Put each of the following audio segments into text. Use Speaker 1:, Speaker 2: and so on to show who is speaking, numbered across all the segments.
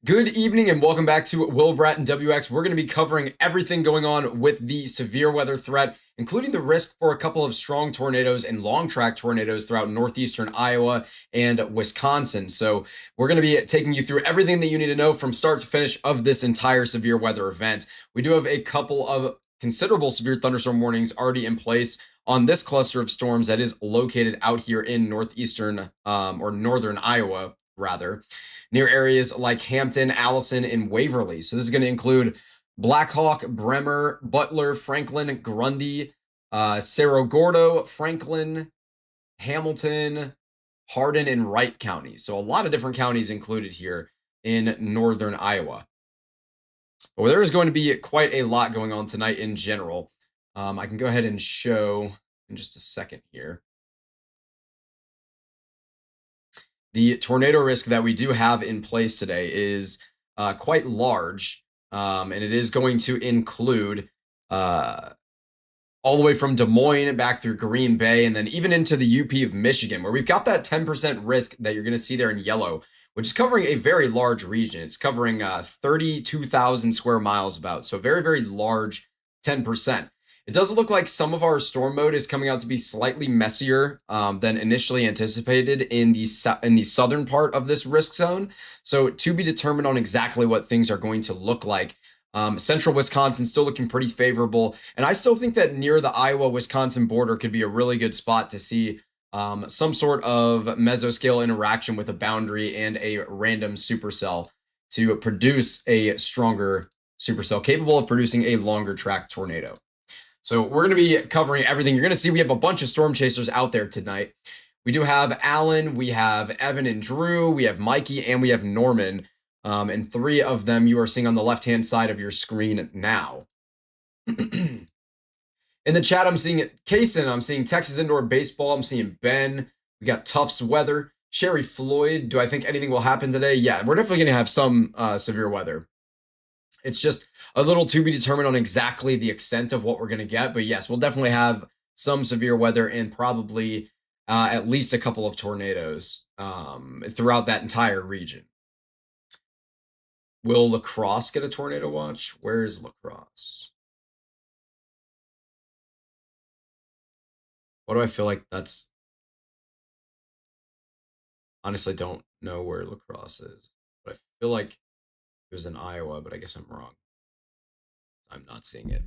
Speaker 1: Good evening and welcome back to WillBrattonWx. We're going to be covering everything going on with the severe weather threat, including the risk for a couple of strong tornadoes and long track tornadoes throughout northeastern Iowa and Wisconsin. So we're going to be taking you through everything that you need to know from start to finish of this entire severe weather event. We do have a couple of considerable severe thunderstorm warnings already in place on this cluster of storms that is located out here in northeastern or northern Iowa, rather, near areas like Hampton, Allison, and Waverly. So this is going to include Black Hawk, Bremer, Butler, Franklin, Grundy, Cerro Gordo, Franklin, Hamilton, Hardin, and Wright counties. So a lot of different counties included here in northern Iowa. But there is going to be quite a lot going on tonight in general. I can go ahead and show in just a second here the tornado risk that we do have in place today is quite large, and it is going to include all the way from Des Moines back through Green Bay, and then even into the UP of Michigan, where we've got that 10% risk that you're going to see there in yellow, which is covering a very large region. It's covering 32,000 square miles about, so a very, very large 10%. It does look like some of our storm mode is coming out to be slightly messier than initially anticipated in the southern part of this risk zone. So to be determined on exactly what things are going to look like. Central Wisconsin still looking pretty favorable. And I still think that near the Iowa-Wisconsin border could be a really good spot to see some sort of mesoscale interaction with a boundary and a random supercell to produce a stronger supercell capable of producing a longer track tornado. So we're going to be covering everything. You're going to see we have a bunch of storm chasers out there tonight. We do have Alan, we have Evan and Drew, we have Mikey, and we have Norman. And three of them you are seeing on the left-hand side of your screen now. In the chat, I'm seeing Kaysen, I'm seeing Texas Indoor Baseball, I'm seeing Ben, we got Tufts Weather, Sherry Floyd. Do I think anything will happen today? Yeah, we're definitely going to have some severe weather. It's just a little to be determined on exactly the extent of what we're going to get. But yes, we'll definitely have some severe weather and probably at least a couple of tornadoes throughout that entire region. Will La Crosse get a tornado watch? Where is La Crosse? What do I feel like that's... Honestly, don't know where La Crosse is. But I feel like it was in Iowa, but I guess I'm wrong. I'm not seeing it.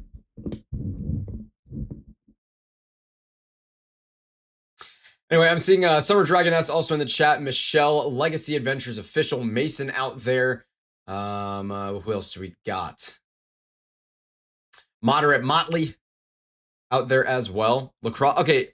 Speaker 1: Anyway, I'm seeing Summer Dragoness also in the chat. Michelle, Legacy Adventures Official, Mason out there. Who else do we got? Moderate Motley out there as well. Lacrosse. Okay.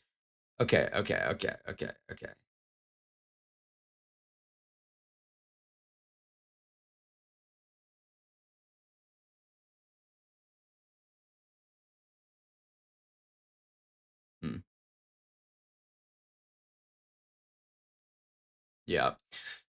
Speaker 1: Yeah.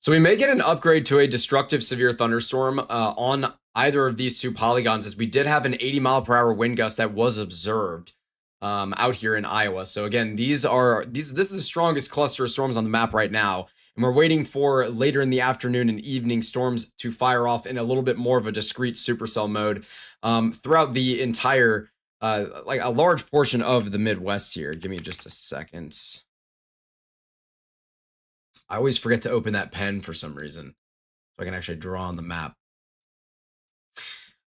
Speaker 1: So we may get an upgrade to a destructive severe thunderstorm on either of these two polygons, as we did have an 80-mile-per-hour wind gust that was observed out here in Iowa. So again, this is the strongest cluster of storms on the map right now. And we're waiting for later in the afternoon and evening storms to fire off in a little bit more of a discrete supercell mode throughout the entire, like a large portion of the Midwest here. Give me just a second. I always forget to open that pen for some reason, so I can actually draw on the map.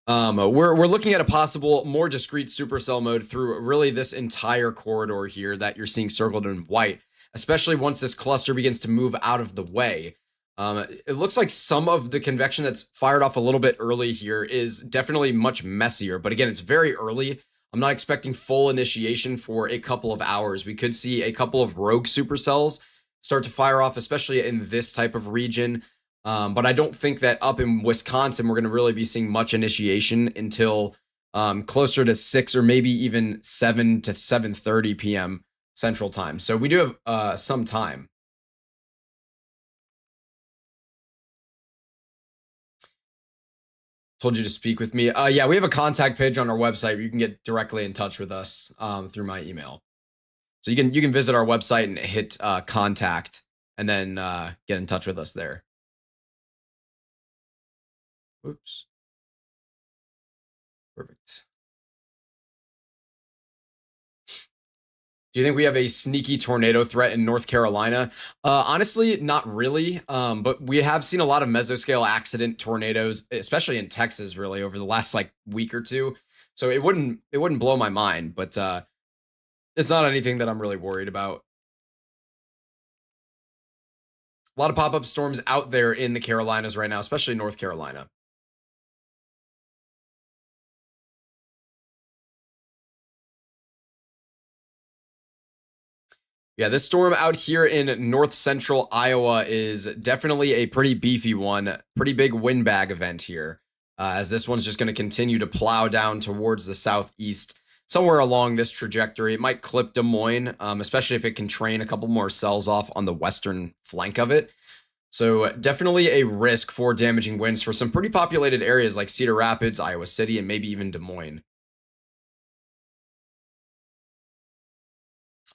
Speaker 1: We're looking at a possible more discrete supercell mode through really this entire corridor here that you're seeing circled in white, especially once this cluster begins to move out of the way. It looks like some of the convection that's fired off a little bit early here is definitely much messier, but again, it's very early. I'm not expecting full initiation for a couple of hours. We could see a couple of rogue supercells start to fire off, especially in this type of region. But I don't think that up in Wisconsin, we're going to really be seeing much initiation until closer to 6 or maybe even 7 to 7:30 p.m. Central Time. So we do have some time. Told you to speak with me. Yeah, we have a contact page on our website where you can get directly in touch with us through my email. So you can visit our website and hit contact and then get in touch with us there. Oops. Perfect. Do you think we have a sneaky tornado threat in North Carolina? Honestly, not really. But we have seen a lot of mesoscale accident tornadoes, especially in Texas, really over the last like week or two. So it wouldn't blow my mind, but it's not anything that I'm really worried about. A lot of pop-up storms out there in the Carolinas right now, especially North Carolina. Yeah, this storm out here in north central Iowa is definitely a pretty beefy one. Pretty big windbag event here, as this one's just going to continue to plow down towards the southeast. Somewhere along this trajectory, it might clip Des Moines, especially if it can train a couple more cells off on the western flank of it. So definitely a risk for damaging winds for some pretty populated areas like Cedar Rapids, Iowa City, and maybe even Des Moines.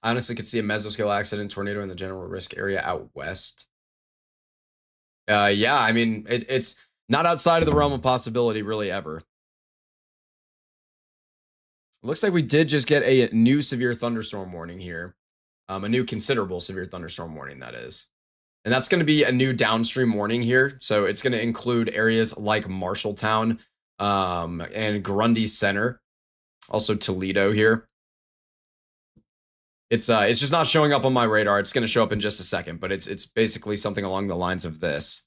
Speaker 1: I honestly could see a mesoscale accident tornado in the general risk area out west. Yeah, I mean, it's not outside of the realm of possibility, really, ever. It looks like we did just get a new severe thunderstorm warning here. A new considerable severe thunderstorm warning, that is. And that's going to be a new downstream warning here. So it's going to include areas like Marshalltown and Grundy Center. Also Toledo here. It's just not showing up on my radar. It's going to show up in just a second, but it's basically something along the lines of this.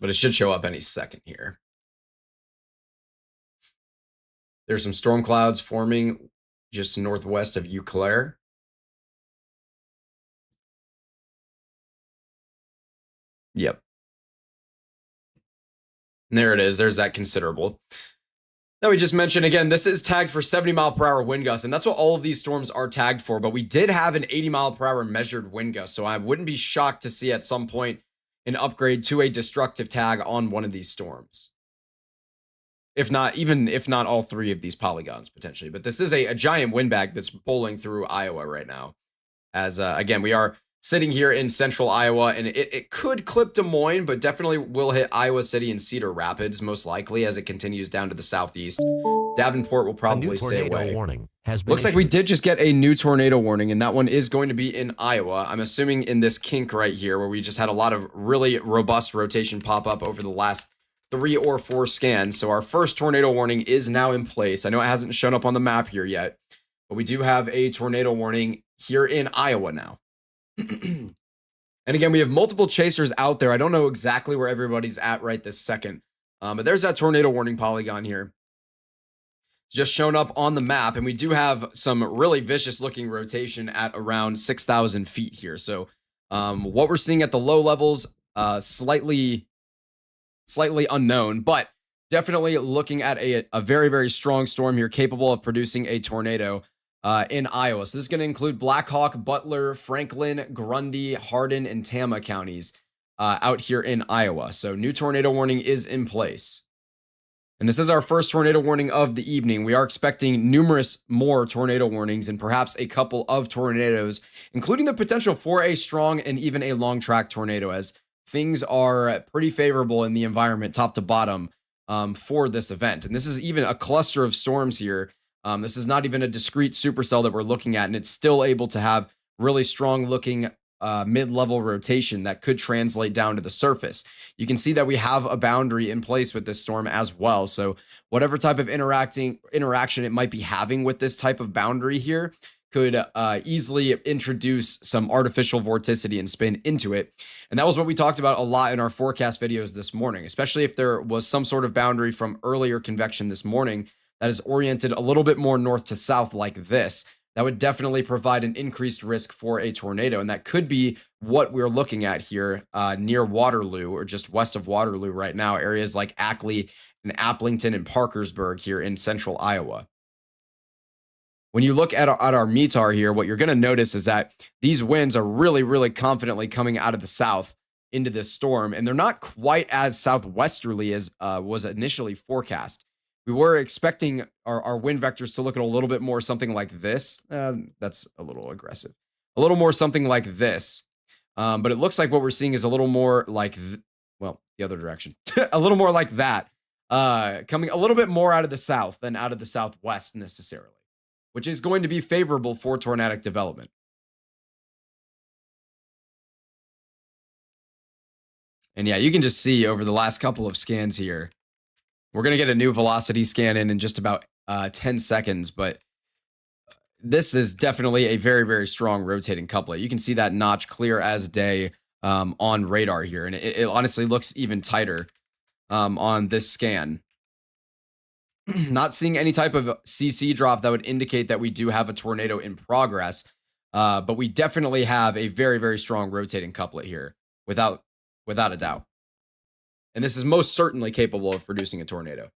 Speaker 1: But it should show up any second here. There's some storm clouds forming just northwest of Eau Claire. Yep. And there it is. There's that considerable. Now we just mentioned again, this is tagged for 70-mile-per-hour wind gusts, and that's what all of these storms are tagged for. But we did have an 80-mile-per-hour measured wind gust, so I wouldn't be shocked to see at some point an upgrade to a destructive tag on one of these storms. If not all three of these polygons potentially. But this is a giant windbag that's bowling through Iowa right now. As again, we are sitting here in central Iowa, and it could clip Des Moines, but definitely will hit Iowa City and Cedar Rapids most likely as it continues down to the southeast. Davenport will probably stay away. Warning has been Looks issued. Like we did just get a new tornado warning, and that one is going to be in Iowa. I'm assuming in this kink right here where we just had a lot of really robust rotation pop up over the last 3 or 4 scans. So our first tornado warning is now in place. I know it hasn't shown up on the map here yet, but we do have a tornado warning here in Iowa now. And again, we have multiple chasers out there. I don't know exactly where everybody's at right this second, but there's that tornado warning polygon here. It's just shown up on the map, and we do have some really vicious looking rotation at around 6,000 feet here. So what we're seeing at the low levels, slightly unknown, but definitely looking at a very, very strong storm here capable of producing a tornado. in Iowa. So this is going to include Black Hawk, Butler, Franklin, Grundy, Hardin, and Tama counties out here in Iowa. So new tornado warning is in place. And this is our first tornado warning of the evening. We are expecting numerous more tornado warnings and perhaps a couple of tornadoes, including the potential for a strong and even a long track tornado, as things are pretty favorable in the environment top to bottom for this event. And this is even a cluster of storms here. This is not even a discrete supercell that we're looking at, and it's still able to have really strong looking mid-level rotation that could translate down to the surface. You can see that we have a boundary in place with this storm as well. So whatever type of interaction it might be having with this type of boundary here could easily introduce some artificial vorticity and spin into it. And that was what we talked about a lot in our forecast videos this morning, especially if there was some sort of boundary from earlier convection this morning that is oriented a little bit more north to south like this. That would definitely provide an increased risk for a tornado. And that could be what we're looking at here near Waterloo, or just west of Waterloo right now, areas like Ackley and Applington and Parkersburg here in central Iowa. When you look at our METAR here, what you're going to notice is that these winds are really, really confidently coming out of the south into this storm. And they're not quite as southwesterly as was initially forecast. We were expecting our wind vectors to look at a little bit more something like this. That's a little aggressive. A little more something like this. But it looks like what we're seeing is a little more like, well, the other direction. A little more like that. Coming a little bit more out of the south than out of the southwest necessarily, which is going to be favorable for tornadic development. And yeah, you can just see over the last couple of scans here, we're going to get a new velocity scan in just about 10 seconds, but this is definitely a very, very strong rotating couplet. You can see that notch clear as day on radar here, and it honestly looks even tighter on this scan. Not seeing any type of CC drop that would indicate that we do have a tornado in progress, but we definitely have a very, very strong rotating couplet here, without a doubt. And this is most certainly capable of producing a tornado.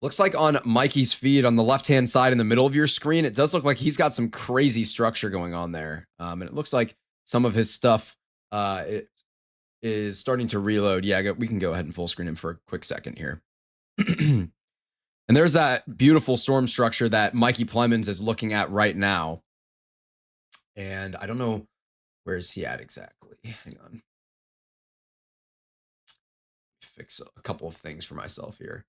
Speaker 1: Looks like on Mikey's feed on the left-hand side in the middle of your screen, it does look like he's got some crazy structure going on there. And it looks like some of his stuff is starting to reload. Yeah, we can go ahead and full screen him for a quick second here. And there's that beautiful storm structure that Mikey Plemons is looking at right now. And I don't know, where is he at exactly? Hang on. Fix a couple of things for myself here.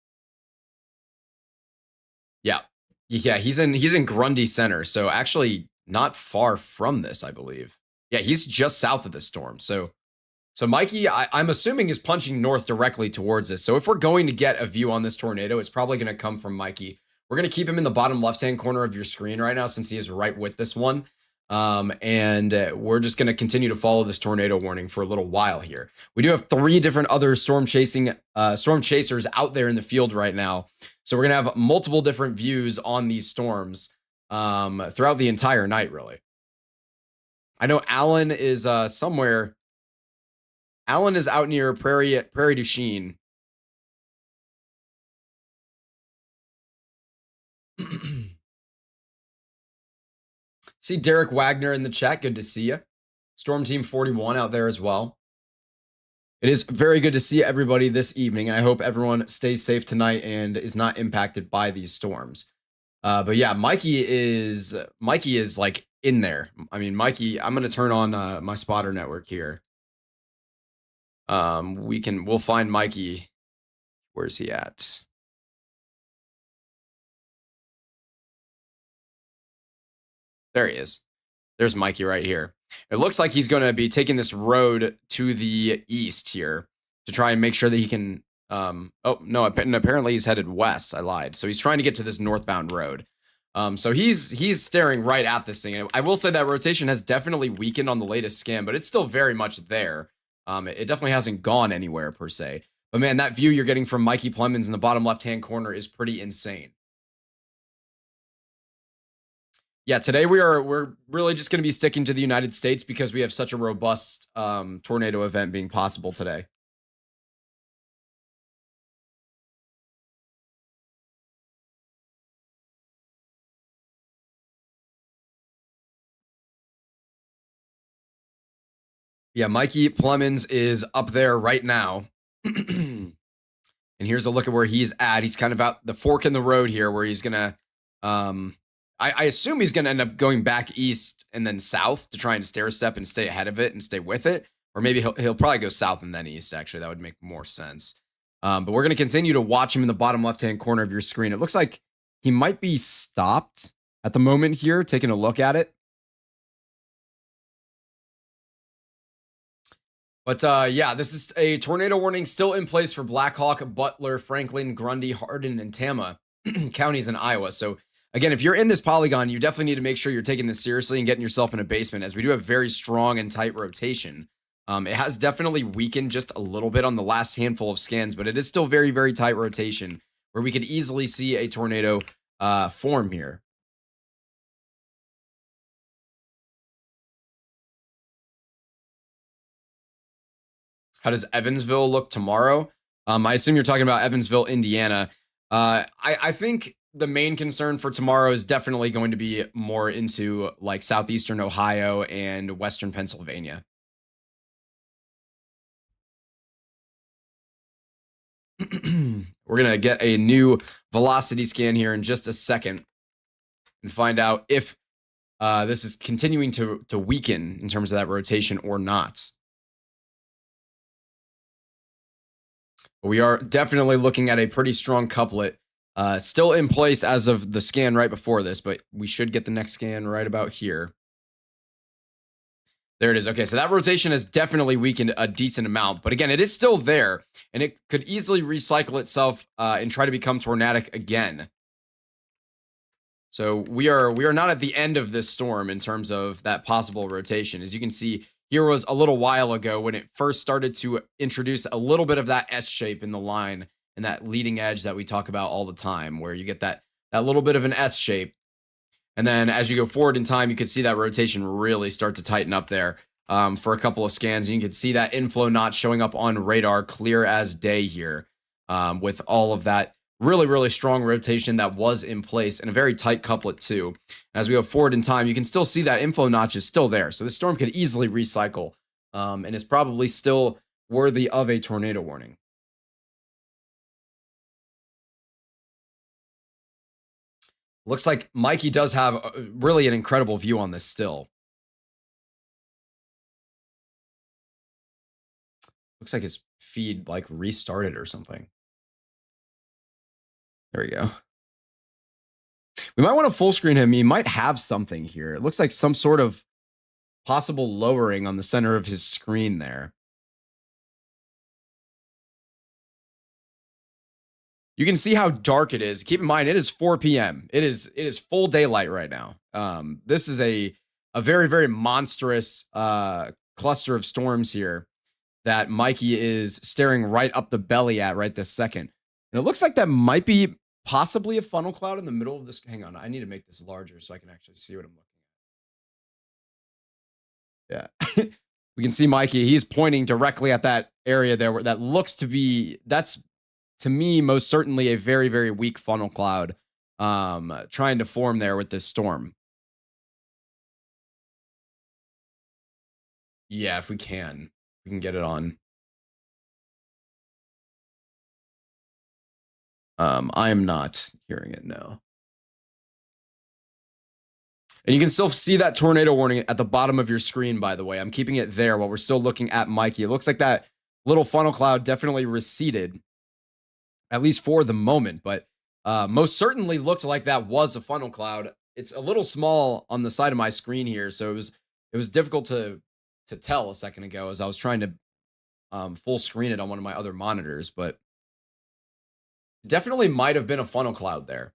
Speaker 1: Yeah. Yeah, he's in Grundy Center, so actually not far from this, I believe. Yeah, he's just south of the storm. So Mikey, I'm assuming, is punching north directly towards this. So if we're going to get a view on this tornado, it's probably going to come from Mikey. We're going to keep him in the bottom left-hand corner of your screen right now, since he is right with this one. And we're just going to continue to follow this tornado warning for a little while here. We do have 3 different other storm chasers out there in the field right now. So we're going to have multiple different views on these storms throughout the entire night, really. I know Alan is somewhere. Alan is out near Prairie du Chien. See Derek Wagner in the chat. Good to see you. Storm Team 41 out there as well. It is very good to see everybody this evening, and I hope everyone stays safe tonight and is not impacted by these storms. But yeah, Mikey is like in there. I mean, Mikey, I'm going to turn on my spotter network here. We'll find Mikey. Where's he at? There he is. There's Mikey right here. It looks like he's going to be taking this road to the east here to try and make sure that he can. Oh, no, and apparently he's headed west. I lied. So he's trying to get to this northbound road. So he's staring right at this thing. I will say that rotation has definitely weakened on the latest scan, but it's still very much there. It definitely hasn't gone anywhere per se. But man, that view you're getting from Mikey Plemons in the bottom left-hand corner is pretty insane. Yeah, today we're really just going to be sticking to the United States because we have such a robust tornado event being possible today. Yeah, Mikey Plemons is up there right now. And here's a look at where he's at. He's kind of out the fork in the road here where he's gonna I assume he's gonna end up going back east and then south to try and stair step and stay ahead of it and stay with it. Or maybe he'll probably go south and then east, actually. That would make more sense. But we're gonna continue to watch him in the bottom left-hand corner of your screen. It looks like he might be stopped at the moment here, taking a look at it. But yeah, this is a tornado warning still in place for Black Hawk, Butler, Franklin, Grundy, Hardin, and Tama counties in Iowa. So again, if you're in this polygon, you definitely need to make sure you're taking this seriously and getting yourself in a basement, as we do have very strong and tight rotation. It has definitely weakened just a little bit on the last handful of scans, but it is still very, very tight rotation where we could easily see a tornado form here. How does Evansville look tomorrow? I assume you're talking about Evansville, Indiana. I think the main concern for tomorrow is definitely going to be more into like southeastern Ohio and western Pennsylvania. We're going to get a new velocity scan here in just a second and find out if this is continuing to weaken in terms of that rotation or not. We are definitely looking at a pretty strong couplet. Still in place as of the scan right before this, but we should get the next scan right about here. There it is. Okay, so that rotation has definitely weakened a decent amount, but again, it is still there, and it could easily recycle itself and try to become tornadic again. So we are not at the end of this storm in terms of that possible rotation. As you can see, here was a little while ago when it first started to introduce a little bit of that S shape in the line and that leading edge that we talk about all the time, where you get that little bit of an S shape. And then as you go forward in time, you can see that rotation really start to tighten up there for a couple of scans. And you can see that inflow notch showing up on radar clear as day here with all of that really, really strong rotation that was in place and a very tight couplet too. As we go forward in time, you can still see that inflow notch is still there. So the storm could easily recycle and is probably still worthy of a tornado warning. Looks like Mikey does have really an incredible view on this still. Looks like his feed like restarted or something. There we go. We might want to full screen him. He might have something here. It looks like some sort of possible lowering on the center of his screen there. You can see how dark it is. Keep in mind, it is 4 p.m. It is full daylight right now. This is a very, very monstrous cluster of storms here that Mikey is staring right up the belly at right this second. And it looks like that might be possibly a funnel cloud in the middle of this. Hang on, I need to make this larger so I can actually see what I'm looking at. Yeah. We can see Mikey. He's pointing directly at that area there where that looks to be, that's to me most certainly a very, very weak funnel cloud trying to form there with this storm. Yeah, if we can get it on. I am not hearing it, no. And you can still see that tornado warning at the bottom of your screen, by the way. I'm keeping it there while we're still looking at Mikey. It looks like that little funnel cloud definitely receded, at least for the moment, but most certainly looked like that was a funnel cloud. It's a little small on the side of my screen here, so it was difficult to tell a second ago as I was trying to full screen it on one of my other monitors, but definitely might have been a funnel cloud there.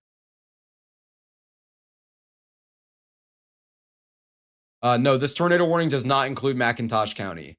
Speaker 1: No, this tornado warning does not include McIntosh County.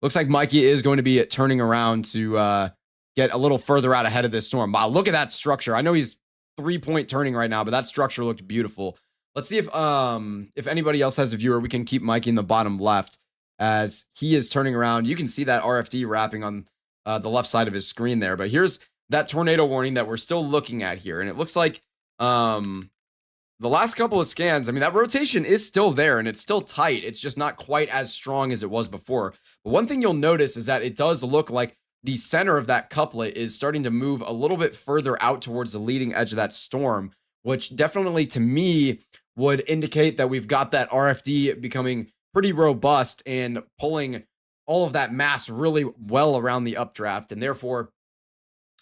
Speaker 1: Looks like Mikey is going to be turning around to get a little further out ahead of this storm. Wow, look at that structure. I know he's 3-point turning right now, but that structure looked beautiful. Let's see if anybody else has a viewer. We can keep Mikey in the bottom left as he is turning around. You can see that RFD wrapping on the left side of his screen there. But here's that tornado warning that we're still looking at here, and it looks like the last couple of scans, I mean, that rotation is still there and it's still tight. It's just not quite as strong as it was before. But one thing you'll notice is that it does look like the center of that couplet is starting to move a little bit further out towards the leading edge of that storm, which definitely to me would indicate that we've got that RFD becoming pretty robust and pulling all of that mass really well around the updraft. And therefore,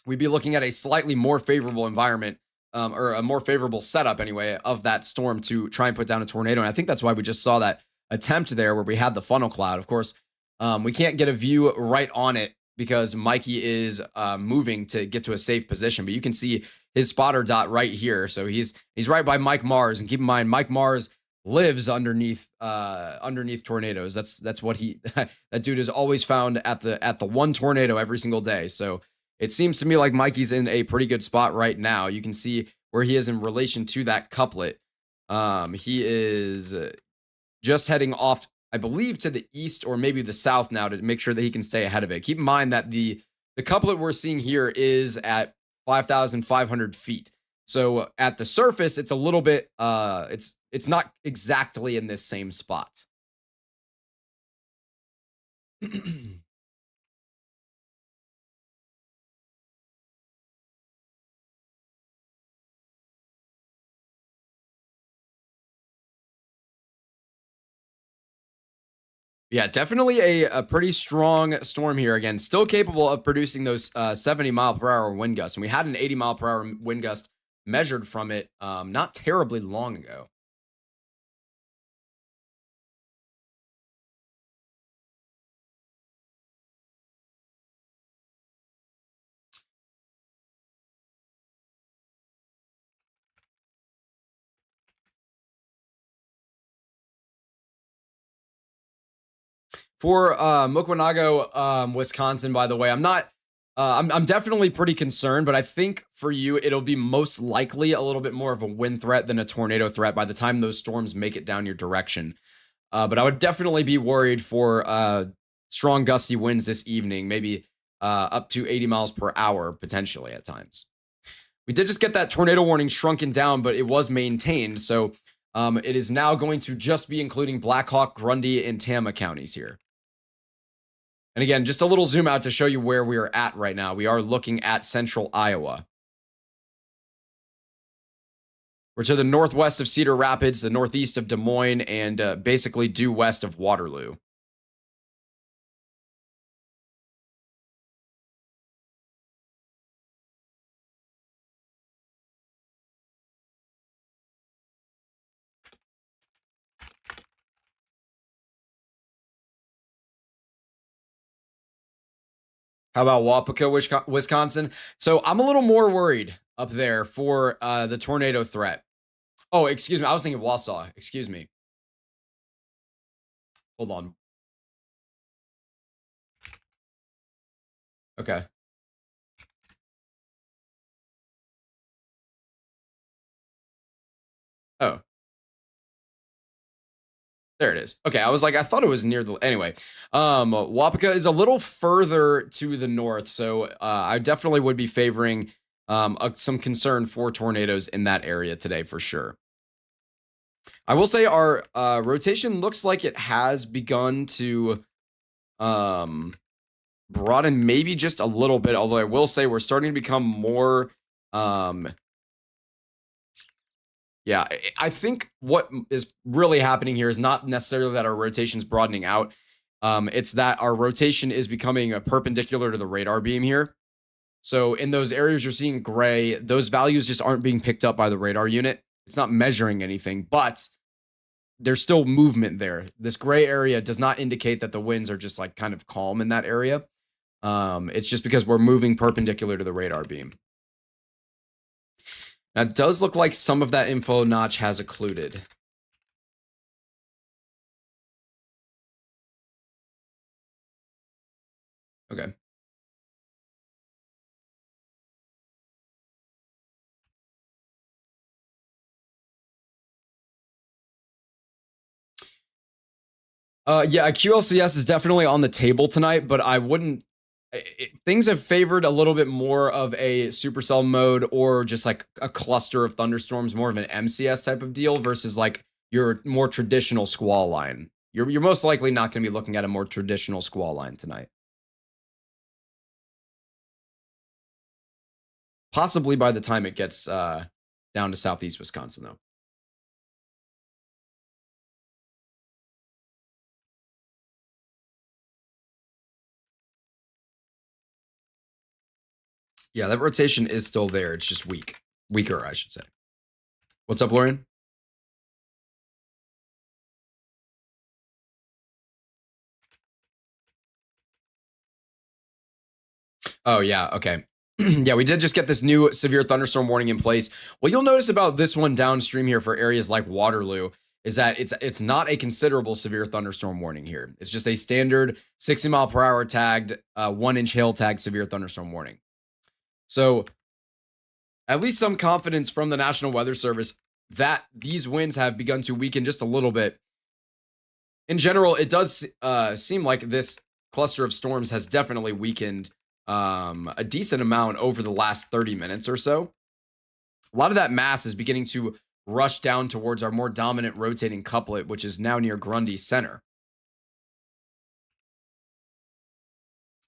Speaker 1: we'd be looking at a slightly more favorable environment, or a more favorable setup anyway, of that storm to try and put down a tornado. And I think that's why we just saw that attempt there where we had the funnel cloud. Of course, we can't get a view right on it because Mikey is moving to get to a safe position, but you can see his spotter dot right here. So he's right by Mike Mars, and keep in mind, Mike Mars lives underneath tornadoes. That's what that dude is always found at the one tornado every single day. So it seems to me like Mikey's in a pretty good spot right now. You can see where he is in relation to that couplet. He is just heading off, I believe, to the east or maybe the south now to make sure that he can stay ahead of it. Keep in mind that the couplet we're seeing here is at 5,500 feet. So at the surface, it's a little bit, it's not exactly in this same spot. Yeah, definitely a pretty strong storm here. Again, still capable of producing those 70-mile-per-hour wind gusts. And we had an 80-mile-per-hour wind gust measured from it not terribly long ago. For Mukwonago, Wisconsin, by the way, I'm definitely pretty concerned, but I think for you, it'll be most likely a little bit more of a wind threat than a tornado threat by the time those storms make it down your direction. But I would definitely be worried for strong gusty winds this evening, maybe up to 80 miles per hour, potentially at times. We did just get that tornado warning shrunken down, but it was maintained. So it is now going to just be including Black Hawk, Grundy, and Tama counties here. And again, just a little zoom out to show you where we are at right now. We are looking at central Iowa. We're to the northwest of Cedar Rapids, the northeast of Des Moines, and basically due west of Waterloo. How about Wapaka, Wisconsin? So I'm a little more worried up there for the tornado threat. Oh, excuse me. I was thinking Wausau. Excuse me. Hold on. Okay. Oh, there it is. Okay, I was like, I thought it was near the. Anyway, Wapaka is a little further to the north, so I definitely would be favoring some concern for tornadoes in that area today for sure. I will say our rotation looks like it has begun to um, broaden maybe just a little bit, although I will say we're starting to become more yeah, I think what is really happening here is not necessarily that our rotation is broadening out. It's that our rotation is becoming perpendicular to the radar beam here. So in those areas you're seeing gray, those values just aren't being picked up by the radar unit. It's not measuring anything, but there's still movement there. This gray area does not indicate that the winds are just like kind of calm in that area. It's just because we're moving perpendicular to the radar beam. Now, it does look like some of that info Notch has occluded. Okay. Yeah, a QLCS is definitely on the table tonight, but I wouldn't. Things have favored a little bit more of a supercell mode or just like a cluster of thunderstorms, more of an MCS type of deal versus like your more traditional squall line. You're most likely not going to be looking at a more traditional squall line tonight. Possibly by the time it gets down to southeast Wisconsin, though. Yeah, that rotation is still there. It's just weaker, I should say. What's up, Lauren? Oh, yeah. Okay. Yeah, we did just get this new severe thunderstorm warning in place. What you'll notice about this one downstream here for areas like Waterloo is that it's not a considerable severe thunderstorm warning here. It's just a standard 60-mile-per-hour tagged 1-inch hail tagged severe thunderstorm warning. So at least some confidence from the National Weather Service that these winds have begun to weaken just a little bit. In general, it does seem like this cluster of storms has definitely weakened a decent amount over the last 30 minutes or so. A lot of that mass is beginning to rush down towards our more dominant rotating couplet, which is now near Grundy Center.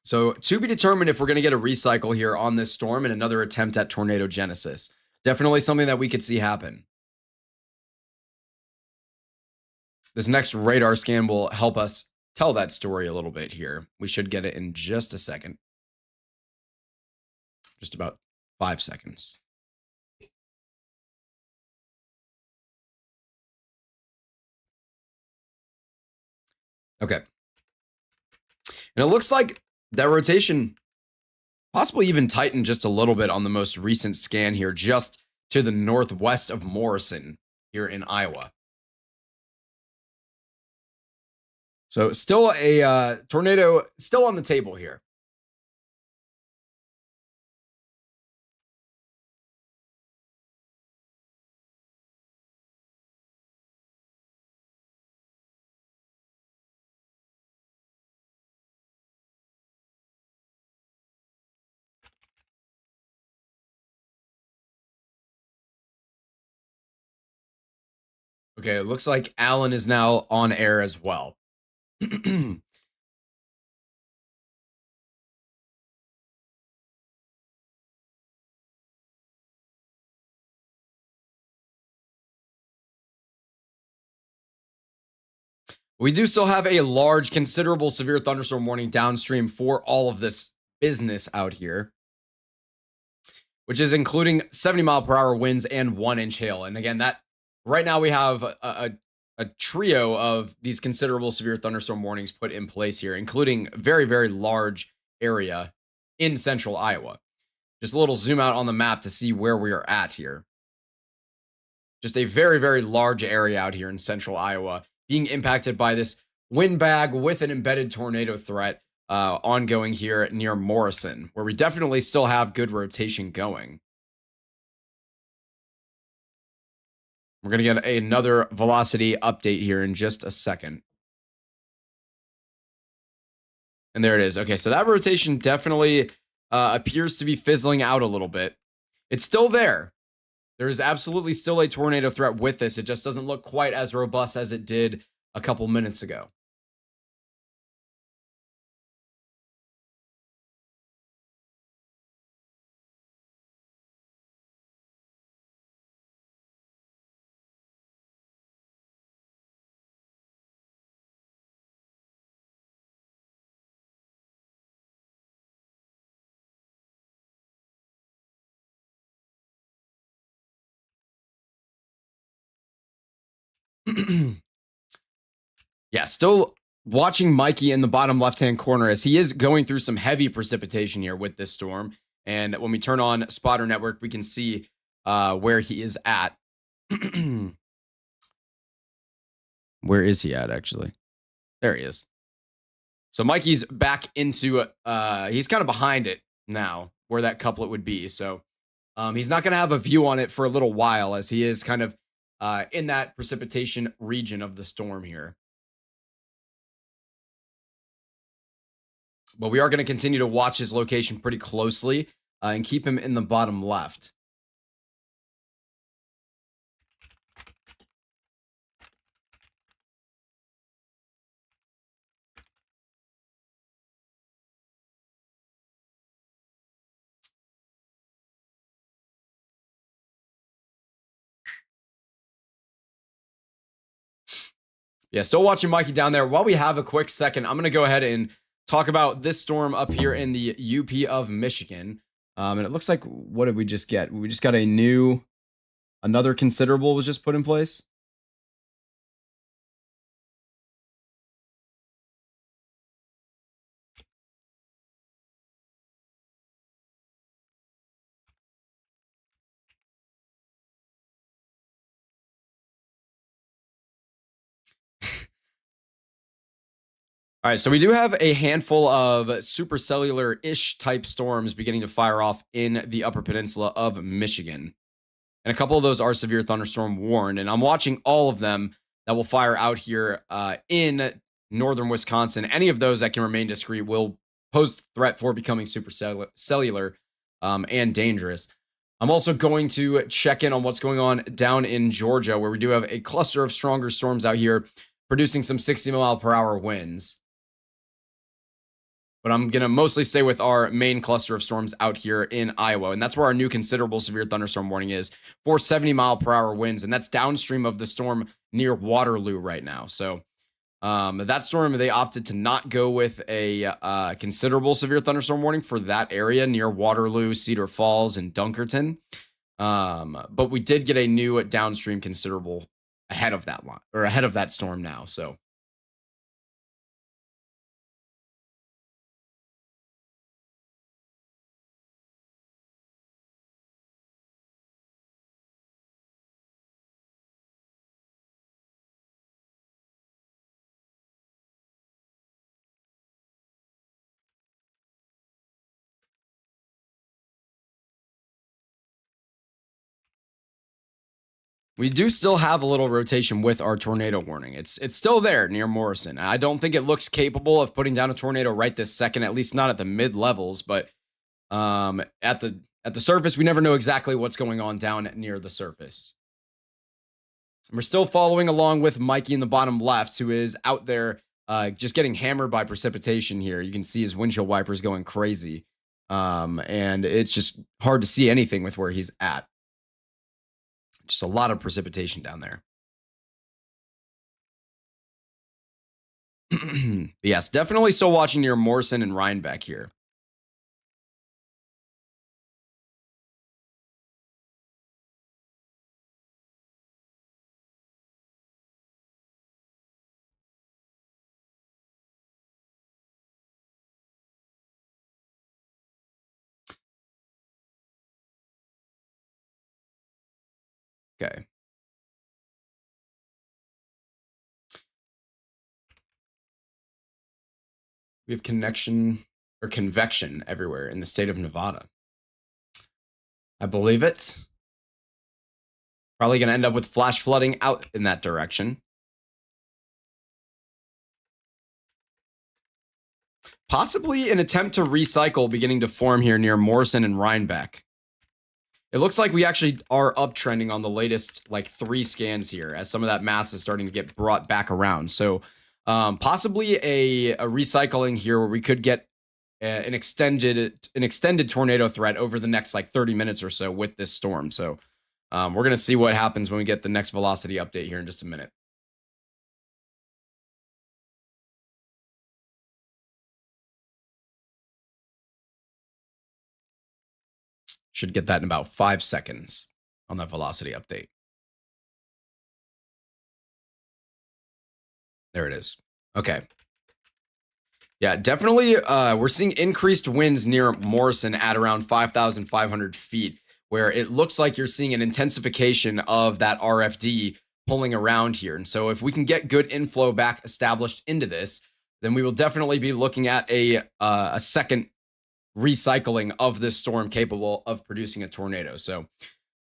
Speaker 1: So to be determined if we're going to get a recycle here on this storm and another attempt at tornado genesis. Definitely something that we could see happen. This next radar scan will help us tell that story a little bit here. We should get it in just a second. Just about 5 seconds. Okay. And it looks like that rotation possibly even tightened just a little bit on the most recent scan here, just to the northwest of Morrison here in Iowa. So still a tornado still on the table here. Okay, it looks like Alan is now on air as well. We do still have a large, considerable severe thunderstorm warning downstream for all of this business out here, which is including 70-mile-per-hour winds and 1-inch hail. And again, that right now we have a trio of these considerable severe thunderstorm warnings put in place here, including a very, very large area in central Iowa. Just a little zoom out on the map to see where we are at here. Just a very, very large area out here in central Iowa being impacted by this windbag with an embedded tornado threat ongoing here near Morrison, where we definitely still have good rotation going. We're going to get another velocity update here in just a second. And there it is. Okay, so that rotation definitely appears to be fizzling out a little bit. It's still there. There is absolutely still a tornado threat with this. It just doesn't look quite as robust as it did a couple minutes ago. Yeah, still watching Mikey in the bottom left-hand corner as he is going through some heavy precipitation here with this storm. And when we turn on Spotter Network, we can see where he is at. Where is he at, actually? There he is. So Mikey's back into, he's kind of behind it now, where that couplet would be. So he's not going to have a view on it for a little while as he is kind of in that precipitation region of the storm here. But we are going to continue to watch his location pretty closely and keep him in the bottom left. Yeah, still watching Mikey down there. While we have a quick second, I'm going to go ahead and talk about this storm up here in the UP of Michigan. And it looks like, what did we just get? We just got another considerable was just put in place. All right, so we do have a handful of supercellular-ish type storms beginning to fire off in the Upper Peninsula of Michigan. And a couple of those are severe thunderstorm warned. And I'm watching all of them that will fire out here in northern Wisconsin. Any of those that can remain discreet will pose threat for becoming supercellular and dangerous. I'm also going to check in on what's going on down in Georgia, where we do have a cluster of stronger storms out here producing some 60-mile-per-hour winds. But I'm going to mostly stay with our main cluster of storms out here in Iowa. And that's where our new considerable severe thunderstorm warning is for 70-mile-per-hour winds. And that's downstream of the storm near Waterloo right now. So that storm, they opted to not go with a considerable severe thunderstorm warning for that area near Waterloo, Cedar Falls, and Dunkerton. But we did get a new downstream considerable ahead of that line, or ahead of that storm now. So we do still have a little rotation with our tornado warning. It's still there near Morrison. I don't think it looks capable of putting down a tornado right this second, at least not at the mid levels, but at the surface, we never know exactly what's going on down near the surface. And we're still following along with Mikey in the bottom left, who is out there just getting hammered by precipitation here. You can see his windshield wipers going crazy. And it's just hard to see anything with where he's at. Just a lot of precipitation down there. Yes, definitely still watching near Morrison and Rhinebeck here. Okay. We have convection everywhere in the state of Nevada. I believe it. Probably going to end up with flash flooding out in that direction. Possibly an attempt to recycle beginning to form here near Morrison and Rhinebeck. It looks like we actually are uptrending on the latest like 3 scans here, as some of that mass is starting to get brought back around. So possibly a recycling here where we could get an extended tornado threat over the next like 30 minutes or so with this storm. So we're going to see what happens when we get the next velocity update here in just a minute. Should get that in about 5 seconds on that velocity update. There it is. Okay. Yeah, definitely. We're seeing increased winds near Morrison at around 5,500 feet, where it looks like you're seeing an intensification of that RFD pulling around here. And so if we can get good inflow back established into this, then we will definitely be looking at a second recycling of this storm capable of producing a tornado. So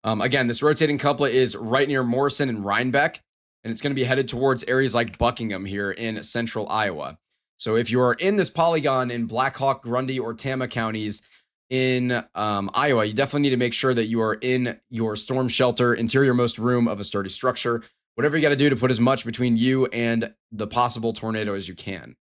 Speaker 1: again, this rotating couplet is right near Morrison and Rhinebeck, and it's going to be headed towards areas like Buckingham here in central Iowa. So if you are in this polygon in Black Hawk, Grundy, or Tama counties in Iowa, you definitely need to make sure that you are in your storm shelter, interiormost room of a sturdy structure. Whatever you got to do to put as much between you and the possible tornado as you can.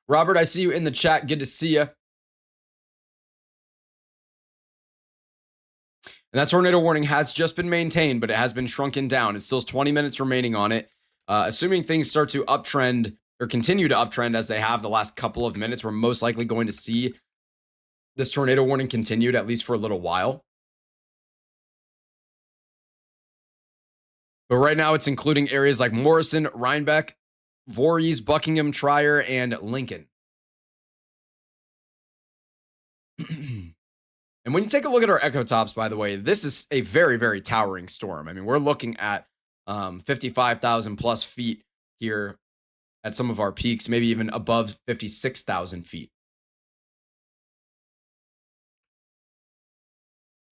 Speaker 1: Robert, I see you in the chat. Good to see you. And that tornado warning has just been maintained, but it has been shrunken down. It still has 20 minutes remaining on it. Assuming things start to uptrend or continue to uptrend as they have the last couple of minutes, we're most likely going to see this tornado warning continued at least for a little while. But right now it's including areas like Morrison, Rhinebeck, Voorhees, Buckingham, Trier, and Lincoln. And when you take a look at our echo tops, by the way, this is a very, very towering storm. I mean, we're looking at 55,000 plus feet here at some of our peaks, maybe even above 56,000 feet.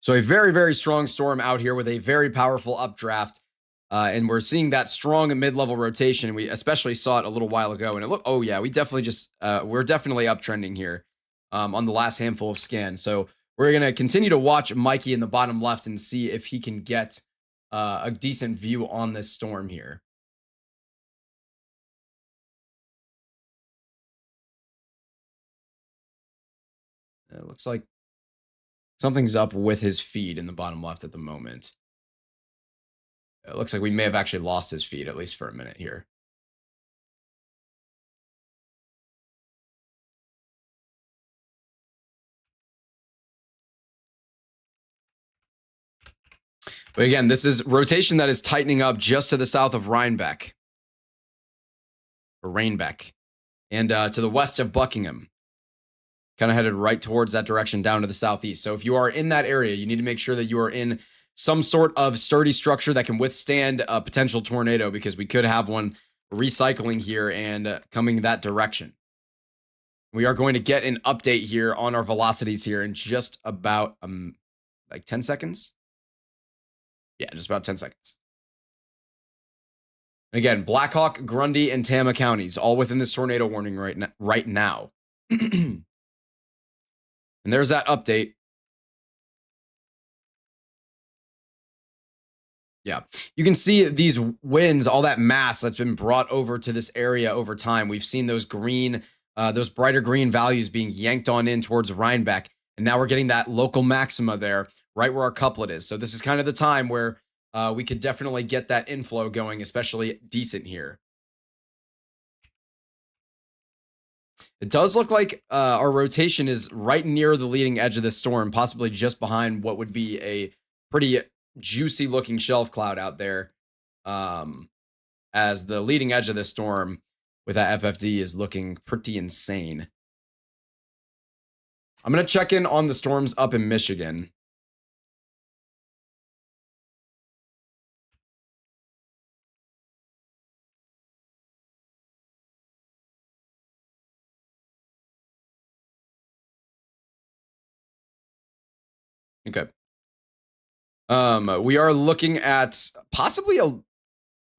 Speaker 1: So a very, very strong storm out here with a very powerful updraft. And we're seeing that strong mid-level rotation. We especially saw it a little while ago. And it looked, oh yeah, we definitely we're definitely uptrending here on the last handful of scans. So we're going to continue to watch Mikey in the bottom left and see if he can get a decent view on this storm here. It looks like something's up with his feed in the bottom left at the moment. It looks like we may have actually lost his feed, at least for a minute here. But again, this is rotation that is tightening up just to the south of Rhinebeck. Or Rhinebeck. And to the west of Buckingham. Kind of headed right towards that direction down to the southeast. So if you are in that area, you need to make sure that you are in some sort of sturdy structure that can withstand a potential tornado, because we could have one recycling here and coming that direction. We are going to get an update here on our velocities here in just about like 10 seconds. Yeah, just about 10 seconds. Again, Black Hawk, Grundy, and Tama counties, all within this tornado warning right now. And there's that update. Yeah, you can see these winds, all that mass that's been brought over to this area over time. We've seen those green, those brighter green values being yanked on in towards Rhinebeck. And now we're getting that local maxima there, right where our couplet is. So this is kind of the time where we could definitely get that inflow going, especially decent here. It does look like our rotation is right near the leading edge of this storm, possibly just behind what would be a pretty juicy looking shelf cloud out there, as the leading edge of this storm with that FFD is looking pretty insane. I'm going to check in on the storms up in Michigan. Okay. We are looking at possibly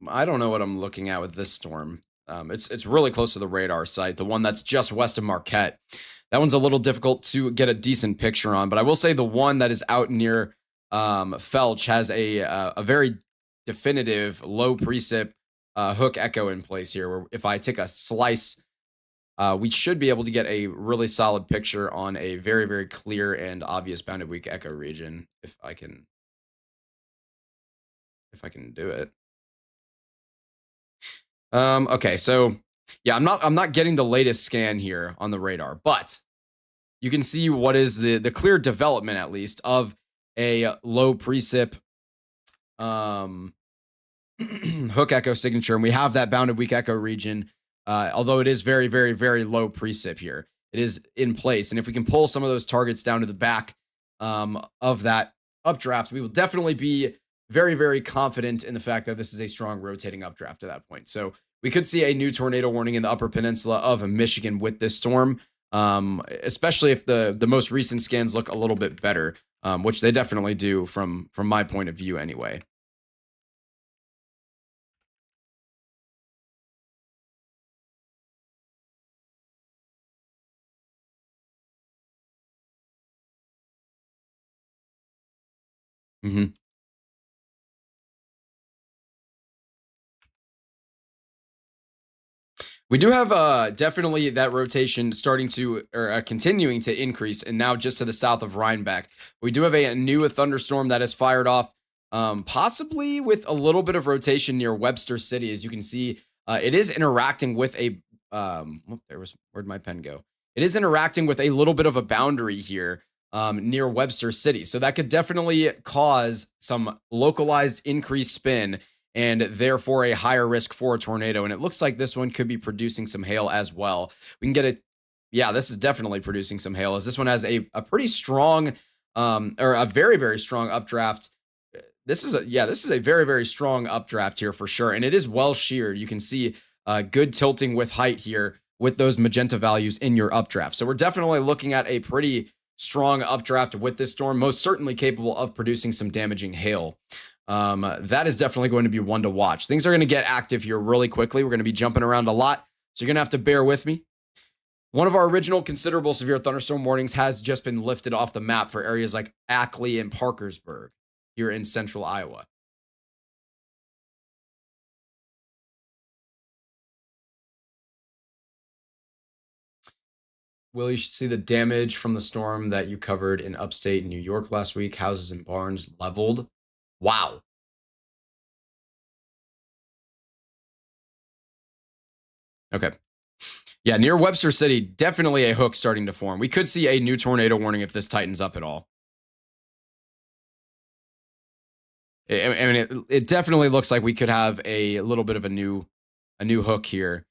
Speaker 1: I don't know what I'm looking at with this storm. It's really close to the radar site, the one that's just west of Marquette. That one's a little difficult to get a decent picture on, but I will say the one that is out near Felch has a very definitive low precip hook echo in place here, where if I take a slice, we should be able to get a really solid picture on a very, very clear and obvious bounded weak echo region, if I can do it. Okay, so yeah, I'm not getting the latest scan here on the radar, but you can see what is the clear development, at least, of a low precip hook echo signature. And we have that bounded weak echo region, although it is very, very, very low precip here. It is in place. And if we can pull some of those targets down to the back of that updraft, we will definitely be very, very confident in the fact that this is a strong rotating updraft at that point. So we could see a new tornado warning in the Upper Peninsula of Michigan with this storm, especially if the most recent scans look a little bit better, which they definitely do from my point of view anyway. Mhm. We do have definitely that rotation starting to or continuing to increase, and now just to the south of Rhinebeck. We do have a new thunderstorm that is fired off, possibly with a little bit of rotation near Webster City. As you can see, it is interacting with a where'd my pen go? It is interacting with a little bit of a boundary here near Webster City, so that could definitely cause some localized increased spin and therefore a higher risk for a tornado. And it looks like this one could be producing some hail as well. We can get it. Yeah, this is definitely producing some hail, as this one has a pretty strong or a very, very strong updraft. This is a very, very strong updraft here for sure. And it is well sheared. You can see good tilting with height here with those magenta values in your updraft. So we're definitely looking at a pretty strong updraft with this storm, most certainly capable of producing some damaging hail. That is definitely going to be one to watch. Things are going to get active here really quickly. We're going to be jumping around a lot, so you're going to have to bear with me. One of our original considerable severe thunderstorm warnings has just been lifted off the map for areas like Ackley and Parkersburg here in central Iowa. Will, you should see the damage from the storm that you covered in upstate New York last week. Houses and barns leveled. Wow. Okay. Yeah, near Webster City, definitely a hook starting to form. We could see a new tornado warning if this tightens up at all. I mean, it definitely looks like we could have a little bit of a new hook here,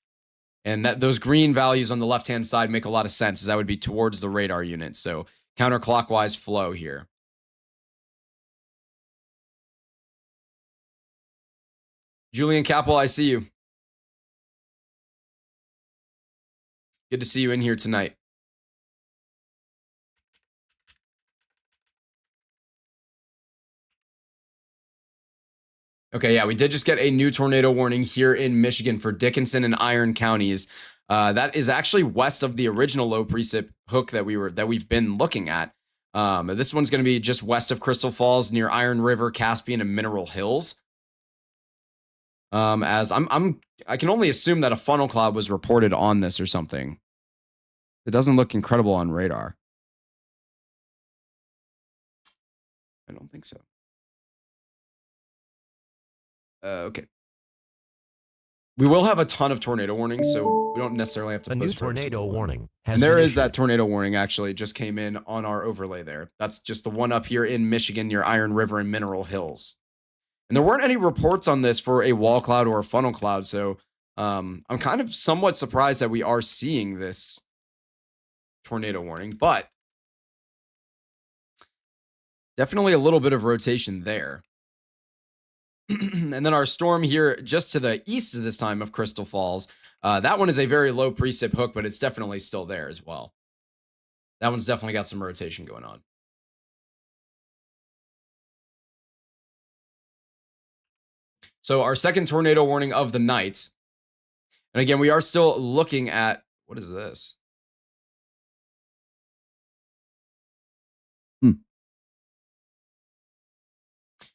Speaker 1: and that those green values on the left hand side make a lot of sense, as that would be towards the radar unit. So counterclockwise flow here. Julian Capel, I see you. Good to see you in here tonight. Okay, yeah, we did just get a new tornado warning here in Michigan for Dickinson and Iron counties. That is actually west of the original low precip hook that we've been looking at. This one's going to be just west of Crystal Falls, near Iron River, Caspian, and Mineral Hills. As I can only assume that a funnel cloud was reported on this or something. It doesn't look incredible on radar. I don't think so. Okay. We will have a ton of tornado warnings, so we don't necessarily have to
Speaker 2: post a new tornado warning. And
Speaker 1: there is that tornado warning actually just came in on our overlay there. That's just the one up here in Michigan near Iron River and Mineral Hills. And there weren't any reports on this for a wall cloud or a funnel cloud, so I'm kind of somewhat surprised that we are seeing this tornado warning, but definitely a little bit of rotation there. And then our storm here just to the east of this time of Crystal Falls. That one is a very low precip hook, but it's definitely still there as well. That one's definitely got some rotation going on. So our second tornado warning of the night. And again, we are still looking at, what is this?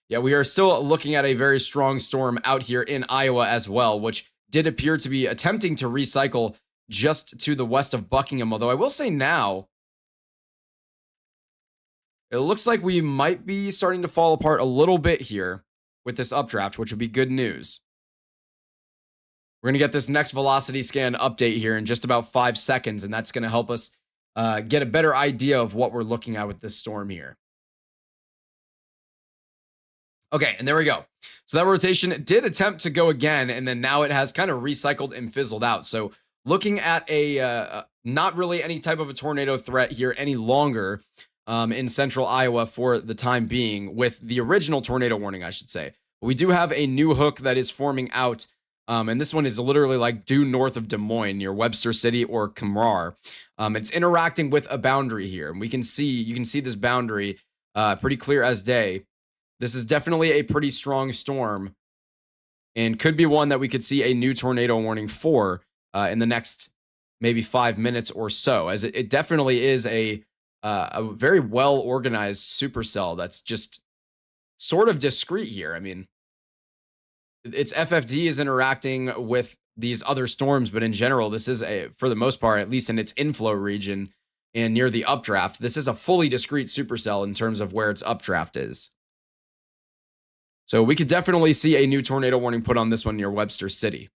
Speaker 1: Yeah, we are still looking at a very strong storm out here in Iowa as well, which did appear to be attempting to recycle just to the west of Buckingham. Although I will say now, it looks like we might be starting to fall apart a little bit here with this updraft, which would be good news. We're going to get this next velocity scan update here in just about 5 seconds, and that's going to help us get a better idea of what we're looking at with this storm here. Okay, and there we go. So that rotation did attempt to go again, and then now it has kind of recycled and fizzled out. So looking at a not really any type of a tornado threat here any longer in central Iowa for the time being, with the original tornado warning, I should say. But we do have a new hook that is forming out And this one is literally like due north of Des Moines near Webster City or Camrar. It's interacting with a boundary here. And you can see this boundary pretty clear as day. This is definitely a pretty strong storm and could be one that we could see a new tornado warning for in the next maybe 5 minutes or so, as it definitely is a very well organized supercell that's just sort of discrete here. I mean, its FFD is interacting with these other storms, but in general, this is for the most part, at least in its inflow region and near the updraft, this is a fully discrete supercell in terms of where its updraft is. So we could definitely see a new tornado warning put on this one near Webster City.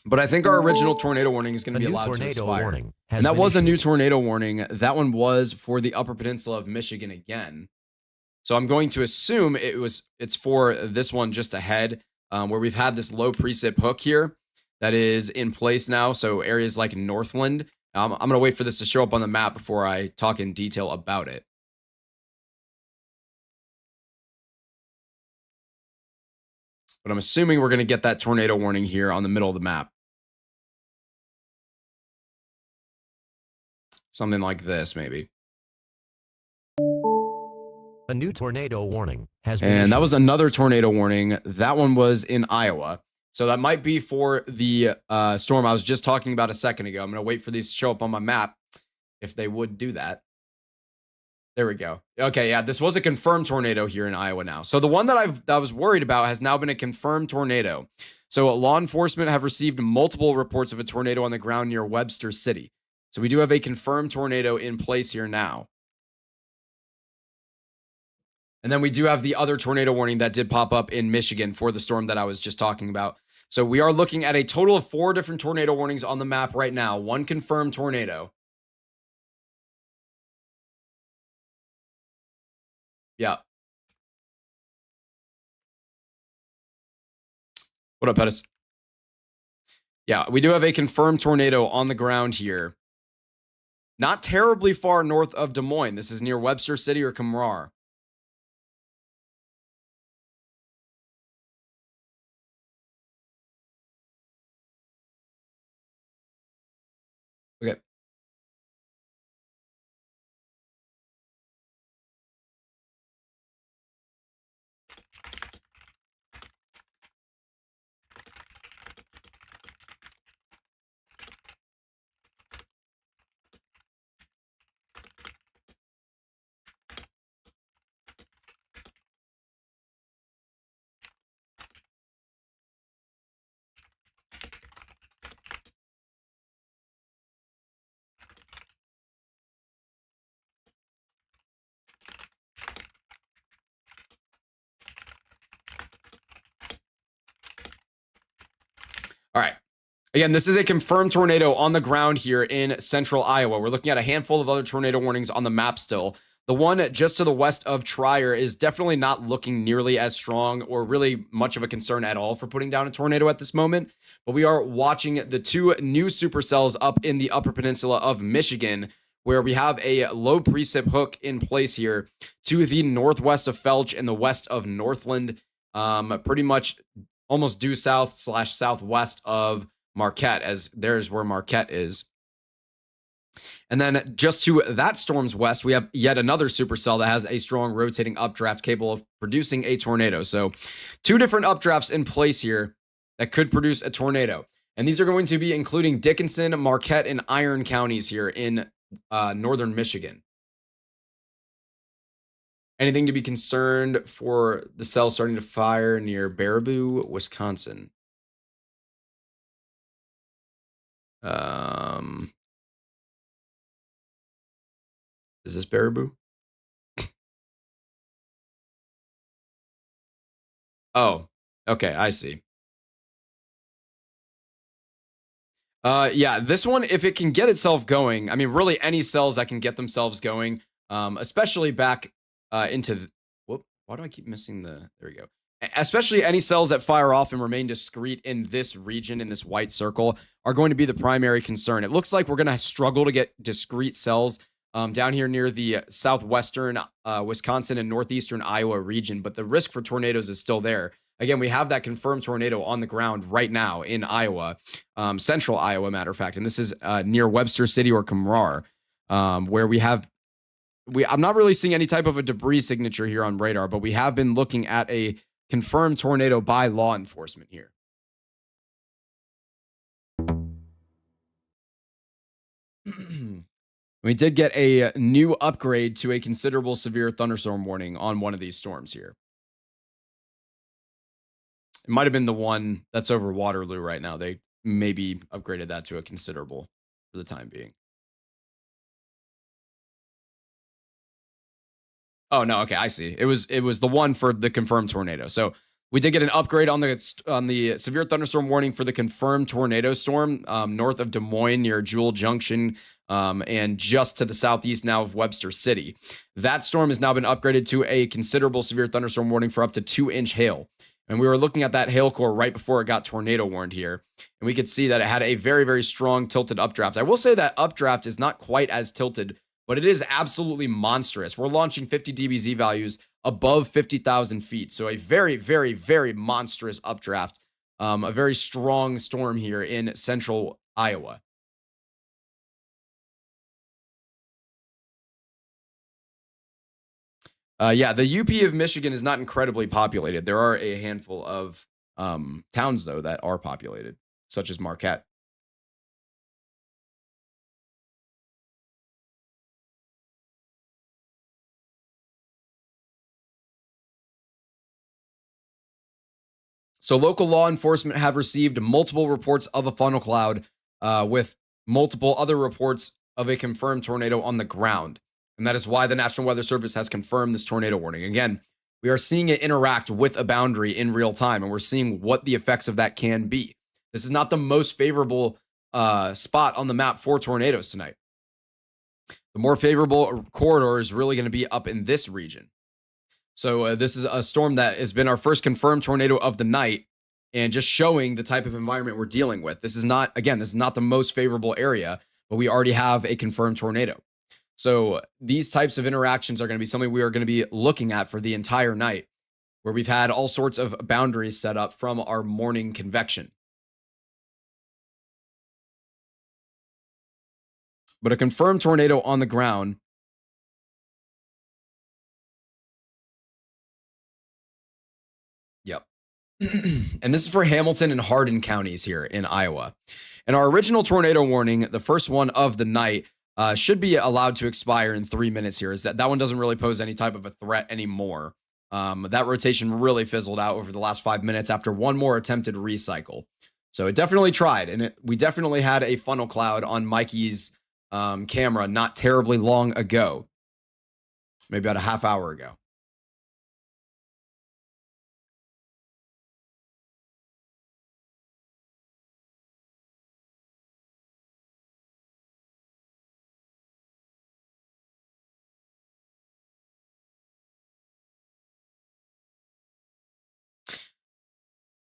Speaker 1: But I think our original tornado warning is going to be allowed to expire. And that was a new tornado warning. That one was for the Upper Peninsula of Michigan again. So I'm going to assume it's for this one just ahead, where we've had this low precip hook here that is in place now. So areas like Northland. I'm going to wait for this to show up on the map before I talk in detail about it. But I'm assuming we're going to get that tornado warning here on the middle of the map. Something like this, maybe.
Speaker 2: A new tornado warning has been
Speaker 1: issued. That was another tornado warning. That one was in Iowa. So that might be for the storm I was just talking about a second ago. I'm going to wait for these to show up on my map if they would do that. There we go. Okay, yeah, this was a confirmed tornado here in Iowa now. So the one that I was worried about has now been a confirmed tornado. So law enforcement have received multiple reports of a tornado on the ground near Webster City. So we do have a confirmed tornado in place here now. And then we do have the other tornado warning that did pop up in Michigan for the storm that I was just talking about. So we are looking at a total of 4 different tornado warnings on the map right now. 1 confirmed tornado. Yeah. What up, Pettis? Yeah, we do have a confirmed tornado on the ground here. Not terribly far north of Des Moines. This is near Webster City or Camrar. Okay. All right. Again, this is a confirmed tornado on the ground here in central Iowa. We're looking at a handful of other tornado warnings on the map still. The one just to the west of Trier is definitely not looking nearly as strong or really much of a concern at all for putting down a tornado at this moment. But we are watching the 2 new supercells up in the Upper Peninsula of Michigan, where we have a low precip hook in place here to the northwest of Felch and the west of Northland, pretty much almost due south/southwest of Marquette, as there's where Marquette is. And then just to that storm's west, we have yet another supercell that has a strong rotating updraft capable of producing a tornado. So 2 different updrafts in place here that could produce a tornado. And these are going to be including Dickinson, Marquette, and Iron counties here in northern Michigan. Anything to be concerned for the cell starting to fire near Baraboo, Wisconsin? Is this Baraboo? Oh, okay, I see. Yeah, this one, if it can get itself going, I mean, really any cells that can get themselves going, especially back into, whoop, why do I keep missing there we go. Especially any cells that fire off and remain discrete in this region, in this white circle, are going to be the primary concern. It looks like we're going to struggle to get discrete cells down here near the southwestern Wisconsin and northeastern Iowa region, but the risk for tornadoes is still there. Again, we have that confirmed tornado on the ground right now in Iowa, central Iowa, matter of fact, and this is near Webster City or Kamrar, where I'm not really seeing any type of a debris signature here on radar, but we have been looking at a confirmed tornado by law enforcement here. We did get a new upgrade to a considerable severe thunderstorm warning on one of these storms here. It might have been the one that's over Waterloo right now. They maybe upgraded that to a considerable for the time being. Oh no, okay, I see. It was the one for the confirmed tornado. So we did get an upgrade on the severe thunderstorm warning for the confirmed tornado storm north of Des Moines near Jewel Junction and just to the southeast now of Webster City. That storm has now been upgraded to a considerable severe thunderstorm warning for up to 2-inch hail. And we were looking at that hail core right before it got tornado warned here. And we could see that it had a very, very strong tilted updraft. I will say that updraft is not quite as tilted, but it is absolutely monstrous. We're launching 50 dBz values above 50,000 feet. So a very, very, very monstrous updraft. A very strong storm here in central Iowa. Yeah, the UP of Michigan is not incredibly populated. There are a handful of towns, though, that are populated, such as Marquette. So local law enforcement have received multiple reports of a funnel cloud with multiple other reports of a confirmed tornado on the ground. And that is why the National Weather Service has confirmed this tornado warning. Again, we are seeing it interact with a boundary in real time, and we're seeing what the effects of that can be. This is not the most favorable spot on the map for tornadoes tonight. The more favorable corridor is really going to be up in this region. So this is a storm that has been our first confirmed tornado of the night, and just showing the type of environment we're dealing with. This is not the most favorable area, but we already have a confirmed tornado. So these types of interactions are going to be something we are going to be looking at for the entire night, where we've had all sorts of boundaries set up from our morning convection. But a confirmed tornado on the ground. Yep. And this is for Hamilton and Hardin counties here in Iowa. And our original tornado warning, the first one of the night, should be allowed to expire in 3 minutes here. Is that one doesn't really pose any type of a threat anymore. That rotation really fizzled out over the last 5 minutes after one more attempted recycle. So it definitely tried, and we definitely had a funnel cloud on Mikey's camera not terribly long ago, maybe about a half hour ago.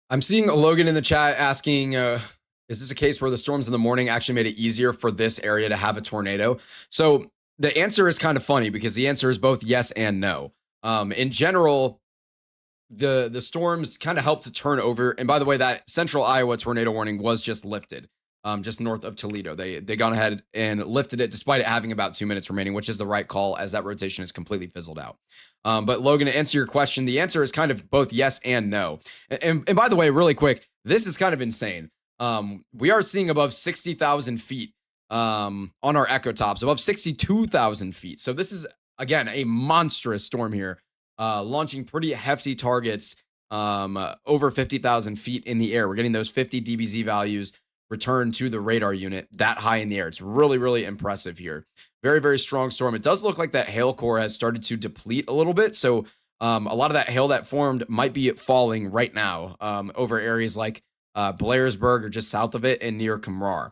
Speaker 1: I'm seeing Logan in the chat asking, is this a case where the storms in the morning actually made it easier for this area to have a tornado? So the answer is kind of funny because the answer is both yes and no. In general, the storms kind of helped to turn over. And by the way, that central Iowa tornado warning was just lifted, just north of Toledo. They gone ahead and lifted it despite it having about 2 minutes remaining, which is the right call as that rotation is completely fizzled out. But Logan, to answer your question, the answer is kind of both yes and no. And by the way, really quick, this is kind of insane. We are seeing above 60,000 feet on our echo tops, above 62,000 feet. So this is, again, a monstrous storm here, launching pretty hefty targets over 50,000 feet in the air. We're getting those 50 dBz values returned to the radar unit that high in the air. It's really, really impressive here. Very, very strong storm. It does look like that hail core has started to deplete a little bit. So a lot of that hail that formed might be falling right now over areas like Blairsburg or just south of it and near Kamrar.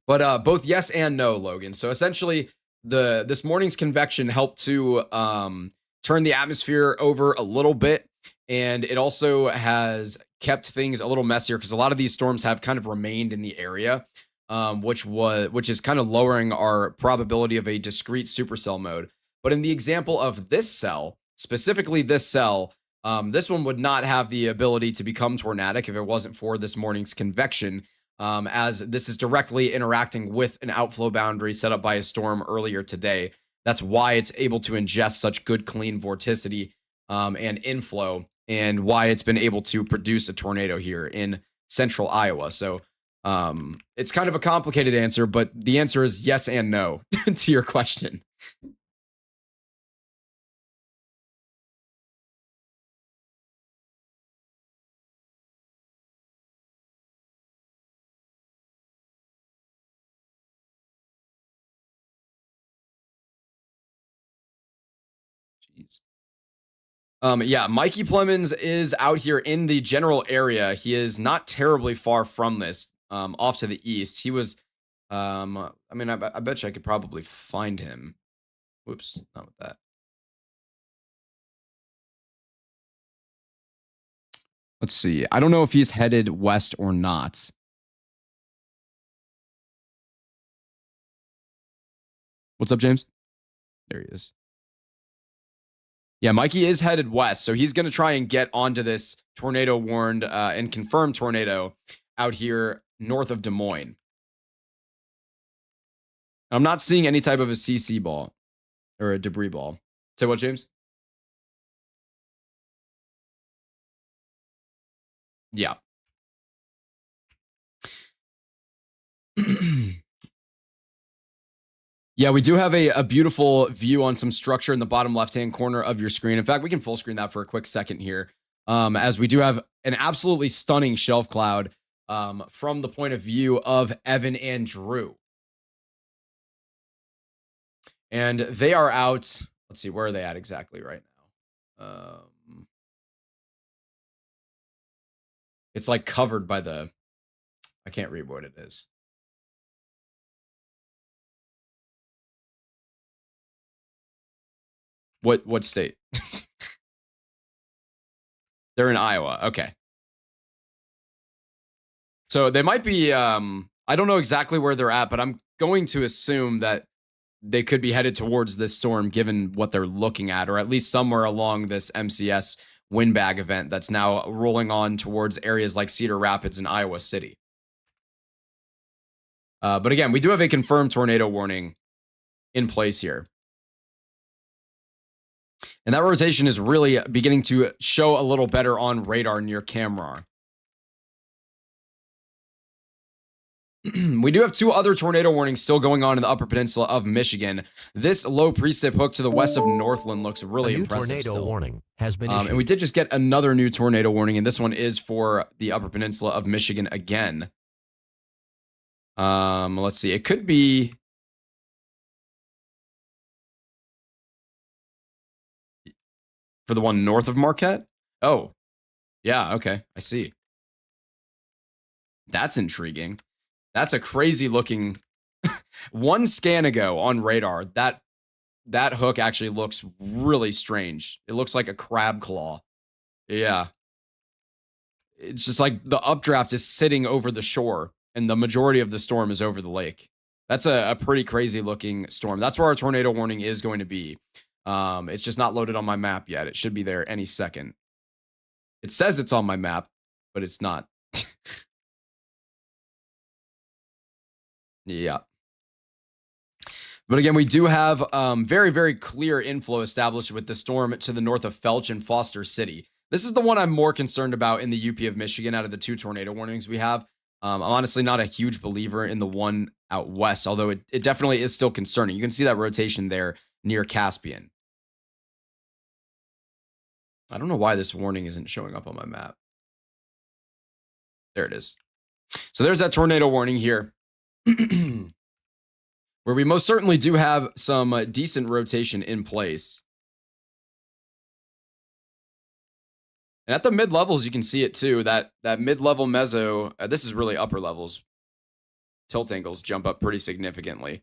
Speaker 1: But both yes and no, Logan. So essentially, this morning's convection helped to turn the atmosphere over a little bit. And it also has kept things a little messier because a lot of these storms have kind of remained in the area. which is kind of lowering our probability of a discrete supercell mode. But in the example of this cell, specifically this cell, this one would not have the ability to become tornadic if it wasn't for this morning's convection, as this is directly interacting with an outflow boundary set up by a storm earlier today. That's why it's able to ingest such good, clean vorticity and inflow, and why it's been able to produce a tornado here in central Iowa. So it's kind of a complicated answer, but the answer is yes and no to your question. Jeez. Yeah, Mikey Plemons is out here in the general area. He is not terribly far from this, off to the east. He was, I mean, I bet you I could probably find him. Whoops, not with that. Let's see. I don't know if he's headed west or not. What's up, James? There he is. Yeah, Mikey is headed west, so he's going to try and get onto this tornado warned and confirmed tornado out here north of Des Moines. I'm not seeing any type of a CC ball or a debris ball. Say what, James? Yeah. Yeah, we do have a beautiful view on some structure in the bottom left-hand corner of your screen. In fact, we can full screen that for a quick second here, as we do have an absolutely stunning shelf cloud from the point of view of Evan and Drew. And they are out. Let's see, where are they at exactly right now? It's like covered by the, I can't read what it is. What state? They're in Iowa. Okay. So they might be, I don't know exactly where they're at, but I'm going to assume that they could be headed towards this storm given what they're looking at, or at least somewhere along this MCS windbag event that's now rolling on towards areas like Cedar Rapids and Iowa City. But again, we do have a confirmed tornado warning in place here. And that rotation is really beginning to show a little better on radar near camera. We do have two other tornado warnings still going on in the Upper Peninsula of Michigan. This low precip hook to the west of Northland looks really impressive.
Speaker 2: Tornado
Speaker 1: still.
Speaker 2: Warning has been issued.
Speaker 1: And we did just get another new tornado warning, and this one is for the Upper Peninsula of Michigan again. Let's see. It could be for the one north of Marquette. Oh, yeah. Okay, I see. That's intriguing. That's a crazy looking one scan ago on radar. That hook actually looks really strange. It looks like a crab claw. Yeah. It's just like the updraft is sitting over the shore and the majority of the storm is over the lake. That's a pretty crazy looking storm. That's where our tornado warning is going to be. It's just not loaded on my map yet. It should be there any second. It says it's on my map, but it's not. Yeah. But again, we do have very, very clear inflow established with the storm to the north of Felch and Foster City. This is the one I'm more concerned about in the UP of Michigan out of the two tornado warnings we have. I'm honestly not a huge believer in the one out west, although it definitely is still concerning. You can see that rotation there near Caspian. I don't know why this warning isn't showing up on my map. There it is. So there's that tornado warning here. Where we most certainly do have some decent rotation in place. And at the mid-levels, you can see it too. That mid-level meso, this is really upper levels. Tilt angles jump up pretty significantly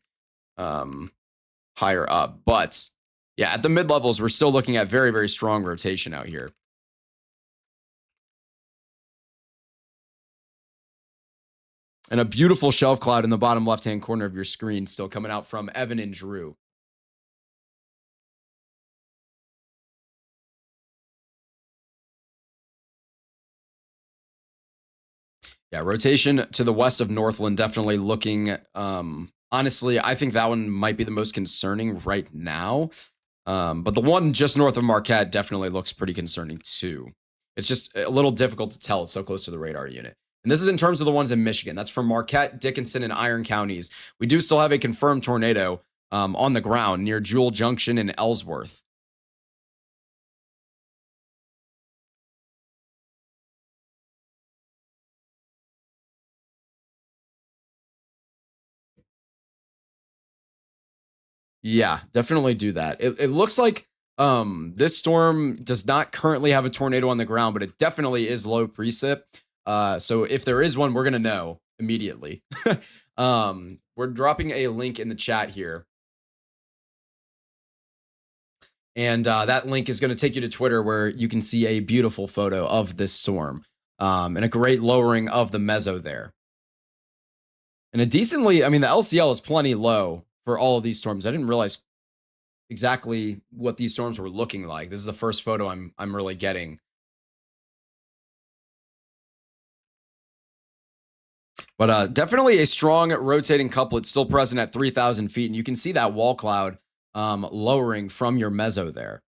Speaker 1: higher up. But yeah, at the mid-levels, we're still looking at very, very strong rotation out here. And a beautiful shelf cloud in the bottom left-hand corner of your screen still coming out from Evan and Drew. Yeah, rotation to the west of Northland definitely looking, honestly, I think that one might be the most concerning right now. But the one just north of Marquette definitely looks pretty concerning too. It's just a little difficult to tell. It's so close to the radar unit. And this is in terms of the ones in Michigan. That's from Marquette, Dickinson, and Iron counties. We do still have a confirmed tornado on the ground near Jewel Junction and Ellsworth. Yeah, definitely do that. It looks like this storm does not currently have a tornado on the ground, but it definitely is low precip. So if there is one, we're gonna know immediately. We're dropping a link in the chat here. And that link is going to take you to Twitter where you can see a beautiful photo of this storm and a great lowering of the meso there. And a decently, I mean, the LCL is plenty low for all of these storms. I didn't realize exactly what these storms were looking like. This is the first photo I'm really getting. But definitely a strong rotating couplet still present at 3,000 feet. And you can see that wall cloud lowering from your meso there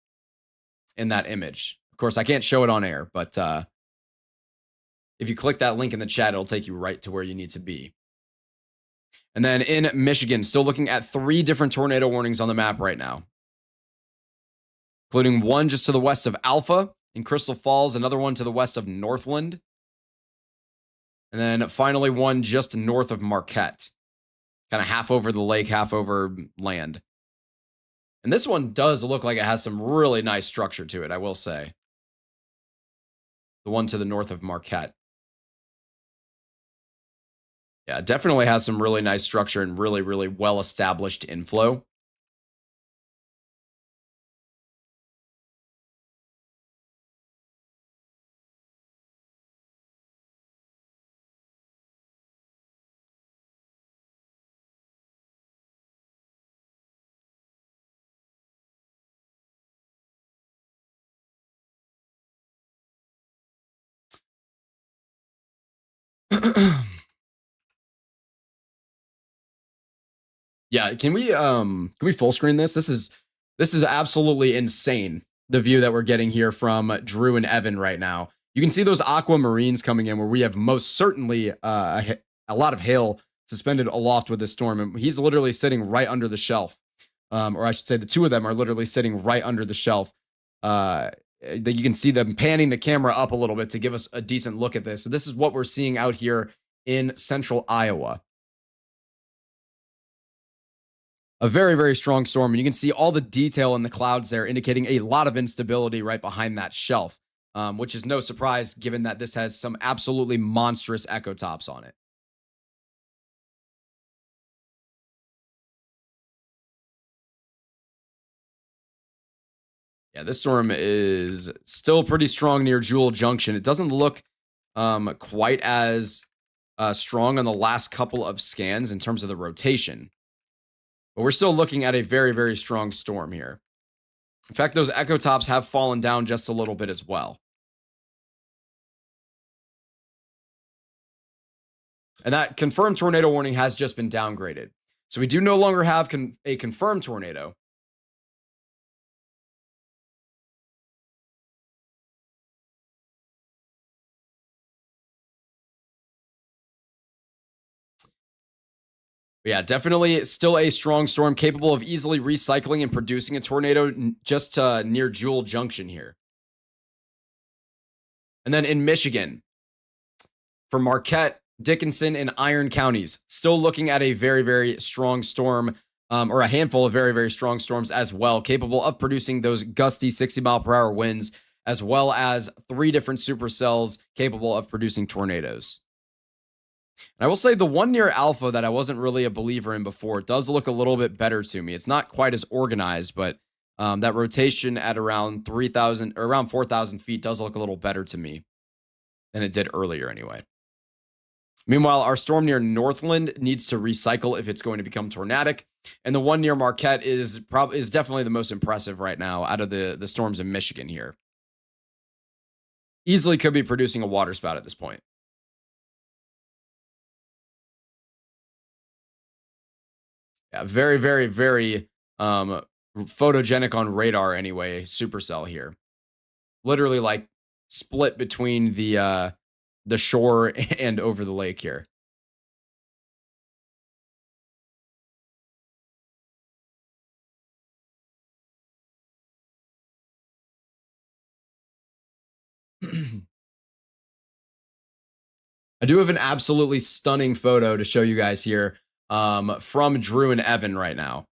Speaker 1: in that image. Of course, I can't show it on air, but if you click that link in the chat, it'll take you right to where you need to be. And then in Michigan, still looking at 3 different tornado warnings on the map right now, including one just to the west of Alpha in Crystal Falls, another one to the west of Northland, and then finally one just north of Marquette, kind of half over the lake, half over land. And this one does look like it has some really nice structure to it, I will say. The one to the north of Marquette. Yeah, it definitely has some really nice structure and really, really well-established inflow. Yeah, can we full screen this? This is absolutely insane. The view that we're getting here from Drew and Evan right now. You can see those aquamarines coming in where we have most certainly a lot of hail suspended aloft with this storm, and he's literally sitting right under the shelf. Or I should say the two of them are literally sitting right under the shelf. That you can see them panning the camera up a little bit to give us a decent look at this. So this is what we're seeing out here in central Iowa. A very, very strong storm. And you can see all the detail in the clouds there, indicating a lot of instability right behind that shelf, which is no surprise given that this has some absolutely monstrous echo tops on it. Yeah, this storm is still pretty strong near Jewel Junction. It doesn't look quite as strong on the last couple of scans in terms of the rotation. But we're still looking at a very, very strong storm here. In fact, those echo tops have fallen down just a little bit as well. And that confirmed tornado warning has just been downgraded. So we do no longer have a confirmed tornado. But yeah, definitely still a strong storm capable of easily recycling and producing a tornado just near Jewel Junction here. And then in Michigan, for Marquette, Dickinson, and Iron counties, still looking at a very, very strong storm, or a handful of very, very strong storms as well, capable of producing those gusty 60-mile-per-hour winds, as well as 3 different supercells capable of producing tornadoes. And I will say the one near Alpha that I wasn't really a believer in before does look a little bit better to me. It's not quite as organized, but that rotation at around 3,000 or around 4,000 feet does look a little better to me than it did earlier anyway. Meanwhile, our storm near Northland needs to recycle if it's going to become tornadic. And the one near Marquette is definitely the most impressive right now out of the storms in Michigan here. Easily could be producing a waterspout at this point. Yeah, very, very, very photogenic on radar anyway, supercell here. Literally like split between the shore and over the lake here. I do have an absolutely stunning photo to show you guys here from Drew and Evan right now.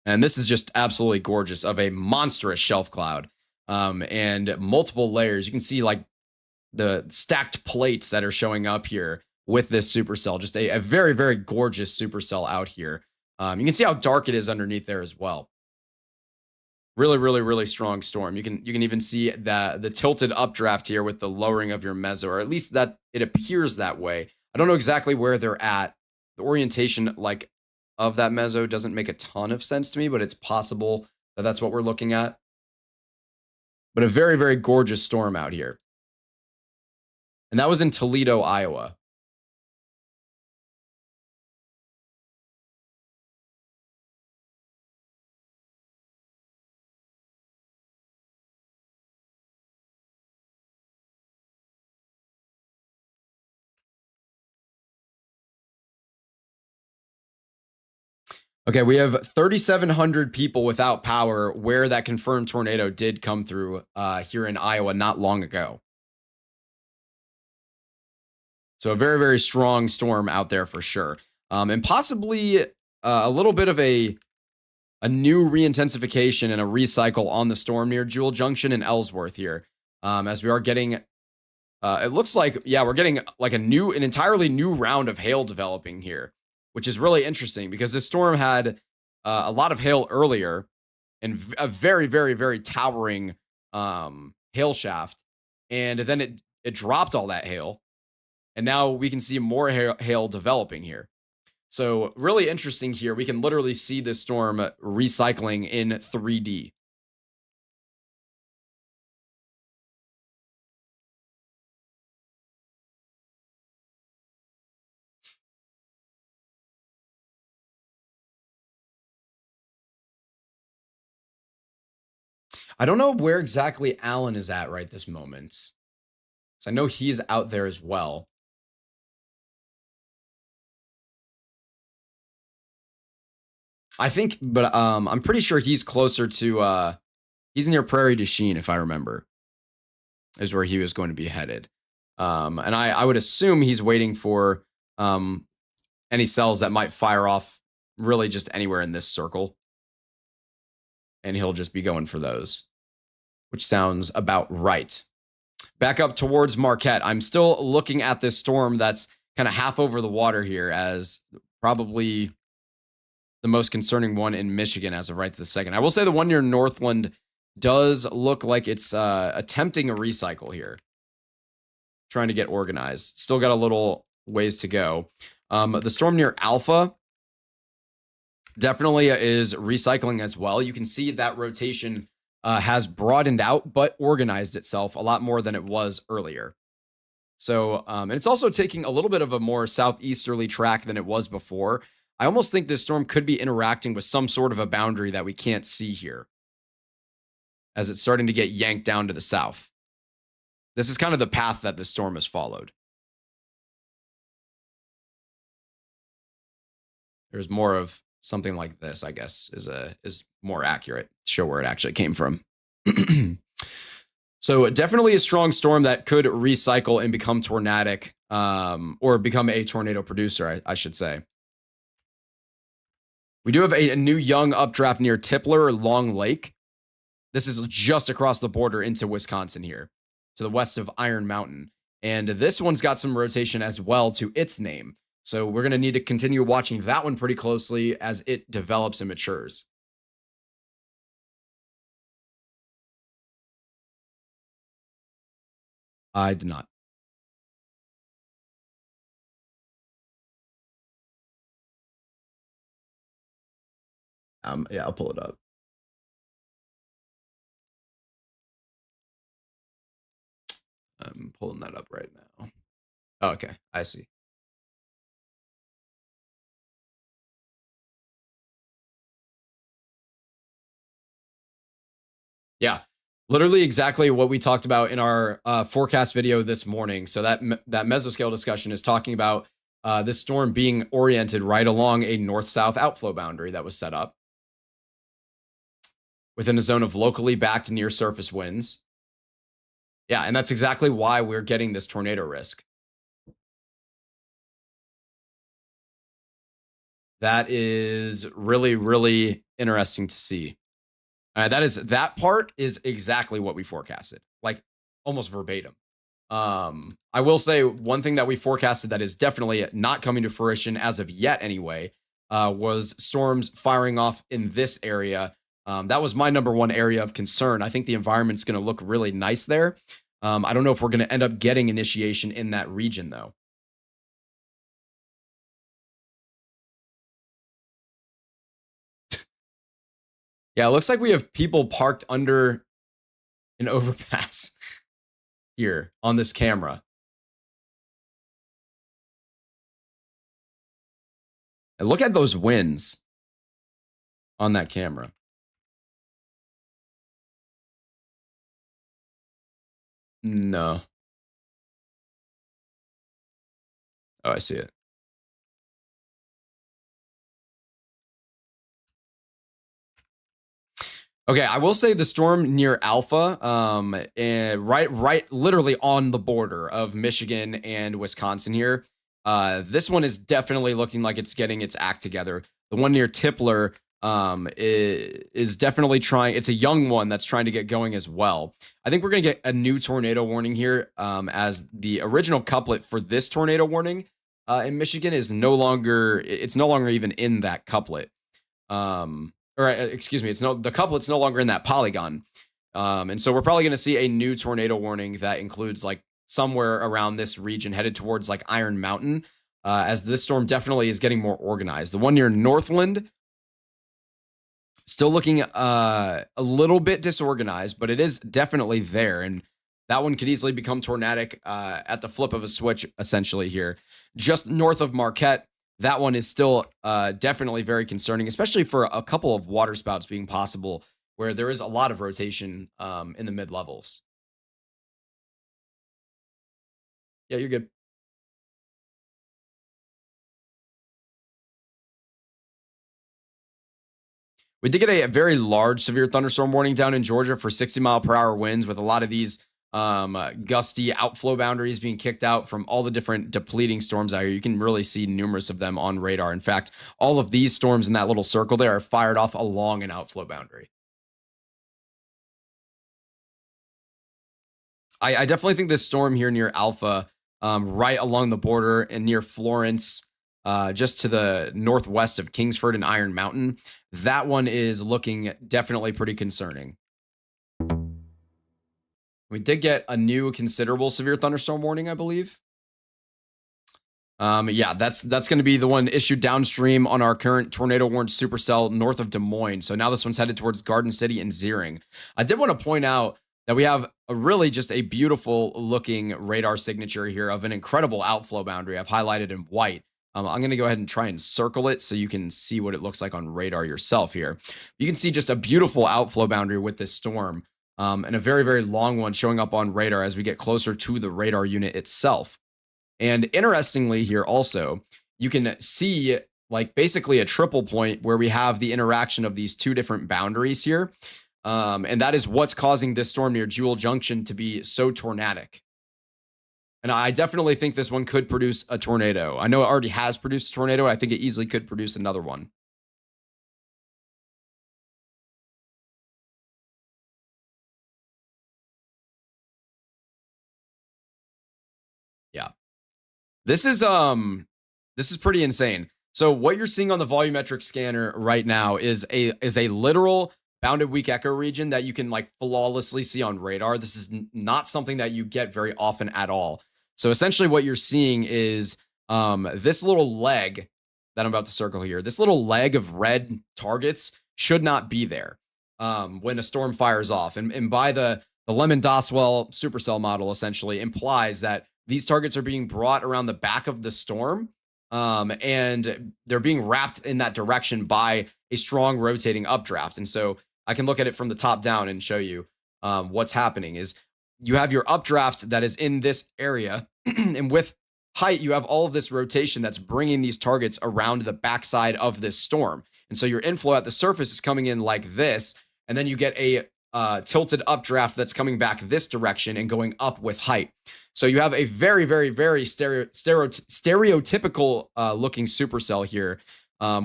Speaker 1: And this is just absolutely gorgeous of a monstrous shelf cloud and multiple layers. You can see like the stacked plates that are showing up here with this supercell. Just a very, very gorgeous supercell out here. You can see how dark it is underneath there as well. Really, really, really strong storm. You can even see the tilted updraft here with the lowering of your meso, or at least that it appears that way. I don't know exactly where they're at. The orientation like of that meso doesn't make a ton of sense to me, but it's possible that that's what we're looking at. But a very, very gorgeous storm out here. And that was in Toledo, Iowa. Okay, we have 3,700 people without power where that confirmed tornado did come through here in Iowa not long ago. So a very, very strong storm out there for sure. And possibly a little bit of a new reintensification and a recycle on the storm near Jewel Junction and Ellsworth here. As we are getting, it looks like, yeah, we're getting like an entirely new round of hail developing here, which is really interesting because this storm had a lot of hail earlier and a very, very, very towering hail shaft. And then it dropped all that hail. And now we can see more hail developing here. So really interesting here. We can literally see this storm recycling in 3D. I don't know where exactly Alan is at right this moment. So I know he's out there as well. I think, but I'm pretty sure he's closer to he's near Prairie du Chien, if I remember, is where he was going to be headed. And I would assume he's waiting for any cells that might fire off really just anywhere in this circle. And he'll just be going for those, which sounds about right. Back up towards Marquette. I'm still looking at this storm that's kind of half over the water here as probably the most concerning one in Michigan as of right this second. I will say the one near Northland does look like it's attempting a recycle here. Trying to get organized. Still got a little ways to go. The storm near Alpha definitely is recycling as well. You can see that rotation has broadened out, but organized itself a lot more than it was earlier. So, and it's also taking a little bit of a more southeasterly track than it was before. I almost think this storm could be interacting with some sort of a boundary that we can't see here as it's starting to get yanked down to the south. This is kind of the path that the storm has followed. There's more of something like this, I guess, is more accurate to show where it actually came from. So definitely a strong storm that could recycle and become tornadic, or become a tornado producer, I should say. We do have a new young updraft near Tipler, Long Lake. This is just across the border into Wisconsin here, to the west of Iron Mountain. And this one's got some rotation as well to its name. So we're going to need to continue watching that one pretty closely as it develops and matures. I did not. Yeah, I'll pull it up. I'm pulling that up right now. Oh, okay, I see. Yeah, literally exactly what we talked about in our forecast video this morning. So that mesoscale discussion is talking about this storm being oriented right along a north-south outflow boundary that was set up within a zone of locally backed near surface winds. Yeah, and that's exactly why we're getting this tornado risk. That is really, really interesting to see. That part is exactly what we forecasted, like almost verbatim. I will say one thing that we forecasted that is definitely not coming to fruition as of yet, anyway, was storms firing off in this area. That was my number one area of concern. I think the environment's going to look really nice there. I don't know if we're going to end up getting initiation in that region, though. Yeah, it looks like we have people parked under an overpass here on this camera. And look at those winds on that camera. No. Oh, I see it. Okay, I will say the storm near Alpha, and right, literally on the border of Michigan and Wisconsin here. This one is definitely looking like it's getting its act together. The one near Tipler, is definitely trying. It's a young one that's trying to get going as well. I think we're gonna get a new tornado warning here, as the original couplet for this tornado warning, in Michigan is no longer. It's no longer even in that couplet. Or excuse me, the couplet's no longer in that polygon. And so we're probably going to see a new tornado warning that includes like somewhere around this region headed towards like Iron Mountain, as this storm definitely is getting more organized. The one near Northland still looking a little bit disorganized, but it is definitely there. And that one could easily become tornadic at the flip of a switch, essentially here. Just north of Marquette, that one is still definitely very concerning, especially for a couple of waterspouts being possible where there is a lot of rotation in the mid levels. Yeah, you're good. We did get a very large severe thunderstorm warning down in Georgia for 60-mile-per-hour winds, with a lot of these gusty outflow boundaries being kicked out from all the different depleting storms out here. You can really see numerous of them on radar. In fact, all of these storms in that little circle there are fired off along an outflow boundary. I definitely think this storm here near Alpha, right along the border and near Florence, just to the northwest of Kingsford and Iron Mountain, that one is looking definitely pretty concerning. We did get a new considerable severe thunderstorm warning, I believe. Yeah, that's going to be the one issued downstream on our current tornado warned supercell north of Des Moines. So now this one's headed towards Garden City and Zeering. I did want to point out that we have a really just a beautiful looking radar signature here of an incredible outflow boundary. I've highlighted in white. I'm going to go ahead and try and circle it so you can see what it looks like on radar yourself here. You can see just a beautiful outflow boundary with this storm, and a very, very long one showing up on radar as we get closer to the radar unit itself. And interestingly here also, you can see like basically a triple point where we have the interaction of these two different boundaries here. And that is what's causing this storm near Jewel Junction to be so tornadic. And I definitely think this one could produce a tornado. I know it already has produced a tornado. I think it easily could produce another one. Yeah. This is pretty insane. So what you're seeing on the volumetric scanner right now is a literal bounded weak echo region that you can like flawlessly see on radar. This is not something that you get very often at all. So essentially what you're seeing is this little leg that I'm about to circle here. This little leg of red targets should not be there when a storm fires off. And by the Lemon-Doswell supercell model essentially implies that these targets are being brought around the back of the storm, and they're being wrapped in that direction by a strong rotating updraft. And so I can look at it from the top down and show you what's happening is you have your updraft that is in this area, and with height, you have all of this rotation that's bringing these targets around the backside of this storm. And so your inflow at the surface is coming in like this, and then you get a tilted updraft that's coming back this direction and going up with height. So you have a very, very, very stereotypical looking supercell here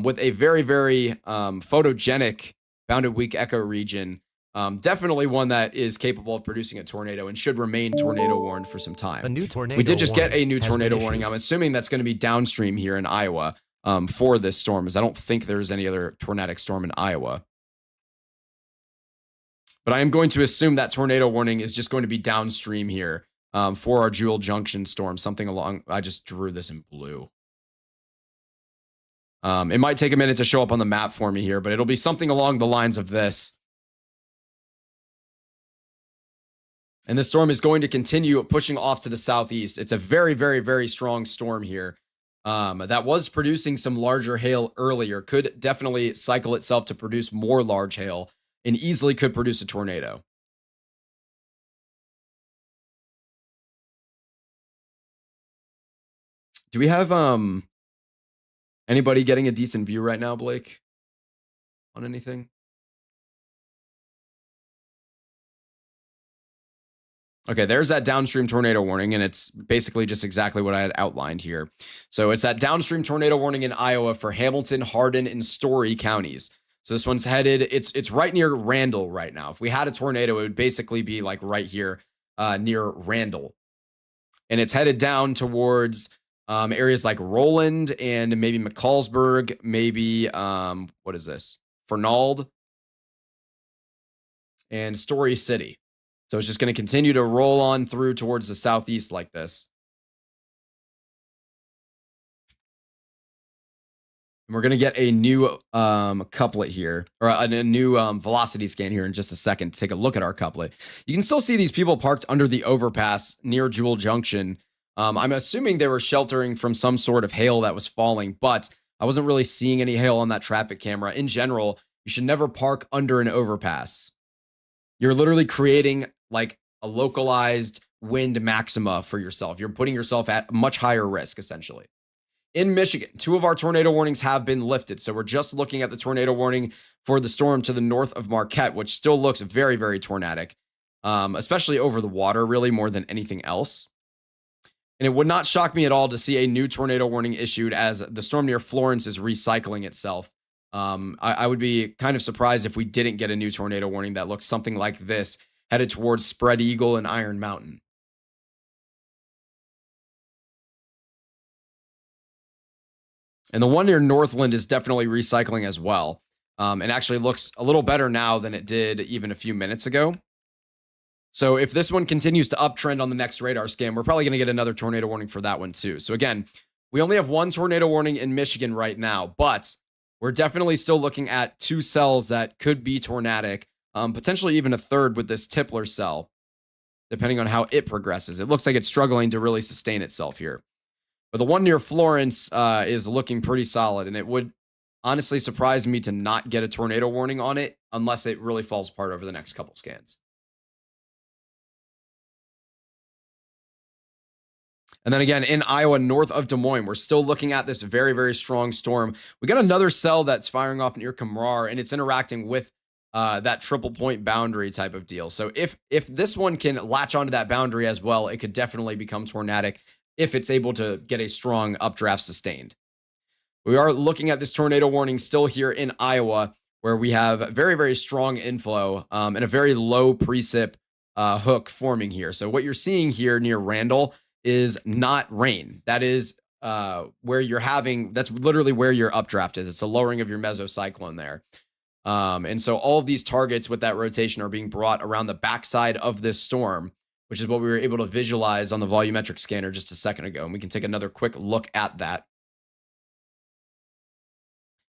Speaker 1: with a very, very photogenic bounded weak echo region. Definitely one that is capable of producing a tornado and should remain tornado warned for some time.
Speaker 2: A new tornado
Speaker 1: We did just get a new
Speaker 2: warning has
Speaker 1: tornado
Speaker 2: been
Speaker 1: warning.
Speaker 2: issued.
Speaker 1: I'm assuming that's going to be downstream here in Iowa for this storm, as I don't think there's any other tornadic storm in Iowa. But I am going to assume that tornado warning is just going to be downstream here for our Jewel Junction storm, something along, I just drew this in blue. It might take a minute to show up on the map for me here, but it'll be something along the lines of this. And the storm is going to continue pushing off to the southeast. It's a very, very, very strong storm here that was producing some larger hail earlier. Could definitely cycle itself to produce more large hail and easily could produce a tornado. Do we have anybody getting a decent view right now, Blake, on anything? Okay, there's that downstream tornado warning, and it's basically just exactly what I had outlined here. So it's that downstream tornado warning in Iowa for Hamilton, Hardin, and Story counties. So this one's headed, it's right near Randall right now. If we had a tornado, it would basically be like right here near Randall. And it's headed down towards areas like Roland and maybe McCallsburg, maybe, what is this? Fernald and Story City. So it's just going to continue to roll on through towards the southeast like this. And we're going to get a new couplet here, or a new velocity scan here in just a second to take a look at our couplet. You can still see these people parked under the overpass near Jewel Junction. I'm assuming they were sheltering from some sort of hail that was falling, but I wasn't really seeing any hail on that traffic camera. In general, you should never park under an overpass. You're literally creating like a localized wind maxima for yourself. You're putting yourself at much higher risk, essentially. In Michigan, 2 of our tornado warnings have been lifted. So we're just looking at the tornado warning for the storm to the north of Marquette, which still looks very, very tornadic, especially over the water, really more than anything else. And it would not shock me at all to see a new tornado warning issued as the storm near Florence is recycling itself. I would be kind of surprised if we didn't get a new tornado warning that looks something like this, headed towards Spread Eagle and Iron Mountain. And the one near Northland is definitely recycling as well. And actually looks a little better now than it did even a few minutes ago. So if this one continues to uptrend on the next radar scan, we're probably going to get another tornado warning for that one too. So again, we only have 1 tornado warning in Michigan right now, but we're definitely still looking at 2 cells that could be tornadic, potentially even a third with this Tipler cell, depending on how it progresses. It looks like it's struggling to really sustain itself here. But the one near Florence is looking pretty solid, and it would honestly surprise me to not get a tornado warning on it unless it really falls apart over the next couple scans. And then again, in Iowa, north of Des Moines, we're still looking at this very, very strong storm. We got another cell that's firing off near Kamrar, and it's interacting with that triple point boundary type of deal. So if this one can latch onto that boundary as well, it could definitely become tornadic if it's able to get a strong updraft sustained. We are looking at this tornado warning still here in Iowa, where we have very, very strong inflow and a very low precip hook forming here. So what you're seeing here near Randall is not rain. That is where you're having, that's literally where your updraft is. It's a lowering of your mesocyclone there. And so all of these targets with that rotation are being brought around the backside of this storm, which is what we were able to visualize on the volumetric scanner just a second ago. And we can take another quick look at that.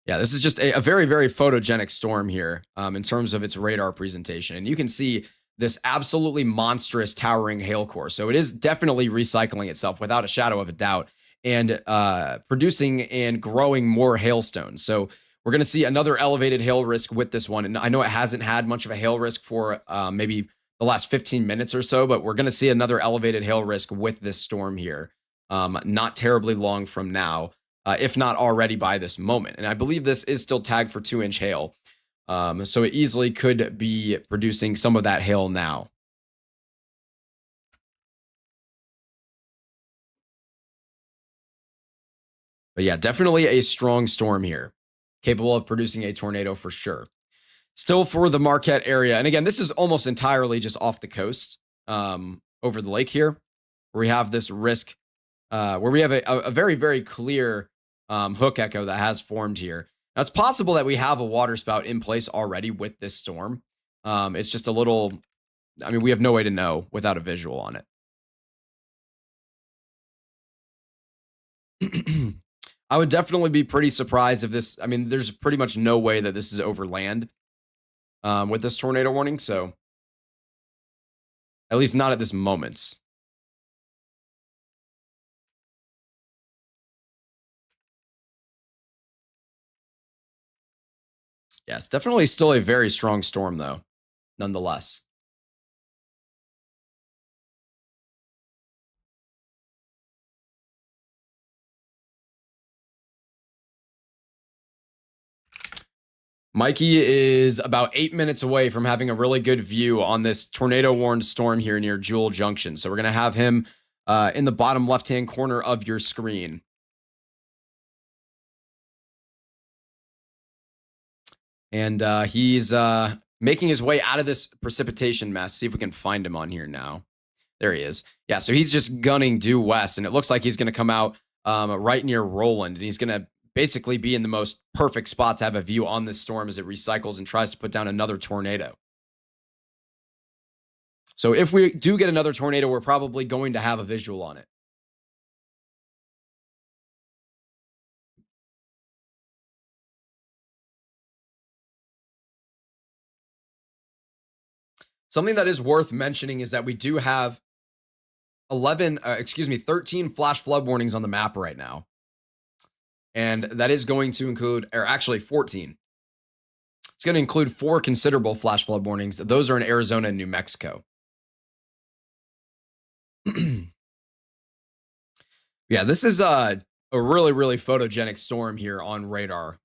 Speaker 1: Yeah, this is just a very, very photogenic storm here in terms of its radar presentation. And you can see this absolutely monstrous towering hail core. So it is definitely recycling itself without a shadow of a doubt and producing and growing more hailstones. So we're going to see another elevated hail risk with this one. And I know it hasn't had much of a hail risk for maybe the last 15 minutes or so, but we're going to see another elevated hail risk with this storm here not terribly long from now if not already by this moment. And I believe this is still tagged for 2-inch hail. So it easily could be producing some of that hail now. But yeah, definitely a strong storm here, capable of producing a tornado for sure. Still for the Marquette area. And again, this is almost entirely just off the coast over the lake here, where we have this risk, where we have a very, very clear hook echo that has formed here. Now, it's possible that we have a water spout in place already with this storm. It's just a little, I mean, we have no way to know without a visual on it. I would definitely be pretty surprised if this, I mean, there's pretty much no way that this is over land with this tornado warning. So at least not at this moment. Yes, definitely still a very strong storm, though, nonetheless. Mikey is about 8 minutes away from having a really good view on this tornado warned storm here near Jewel Junction. So we're going to have him in the bottom left hand corner of your screen. And he's making his way out of this precipitation mess. See if we can find him on here now. There he is. Yeah, so he's just gunning due west, and it looks like he's going to come out right near Roland, and he's going to basically be in the most perfect spot to have a view on this storm as it recycles and tries to put down another tornado. So if we do get another tornado, we're probably going to have a visual on it. Something that is worth mentioning is that we do have 13 flash flood warnings on the map right now. And that is going to include, or actually 14. It's going to include 4 considerable flash flood warnings. Those are in Arizona and New Mexico. Yeah, this is a really, really photogenic storm here on radar.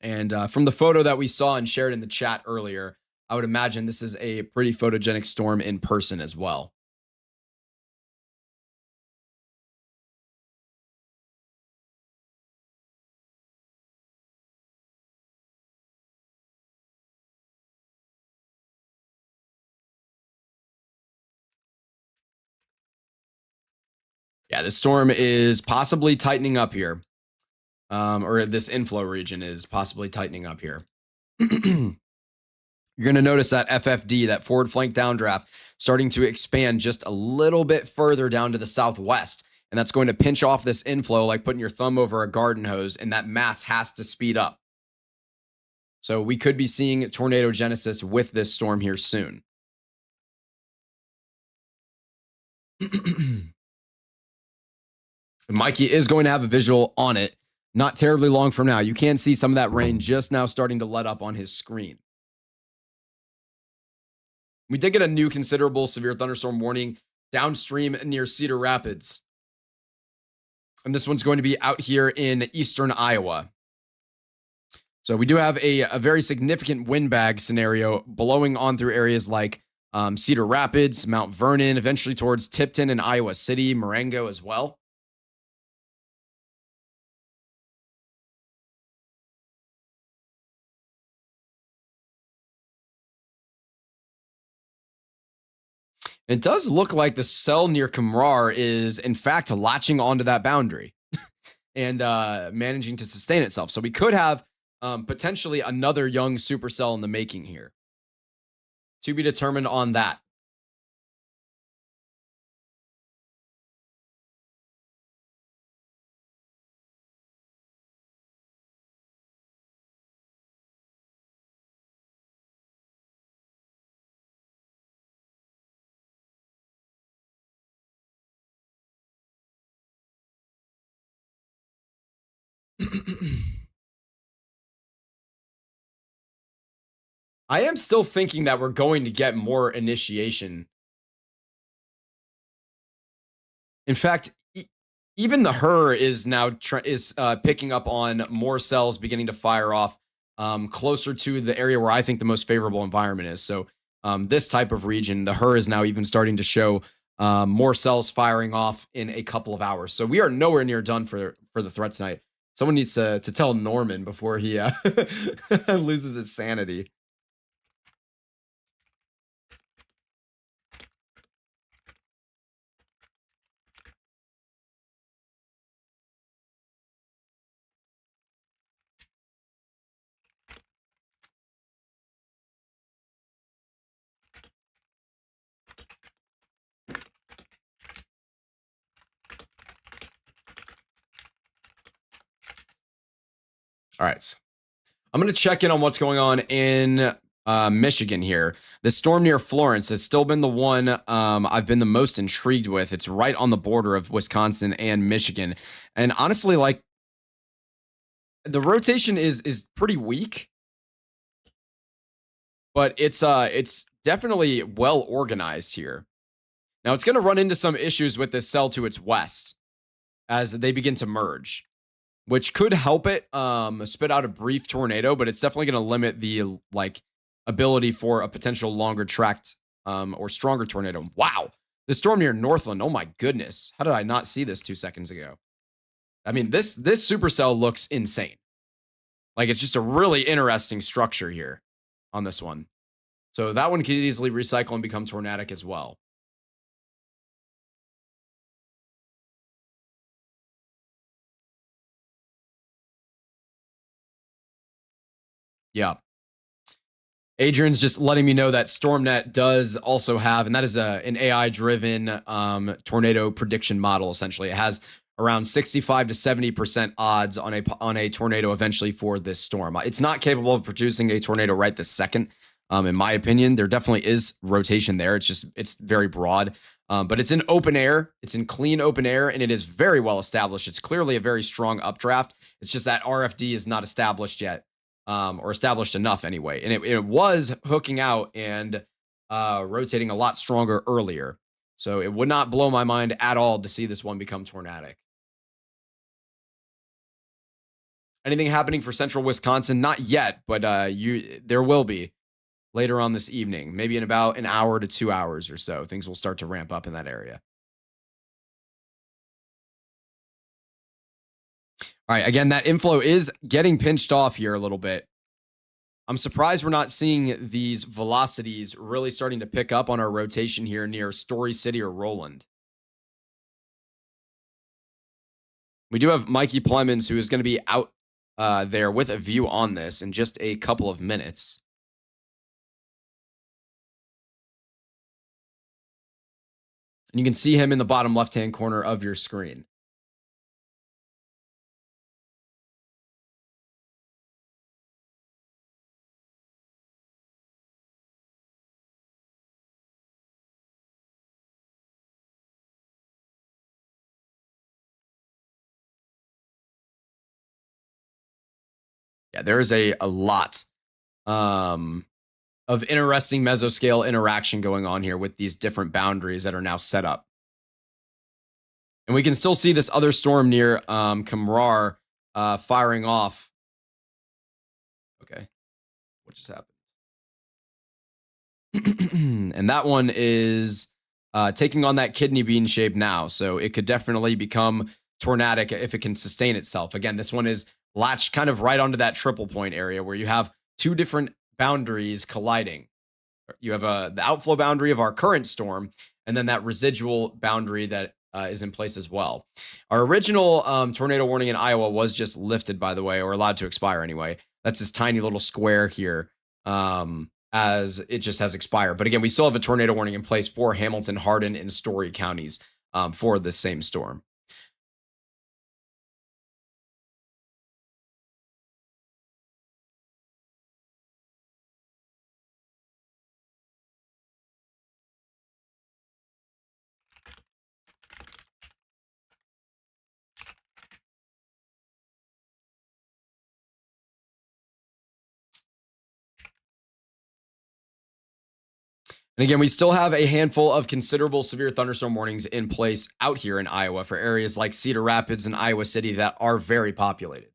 Speaker 1: And from the photo that we saw and shared in the chat earlier, I would imagine this is a pretty photogenic storm in person as well. Yeah, this storm is possibly tightening up here, or this inflow region is possibly tightening up here. You're going to notice that FFD, that forward flank downdraft, starting to expand just a little bit further down to the southwest. And that's going to pinch off this inflow like putting your thumb over a garden hose, and that mass has to speed up. So we could be seeing tornado genesis with this storm here soon. Mikey is going to have a visual on it not terribly long from now. You can see some of that rain just now starting to let up on his screen. We did get a new considerable severe thunderstorm warning downstream near Cedar Rapids. And this one's going to be out here in eastern Iowa. So we do have a very significant windbag scenario blowing on through areas like Cedar Rapids, Mount Vernon, eventually towards Tipton and Iowa City, Marengo as well. It does look like the cell near Kamrar is, in fact, latching onto that boundary and managing to sustain itself. So we could have potentially another young supercell in the making here. To be determined on that. I am still thinking that we're going to get more initiation. In fact, even the her is now picking up on more cells beginning to fire off closer to the area where I think the most favorable environment is. So this type of region, the her is now even starting to show more cells firing off in a couple of hours. So we are nowhere near done for the threat tonight. Someone needs to tell Norman before he loses his sanity. All right. I'm going to check in on what's going on in Michigan here. The storm near Florence has still been the one I've been the most intrigued with. It's right on the border of Wisconsin and Michigan. And honestly, like, the rotation is pretty weak, but it's definitely well organized here. Now it's going to run into some issues with this cell to its west as they begin to merge, which could help it spit out a brief tornado, but it's definitely going to limit the ability for a potential longer tracked or stronger tornado. Wow, the storm near Northland. Oh my goodness, how did I not see this 2 seconds ago? I mean, this supercell looks insane. Like, it's just a really interesting structure here on this one. So that one could easily recycle and become tornadic as well. Yeah. Adrian's just letting me know that StormNet does also have, and that is an AI-driven tornado prediction model. Essentially, it has around 65 to 70% odds on a tornado eventually for this storm. It's not capable of producing a tornado right this second. In my opinion, there definitely is rotation there. It's very broad, but it's in open air. It's in clean open air, and it is very well established. It's clearly a very strong updraft. It's just that RFD is not established yet. Or established enough anyway. And it was hooking out and rotating a lot stronger earlier. So it would not blow my mind at all to see this one become tornadic. Anything happening for central Wisconsin? Not yet, but there will be later on this evening, maybe in about an hour to 2 hours or so. Things will start to ramp up in that area. All right, again, that inflow is getting pinched off here a little bit. I'm surprised we're not seeing these velocities really starting to pick up on our rotation here near Story City or Roland. We do have Mikey Plemons, who is going to be out there with a view on this in just a couple of minutes. And you can see him in the bottom left-hand corner of your screen. Yeah, there is a lot of interesting mesoscale interaction going on here with these different boundaries that are now set up. And we can still see this other storm near Kamrar firing off. Okay, what just happened? And that one is taking on that kidney bean shape now. So it could definitely become tornadic if it can sustain itself. Again, this one is latched kind of right onto that triple point area where you have two different boundaries colliding. You have the outflow boundary of our current storm, and then that residual boundary that is in place as well. Our original tornado warning in Iowa was just lifted, by the way, or allowed to expire anyway. That's this tiny little square here. As it just has expired. But again, we still have a tornado warning in place for Hamilton, Hardin, and Story counties for this same storm. And again, we still have a handful of considerable severe thunderstorm warnings in place out here in Iowa for areas like Cedar Rapids and Iowa City that are very populated.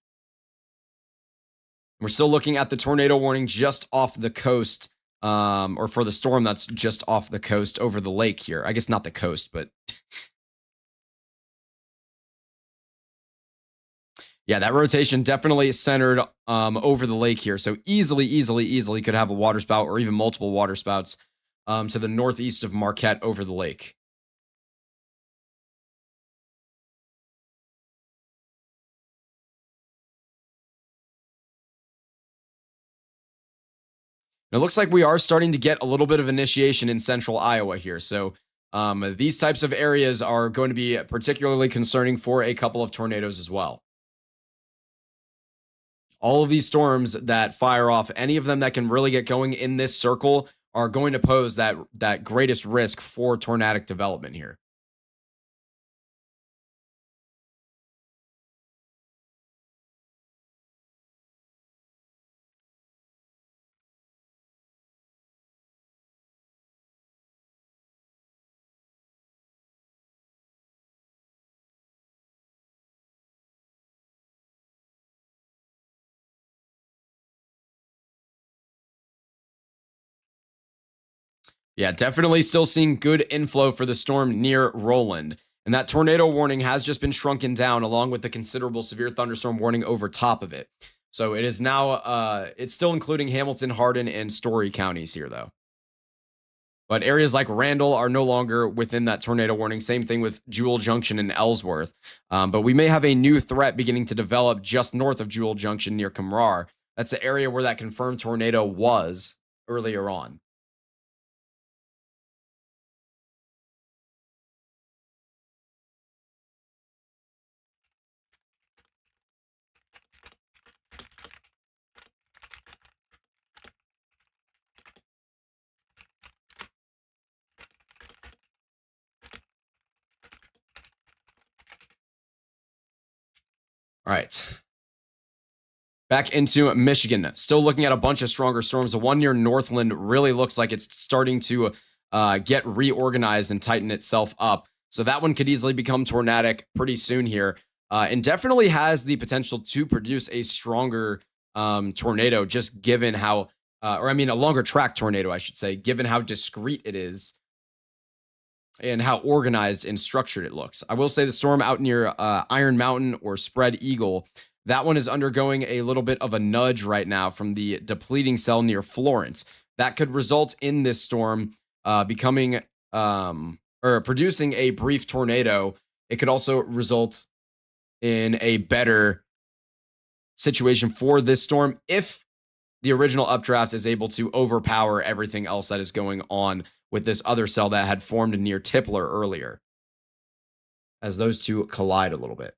Speaker 1: We're still looking at the tornado warning just off the coast, or for the storm that's just off the coast over the lake here. I guess not the coast, but yeah, that rotation definitely centered over the lake here. So easily could have a water spout or even multiple water spouts to the northeast of Marquette over the lake. And it looks like we are starting to get a little bit of initiation in central Iowa here. So these types of areas are going to be particularly concerning for a couple of tornadoes as well. All of these storms that fire off, any of them that can really get going in this circle, are going to pose that greatest risk for tornadic development here. Yeah, definitely still seeing good inflow for the storm near Roland. And that tornado warning has just been shrunken down along with the considerable severe thunderstorm warning over top of it. So it is now, it's still including Hamilton, Hardin, and Story counties here, though. But areas like Randall are no longer within that tornado warning. Same thing with Jewel Junction and Ellsworth. But we may have a new threat beginning to develop just north of Jewel Junction near Camrar. That's the area where that confirmed tornado was earlier on. All right. Back into Michigan. Still looking at a bunch of stronger storms. The one near Northland really looks like it's starting to get reorganized and tighten itself up. So that one could easily become tornadic pretty soon here. And definitely has the potential to produce a stronger tornado, just given how, or I mean, a longer track tornado, I should say, given how discrete it is and how organized and structured it looks. I will say the storm out near Iron Mountain or Spread Eagle, that one is undergoing a little bit of a nudge right now from the depleting cell near Florence. That could result in this storm becoming or producing a brief tornado. It could also result in a better situation for this storm if the original updraft is able to overpower everything else that is going on with this other cell that had formed near Tipler earlier, as those two collide a little bit.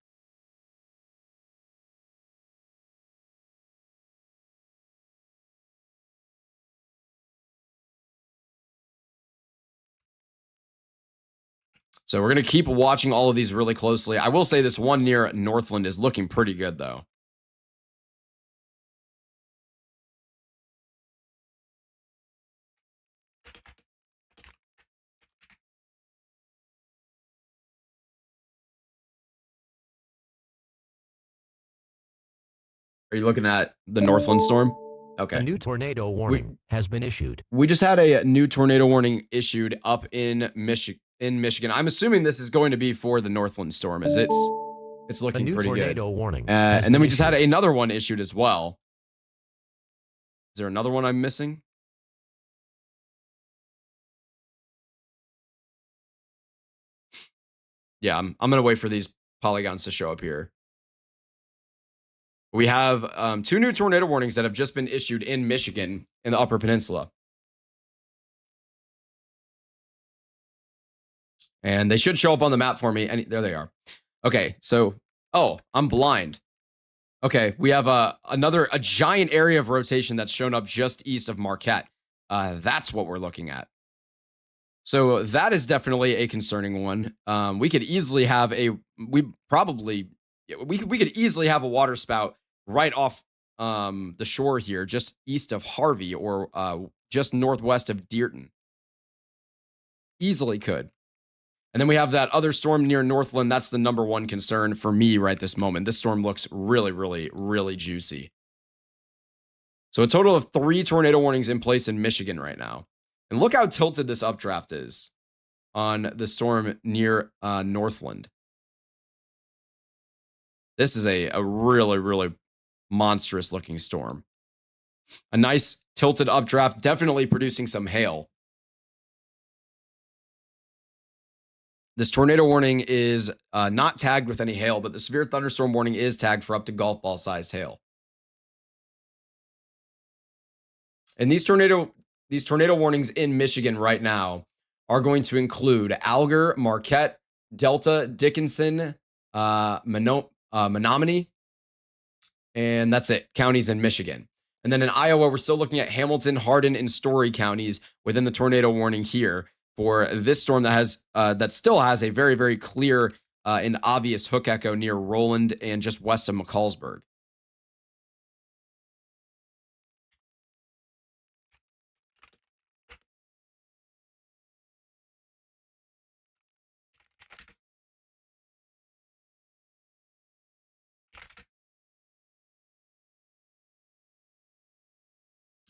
Speaker 1: So we're going to keep watching all of these really closely. I will say this one near Northland is looking pretty good, though. Are you looking at the Northland storm? Okay.
Speaker 2: A new tornado warning has been issued.
Speaker 1: We just had a new tornado warning issued up in Michigan. I'm assuming this is going to be for the Northland storm, as it's looking pretty good.
Speaker 2: Tornado warning.
Speaker 1: And then we just had another one issued as well. Is there another one I'm missing? Yeah, I'm gonna wait for these polygons to show up here. We have two new tornado warnings that have just been issued in Michigan in the Upper Peninsula. And they should show up on the map for me. And there they are. Okay, so, oh, I'm blind. Okay, we have a giant area of rotation that's shown up just east of Marquette. That's what we're looking at. So that is definitely a concerning one. We could easily have we could easily have a water spout right off the shore here, just east of Harvey or just northwest of Dearton. Easily could. And then we have that other storm near Northland. That's the number one concern for me right this moment. This storm looks really, really, really juicy. So a total of 3 tornado warnings in place in Michigan right now. And look how tilted this updraft is on the storm near Northland. This is a really, really monstrous looking storm. A nice tilted updraft, definitely producing some hail. This tornado warning is not tagged with any hail, but the severe thunderstorm warning is tagged for up to golf ball sized hail. And these tornado warnings in Michigan right now are going to include Alger, Marquette, Delta, Dickinson, Menominee, and that's it, counties in Michigan. And then in Iowa, we're still looking at Hamilton, Hardin, and Story counties within the tornado warning here for this storm that still has a very, very clear and obvious hook echo near Roland and just west of McCallsburg.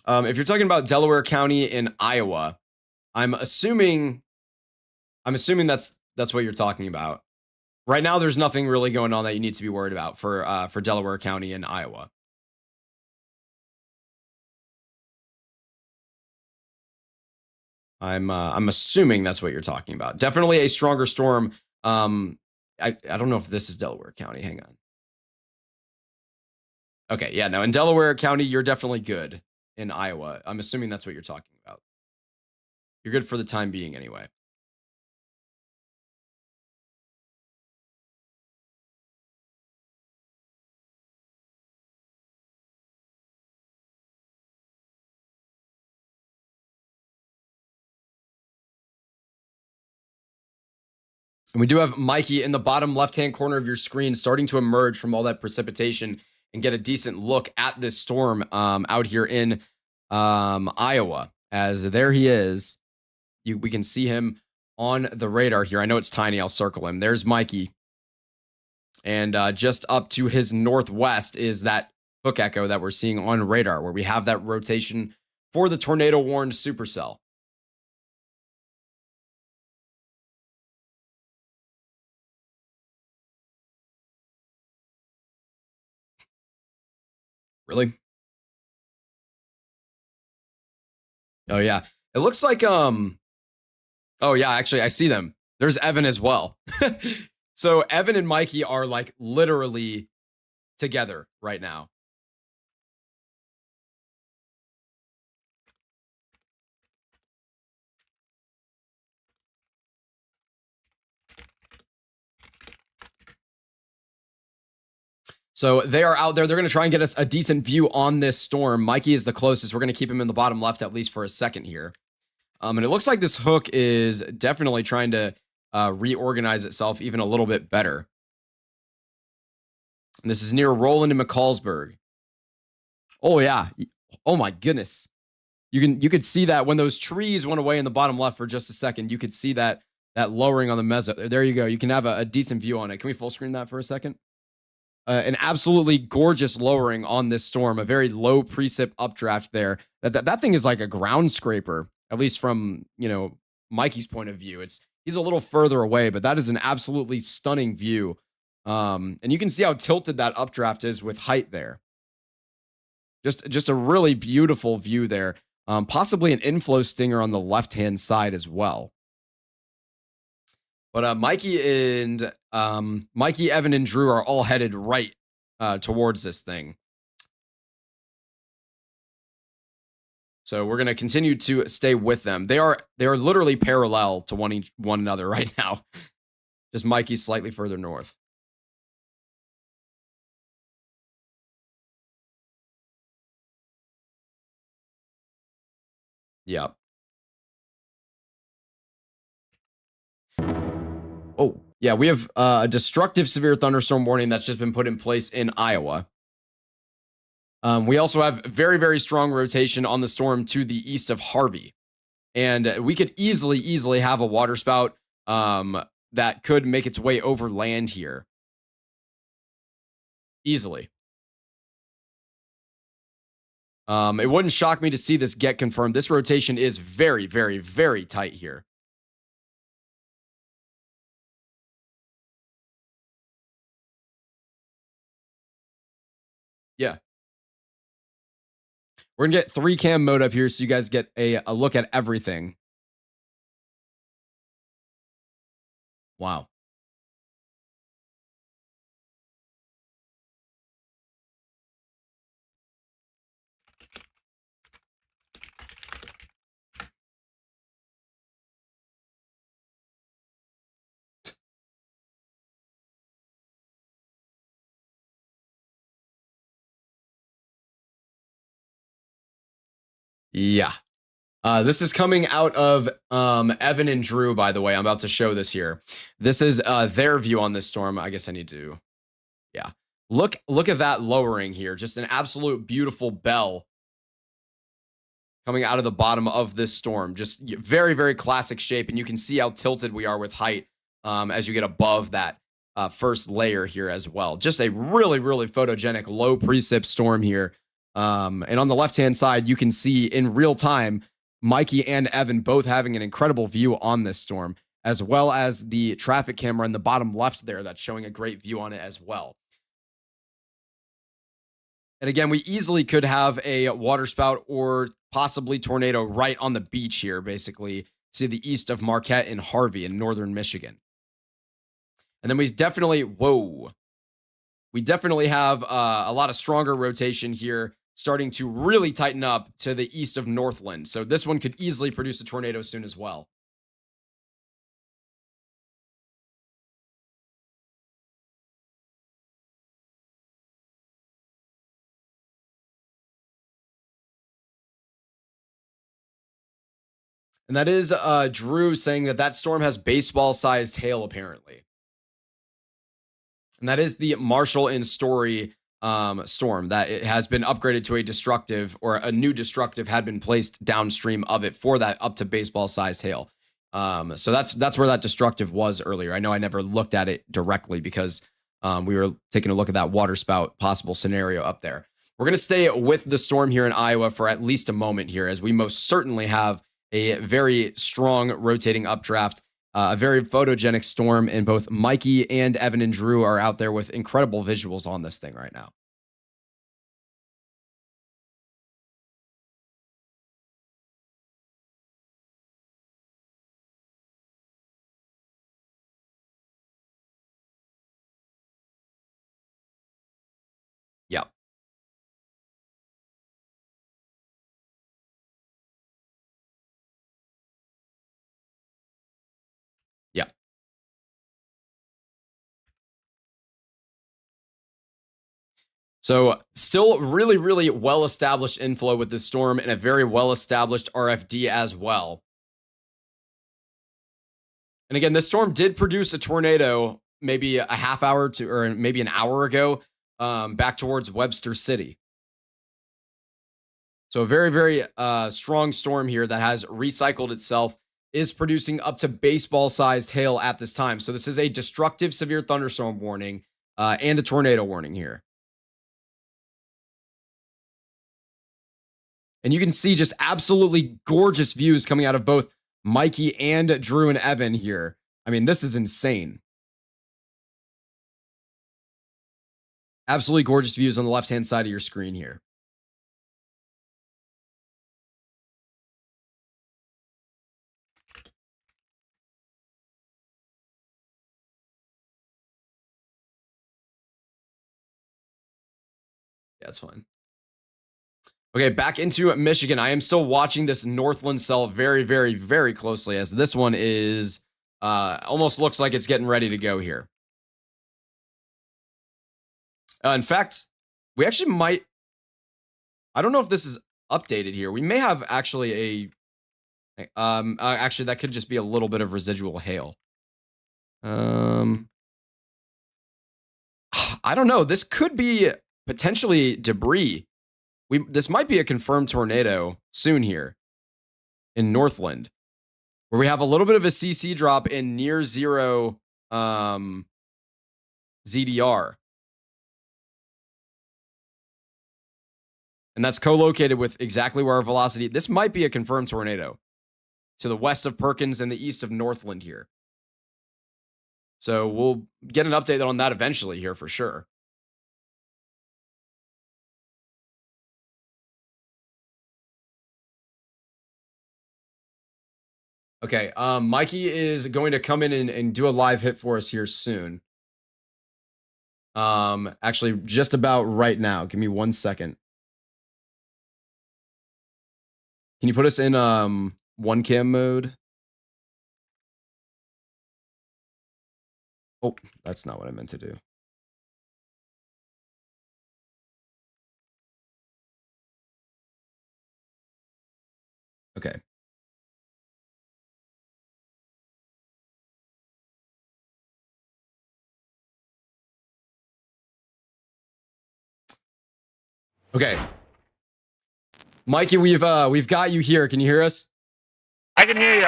Speaker 1: If you're talking about Delaware County in Iowa, I'm assuming that's what you're talking about. Right now, there's nothing really going on that you need to be worried about for Delaware County in Iowa. I'm assuming that's what you're talking about. Definitely a stronger storm. I don't know if this is Delaware County. Hang on. Okay, yeah, no, in Delaware County, you're definitely good. In Iowa, I'm assuming that's what you're talking about. You're good for the time being anyway. And we do have Mikey in the bottom left-hand corner of your screen starting to emerge from all that precipitation and get a decent look at this storm out here in Iowa. As there he is. We can see him on the radar here. I know it's tiny. I'll circle him. There's Mikey. And just up to his northwest is that hook echo that we're seeing on radar, where we have that rotation for the tornado warned supercell. Really? Oh yeah. It looks like oh yeah, actually I see them. There's Evan as well. So Evan and Mikey are like literally together right now. So they are out there. They're going to try and get us a decent view on this storm. Mikey is the closest. We're going to keep him in the bottom left at least for a second here. And it looks like this hook is definitely trying to reorganize itself even a little bit better. And this is near Roland and McCallsburg. Oh yeah. Oh my goodness. You could see that when those trees went away in the bottom left for just a second. You could see that lowering on the meso. There you go. You can have a decent view on it. Can we full screen that for a second? An absolutely gorgeous lowering on this storm. A very low precip updraft there. That thing is like a ground scraper, at least from Mikey's point of view. He's a little further away, but that is an absolutely stunning view. And you can see how tilted that updraft is with height there. Just a really beautiful view there. Possibly an inflow stinger on the left-hand side as well. But Mikey, Evan, and Drew are all headed right towards this thing. So we're going to continue to stay with them. They are literally parallel to one another right now. Just Mikey's slightly further north. Yep. Oh, yeah, we have a destructive severe thunderstorm warning that's just been put in place in Iowa. We also have very, very strong rotation on the storm to the east of Harvey. And we could easily have a water spout that could make its way over land here. Easily. It wouldn't shock me to see this get confirmed. This rotation is very tight here. Yeah. We're gonna get 3-cam mode up here so you guys get a look at everything. Wow. Yeah. This is coming out of Evan and Drew, by the way. I'm about to show this here. This is their view on this storm. I guess I need to, yeah. Look at that lowering here. Just an absolute beautiful bell coming out of the bottom of this storm. Just very classic shape. And you can see how tilted we are with height as you get above that first layer here as well. Just a really photogenic low precip storm here. And on the left-hand side, you can see in real time, Mikey and Evan both having an incredible view on this storm, as well as the traffic camera in the bottom left there that's showing a great view on it as well. And again, we easily could have a water spout or possibly tornado right on the beach here, basically, to the east of Marquette and Harvey in northern Michigan. And then we definitely have a lot of stronger rotation here, starting to really tighten up to the east of Northland. So this one could easily produce a tornado soon as well. And that is Drew saying that storm has baseball-sized hail, apparently. And that is the Marshall and Story storm that it has been upgraded to a destructive, or a new destructive had been placed downstream of it for that up to baseball-sized hail. So that's where that destructive was earlier. I know I never looked at it directly because we were taking a look at that water spout possible scenario up there. We're going to stay with the storm here in Iowa for at least a moment here, as we most certainly have a very strong rotating updraft, a very photogenic storm, and both Mikey and Evan and Drew are out there with incredible visuals on this thing right now. Yeah. Yeah. So still really well-established inflow with this storm, and a very well-established RFD as well. And again, this storm did produce a tornado maybe a half hour to, or maybe an hour ago, back towards Webster City. So a very strong storm here that has recycled itself, is producing up to baseball-sized hail at this time. So this is a destructive severe thunderstorm warning and a tornado warning here. And you can see just absolutely gorgeous views coming out of both Mikey and Drew and Evan here. I mean, this is insane. Absolutely gorgeous views on the left-hand side of your screen here. Yeah, that's fine. Okay, back into Michigan. I am still watching this Northland cell very closely, as this one is almost looks like it's getting ready to go here. In fact, we actually might, I don't know if this is updated here. We may have actually actually that could just be a little bit of residual hail. I don't know. This could be potentially debris. This might be a confirmed tornado soon here. in Northland, where we have a little bit of a CC drop in near zero ZDR. And that's co-located with exactly where our velocity. This might be a confirmed tornado to the west of Perkins and the east of Northland here. So we'll get an update on that eventually here for sure. Okay, Mikey is going to come in and do a live hit for us here soon. Actually, just about right now. Give me 1 second. Can you put us in one cam mode? Oh, that's not what I meant to do. Okay. Okay. Mikey, we've got you here. Can you hear us?
Speaker 3: I can hear you.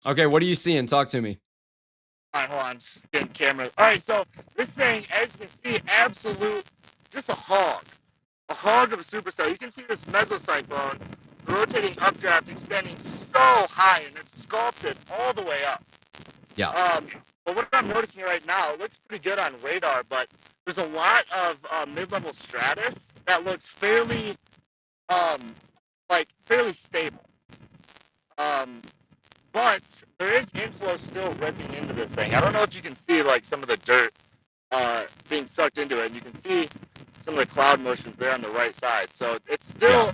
Speaker 1: Okay, what are you seeing? Talk to me.
Speaker 3: All right, hold on. Just getting camera. All right, so this thing, as you can see, absolute, just a hog of a supercell. You can see this mesocyclone, the rotating updraft extending so high, and it's sculpted all the way up.
Speaker 1: Yeah.
Speaker 3: But what I'm noticing right now, it looks pretty good on radar, but there's a lot of mid-level stratus that looks fairly, fairly stable. But there is inflow still ripping into this thing. I don't know if you can see like some of the dirt being sucked into it. And you can see some of the cloud motions there on the right side. So it still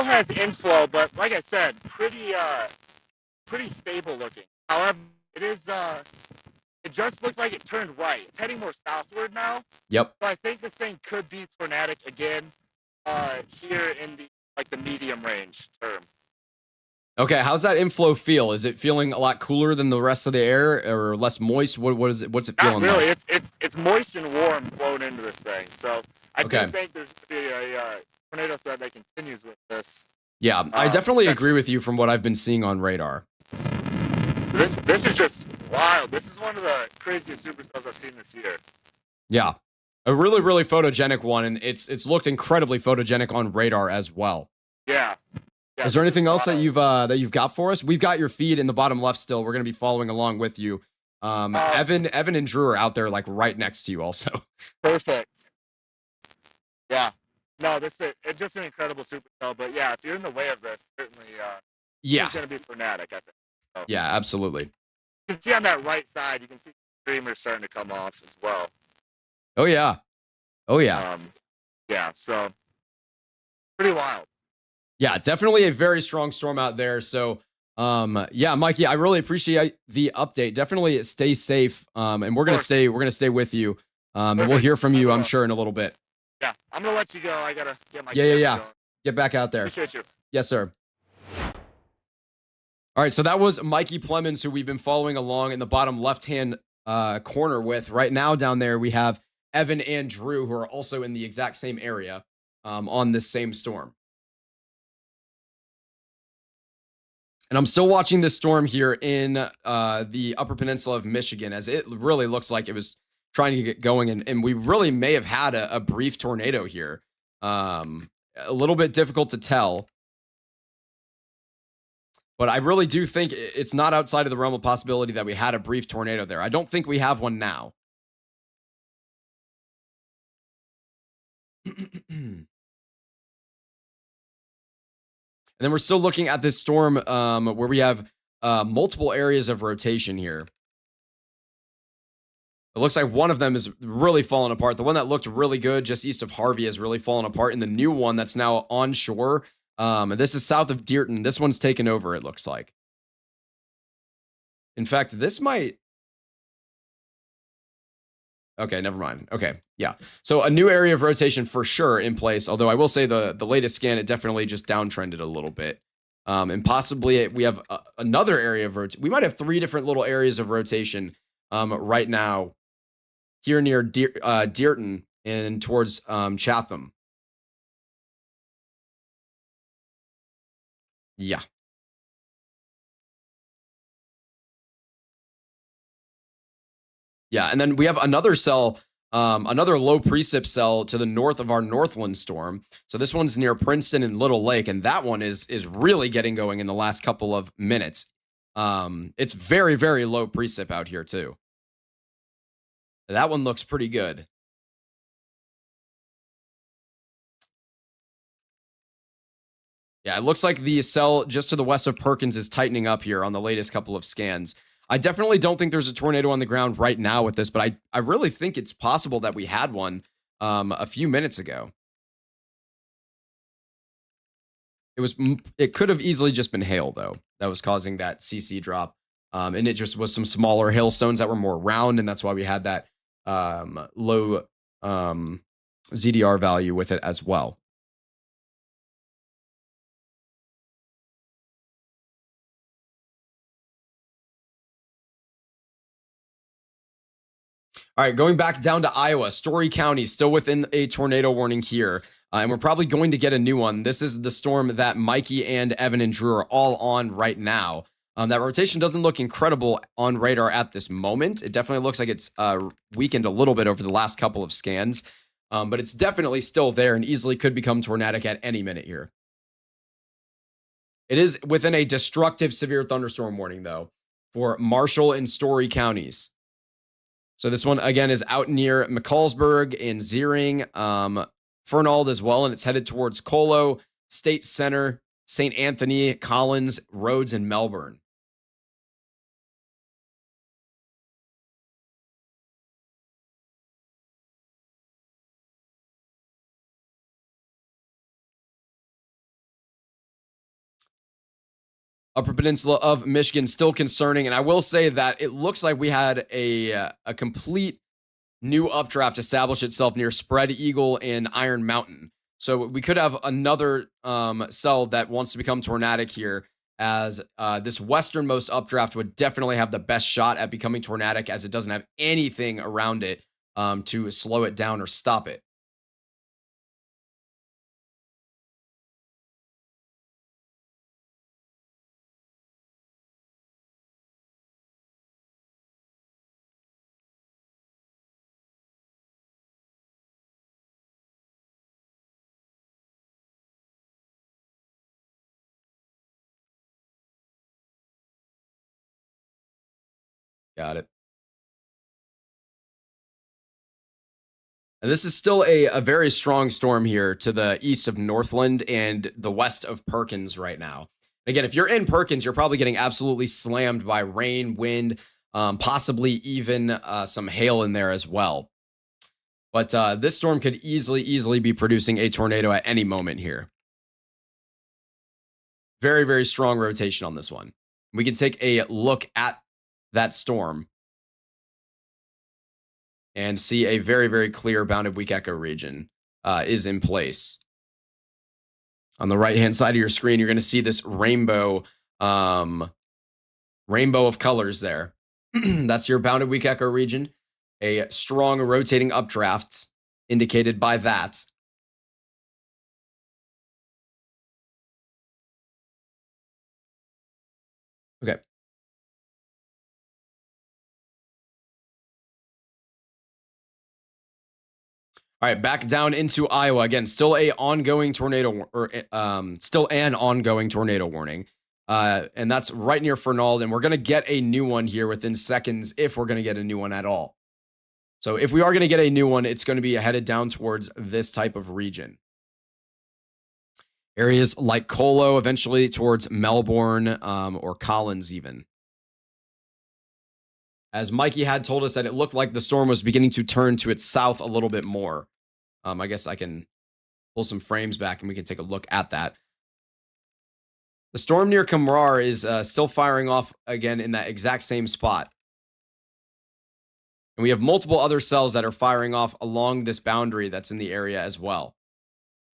Speaker 3: has inflow, but like I said, pretty stable looking. However, it is it just looks like it turned right. It's heading more southward now.
Speaker 1: Yep.
Speaker 3: So I think this thing could be tornadic again here in the medium range term.
Speaker 1: Okay, how's that inflow feel? Is it feeling a lot cooler than the rest of the air, or less moist? What is it? What's it feeling?
Speaker 3: Not really.
Speaker 1: Like?
Speaker 3: It's moist and warm flowing into this thing. So I do think there's going to be a tornado threat that continues with this.
Speaker 1: Yeah, I definitely agree with you from what I've been seeing on radar.
Speaker 3: This is just wild. This is one of the craziest supercells I've seen this year.
Speaker 1: Yeah, a really, really photogenic one, and it's looked incredibly photogenic on radar as well.
Speaker 3: Yeah.
Speaker 1: Is there anything else that you've got for us? We've got your feed in the bottom left still. We're going to be following along with you. Evan and Drew are out there like right next to you also.
Speaker 3: Perfect. Yeah. No, it's just an incredible supercell. But yeah, if you're in the way of this, certainly it's going to be tornadic, I think. So,
Speaker 1: yeah, absolutely.
Speaker 3: You can see on that right side, you can see streamers starting to come off as well.
Speaker 1: Oh, yeah. Oh, yeah.
Speaker 3: Yeah, so pretty wild.
Speaker 1: Yeah, definitely a very strong storm out there. So, yeah, Mikey, I really appreciate the update. Definitely stay safe. And we're gonna stay with you. And we'll hear from you, I'm sure, in a little bit.
Speaker 3: Yeah, I'm gonna let you go. I gotta get my
Speaker 1: going. Get back out there.
Speaker 3: Appreciate you.
Speaker 1: Yes, sir. All right, so that was Mikey Plemons, who we've been following along in the bottom left-hand corner with. Right now, down there, we have Evan and Drew, who are also in the exact same area on this same storm. And I'm still watching this storm here in the Upper Peninsula of Michigan, as it really looks like it was trying to get going. And we really may have had a brief tornado here. A little bit difficult to tell. But I really do think it's not outside of the realm of possibility that we had a brief tornado there. I don't think we have one now. And then we're still looking at this storm where we have multiple areas of rotation here. It looks like one of them is really falling apart. The one that looked really good just east of Harvey has really fallen apart. And the new one that's now onshore, this is south of Dearton. This one's taken over, it looks like. In fact, this might... Okay, never mind. Okay, yeah. So a new area of rotation for sure in place, although I will say the latest scan, it definitely just downtrended a little bit. And possibly we have another area of rotation. We might have 3 different little areas of rotation right now here near Dearton and towards Chatham. Yeah. Yeah, and then we have another cell, another low precip cell to the north of our Northland storm. So this one's near Princeton and Little Lake, and that one is really getting going in the last couple of minutes. It's very, very low precip out here too. That one looks pretty good. Yeah, it looks like the cell just to the west of Perkins is tightening up here on the latest couple of scans. I definitely don't think there's a tornado on the ground right now with this, but I really think it's possible that we had one a few minutes ago. It could have easily just been hail though that was causing that CC drop, and it just was some smaller hailstones that were more round, and that's why we had that low ZDR value with it as well. All right, going back down to Iowa, Story County still within a tornado warning here. And we're probably going to get a new one. This is the storm that Mikey and Evan and Drew are all on right now. That rotation doesn't look incredible on radar at this moment. It definitely looks like it's weakened a little bit over the last couple of scans. But it's definitely still there and easily could become tornadic at any minute here. It is within a destructive severe thunderstorm warning, though, for Marshall and Story counties. So this one, again, is out near McCallsburg and Ziering, Fernald as well, and it's headed towards Colo, State Center, St. Anthony, Collins, Rhodes, and Melbourne. Upper Peninsula of Michigan still concerning, and I will say that it looks like we had a complete new updraft establish itself near Spread Eagle and Iron Mountain. So we could have another cell that wants to become tornadic here, as this westernmost updraft would definitely have the best shot at becoming tornadic, as it doesn't have anything around it to slow it down or stop it. Got it. And this is still a very strong storm here to the east of Northland and the west of Perkins right now. Again, if you're in Perkins, you're probably getting absolutely slammed by rain, wind, possibly even some hail in there as well. But this storm could easily be producing a tornado at any moment here. Very, very strong rotation on this one. We can take a look at that storm and see a very, very clear bounded weak echo region is in place. On the right-hand side of your screen, you're going to see this rainbow of colors there. That's your bounded weak echo region. A strong rotating updraft indicated by that. Okay. All right, back down into Iowa again. Still a ongoing tornado, or still an ongoing tornado warning, and that's right near Fernald. And we're gonna get a new one here within seconds, if we're gonna get a new one at all. So if we are gonna get a new one, it's gonna be headed down towards this type of region. Areas like Colo, eventually towards Melbourne, or Collins even. As Mikey had told us that it looked like the storm was beginning to turn to its south a little bit more. I guess I can pull some frames back and we can take a look at that. The storm near Kamrar is still firing off again in that exact same spot. And we have multiple other cells that are firing off along this boundary that's in the area as well.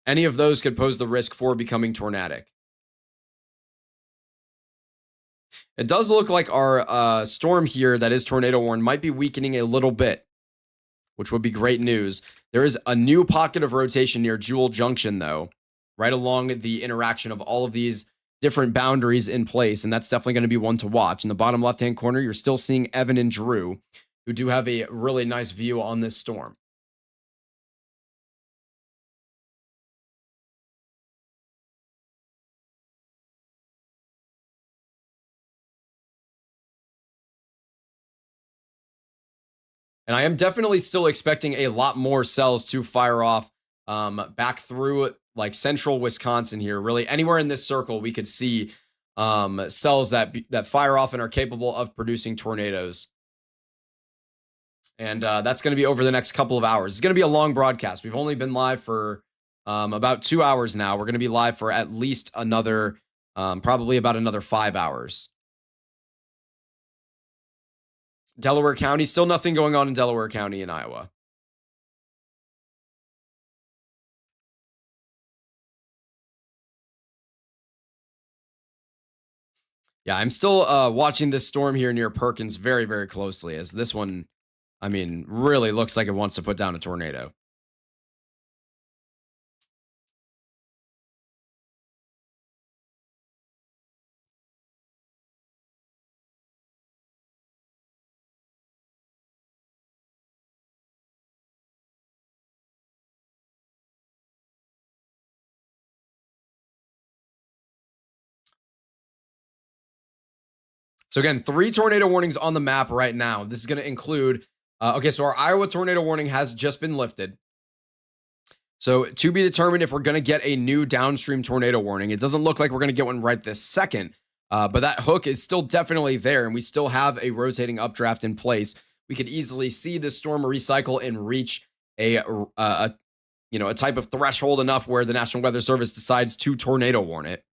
Speaker 1: Any of those could pose the risk for becoming tornadic. It does look like our storm here that is tornado warned might be weakening a little bit, which would be great news. There is a new pocket of rotation near Jewel Junction, though, right along the interaction of all of these different boundaries in place, and that's definitely going to be one to watch. In the bottom left-hand corner, you're still seeing Evan and Drew, who do have a really nice view on this storm. And I am definitely still expecting a lot more cells to fire off back through like central Wisconsin here. Really, anywhere in this circle, we could see cells that fire off and are capable of producing tornadoes. And that's going to be over the next couple of hours. It's going to be a long broadcast. We've only been live for about 2 hours now. We're going to be live for at least another, probably about another 5 hours. Delaware County, still nothing going on in Delaware County in Iowa. Yeah, I'm still watching this storm here near Perkins very, very closely, as this one, I mean, really looks like it wants to put down a tornado. So again, 3 tornado warnings on the map right now. This is going to include, okay, so our Iowa tornado warning has just been lifted. So to be determined if we're going to get a new downstream tornado warning. It doesn't look like we're going to get one right this second, but that hook is still definitely there, and we still have a rotating updraft in place. We could easily see the storm recycle and reach a type of threshold enough where the National Weather Service decides to tornado warn it.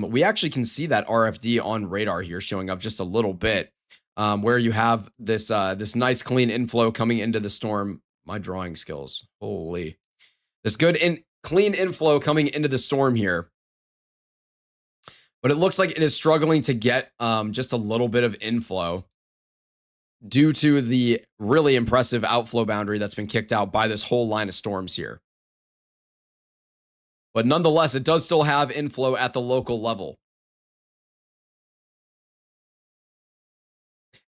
Speaker 1: We actually can see that RFD on radar here showing up just a little bit, where you have this nice clean inflow coming into the storm. My drawing skills, holy, this good clean inflow coming into the storm here. But it looks like it is struggling to get just a little bit of inflow due to the really impressive outflow boundary that's been kicked out by this whole line of storms here. But nonetheless, it does still have inflow at the local level.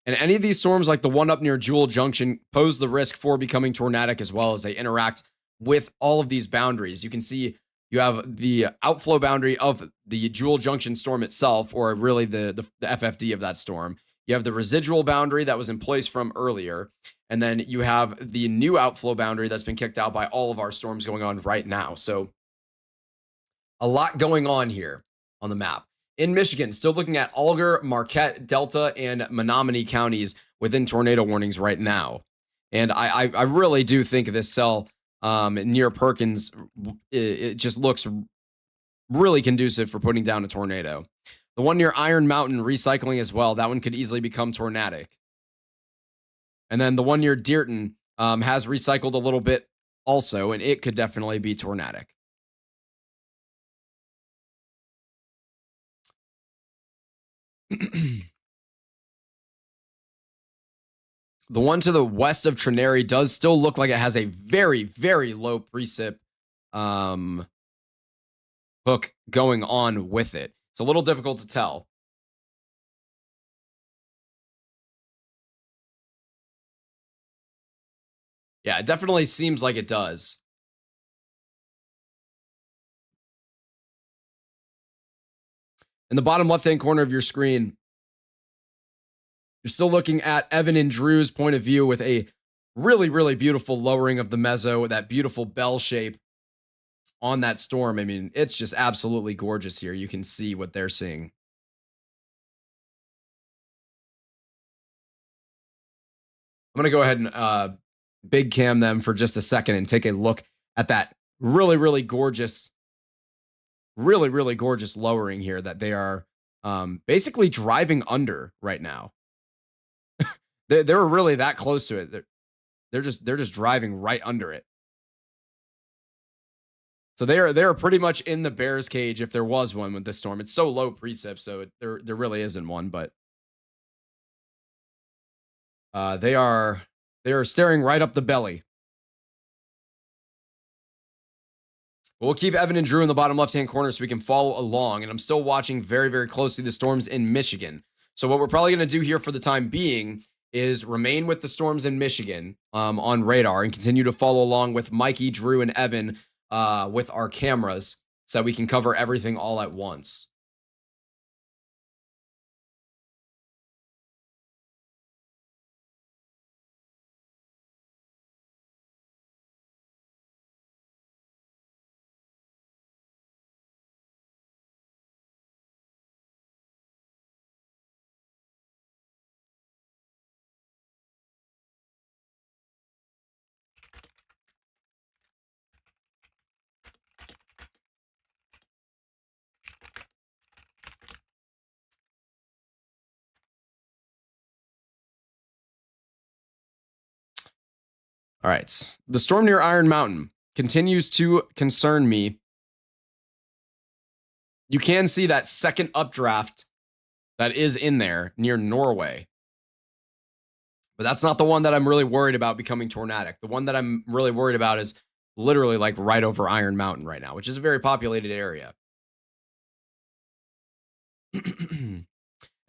Speaker 1: And any of these storms, like the one up near Jewel Junction, pose the risk for becoming tornadic as well, as they interact with all of these boundaries. You can see you have the outflow boundary of the Jewel Junction storm itself, or really the FFD of that storm. You have the residual boundary that was in place from earlier. And then you have the new outflow boundary that's been kicked out by all of our storms going on right now. So a lot going on here on the map. In Michigan, still looking at Alger, Marquette, Delta, and Menominee counties within tornado warnings right now. And I really do think this cell near Perkins, it just looks really conducive for putting down a tornado. The one near Iron Mountain recycling as well. That one could easily become tornadic. And then the one near Dearton has recycled a little bit also, and it could definitely be tornadic. The one to the west of Trinary does still look like it has a very, very low precip hook going on with it. It's a little difficult to tell. Yeah, it definitely seems like it does. In the bottom left-hand corner of your screen, you're still looking at Evan and Drew's point of view with a really, really beautiful lowering of the meso, that beautiful bell shape on that storm. I mean, it's just absolutely gorgeous here. You can see what they're seeing. I'm going to go ahead and big cam them for just a second and take a look at that really, really gorgeous lowering here that they are basically driving under right now. They're really that close to it. They're just driving right under it. So they're pretty much in the bear's cage if there was one with this storm. It's so low precip, so there really isn't one, but they are staring right up the belly. We'll keep Evan and Drew in the bottom left-hand corner so we can follow along. And I'm still watching very, very closely the storms in Michigan. So what we're probably going to do here for the time being is remain with the storms in Michigan on radar and continue to follow along with Mikey, Drew, and Evan with our cameras so we can cover everything all at once. All right. The storm near Iron Mountain continues to concern me. You can see that second updraft that is in there near Norway. But that's not the one that I'm really worried about becoming tornadic. The one that I'm really worried about is literally like right over Iron Mountain right now, which is a very populated area. And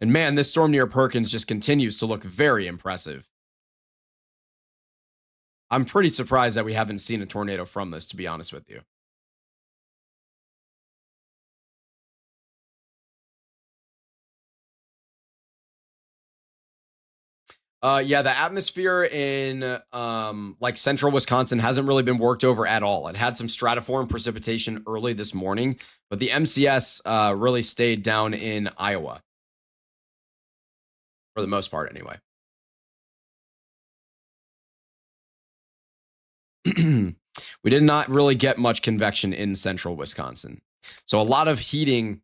Speaker 1: man, this storm near Perkins just continues to look very impressive. I'm pretty surprised that we haven't seen a tornado from this, to be honest with you. Yeah, the atmosphere in like central Wisconsin hasn't really been worked over at all. It had some stratiform precipitation early this morning, but the MCS really stayed down in Iowa. For the most part, anyway. We did not really get much convection in central Wisconsin. So a lot of heating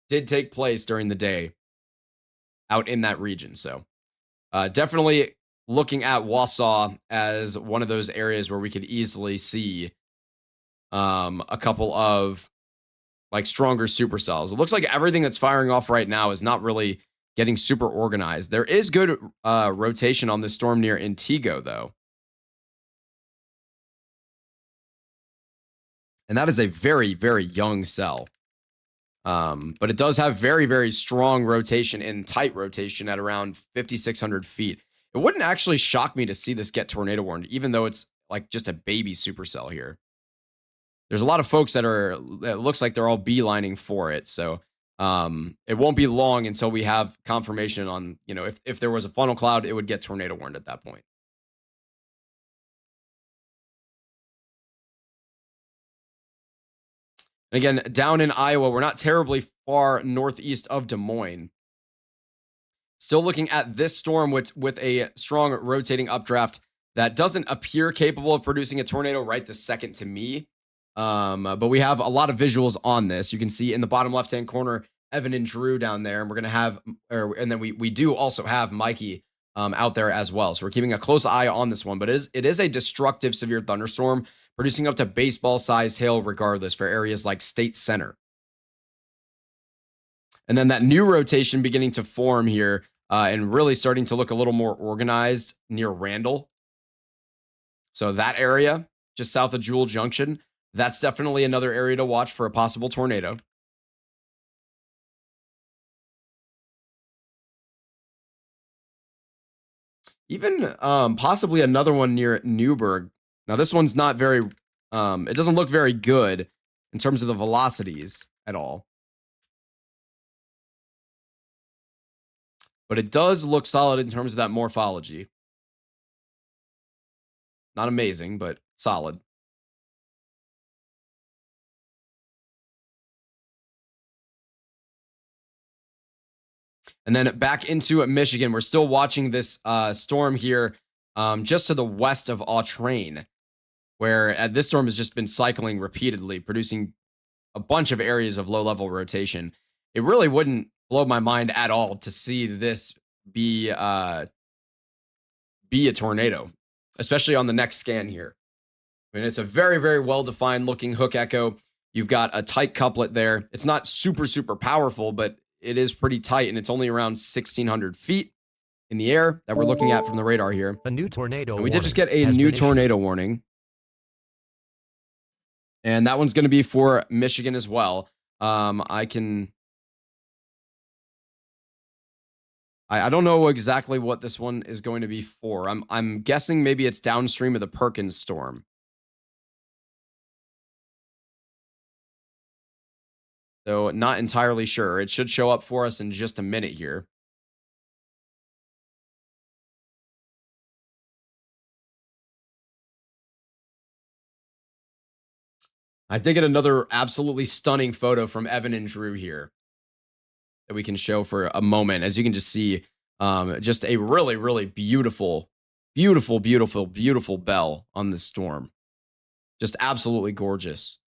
Speaker 1: did take place during the day out in that region. So definitely looking at Wausau as one of those areas where we could easily see a couple of like stronger supercells. It looks like everything that's firing off right now is not really getting super organized. There is good rotation on this storm near Antigo, though. And that is a very, very young cell. But it does have very, very strong rotation and tight rotation at around 5,600 feet. It wouldn't actually shock me to see this get tornado warned, even though it's like just a baby supercell here. There's a lot of folks that it looks like they're all beelining for it. So it won't be long until we have confirmation on, you know, if there was a funnel cloud, it would get tornado warned at that point. And again, down in Iowa, we're not terribly far northeast of Des Moines. Still looking at this storm with a strong rotating updraft that doesn't appear capable of producing a tornado right this second to me. But we have a lot of visuals on this. You can see in the bottom left-hand corner, Evan and Drew down there. And we're going to have, and then we do also have Mikey out there as well. So we're keeping a close eye on this one. But it is a destructive severe thunderstorm, producing up to baseball-sized hail regardless for areas like State Center. And then that new rotation beginning to form here and really starting to look a little more organized near Randall. So that area, just south of Jewel Junction, that's definitely another area to watch for a possible tornado. Even possibly another one near Newburgh. Now, this one's not very, it doesn't look very good in terms of the velocities at all. But it does look solid in terms of that morphology. Not amazing, but solid. And then back into Michigan, we're still watching this storm here just to the west of Autrain, where this storm has just been cycling repeatedly, producing a bunch of areas of low-level rotation. It really wouldn't blow my mind at all to see this be a tornado, especially on the next scan here. I mean, it's a very, very well-defined looking hook echo. You've got a tight couplet there. It's not super, super powerful, but it is pretty tight, and it's only around 1,600 feet in the air that we're looking at from the radar here.
Speaker 2: A new tornado
Speaker 1: And we did just get a new tornado warning. And that one's going to be for Michigan as well. I don't know exactly what this one is going to be for. I'm guessing maybe it's downstream of the Perkins storm. So not entirely sure. It should show up for us in just a minute here. I did get another absolutely stunning photo from Evan and Drew here that we can show for a moment. As you can just see, just a really, really beautiful, beautiful, beautiful, beautiful bell on this storm. Just absolutely gorgeous.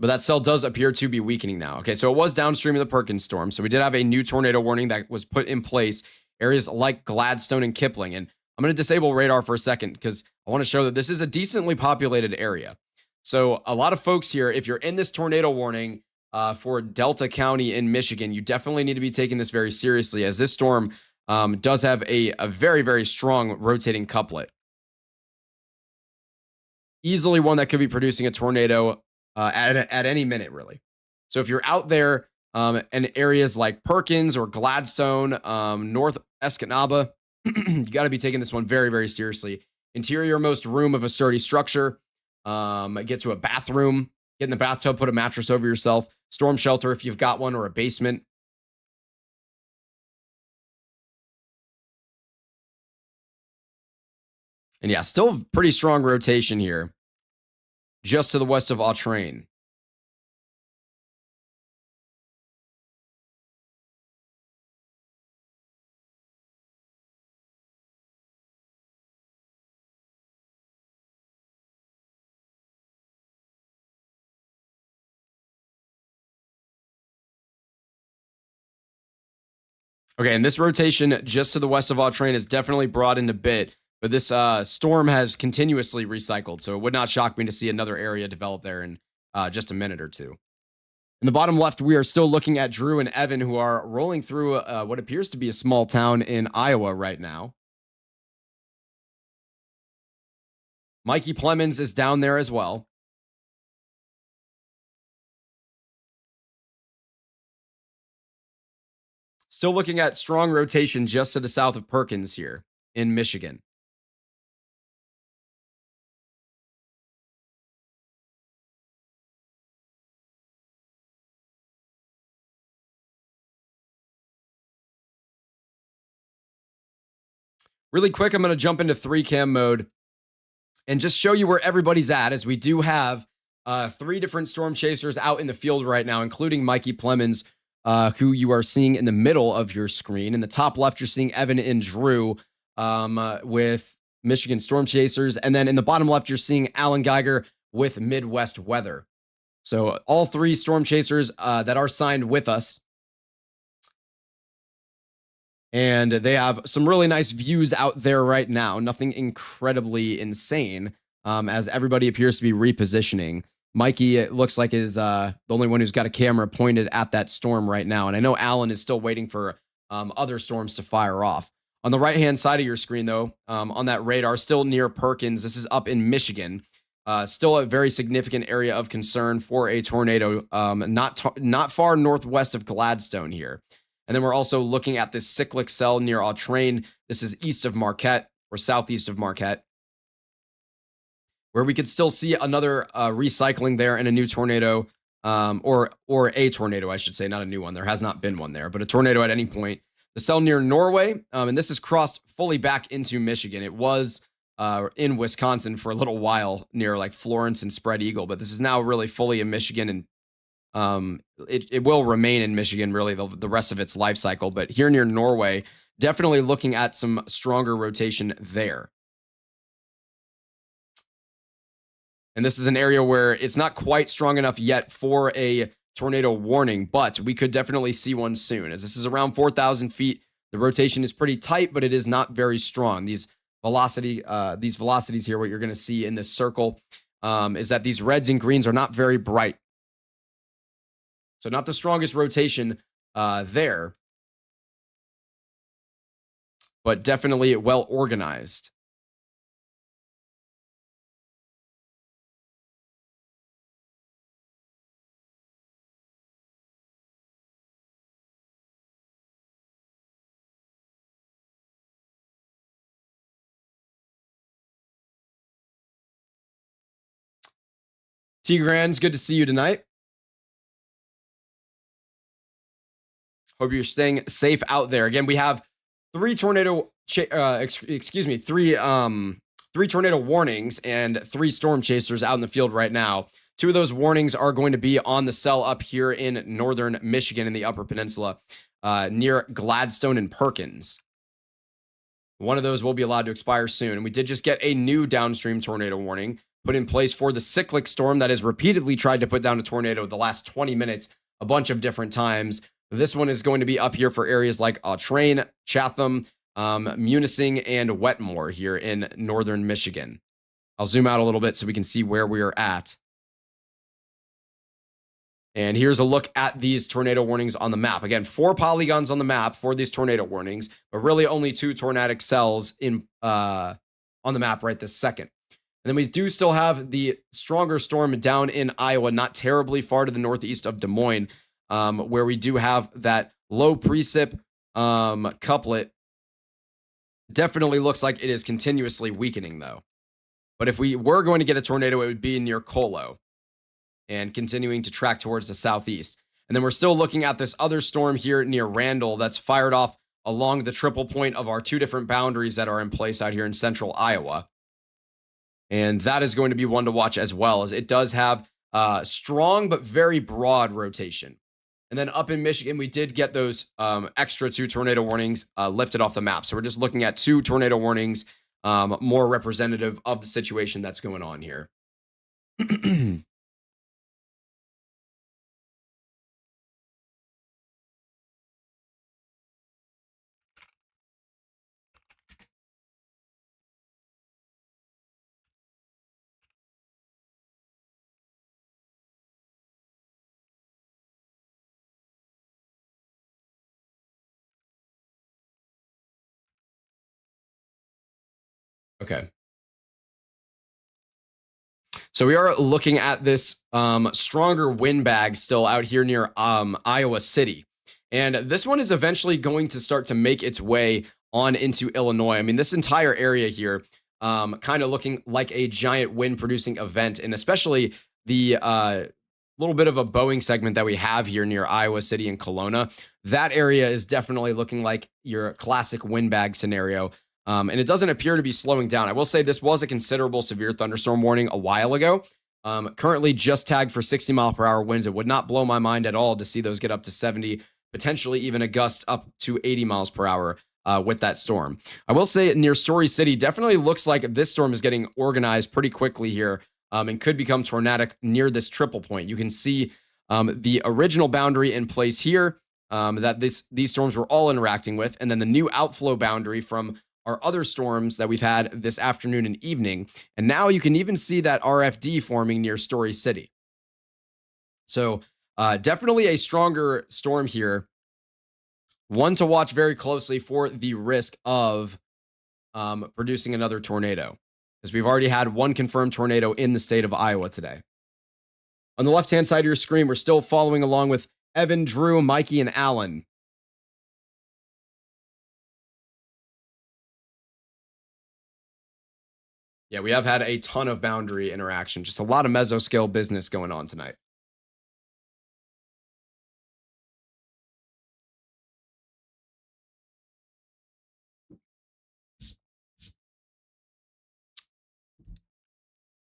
Speaker 1: But that cell does appear to be weakening now. Okay, so it was downstream of the Perkins storm. So we did have a new tornado warning that was put in place. Areas like Gladstone and Kipling. And I'm going to disable radar for a second because I want to show that this is a decently populated area. So a lot of folks here, if you're in this tornado warning for Delta County in Michigan, you definitely need to be taking this very seriously, as this storm does have a very, very strong rotating couplet. Easily one that could be producing a tornado at any minute, really. So if you're out there in areas like Perkins or Gladstone, North Escanaba, you got to be taking this one very, very seriously. Interiormost room of a sturdy structure. Get to a bathroom. Get in the bathtub. Put a mattress over yourself. Storm shelter if you've got one, or a basement. And yeah, still pretty strong rotation here, just to the west of Autrain. Okay, and this rotation just to the west of Autrain is definitely broadened a bit, but this storm has continuously recycled, so it would not shock me to see another area develop there in just a minute or two. In the bottom left, we are still looking at Drew and Evan, who are rolling through what appears to be a small town in Iowa right now. Mikey Plemons is down there as well. Still looking at strong rotation just to the south of Perkins here in Michigan. Really quick, I'm going to jump into 3-cam mode and just show you where everybody's at, as we do have 3 different storm chasers out in the field right now, including Mikey Plemons, who you are seeing in the middle of your screen. In the top left, you're seeing Evan and Drew with Michigan Storm Chasers. And then in the bottom left, you're seeing Alan Geiger with Midwest Weather. So all 3 storm chasers that are signed with us. And they have some really nice views out there right now. Nothing incredibly insane, as everybody appears to be repositioning. Mikey, it looks like, is the only one who's got a camera pointed at that storm right now. And I know Alan is still waiting for other storms to fire off. On the right-hand side of your screen, though, on that radar, still near Perkins, this is up in Michigan. Still a very significant area of concern for a tornado, not far northwest of Gladstone here. And then we're also looking at this cyclic cell near Autrain. This is east of Marquette, or southeast of Marquette, where we could still see another recycling there and a new tornado, or a tornado, I should say, not a new one. There has not been one there, but a tornado at any point. The cell near Norway, and this is crossed fully back into Michigan. It was in Wisconsin for a little while near like Florence and Spread Eagle, but this is now really fully in Michigan, and it will remain in Michigan really the rest of its life cycle. But here near Norway, definitely looking at some stronger rotation there. And this is an area where it's not quite strong enough yet for a tornado warning, but we could definitely see one soon, as this is around 4,000 feet. The rotation is pretty tight, but it is not very strong. These velocities here, what you're going to see in this circle, is that these reds and greens are not very bright. So not the strongest rotation there, but definitely well organized. T Grand's good to see you tonight. Hope you're staying safe out there. Again, we have three tornado warnings and 3 storm chasers out in the field right now. 2 of those warnings are going to be on the cell up here in northern Michigan in the Upper Peninsula, near Gladstone and Perkins. One of those will be allowed to expire soon. And we did just get a new downstream tornado warning put in place for the cyclic storm that has repeatedly tried to put down a tornado the last 20 minutes a bunch of different times. This one is going to be up here for areas like Train, Chatham, Munising, and Wetmore here in northern Michigan. I'll zoom out a little bit so we can see where we are at. And here's a look at these tornado warnings on the map. Again, 4 polygons on the map for these tornado warnings, but really only 2 tornadic cells in on the map right this second. And then we do still have the stronger storm down in Iowa, not terribly far to the northeast of Des Moines, where we do have that low precip couplet. Definitely looks like it is continuously weakening, though. But if we were going to get a tornado, it would be near Colo and continuing to track towards the southeast. And then we're still looking at this other storm here near Randall that's fired off along the triple point of our 2 different boundaries that are in place out here in central Iowa. And that is going to be one to watch as well, as it does have strong but very broad rotation. And then up in Michigan, we did get those extra 2 tornado warnings lifted off the map. So we're just looking at 2 tornado warnings, more representative of the situation that's going on here. Okay. So we are looking at this stronger wind bag still out here near Iowa City. And this one is eventually going to start to make its way on into Illinois. I mean, this entire area here kind of looking like a giant wind producing event. And especially the little bit of a Boeing segment that we have here near Iowa City and Kelowna. That area is definitely looking like your classic windbag scenario. And it doesn't appear to be slowing down. I will say this was a considerable severe thunderstorm warning a while ago. Currently just tagged for 60-mile-per-hour winds. It would not blow my mind at all to see those get up to 70, potentially even a gust up to 80 miles per hour with that storm. I will say near Story City, definitely looks like this storm is getting organized pretty quickly here and could become tornadic near this triple point. You can see the original boundary in place here that these storms were all interacting with, and then the new outflow boundary from our other storms that we've had this afternoon and evening. And now you can even see that RFD forming near Story City. So definitely a stronger storm here. One to watch very closely for the risk of producing another tornado, as we've already had 1 confirmed tornado in the state of Iowa today. On the left-hand side of your screen, we're still following along with Evan, Drew, Mikey, and Alan. Yeah, we have had a ton of boundary interaction, just a lot of mesoscale business going on tonight.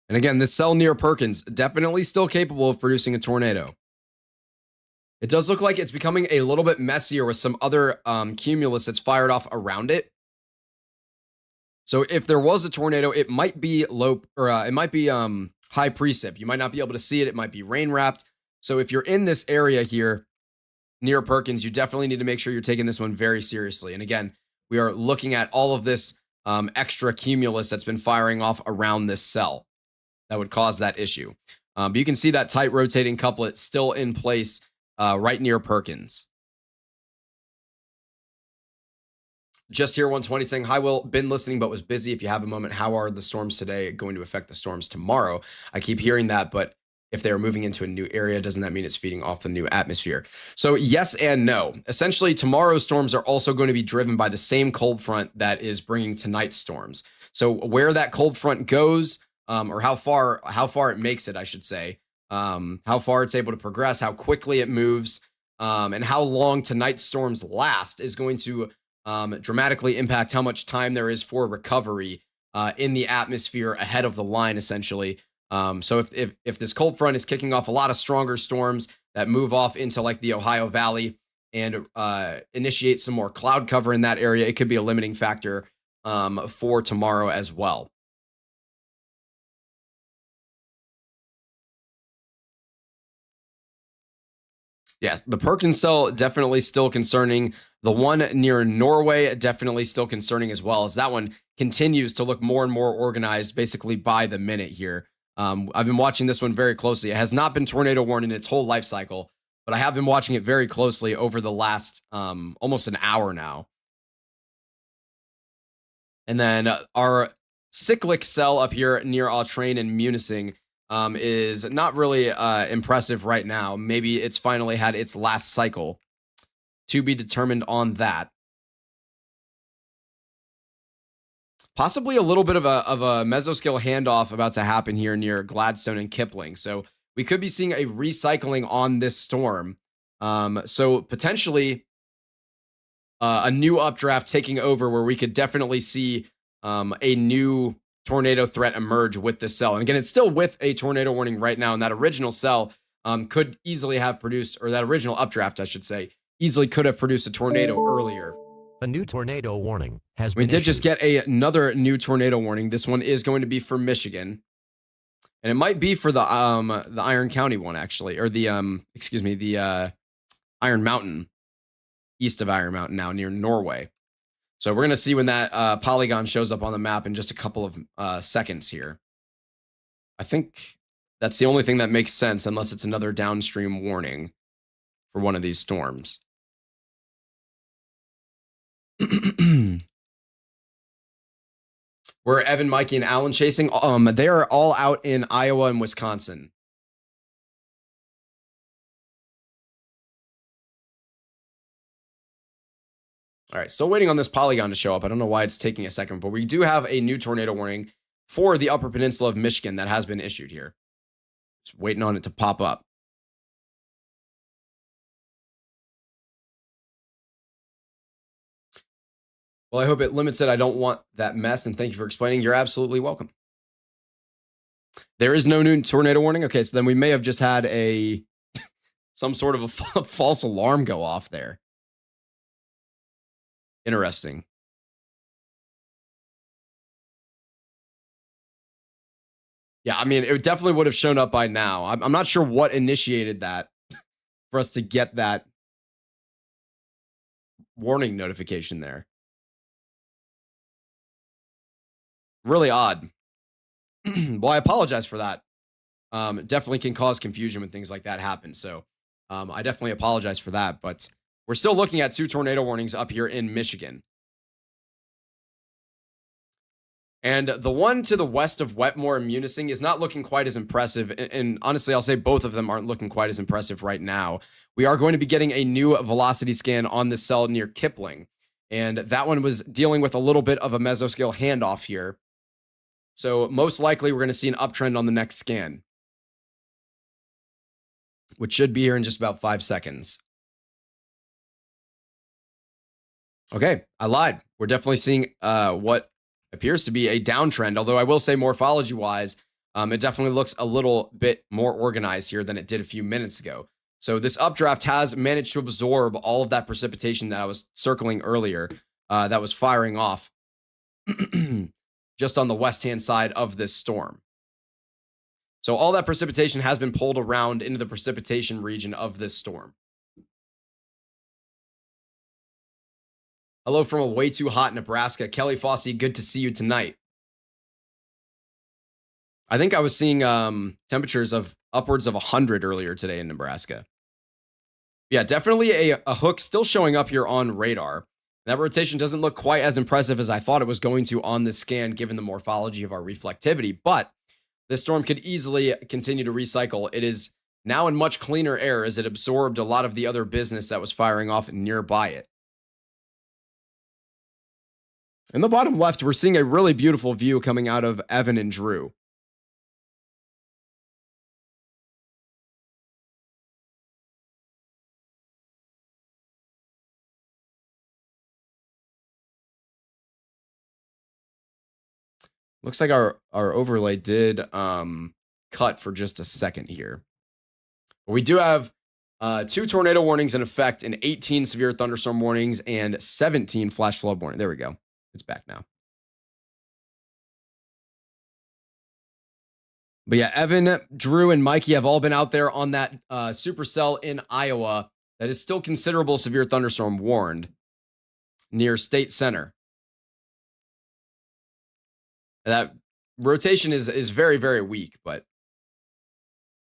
Speaker 1: And again, this cell near Perkins, definitely still capable of producing a tornado. It does look like it's becoming a little bit messier with some other cumulus that's fired off around it. So if there was a tornado, it might be low, or it might be high precip. You might not be able to see it. It might be rain wrapped. So if you're in this area here near Perkins, you definitely need to make sure you're taking this one very seriously. And again, we are looking at all of this extra cumulus that's been firing off around this cell that would cause that issue. But you can see that tight rotating couplet still in place right near Perkins. Just here 120 saying, hi, Will, been listening but was busy. If you have a moment, how are the storms today going to affect the storms tomorrow? I keep hearing that, but if they are moving into a new area, doesn't that mean it's feeding off the new atmosphere? So yes and no. Essentially, tomorrow's storms are also going to be driven by the same cold front that is bringing tonight's storms. So where that cold front goes, or how far it makes it, I should say. How far it's able to progress, how quickly it moves, and how long tonight's storms last is going to dramatically impact how much time there is for recovery in the atmosphere ahead of the line, essentially. So if this cold front is kicking off a lot of stronger storms that move off into like the Ohio Valley and initiate some more cloud cover in that area, it could be a limiting factor for tomorrow as well. Yes, the Perkins cell definitely still concerning. The one near Norway definitely still concerning as well, as that one continues to look more and more organized basically by the minute here. I've been watching this one very closely. It has not been tornado warned in its whole life cycle, but I have been watching it very closely over the last almost an hour now. And then our cyclic cell up here near Autrain and Munising is not really impressive right now. Maybe it's finally had its last cycle. To be determined on that. Possibly a little bit of a mesoscale handoff about to happen here near Gladstone and Kipling. So we could be seeing a recycling on this storm. So potentially a new updraft taking over where we could definitely see a new tornado threat emerge with this cell. And again, it's still with a tornado warning right now. And that original cell could easily have produced, or that original updraft, I should say, easily could have produced a tornado earlier.
Speaker 2: A new tornado warning has been
Speaker 1: We did
Speaker 2: issued.
Speaker 1: just get another new tornado warning. This one is going to be for Michigan. And it might be for the Iron County one, actually, or the Iron Mountain, east of Iron Mountain now, near Norway. So we're going to see when that polygon shows up on the map in just a couple of seconds here. I think that's the only thing that makes sense, unless it's another downstream warning for one of these storms. Where Evan, Mikey, and Alan chasing? They are all out in Iowa and Wisconsin. All right, still waiting on this polygon to show up. I don't know why it's taking a second, but we do have a new tornado warning for the Upper Peninsula of Michigan that has been issued here. Just waiting on it to pop up. Well, I hope it limits it. I don't want that mess, and thank you for explaining. You're absolutely welcome. There is no new tornado warning. Okay, so then we may have just had some sort of a false alarm go off there. Interesting. Yeah, I mean, it definitely would have shown up by now. I'm not sure what initiated that for us to get that warning notification there. Really odd. Well, I apologize for that. It definitely can cause confusion when things like that happen. So I definitely apologize for that. But we're still looking at 2 tornado warnings up here in Michigan. And the one to the west of Wetmore and Munising is not looking quite as impressive. And honestly, I'll say both of them aren't looking quite as impressive right now. We are going to be getting a new velocity scan on this cell near Kipling. And that one was dealing with a little bit of a mesoscale handoff here. So most likely we're going to see an uptrend on the next scan, which should be here in just about 5 seconds. Okay, I lied. We're definitely seeing what appears to be a downtrend, although I will say morphology-wise, it definitely looks a little bit more organized here than it did a few minutes ago. So this updraft has managed to absorb all of that precipitation that I was circling earlier that was firing off just on the west-hand side of this storm. So all that precipitation has been pulled around into the precipitation region of this storm. Hello from a way too hot Nebraska. Kelly Fossey, good to see you tonight. I think I was seeing temperatures of upwards of 100 earlier today in Nebraska. Yeah, definitely a hook still showing up here on radar. That rotation doesn't look quite as impressive as I thought it was going to on this scan, given the morphology of our reflectivity, but this storm could easily continue to recycle. It is now in much cleaner air as it absorbed a lot of the other business that was firing off nearby it. In the bottom left, we're seeing a really beautiful view coming out of Evan and Drew. Looks like our overlay did cut for just a second here. We do have 2 tornado warnings in effect and 18 severe thunderstorm warnings and 17 flash flood warning. There we go. It's back now. But yeah, Evan, Drew, and Mikey have all been out there on that supercell in Iowa that is still considerable severe thunderstorm warned near State Center. That rotation is very, very weak, but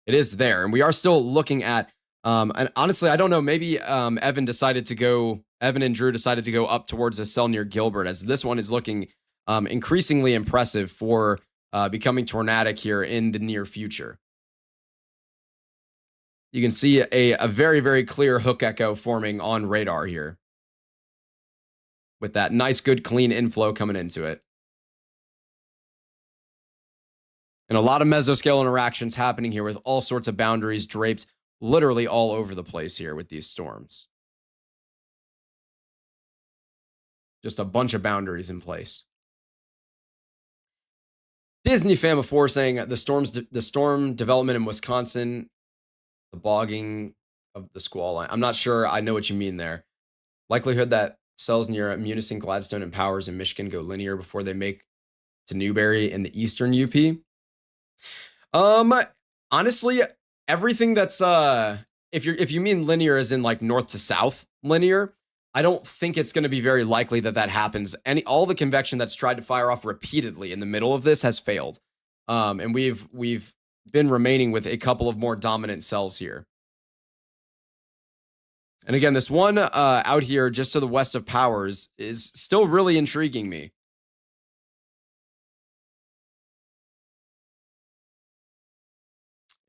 Speaker 1: it is there. And we are still looking at, and honestly, I don't know, maybe Evan and Drew decided to go up towards a cell near Gilbert, as this one is looking increasingly impressive for becoming tornadic here in the near future. You can see a very, very clear hook echo forming on radar here with that nice, good, clean inflow coming into it. And a lot of mesoscale interactions happening here with all sorts of boundaries draped literally all over the place here with these storms. Just a bunch of boundaries in place. Disney fan before saying the storm development in Wisconsin, the bogging of the squall line. I'm not sure I know what you mean there. Likelihood that cells near Munising, Gladstone, and Powers in Michigan go linear before they make to Newberry in the eastern UP. Honestly, everything that's if you mean linear as in like north to south linear, I don't think it's going to be very likely that happens. All the convection that's tried to fire off repeatedly in the middle of this has failed. And we've been remaining with a couple of more dominant cells here. And again, this one out here just to the west of Powers is still really intriguing me.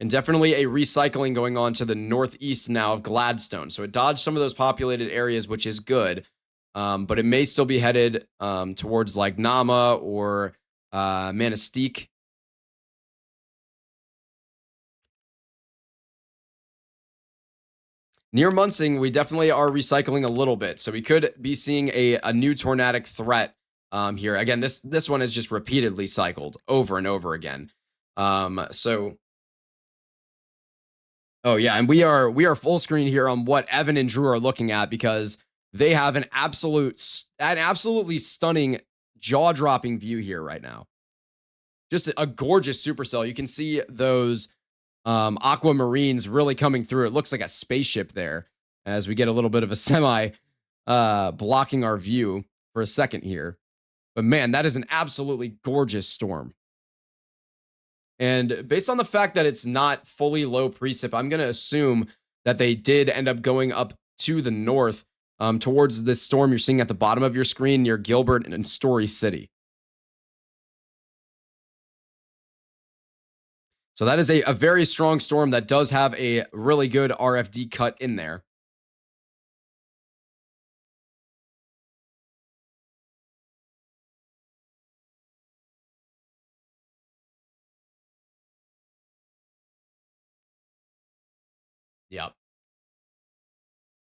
Speaker 1: And definitely a recycling going on to the northeast now of Gladstone. So it dodged some of those populated areas, which is good. But it may still be headed towards like Nama or Manistee. Near Munsing, we definitely are recycling a little bit. So we could be seeing a new tornadic threat here. Again, this one is just repeatedly cycled over and over again. Oh yeah, and we are full screen here on what Evan and Drew are looking at, because they have an absolutely stunning, jaw-dropping view here right now. Just a gorgeous supercell. You can see those aquamarines really coming through. It looks like a spaceship there as we get a little bit of a semi blocking our view for a second here. But man, that is an absolutely gorgeous storm. And based on the fact that it's not fully low precip, I'm going to assume that they did end up going up to the north towards this storm you're seeing at the bottom of your screen near Gilbert and Story City. So that is a very strong storm that does have a really good RFD cut in there. Yep.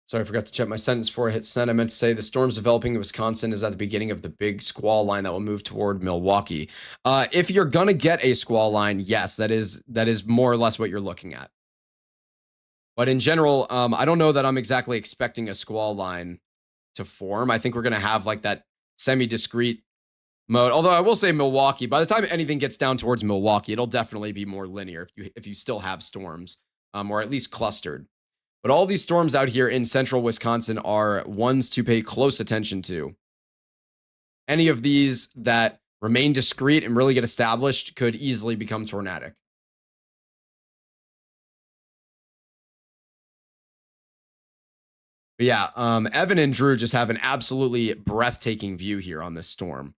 Speaker 1: Sorry, I forgot to check my sentence before I hit send. I meant to say the storms developing in Wisconsin is at the beginning of the big squall line that will move toward Milwaukee. If you're gonna get a squall line, yes, that is more or less what you're looking at. But in general, I don't know that I'm exactly expecting a squall line to form. I think we're gonna have like that semi-discrete mode. Although I will say Milwaukee, by the time anything gets down towards Milwaukee, it'll definitely be more linear if you still have storms, or at least clustered. But all these storms out here in central Wisconsin are ones to pay close attention to. Any of these that remain discrete and really get established could easily become tornadic. But yeah, Evan and Drew just have an absolutely breathtaking view here on this storm.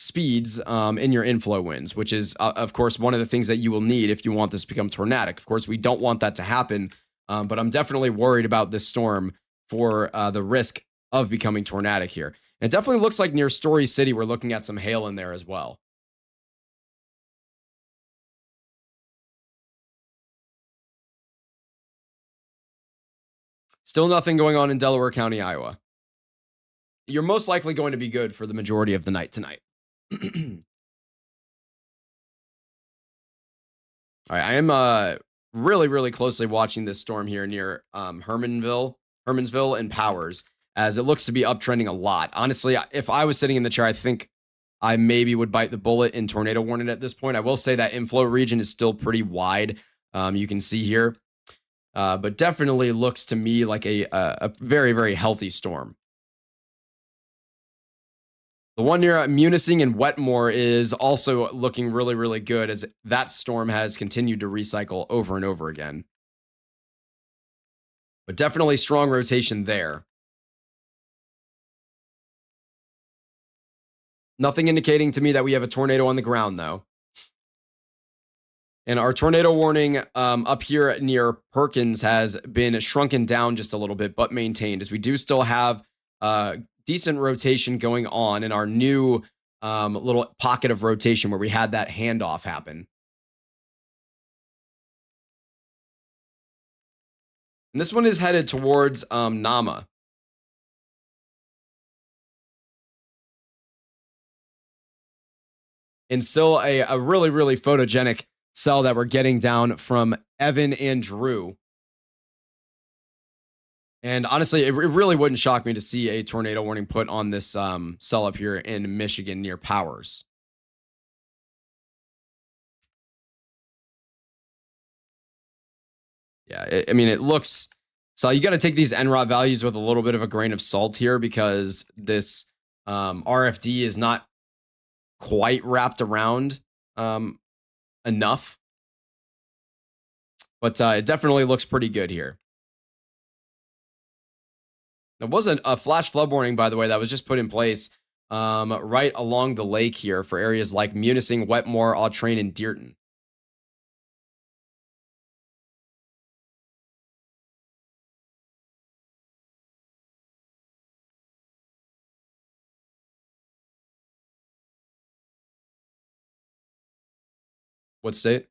Speaker 1: speeds in your inflow winds, which is, of course, one of the things that you will need if you want this to become tornadic. Of course, we don't want that to happen, but I'm definitely worried about this storm for the risk of becoming tornadic here. It definitely looks like near Story City, we're looking at some hail in there as well. Still nothing going on in Delaware County, Iowa. You're most likely going to be good for the majority of the night tonight. All right, I am really, really closely watching this storm here near Hermansville and Powers, as it looks to be uptrending a lot. Honestly, if I was sitting in the chair, I think I maybe would bite the bullet in tornado warning at this point. I will say that inflow region is still pretty wide. You can see here, but definitely looks to me like a very, very healthy storm. The one near Munising and Wetmore is also looking really, really good, as that storm has continued to recycle over and over again. But definitely strong rotation there. Nothing indicating to me that we have a tornado on the ground, though. And our tornado warning up here near Perkins has been shrunken down just a little bit, but maintained, as we do still have decent rotation going on in our new little pocket of rotation where we had that handoff happen. And this one is headed towards Nama. And still a really, really photogenic cell that we're getting down from Evan and Drew. And honestly, it really wouldn't shock me to see a tornado warning put on this cell up here in Michigan near Powers. Yeah, I mean, it looks... So you got to take these NROT values with a little bit of a grain of salt here, because this RFD is not quite wrapped around enough. But it definitely looks pretty good here. There wasn't a flash flood warning, by the way, that was just put in place right along the lake here for areas like Munising, Wetmore, Autrain, and Dearton. What state?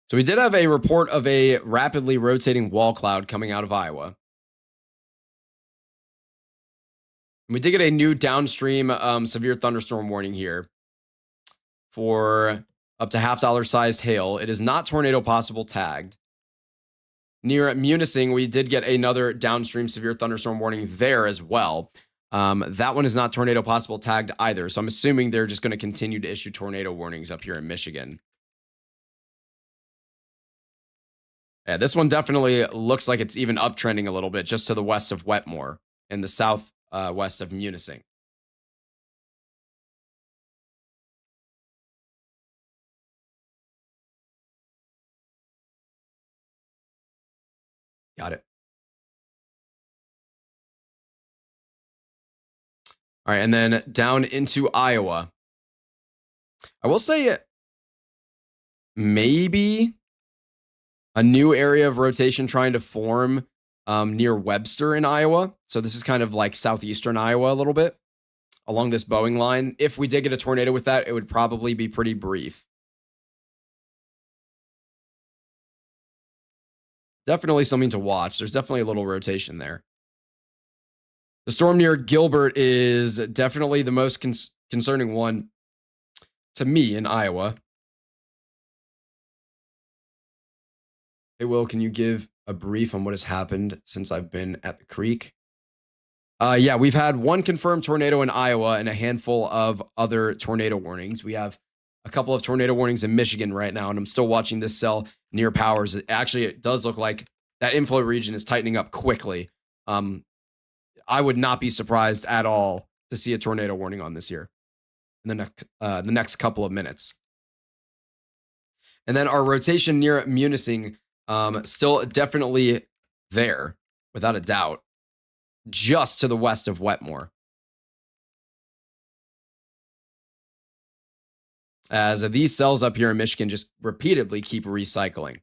Speaker 1: So we did have a report of a rapidly rotating wall cloud coming out of Iowa. We did get a new downstream severe thunderstorm warning here for up to $half sized hail. It is not tornado possible tagged. Near Munising, we did get another downstream severe thunderstorm warning there as well. That one is not tornado possible tagged either. So I'm assuming they're just going to continue to issue tornado warnings up here in Michigan. Yeah, this one definitely looks like it's even uptrending a little bit just to the west of Wetmore and the south west of Munising. Got it. All right, and then down into Iowa. I will say maybe a new area of rotation trying to form near Webster in Iowa. So this is kind of like southeastern Iowa a little bit along this Boeing line. If we did get a tornado with that, it would probably be pretty brief. Definitely something to watch. There's definitely a little rotation there. The storm near Gilbert is definitely the most concerning one to me in Iowa. Hey, Will, can you give a brief on what has happened since I've been at the creek? Yeah, we've had one confirmed tornado in Iowa and a handful of other tornado warnings. We have a couple of tornado warnings in Michigan right now, and I'm still watching this cell near Powers. It does look like that inflow region is tightening up quickly. I would not be surprised at all to see a tornado warning on this here in the next couple of minutes. And then our rotation near Munising Still definitely there, without a doubt, just to the west of Wetmore. As these cells up here in Michigan just repeatedly keep recycling.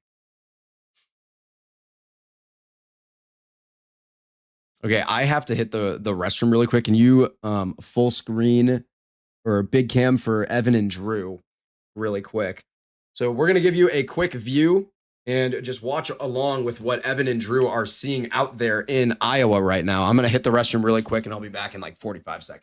Speaker 1: Okay, I have to hit the restroom really quick. Can you full screen or big cam for Evan and Drew really quick? So we're going to give you a quick view and just watch along with what Evan and Drew are seeing out there in Iowa right now. I'm going to hit the restroom really quick and I'll be back in like 45 seconds.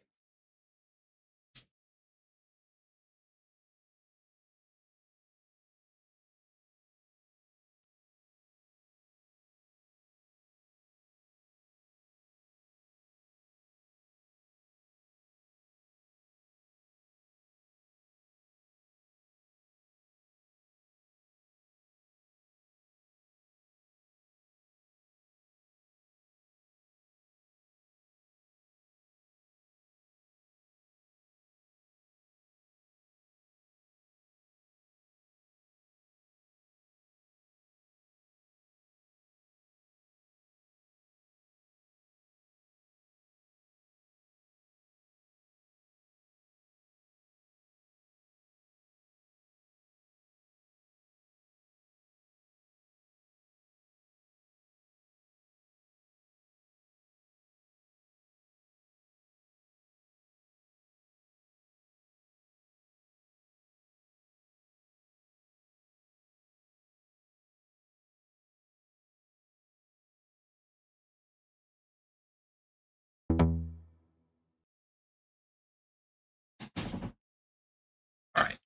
Speaker 1: All right.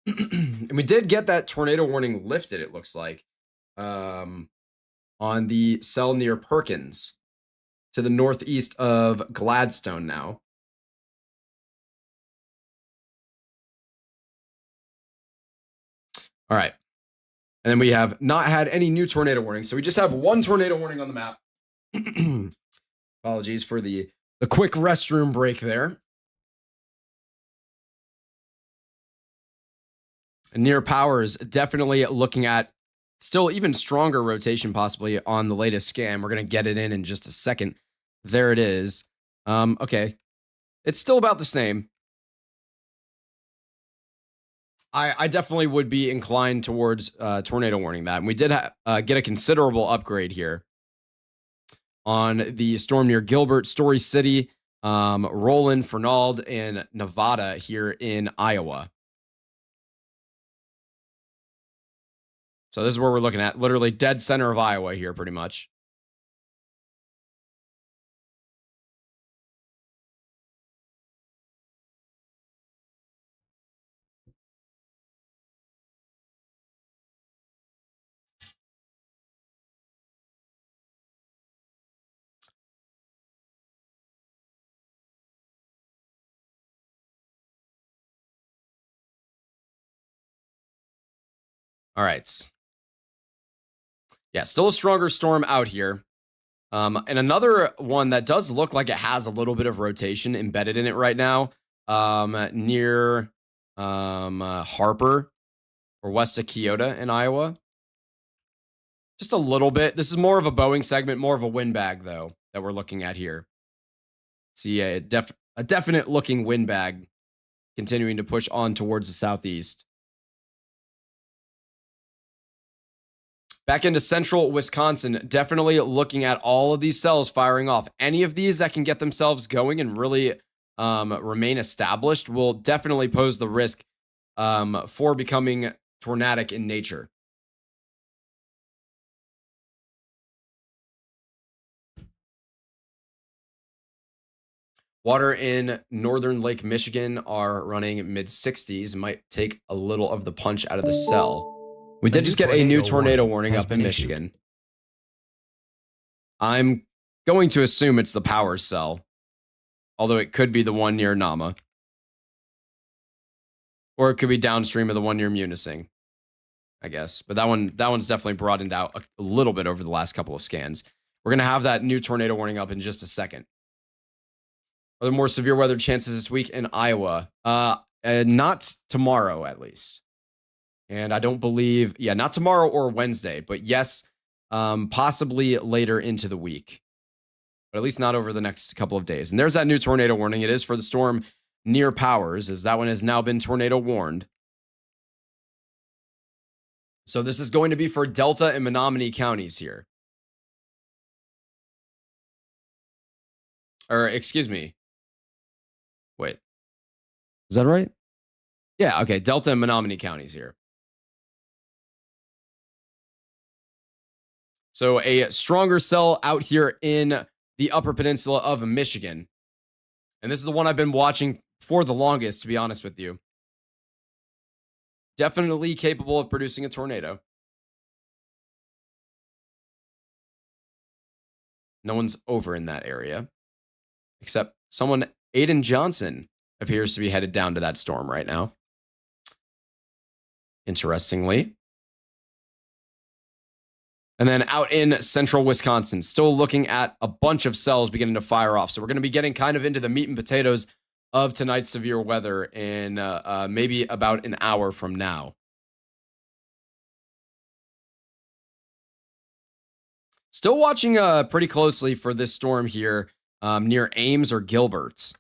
Speaker 1: And we did get that tornado warning lifted, it looks like, on the cell near Perkins to the northeast of Gladstone now. All right. And then we have not had any new tornado warnings. So we just have one tornado warning on the map. Apologies for the quick restroom break there. And near power is definitely looking at still even stronger rotation possibly on the latest scan. We're going to get it in just a second. There it is. Okay. It's still about the same. I definitely would be inclined towards tornado warning that. And we did get a considerable upgrade here on the storm near Gilbert, Story City, Roland, Fernald, and Nevada here in Iowa. So this is where we're looking at, literally dead center of Iowa here, pretty much. All right. Yeah, still a stronger storm out here. And another one that does look like it has a little bit of rotation embedded in it right now, near Harper or west of Kyoto in Iowa. Just a little bit. This is more of a Boeing segment, more of a windbag, though, that we're looking at here. See a definite looking windbag continuing to push on towards the southeast. Back into central Wisconsin, definitely looking at all of these cells firing off. Any of these that can get themselves going and really remain established will definitely pose the risk for becoming tornadic in nature. Water in northern Lake Michigan are running mid-60s. Might take a little of the punch out of the cell. We did just get a new tornado warning up in Michigan. I'm going to assume it's the power cell, although it could be the one near Nama. Or it could be downstream of the one near Munising, I guess. But that one's definitely broadened out a little bit over the last couple of scans. We're going to have that new tornado warning up in just a second. Are there more severe weather chances this week in Iowa? Not tomorrow, at least. And I don't believe, not tomorrow or Wednesday, but yes, possibly later into the week, but at least not over the next couple of days. And there's that new tornado warning. It is for the storm near Powers, as that one has now been tornado warned. So this is going to be for Delta and Menominee counties here. Or excuse me. Wait. Is that right? Yeah, okay. Delta and Menominee counties here. So a stronger cell out here in the Upper Peninsula of Michigan. And this is the one I've been watching for the longest, to be honest with you. Definitely capable of producing a tornado. No one's over in that area, except someone, Aiden Johnson, appears to be headed down to that storm right now. Interestingly. And then out in central Wisconsin, still looking at a bunch of cells beginning to fire off. So we're going to be getting kind of into the meat and potatoes of tonight's severe weather in maybe about an hour from now. Still watching pretty closely for this storm here near Ames or Gilbert,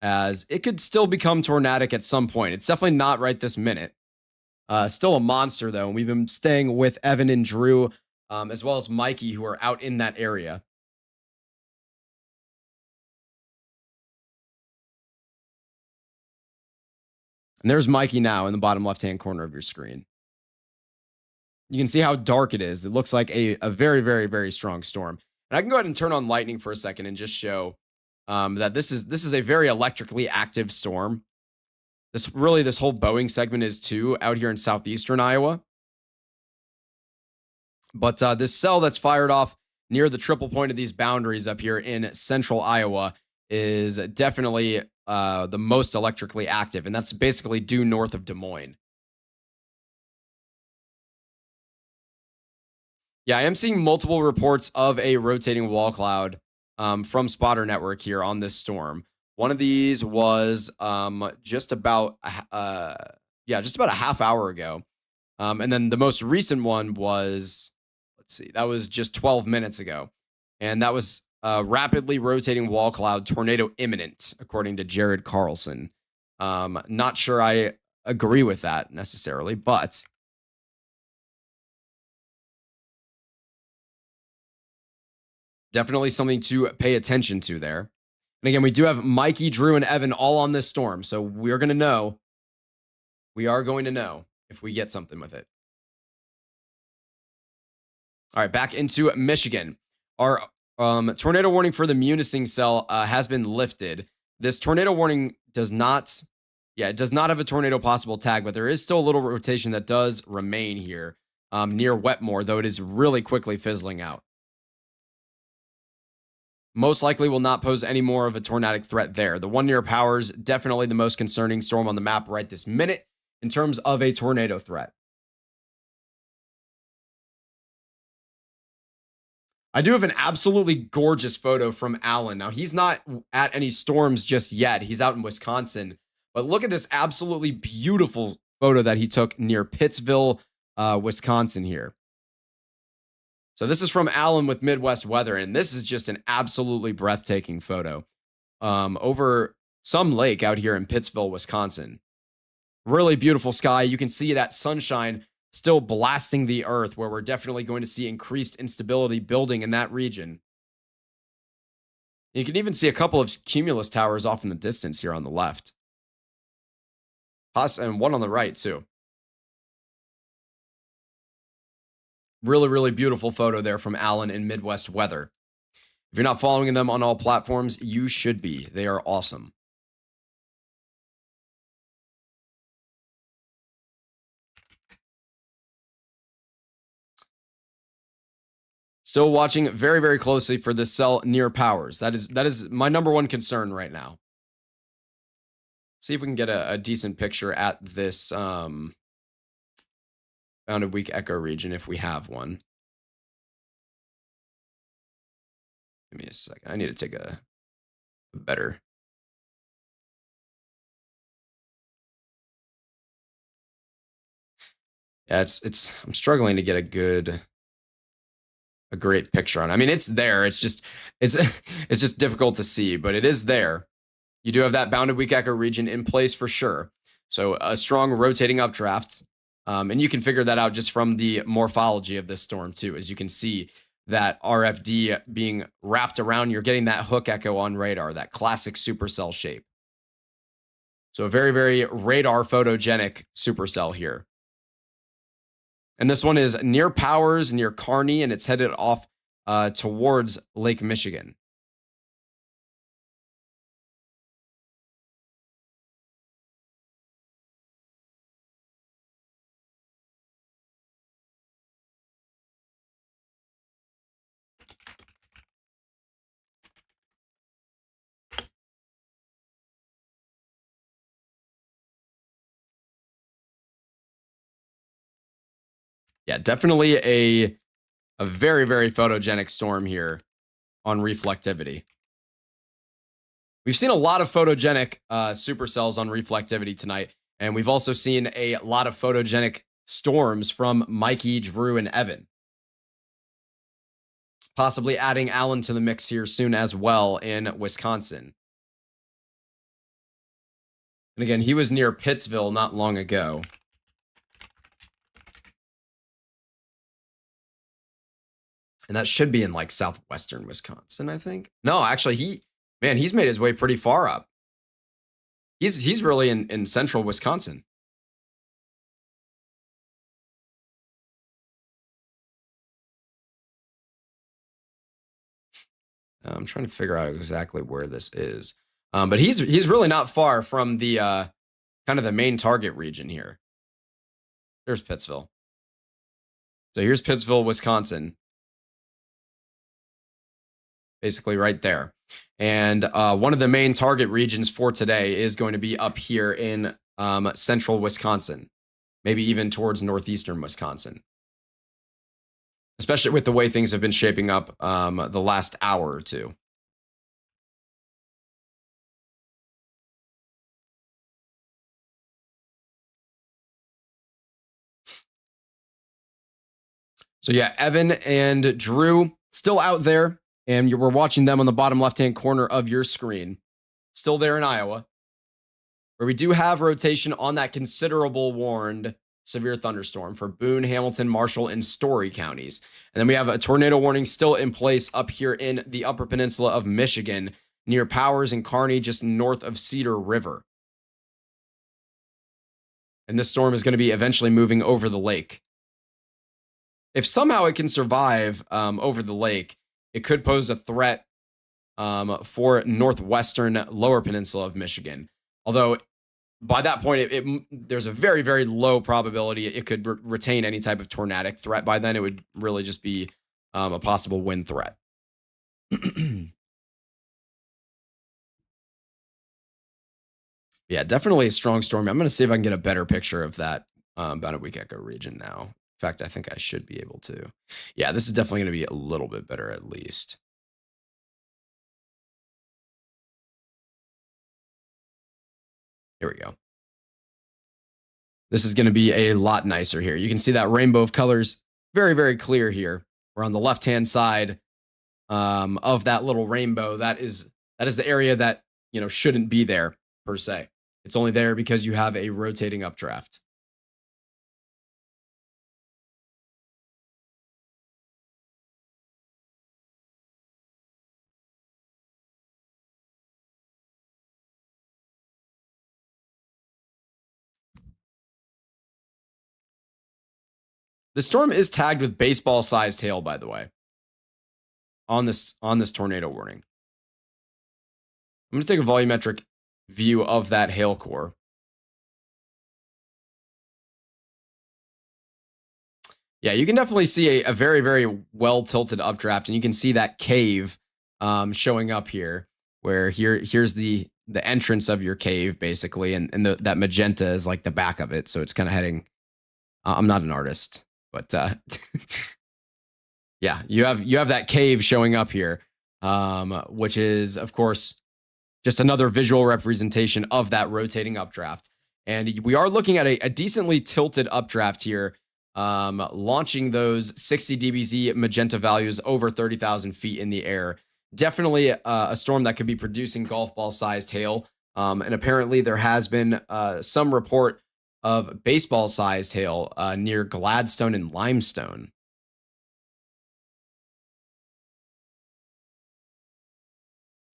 Speaker 1: as it could still become tornadic at some point. It's definitely not right this minute. Still a monster, though, and we've been staying with Evan and Drew, as well as Mikey, who are out in that area. And there's Mikey now in the bottom left-hand corner of your screen. You can see how dark it is. It looks like a very, very, very strong storm. And I can go ahead and turn on lightning for a second and just show that this is a very electrically active storm. This whole Boeing segment is too out here in southeastern Iowa. But this cell that's fired off near the triple point of these boundaries up here in central Iowa is definitely the most electrically active, and that's basically due north of Des Moines. Yeah, I am seeing multiple reports of a rotating wall cloud from Spotter Network here on this storm. One of these was just about a half hour ago. And then the most recent one was, let's see, that was just 12 minutes ago. And that was rapidly rotating wall cloud, tornado imminent, according to Jared Carlson. Not sure I agree with that necessarily, but definitely something to pay attention to there. And again, we do have Mikey, Drew, and Evan all on this storm. So we're going to know. We are going to know if we get something with it. All right, back into Michigan. Our tornado warning for the Munising cell has been lifted. This tornado warning does not have a tornado possible tag, but there is still a little rotation that does remain here near Wetmore, though it is really quickly fizzling out. Most likely will not pose any more of a tornadic threat there. The one near Powers, definitely the most concerning storm on the map right this minute in terms of a tornado threat. I do have an absolutely gorgeous photo from Alan. Now, he's not at any storms just yet. He's out in Wisconsin. But look at this absolutely beautiful photo that he took near Pittsville, Wisconsin here. So this is from Alan with Midwest Weather, and this is just an absolutely breathtaking photo over some lake out here in Pittsville, Wisconsin. Really beautiful sky. You can see that sunshine still blasting the earth, where we're definitely going to see increased instability building in that region. You can even see a couple of cumulus towers off in the distance here on the left. And one on the right, too. Really, really beautiful photo there from Alan in Midwest Weather. If you're not following them on all platforms, you should be. They are awesome. Still watching very, very closely for this cell near Powers. That is my number one concern right now. See if we can get a decent picture at this bounded weak echo region if we have one. Give me a second. I need to take a better. Yeah, I'm struggling to get a good a great picture on. I mean, it's there. It's just difficult to see, but it is there. You do have that bounded weak echo region in place for sure. So a strong rotating updraft. And you can figure that out just from the morphology of this storm too. As you can see that RFD being wrapped around, you're getting that hook echo on radar, that classic supercell shape. So a very, very radar photogenic supercell here. And this one is near Powers, near Kearney, and it's headed off towards Lake Michigan. Yeah, definitely a very, very photogenic storm here on reflectivity. We've seen a lot of photogenic supercells on reflectivity tonight, and we've also seen a lot of photogenic storms from Mikey, Drew, and Evan. Possibly adding Allen to the mix here soon as well in Wisconsin. And again, he was near Pittsville not long ago. And that should be in like southwestern Wisconsin, I think. No, actually, he's made his way pretty far up. He's really in central Wisconsin. I'm trying to figure out exactly where this is. But he's really not far from the kind of the main target region here. There's Pittsville. So here's Pittsville, Wisconsin. Basically right there. And one of the main target regions for today is going to be up here in central Wisconsin, maybe even towards northeastern Wisconsin, especially with the way things have been shaping up the last hour or two. So yeah, Evan and Drew still out there, and we're watching them on the bottom left-hand corner of your screen. Still there in Iowa, where we do have rotation on that considerable warned severe thunderstorm for Boone, Hamilton, Marshall, and Story counties. And then we have a tornado warning still in place up here in the Upper Peninsula of Michigan, near Powers and Kearney, just north of Cedar River. And this storm is going to be eventually moving over the lake. If somehow it can survive over the lake, it could pose a threat for northwestern lower peninsula of Michigan. Although by that point, there's a very, very low probability it could retain any type of tornadic threat. By then, it would really just be a possible wind threat. Yeah, definitely a strong storm. I'm going to see if I can get a better picture of that bounded weak echo region now. In fact, I think I should be able to. Yeah, this is definitely going to be a little bit better at least. Here we go. This is going to be a lot nicer here. You can see that rainbow of colors very, very clear here. We're on the left-hand side of that little rainbow. That is the area that, shouldn't be there per se. It's only there because you have a rotating updraft. The storm is tagged with baseball-sized hail, by the way, on this tornado warning. I'm going to take a volumetric view of that hail core. Yeah, you can definitely see a very, very well-tilted updraft, and you can see that cave showing up here, where here's the entrance of your cave, basically, and that magenta is like the back of it, so it's kind of heading... I'm not an artist. But yeah, you have that cave showing up here, which is, of course, just another visual representation of that rotating updraft. And we are looking at a decently tilted updraft here launching those 60 dBz magenta values over 30,000 feet in the air. Definitely a storm that could be producing golf ball sized hail. And apparently there has been some report of baseball sized hail near Gladstone and Limestone.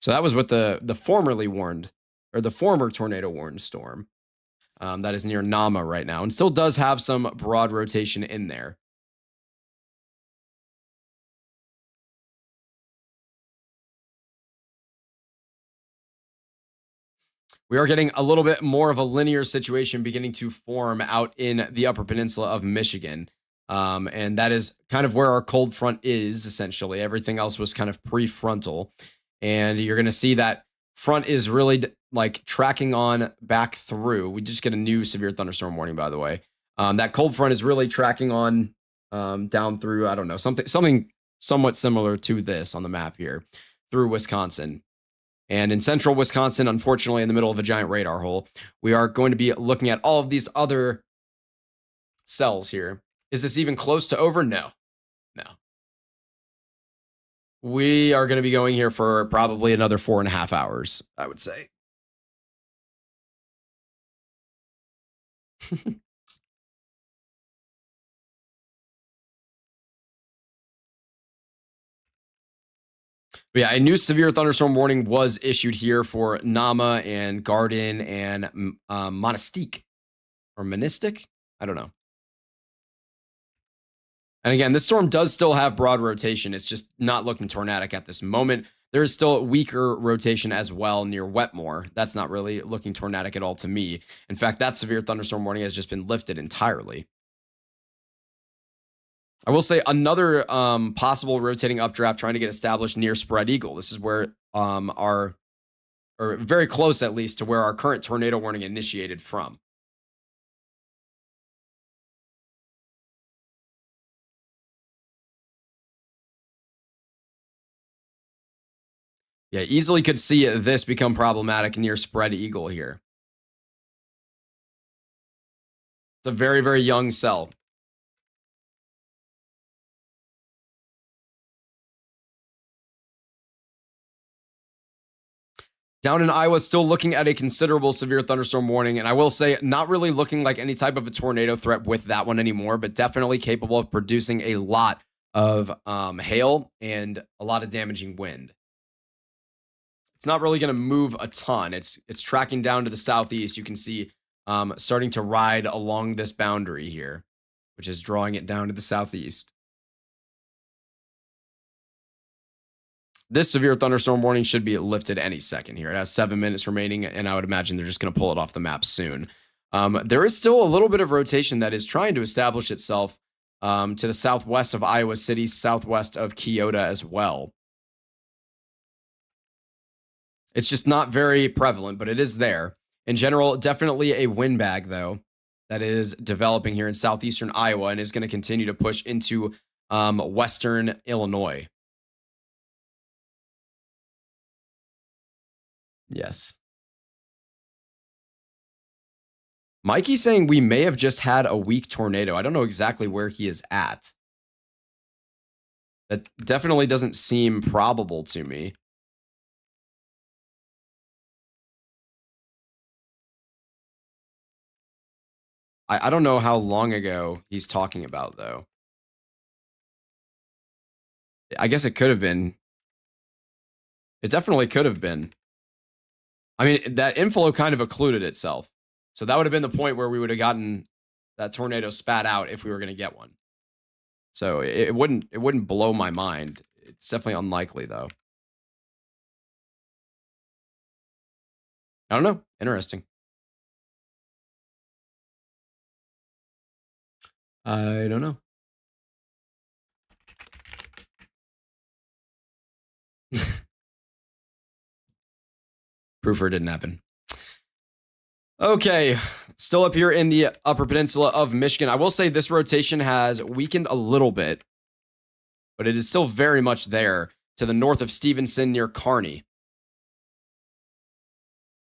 Speaker 1: So that was what the formerly warned, or the former tornado warned storm that is near Nama right now, and still does have some broad rotation in there. We are getting a little bit more of a linear situation beginning to form out in the Upper Peninsula of Michigan. And that is kind of where our cold front is, essentially. Everything else was kind of prefrontal. And you're going to see that front is really like tracking on back through. We just get a new severe thunderstorm warning, by the way. That cold front is really tracking on down through, I don't know, something somewhat similar to this on the map here through Wisconsin. And in central Wisconsin, unfortunately, in the middle of a giant radar hole, we are going to be looking at all of these other cells here. Is this even close to over? No. No. We are going to be going here for probably another 4.5 hours, I would say. But yeah, a new severe thunderstorm warning was issued here for Nama and Garden and Monastique or Monistic. I don't know. And again, this storm does still have broad rotation. It's just not looking tornadic at this moment. There is still weaker rotation as well near Wetmore. That's not really looking tornadic at all to me. In fact, that severe thunderstorm warning has just been lifted entirely. I will say another possible rotating updraft trying to get established near Spread Eagle. This is where or very close at least to where our current tornado warning initiated from. Yeah, easily could see this become problematic near Spread Eagle here. It's a very, very young cell. Down in Iowa, still looking at a considerable severe thunderstorm warning. And I will say, not really looking like any type of a tornado threat with that one anymore, but definitely capable of producing a lot of hail and a lot of damaging wind. It's not really going to move a ton. It's tracking down to the southeast. You can see starting to ride along this boundary here, which is drawing it down to the southeast. This severe thunderstorm warning should be lifted any second here. It has 7 minutes remaining, and I would imagine they're just going to pull it off the map soon. There is still a little bit of rotation that is trying to establish itself to the southwest of Iowa City, southwest of Keota as well. It's just not very prevalent, but it is there. In general, definitely a windbag, though, that is developing here in southeastern Iowa and is going to continue to push into western Illinois. Yes. Mikey's saying we may have just had a weak tornado. I don't know exactly where he is at. That definitely doesn't seem probable to me. I don't know how long ago he's talking about, though. I guess it could have been. It definitely could have been. I mean, that inflow kind of occluded itself. So that would have been the point where we would have gotten that tornado spat out if we were going to get one. So it wouldn't blow my mind. It's definitely unlikely, though. I don't know. Interesting. I don't know. Proofer didn't happen. Okay, still up here in the Upper Peninsula of Michigan. I will say this rotation has weakened a little bit, but it is still very much there to the north of Stevenson near Kearney.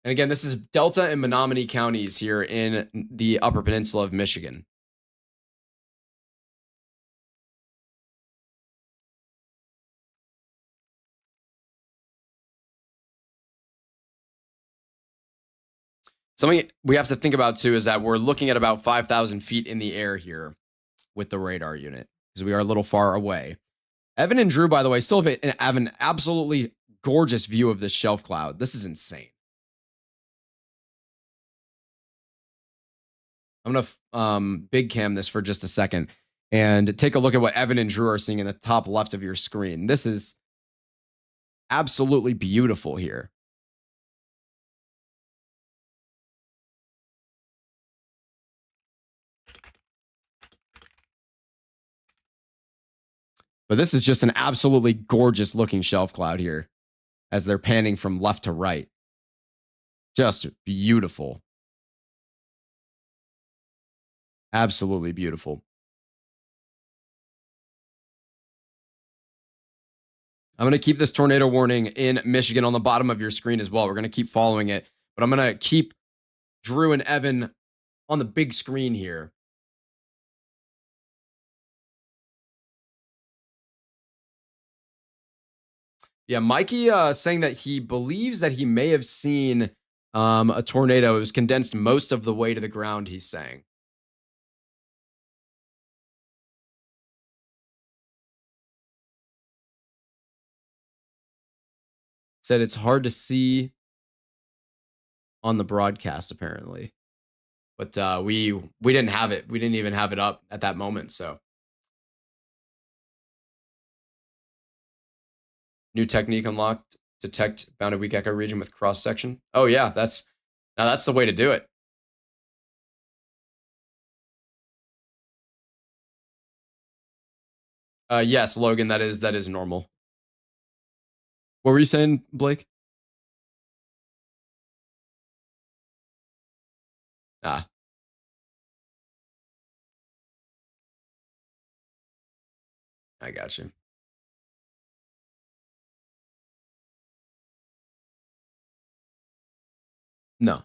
Speaker 1: And again, this is Delta and Menominee counties here in the Upper Peninsula of Michigan. Something we have to think about too is that we're looking at about 5,000 feet in the air here with the radar unit because we are a little far away. Evan and Drew, by the way, still have an absolutely gorgeous view of this shelf cloud. This is insane. I'm going to big cam this for just a second and take a look at what Evan and Drew are seeing in the top left of your screen. This is absolutely beautiful here. But this is just an absolutely gorgeous looking shelf cloud here as they're panning from left to right. Just beautiful. Absolutely beautiful. I'm going to keep this tornado warning in Michigan on the bottom of your screen as well. We're going to keep following it, but I'm going to keep Drew and Evan on the big screen here. Yeah, Mikey saying that he believes that he may have seen a tornado. It was condensed most of the way to the ground, he's saying. Said it's hard to see on the broadcast, apparently. But we didn't have it. We didn't even have it up at that moment, so. New technique unlocked. Detect bounded weak echo region with cross section. Oh yeah, that's the way to do it. Yes, Logan, that is normal. What were you saying, Blake? Ah. I got you. No.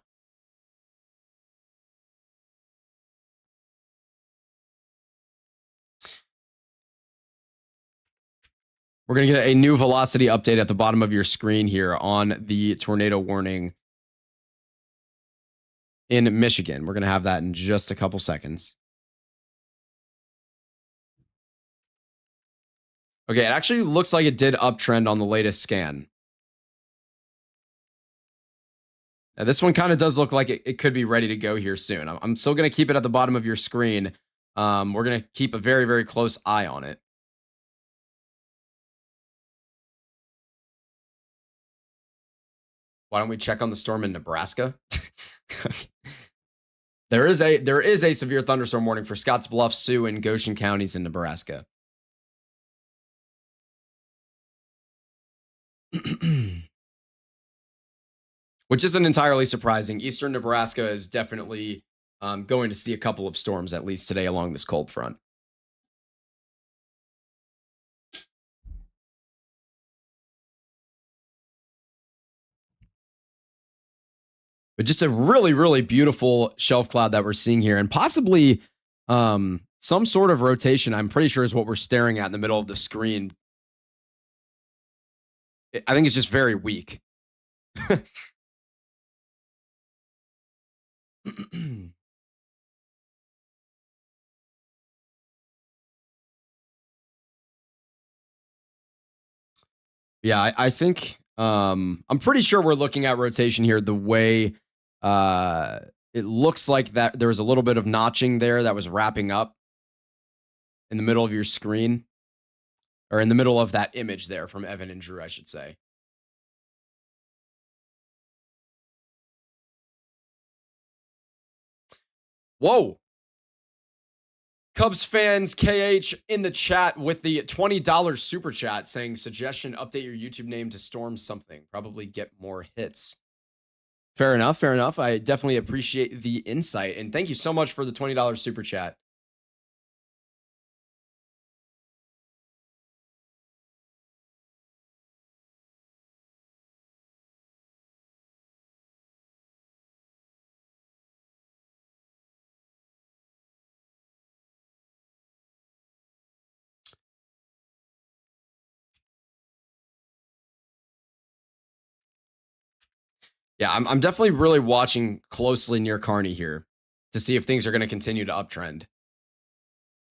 Speaker 1: We're going to get a new velocity update at the bottom of your screen here on the tornado warning in Michigan. We're going to have that in just a couple seconds. Okay, it actually looks like it did uptrend on the latest scan. Now, this one kind of does look like it could be ready to go here soon. I'm still going to keep it at the bottom of your screen. We're going to keep a very, very close eye on it. Why don't we check on the storm in Nebraska? There is a severe thunderstorm warning for Scotts Bluff, Sioux, and Goshen counties in Nebraska. Which isn't entirely surprising. Eastern Nebraska is definitely going to see a couple of storms at least today along this cold front. But just a really, really beautiful shelf cloud that we're seeing here, and possibly some sort of rotation, I'm pretty sure is what we're staring at in the middle of the screen. I think it's just very weak. Yeah, I think I'm pretty sure we're looking at rotation here the way it looks like that there was a little bit of notching there that was wrapping up in the middle of your screen, or in the middle of that image there from Evan and Drew, I should say. Whoa. Cubs fans KH in the chat with the $20 super chat saying, suggestion, update your YouTube name to Storm something. Probably get more hits. Fair enough. Fair enough. I definitely appreciate the insight. And thank you so much for the $20 super chat. Yeah, I'm definitely really watching closely near Kearney here to see if things are going to continue to uptrend.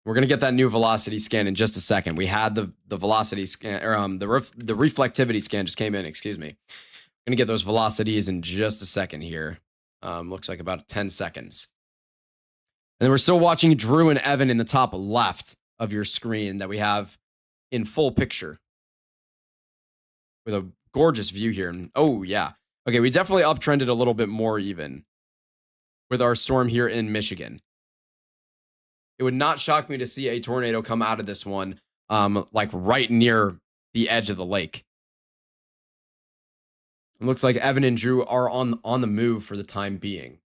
Speaker 1: We're going to get that new velocity scan in just a second. We had the velocity scan, or the reflectivity scan just came in. Excuse me. Going to get those velocities in just a second here. Looks like about 10 seconds. And then we're still watching Drew and Evan in the top left of your screen that we have in full picture with a gorgeous view here. And oh yeah, okay, we definitely uptrended a little bit more even with our storm here in Michigan. It would not shock me to see a tornado come out of this one, like right near the edge of the lake. It looks like Evan and Drew are on the move for the time being.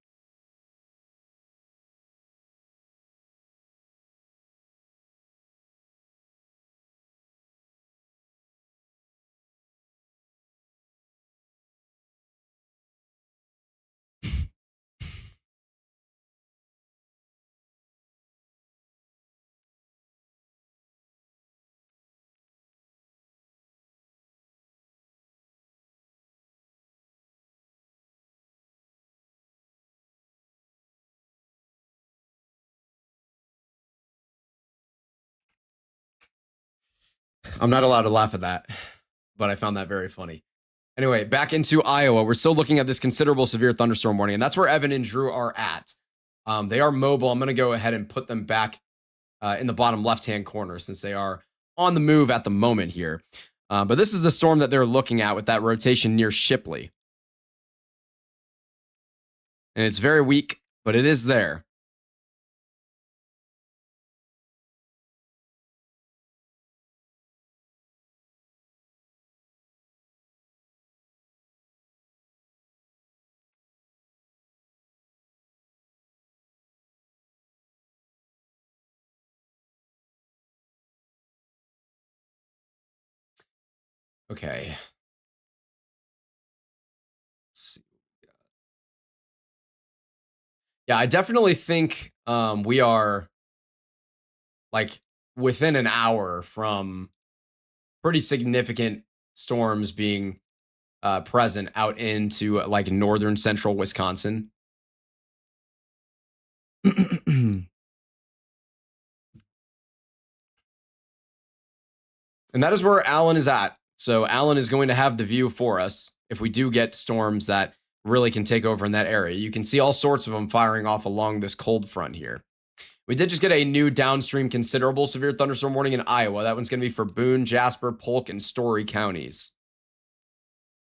Speaker 1: I'm not allowed to laugh at that, but I found that very funny. Anyway, back into Iowa. We're still looking at this considerable severe thunderstorm warning, and that's where Evan and Drew are at. They are mobile. I'm going to go ahead and put them back in the bottom left-hand corner since they are on the move at the moment here. But this is the storm that they're looking at with that rotation near Shipley. And it's very weak, but it is there. Okay. Let's see. Yeah, I definitely think we are like within an hour from pretty significant storms being present out into like northern central Wisconsin. And that is where Alan is at. So Alan is going to have the view for us if we do get storms that really can take over in that area. You can see all sorts of them firing off along this cold front here. We did just get a new downstream considerable severe thunderstorm warning in Iowa. That one's going to be for Boone, Jasper, Polk, and Story counties.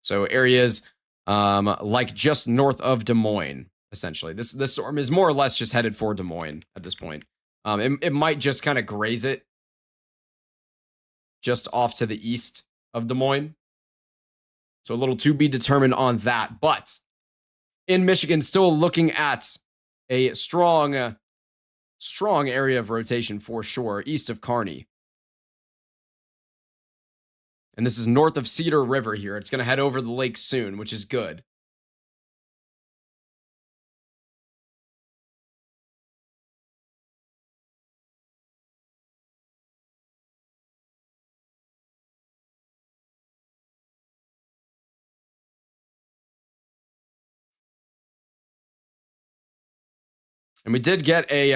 Speaker 1: So areas like just north of Des Moines, essentially. This storm is more or less just headed for Des Moines at this point. It might just kind of graze it just off to the east of Des Moines. So a little to be determined on that. But in Michigan, still looking at a strong area of rotation for sure, east of Kearney. And this is north of Cedar River here. It's going to head over the lake soon, which is good. And we did get a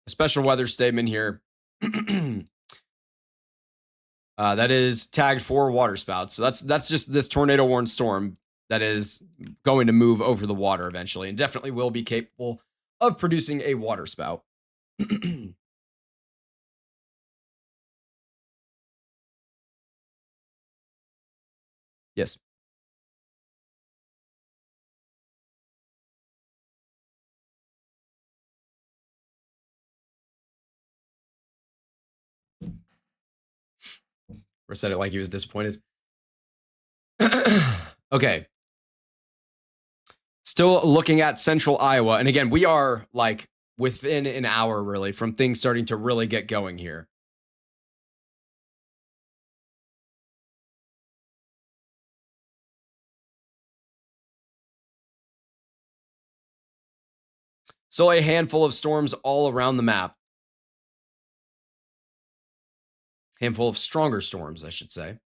Speaker 1: special weather statement here that is tagged for waterspouts. So that's just this tornado warned storm that is going to move over the water eventually and definitely will be capable of producing a waterspout. Yes. Or said it like he was disappointed. Okay. Still looking at central Iowa. And again, we are like within an hour really from things starting to really get going here. So a handful of storms all around the map. Handful of stronger storms, I should say.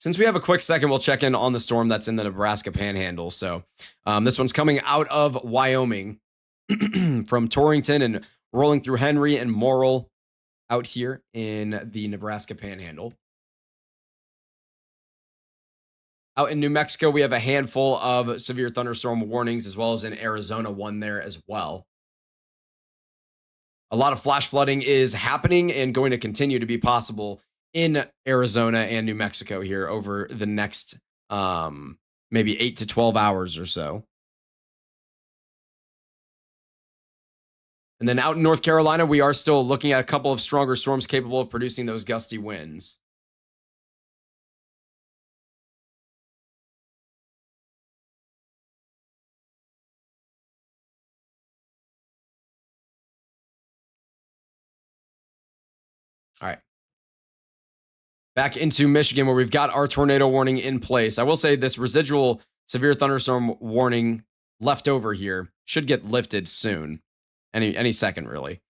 Speaker 1: Since we have a quick second, we'll check in on the storm that's in the Nebraska Panhandle. So this one's coming out of Wyoming from Torrington and rolling through Henry and Morrill out here in the Nebraska Panhandle. Out in New Mexico, we have a handful of severe thunderstorm warnings, as well as in Arizona, one there as well. A lot of flash flooding is happening and going to continue to be possible in Arizona and New Mexico here over the next maybe 8 to 12 hours or so. And then out in North Carolina, we are still looking at a couple of stronger storms capable of producing those gusty winds. All right. Back into Michigan, where we've got our tornado warning in place. I will say this residual severe thunderstorm warning left over here should get lifted soon, any second really.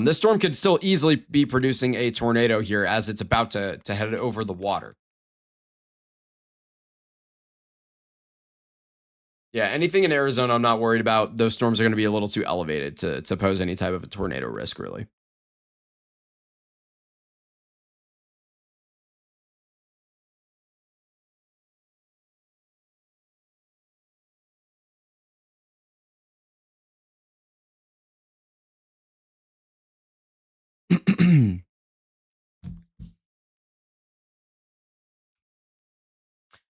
Speaker 1: This storm could still easily be producing a tornado here as it's about to head over the water. Yeah, anything in Arizona, I'm not worried about. Those storms are going to be a little too elevated to pose any type of a tornado risk, really.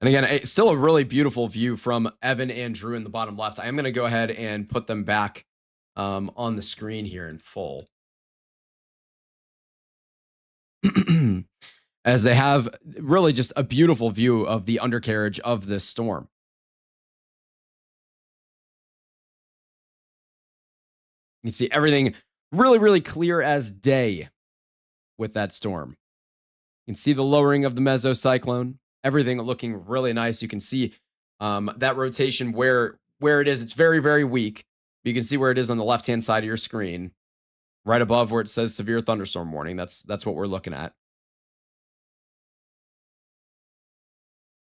Speaker 1: And again, still a really beautiful view from Evan and Drew in the bottom left. I am going to go ahead and put them back on the screen here in full. As they have really just a beautiful view of the undercarriage of this storm. You can see everything really, really clear as day with that storm. You can see the lowering of the mesocyclone, everything looking really nice. You can see that rotation where it is. It's very, very weak. You can see where it is on the left-hand side of your screen, right above where it says severe thunderstorm warning. That's what we're looking at.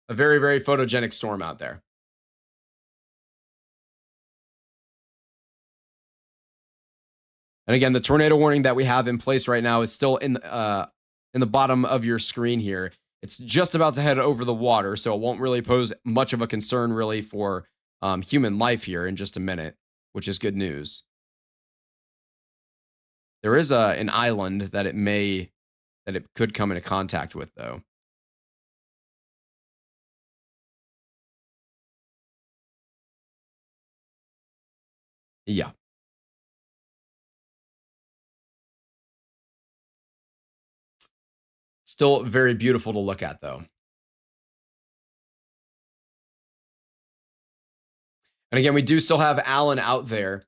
Speaker 1: A very, very photogenic storm out there. And again, the tornado warning that we have in place right now is still in the bottom of your screen here. It's just about to head over the water, so it won't really pose much of a concern really for human life here in just a minute, which is good news. There is an island that it could come into contact with, though. Yeah. Still very beautiful to look at, though. And again, we do still have Alan out there.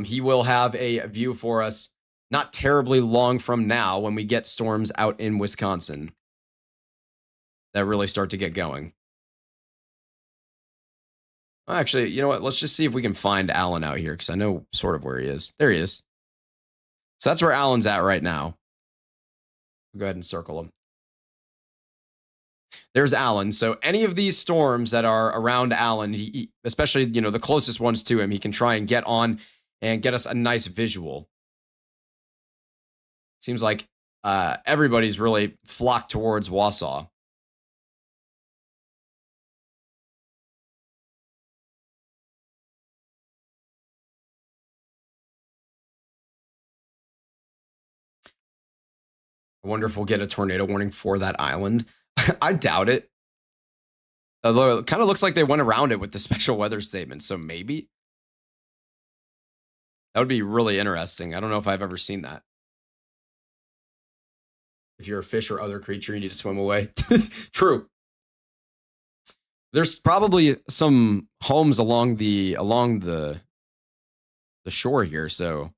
Speaker 1: He will have a view for us not terribly long from now when we get storms out in Wisconsin that really start to get going. Actually, you know what? Let's just see if we can find Alan out here because I know sort of where he is. There he is. So that's where Alan's at right now. We'll go ahead and circle him. There's Alan. So any of these storms that are around Alan, he especially the closest ones to him, he can try and get on and get us a nice visual. Seems like everybody's really flocked towards Wausau. I wonder if we'll get a tornado warning for that island. I doubt it. Although it kind of looks like they went around it with the special weather statement, so maybe. That would be really interesting. I don't know if I've ever seen that. If you're a fish or other creature, you need to swim away. True. There's probably some homes along the shore here, so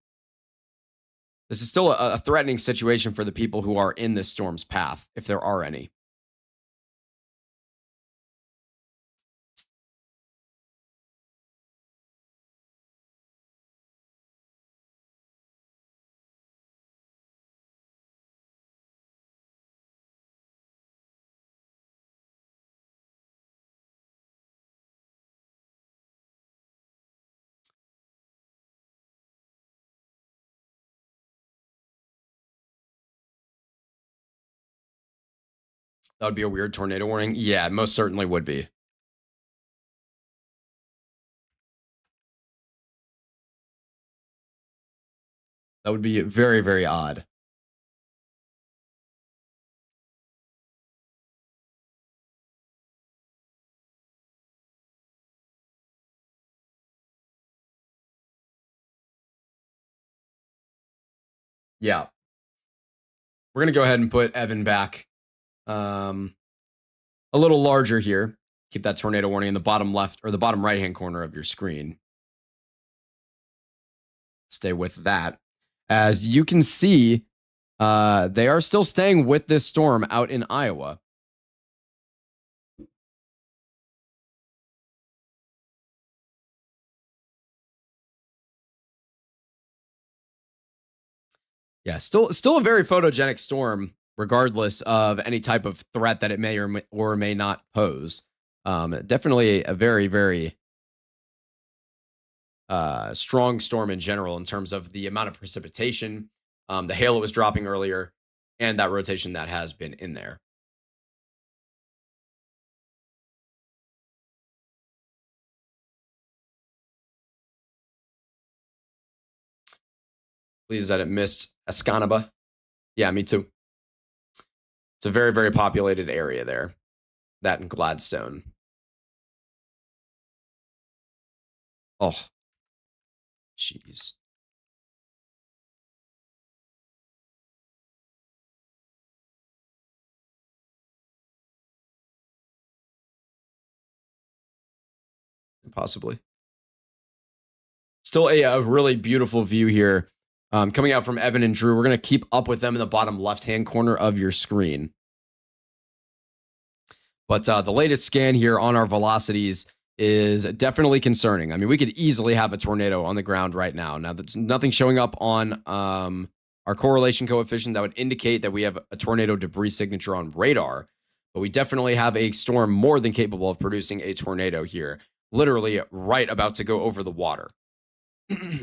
Speaker 1: this is still a threatening situation for the people who are in this storm's path, if there are any. That would be a weird tornado warning. Yeah, it most certainly would be. That would be very, very odd. Yeah. We're going to go ahead and put Evan back a little larger here. Keep that tornado warning in the bottom left or the bottom right-hand corner of your screen. Stay with that. As you can see, they are still staying with this storm out in Iowa. Yeah, still a very photogenic storm, regardless of any type of threat that it may or may not pose. Definitely a very, very strong storm in general in terms of the amount of precipitation, the hail it was dropping earlier, and that rotation that has been in there. Pleased that it missed Escanaba. Yeah, me too. It's a very, very populated area there. That and Gladstone. Oh, jeez. Possibly. Still a really beautiful view here. Coming out from Evan and Drew. We're going to keep up with them in the bottom left-hand corner of your screen. But the latest scan here on our velocities is definitely concerning. I mean, we could easily have a tornado on the ground right now. Now, there's nothing showing up on our correlation coefficient that would indicate that we have a tornado debris signature on radar. But we definitely have a storm more than capable of producing a tornado here. Literally right about to go over the water.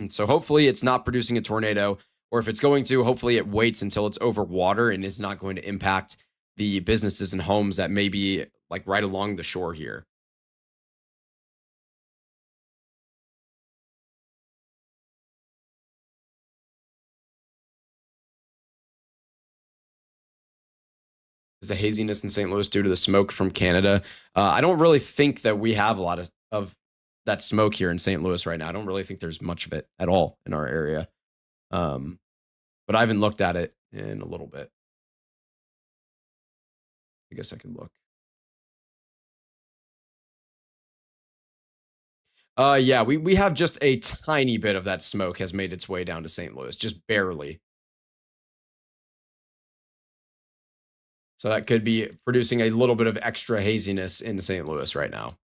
Speaker 1: So hopefully it's not producing a tornado, or if it's going to, hopefully it waits until it's over water and is not going to impact the businesses and homes that may be like right along the shore here. Is the haziness in St. Louis due to the smoke from Canada? I don't really think that we have a lot of that smoke here in St. Louis right now. I don't really think there's much of it at all in our area. But I haven't looked at it in a little bit. I guess I could look. Yeah, we have just a tiny bit of that smoke has made its way down to St. Louis, just barely. So that could be producing a little bit of extra haziness in St. Louis right now.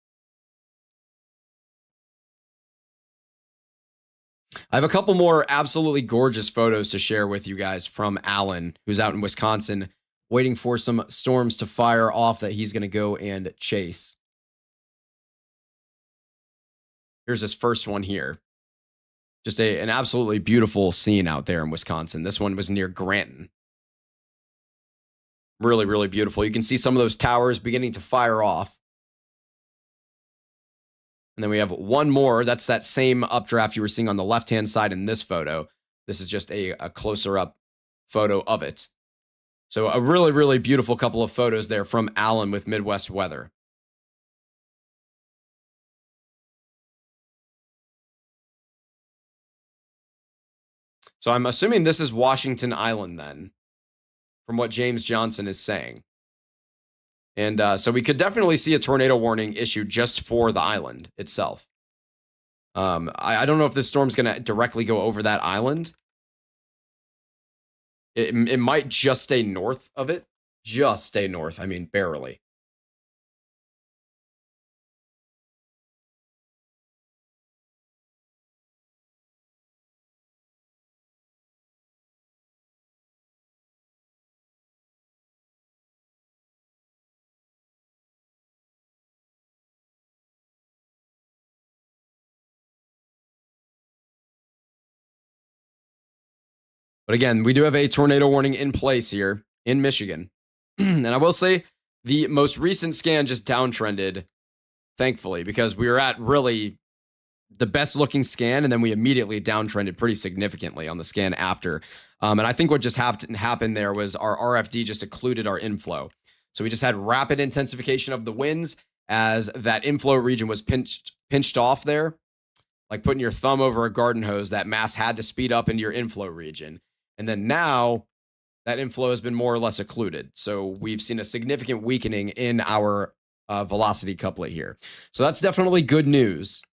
Speaker 1: I have a couple more absolutely gorgeous photos to share with you guys from Alan, who's out in Wisconsin, waiting for some storms to fire off that he's going to go and chase. Here's this first one here. Just an absolutely beautiful scene out there in Wisconsin. This one was near Granton. Really, really beautiful. You can see some of those towers beginning to fire off. And then we have one more. That's that same updraft you were seeing on the left-hand side in this photo. This is just a closer up photo of it. So a really, really beautiful couple of photos there from Alan with Midwest Weather. So I'm assuming this is Washington Island then, from what James Johnson is saying. And so we could definitely see a tornado warning issued just for the island itself. I don't know if this storm's going to directly go over that island. It might just stay north of it. Just stay north. I mean, barely. But again, we do have a tornado warning in place here in Michigan. And I will say, The most recent scan just downtrended, thankfully, because we were at really the best looking scan, and then we immediately downtrended pretty significantly on the scan after. And I think what just happened there was our RFD just occluded our inflow. So we just had rapid intensification of the winds as that inflow region was pinched off there, like putting your thumb over a garden hose. That mass had to speed up into your inflow region. And then now that inflow has been more or less occluded. So we've seen a significant weakening in our velocity couplet here. So that's definitely good news.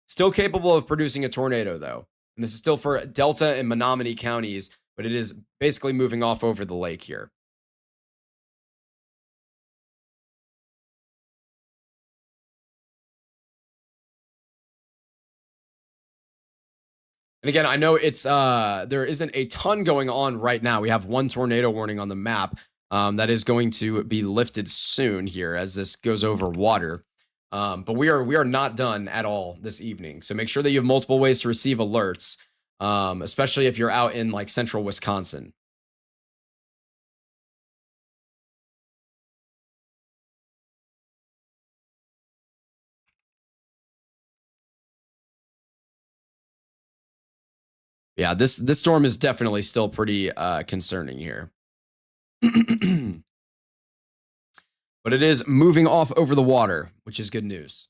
Speaker 1: Still capable of producing a tornado, though. And this is still for Delta and Menominee counties, but it is basically moving off over the lake here. And again, I know it's there isn't a ton going on right now. We have one tornado warning on the map that is going to be lifted soon here as this goes over water. But we are not done at all this evening. So make sure that you have multiple ways to receive alerts, especially if you're out in like central Wisconsin. Yeah, this storm is definitely still pretty concerning here. But it is moving off over the water, which is good news.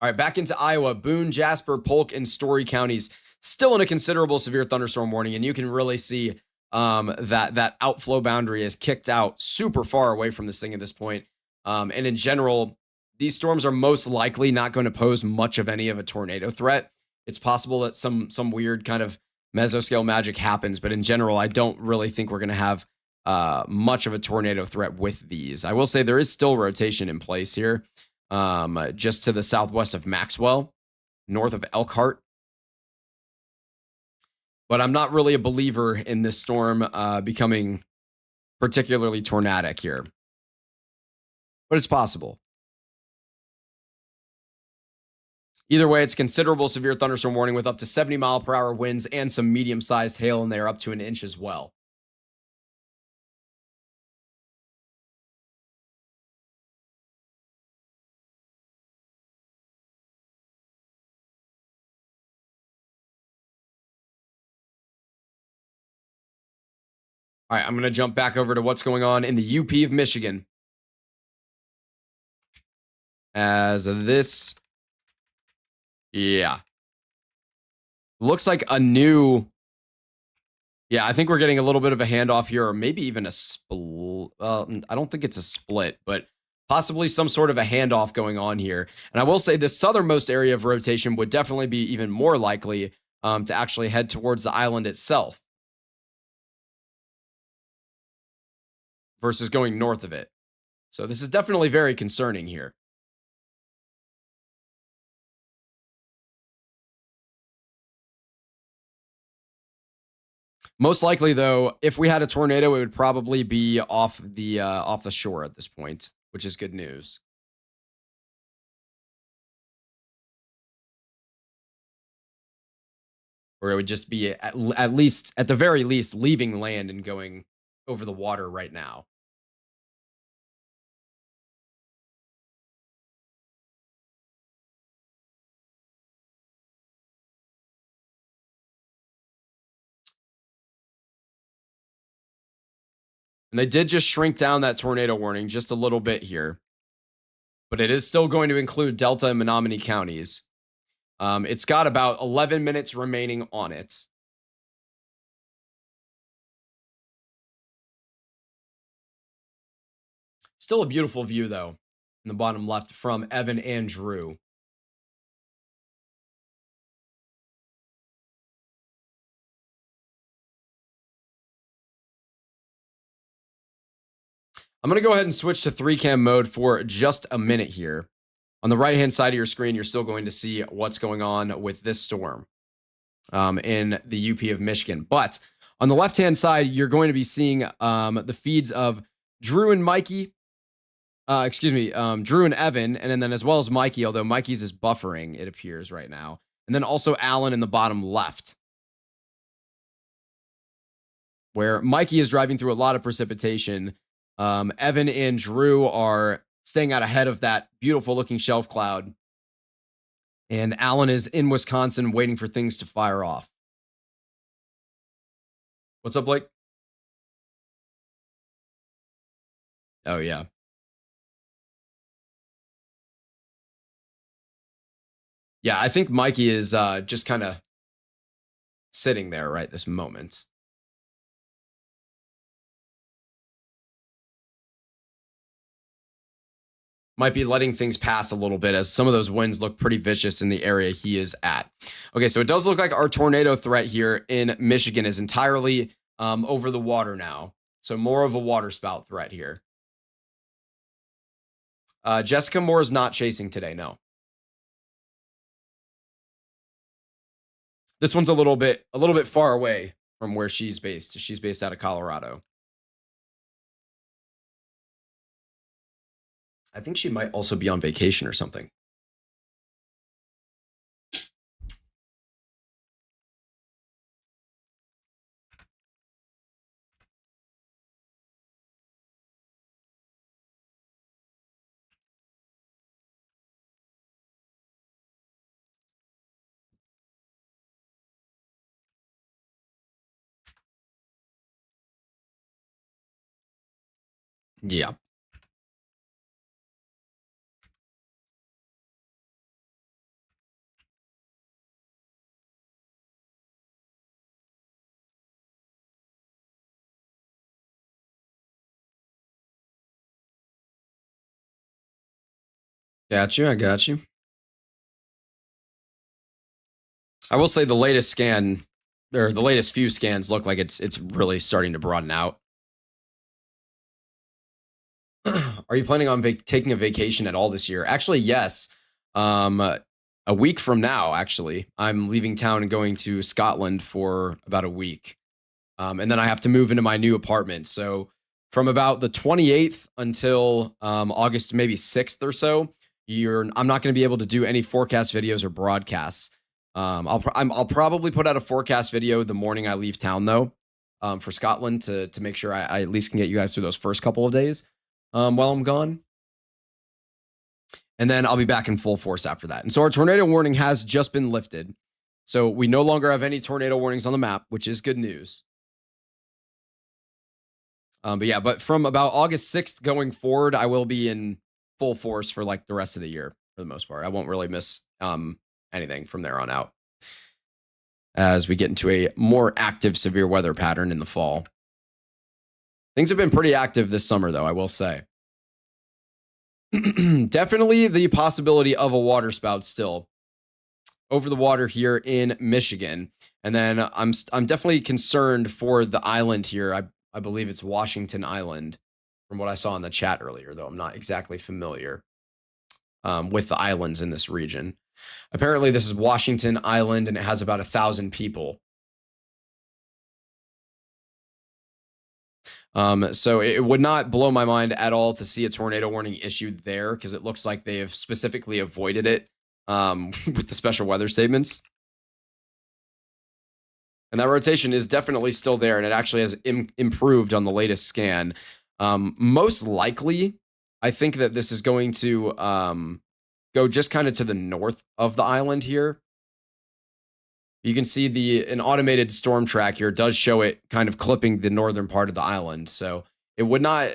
Speaker 1: All right, back into Iowa. Boone, Jasper, Polk, and Story counties still in a considerable severe thunderstorm warning, and you can really see that outflow boundary is kicked out super far away from this thing at this point. And in general, these storms are most likely not going to pose much of any of a tornado threat. It's possible that some weird kind of mesoscale magic happens, but in general, I don't really think we're going to have much of a tornado threat with these. I will say there is still rotation in place here, just to the southwest of Maxwell, north of Elkhart. But I'm not really a believer in this storm becoming particularly tornadic here. But it's possible. Either way, it's considerable severe thunderstorm warning with up to 70-mile-per-hour winds and some medium-sized hail in there, up to an inch as well. All right, I'm going to jump back over to what's going on in the UP of Michigan. As this, yeah. Looks like a new, yeah, I think we're getting a little bit of a handoff here, or maybe even a split. I don't think it's a split, but possibly some sort of a handoff going on here. And I will say the southernmost area of rotation would definitely be even more likely to actually head towards the island itself versus going north of it. So this is definitely very concerning here. Most likely, though, if we had a tornado, it would probably be off the shore at this point, which is good news. Or it would just be at the very least, leaving land and going over the water right now. And they did just shrink down that tornado warning just a little bit here. But it is still going to include Delta and Menominee counties. It's got about 11 minutes remaining on it. Still a beautiful view, though, in the bottom left from Evan and Drew. I'm going to go ahead and switch to 3-cam mode for just a minute here. On the right-hand side of your screen, you're still going to see what's going on with this storm in the UP of Michigan. But on the left-hand side, you're going to be seeing the feeds of Drew and Mikey. Drew and Evan, and then as well as Mikey, although Mikey's is buffering, it appears right now. And then also Alan in the bottom left. where Mikey is driving through a lot of precipitation. Evan and Drew are staying out ahead of that beautiful looking shelf cloud. And Alan is in Wisconsin waiting for things to fire off. What's up, Blake? Oh, yeah. Yeah, I think Mikey is just kind of sitting there right this moment. Might be letting things pass a little bit as some of those winds look pretty vicious in the area he is at. Okay, so it does look like our tornado threat here in Michigan is entirely over the water now. So more of a waterspout threat here. Jessica Moore is not chasing today, no. This one's a little bit far away from where she's based. She's based out of Colorado. I think she might also be on vacation or something. Yeah. Got you. I got you. I will say the latest scan, or the latest few scans, look like it's really starting to broaden out. Are you planning on taking a vacation at all this year? Actually, yes. A week from now, actually, I'm leaving town and going to Scotland for about a week. And then I have to move into my new apartment. So from about the 28th until August, maybe 6th or so, I'm not going to be able to do any forecast videos or broadcasts. I'll probably put out a forecast video the morning I leave town, though, for Scotland to make sure I at least can get you guys through those first couple of days while I'm gone. And then I'll be back in full force after that. And so our tornado warning has just been lifted. So we no longer have any tornado warnings on the map, which is good news. But from about August 6th going forward, I will be in full force for like the rest of the year for the most part. I won't really miss anything from there on out as we get into a more active severe weather pattern in the fall. Things have been pretty active this summer, though, I will say. Definitely the possibility of a waterspout still over the water here in Michigan. And then I'm definitely concerned for the island here. I believe it's Washington Island from what I saw in the chat earlier, though I'm not exactly familiar with the islands in this region. Apparently, this is Washington Island, and it has about 1,000 people. So it would not blow my mind at all to see a tornado warning issued there, because it looks like they have specifically avoided it with the special weather statements. And that rotation is definitely still there, and it actually has improved on the latest scan. Most likely, I think that this is going to go just kind of to the north of the island here. You can see an automated storm track here does show it kind of clipping the northern part of the island. So it would not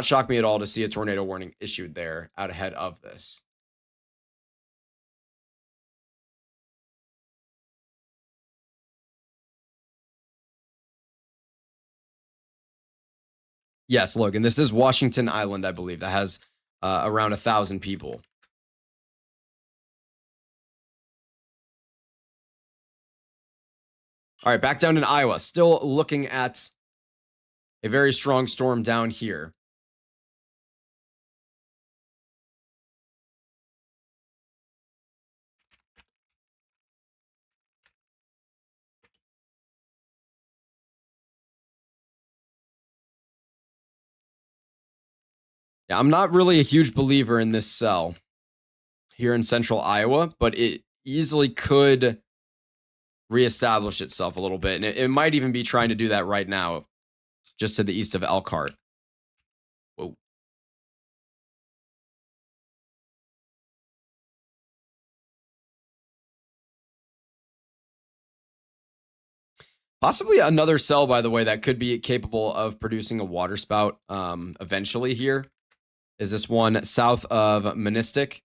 Speaker 1: shock me at all to see a tornado warning issued there out ahead of this. Yes, Logan, this is Washington Island, I believe, that has around 1,000 people. All right, back down in Iowa, still looking at a very strong storm down here. Yeah, I'm not really a huge believer in this cell here in central Iowa, but it easily could reestablish itself a little bit. And it might even be trying to do that right now just to the east of Elkhart. Whoa. Possibly another cell, by the way, that could be capable of producing a water spout eventually here. Is this one south of Monistic?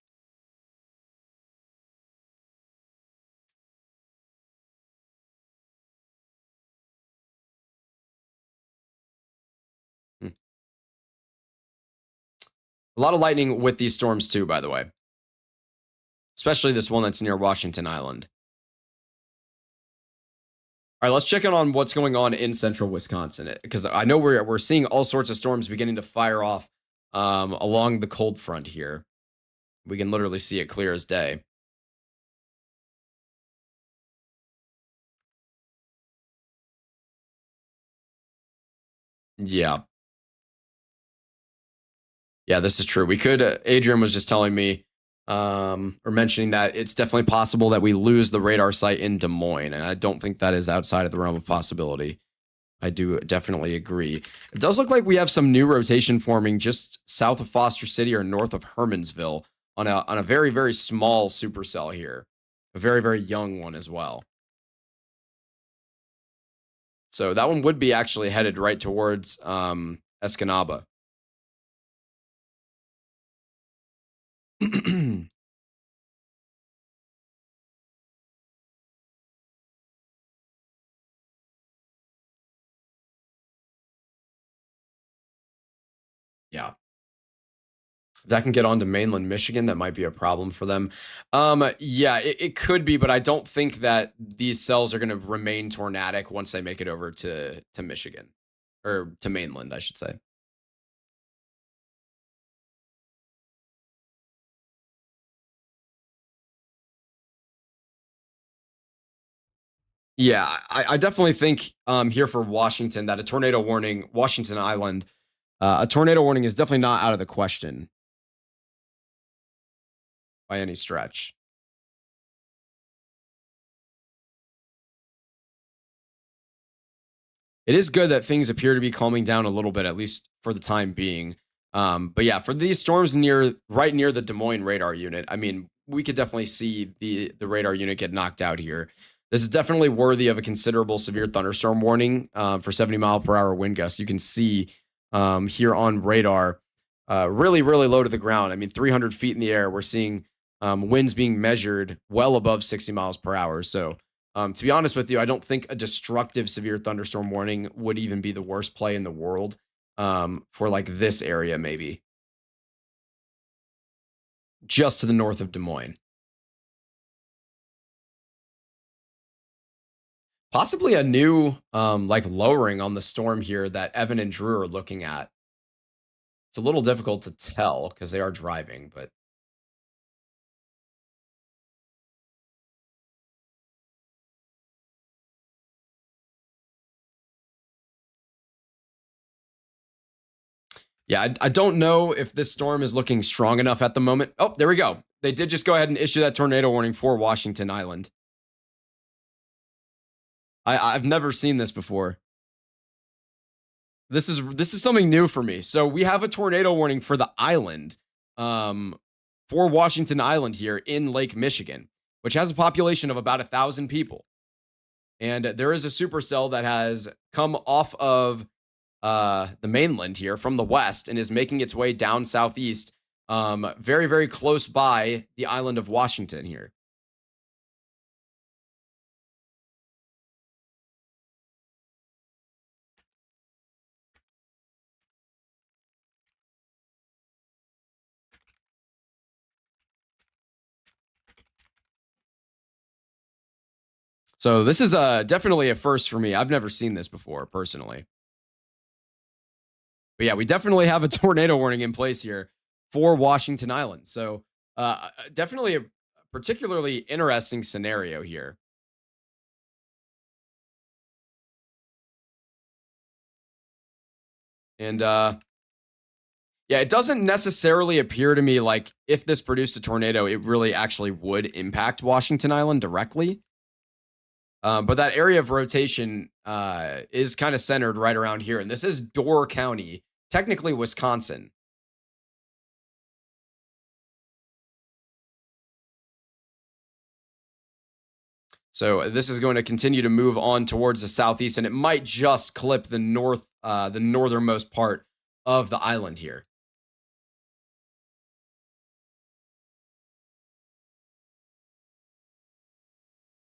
Speaker 1: A lot of lightning with these storms too, by the way. Especially this one that's near Washington Island. All right, let's check in on what's going on in central Wisconsin, because I know we're seeing all sorts of storms beginning to fire off along the cold front here. We can literally see it clear as day. Yeah. Yeah, this is true. We could, Adrian was just telling me, or mentioning that it's definitely possible that we lose the radar site in Des Moines, and I don't think that is outside of the realm of possibility. I do definitely agree. It does look like we have some new rotation forming just south of Foster City or north of Hermansville on a very, very small supercell here. A very, very young one as well. So that one would be actually headed right towards Escanaba. Yeah. If that can get onto mainland Michigan, that might be a problem for them. Yeah, it could be, but I don't think that these cells are going to remain tornadic once they make it over to Michigan, or to mainland, I should say. Yeah, I definitely think here for Washington that a tornado warning, Washington Island, a tornado warning is definitely not out of the question by any stretch. It is good that things appear to be calming down a little bit, at least for the time being. But yeah, for these storms right near the Des Moines radar unit, I mean, we could definitely see the radar unit get knocked out here. This is definitely worthy of a considerable severe thunderstorm warning for 70-mile-per-hour wind gusts. You can see here on radar, really, really low to the ground. I mean, 300 feet in the air. We're seeing winds being measured well above 60 miles per hour. So to be honest with you, I don't think a destructive severe thunderstorm warning would even be the worst play in the world for like this area, maybe. Just to the north of Des Moines. Possibly a new like lowering on the storm here that Evan and Drew are looking at. It's a little difficult to tell because they are driving, but yeah, I don't know if this storm is looking strong enough at the moment. Oh, there we go. They did just go ahead and issue that tornado warning for Washington Island. I've never seen this before. This is something new for me. So we have a tornado warning for the island, for Washington Island here in Lake Michigan, which has a population of about 1,000 people. And there is a supercell that has come off of the mainland here from the west and is making its way down southeast, very, very close by the island of Washington here. So this is definitely a first for me. I've never seen this before personally. But yeah, we definitely have a tornado warning in place here for Washington Island. So definitely a particularly interesting scenario here. And yeah, it doesn't necessarily appear to me like if this produced a tornado, it really actually would impact Washington Island directly. But that area of rotation is kind of centered right around here. And this is Door County, technically Wisconsin. So this is going to continue to move on towards the southeast, and it might just clip the northernmost part of the island here.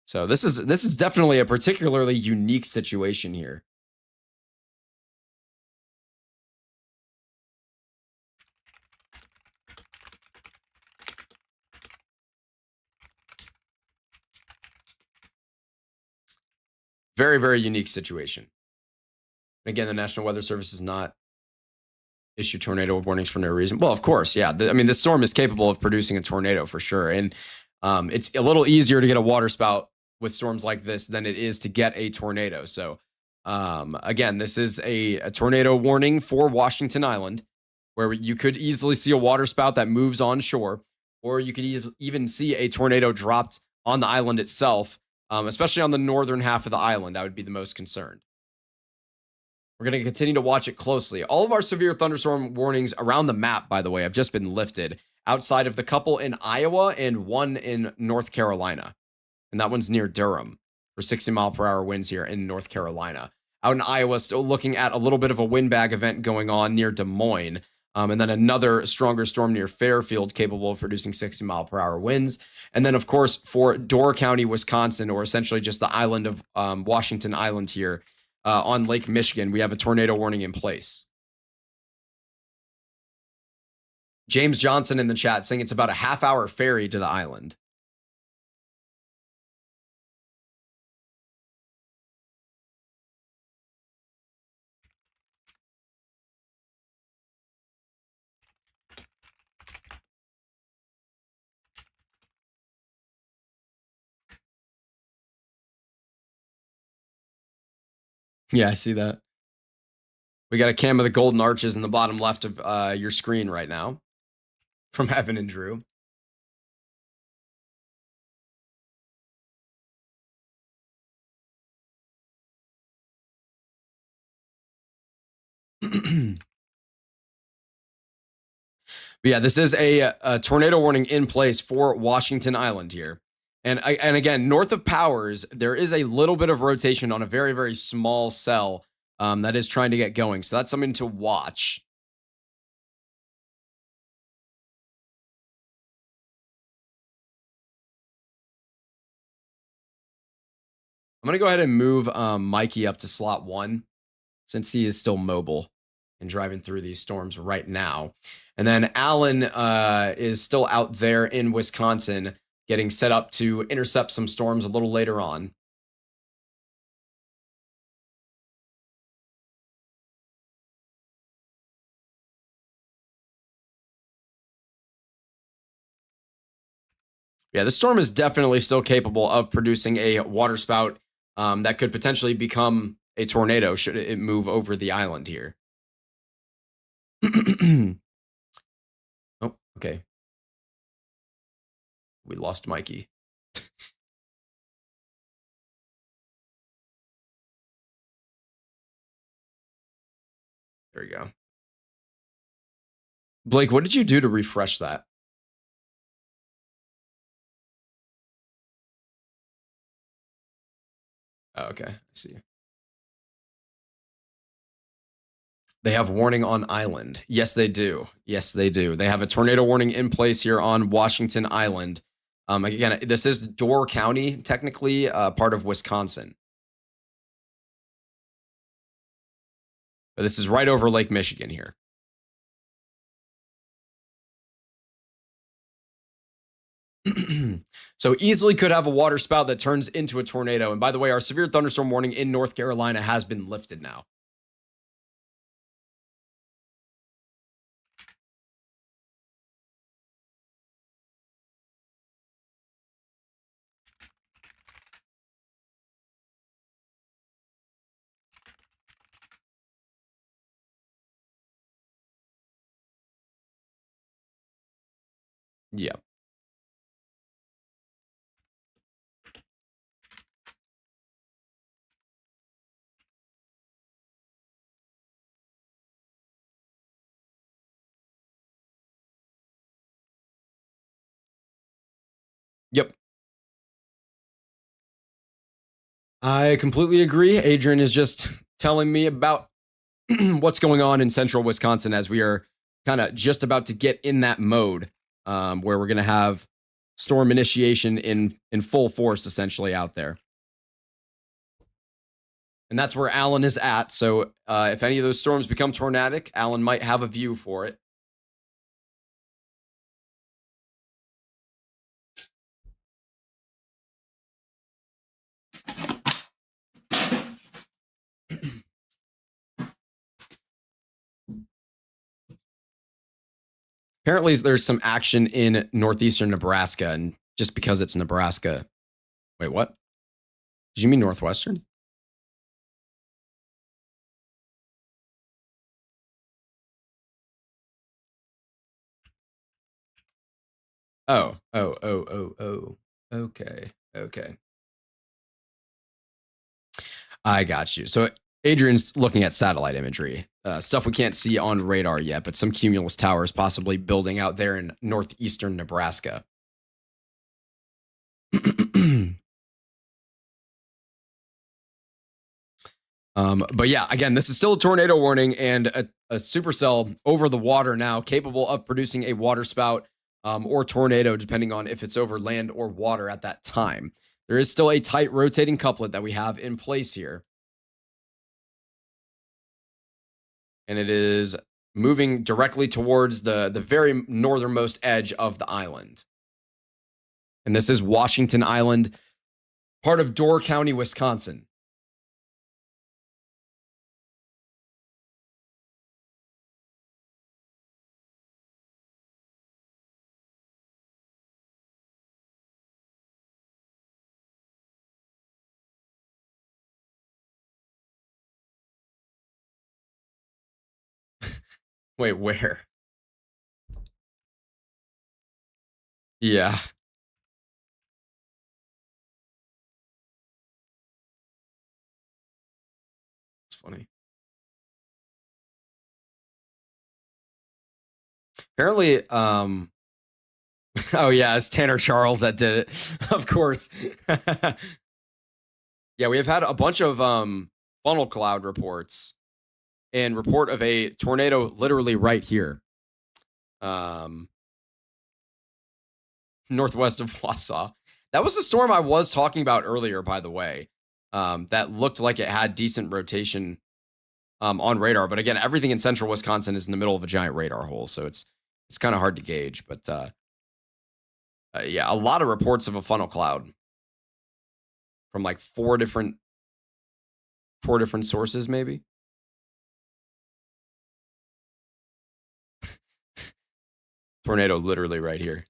Speaker 1: So this is definitely a particularly unique situation here. Very, very unique situation. Again, the National Weather Service does not issue tornado warnings for no reason. Well, of course, yeah. I mean, this storm is capable of producing a tornado for sure, and it's a little easier to get a water spout with storms like this than it is to get a tornado. So, again, this is a tornado warning for Washington Island, where you could easily see a water spout that moves on shore, or you could even see a tornado dropped on the island itself, especially on the northern half of the island. I would be the most concerned. We're going to continue to watch it closely. All of our severe thunderstorm warnings around the map, by the way, have just been lifted outside of the couple in Iowa and one in North Carolina. And that one's near Durham for 60-mile-per-hour winds here in North Carolina. Out in Iowa, still looking at a little bit of a windbag event going on near Des Moines. And then another stronger storm near Fairfield capable of producing 60-mile-per-hour winds. And then, of course, for Door County, Wisconsin, or essentially just the island of Washington Island here, on Lake Michigan, we have a tornado warning in place. James Johnson in the chat saying it's about a half-hour ferry to the island. Yeah, I see that. We got a cam of the golden arches in the bottom left of your screen right now from Evan and Drew. But yeah, this is a tornado warning in place for Washington Island here. And again, north of Powers, there is a little bit of rotation on a very, very small cell that is trying to get going. So that's something to watch. I'm going to go ahead and move Mikey up to slot 1 since he is still mobile and driving through these storms right now. And then Alan is still out there in Wisconsin getting set up to intercept some storms a little later on. Yeah, the storm is definitely still capable of producing a waterspout that could potentially become a tornado should it move over the island here. Oh, okay. We lost Mikey. There we go. Blake, what did you do to refresh that? Oh, okay, I see. They have warning on island. Yes, they do. Yes, they do. They have a tornado warning in place here on Washington Island. Again, this is Door County, technically part of Wisconsin. But this is right over Lake Michigan here. So easily could have a water spout that turns into a tornado. And by the way, our severe thunderstorm warning in North Carolina has been lifted now. Yeah. I completely agree. Adrian is just telling me about what's going on in central Wisconsin as we are kind of just about to get in that mode where we're going to have storm initiation in full force essentially out there. And that's where Alan is at. So if any of those storms become tornadic, Alan might have a view for it. Apparently, there's some action in northeastern Nebraska, and just because it's Nebraska. Wait, what? Did you mean northwestern? Oh. Okay. I got you. So Adrian's looking at satellite imagery, stuff we can't see on radar yet, but some cumulus towers possibly building out there in northeastern Nebraska. But yeah, again, this is still a tornado warning and a supercell over the water now, capable of producing a waterspout or tornado, depending on if it's over land or water at that time. There is still a tight rotating couplet that we have in place here. And it is moving directly towards the very northernmost edge of the island. And this is Washington Island, part of Door County, Wisconsin. Wait, where? Yeah. It's funny. Apparently, oh yeah, it's Tanner Charles that did it. Of course. Yeah, we have had a bunch of funnel cloud reports and report of a tornado literally right here. Northwest of Wausau. That was the storm I was talking about earlier, by the way. That looked like it had decent rotation on radar, but again, everything in central Wisconsin is in the middle of a giant radar hole, so it's kind of hard to gauge. But yeah, a lot of reports of a funnel cloud from like four different sources, maybe. Tornado literally right here.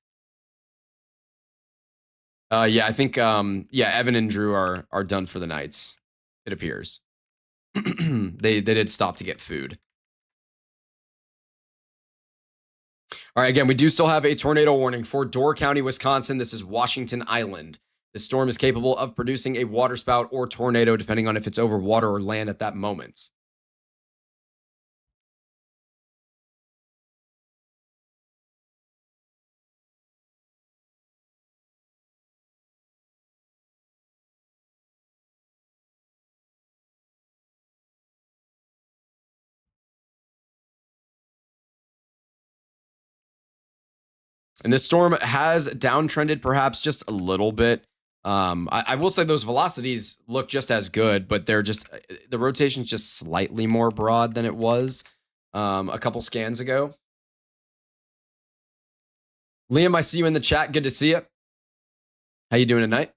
Speaker 1: Yeah, I think yeah, Evan and Drew are done for the nights. It appears they did stop to get food. All right, again, we do still have a tornado warning for Door County, Wisconsin. This is Washington Island. This storm is capable of producing a waterspout or tornado, depending on if it's over water or land at that moment. And this storm has downtrended perhaps just a little bit. I will say those velocities look just as good, but they're just the rotation's just slightly more broad than it was a couple scans ago. Liam, I see you in the chat. Good to see you. How you doing tonight?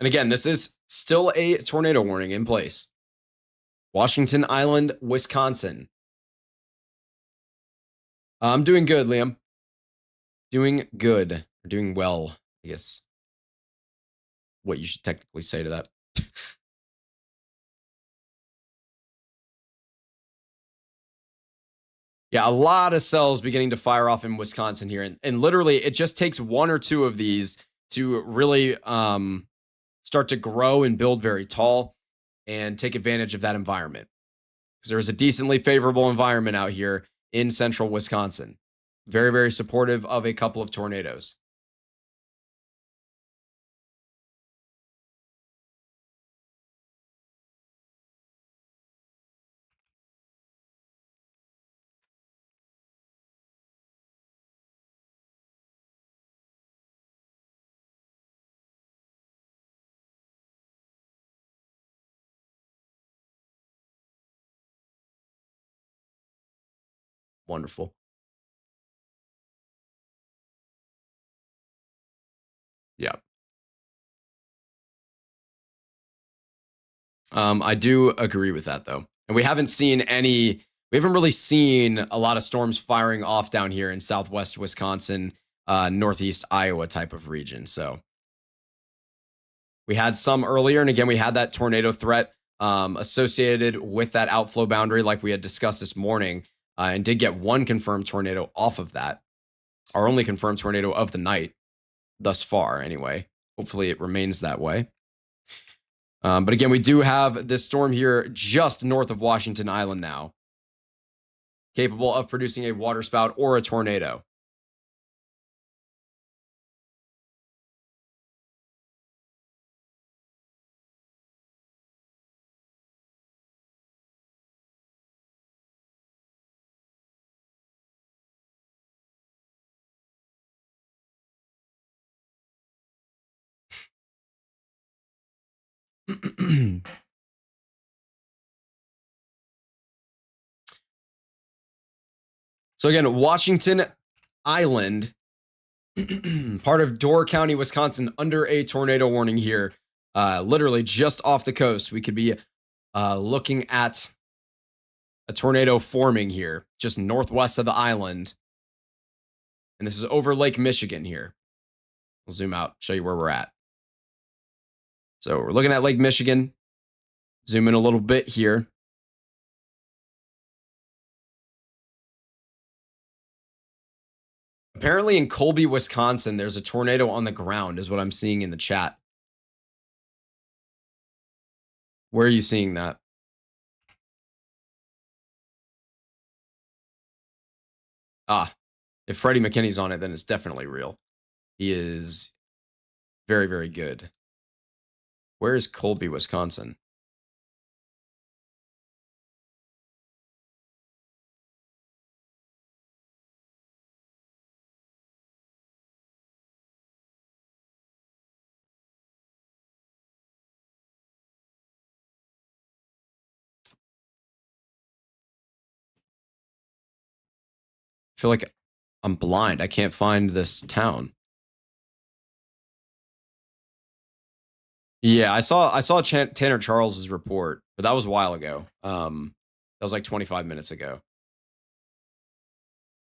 Speaker 1: And again, this is still a tornado warning in place. Washington Island, Wisconsin. I'm doing good, Liam. Doing good. Or doing well, I guess. What you should technically say to that. Yeah, a lot of cells beginning to fire off in Wisconsin here. And literally, it just takes one or two of these to really start to grow and build very tall and take advantage of that environment. Because there's a decently favorable environment out here in central Wisconsin. Very, very supportive of a couple of tornadoes. Wonderful. Yeah. I do agree with that though. And we haven't really seen a lot of storms firing off down here in southwest Wisconsin, northeast Iowa type of region. So we had some earlier. And again, we had that tornado threat associated with that outflow boundary, like we had discussed this morning, and did get one confirmed tornado off of that. Our only confirmed tornado of the night thus far, anyway. Hopefully it remains that way. But again, we do have this storm here just north of Washington Island now, capable of producing a waterspout or a tornado. So again, Washington Island, part of Door County, Wisconsin, under a tornado warning here. Literally just off the coast, we could be looking at a tornado forming here, just northwest of the island. And this is over Lake Michigan here. I'll zoom out, show you where we're at. So we're looking at Lake Michigan. Zoom in a little bit here. Apparently in Colby, Wisconsin, there's a tornado on the ground, is what I'm seeing in the chat. Where are you seeing that? Ah, if Freddie McKinney's on it, then it's definitely real. He is very, very good. Where is Colby, Wisconsin? I feel like I'm blind. I can't find this town. Yeah, I saw Tanner Charles's report, but that was a while ago. That was like 25 minutes ago.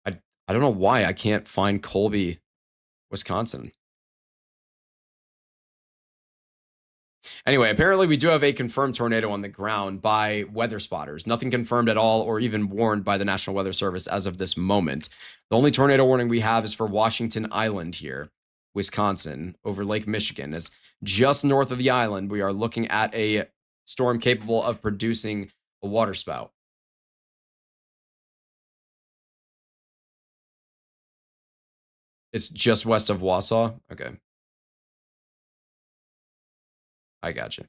Speaker 1: I don't know why I can't find Colby, Wisconsin. Anyway, apparently we do have a confirmed tornado on the ground by weather spotters. Nothing confirmed at all or even warned by the National Weather Service as of this moment. The only tornado warning we have is for Washington Island here, Wisconsin, over Lake Michigan. As just north of the island, we are looking at a storm capable of producing a waterspout. It's just west of Wausau. Okay. I got you.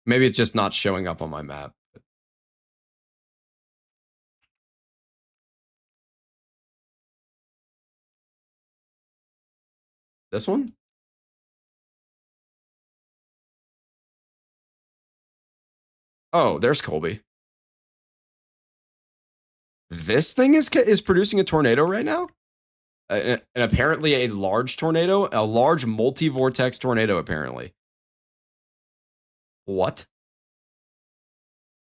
Speaker 1: Maybe it's just not showing up on my map. This one? Oh, there's Colby. This thing is producing a tornado right now? And apparently a large tornado, a large multi-vortex tornado, apparently. What?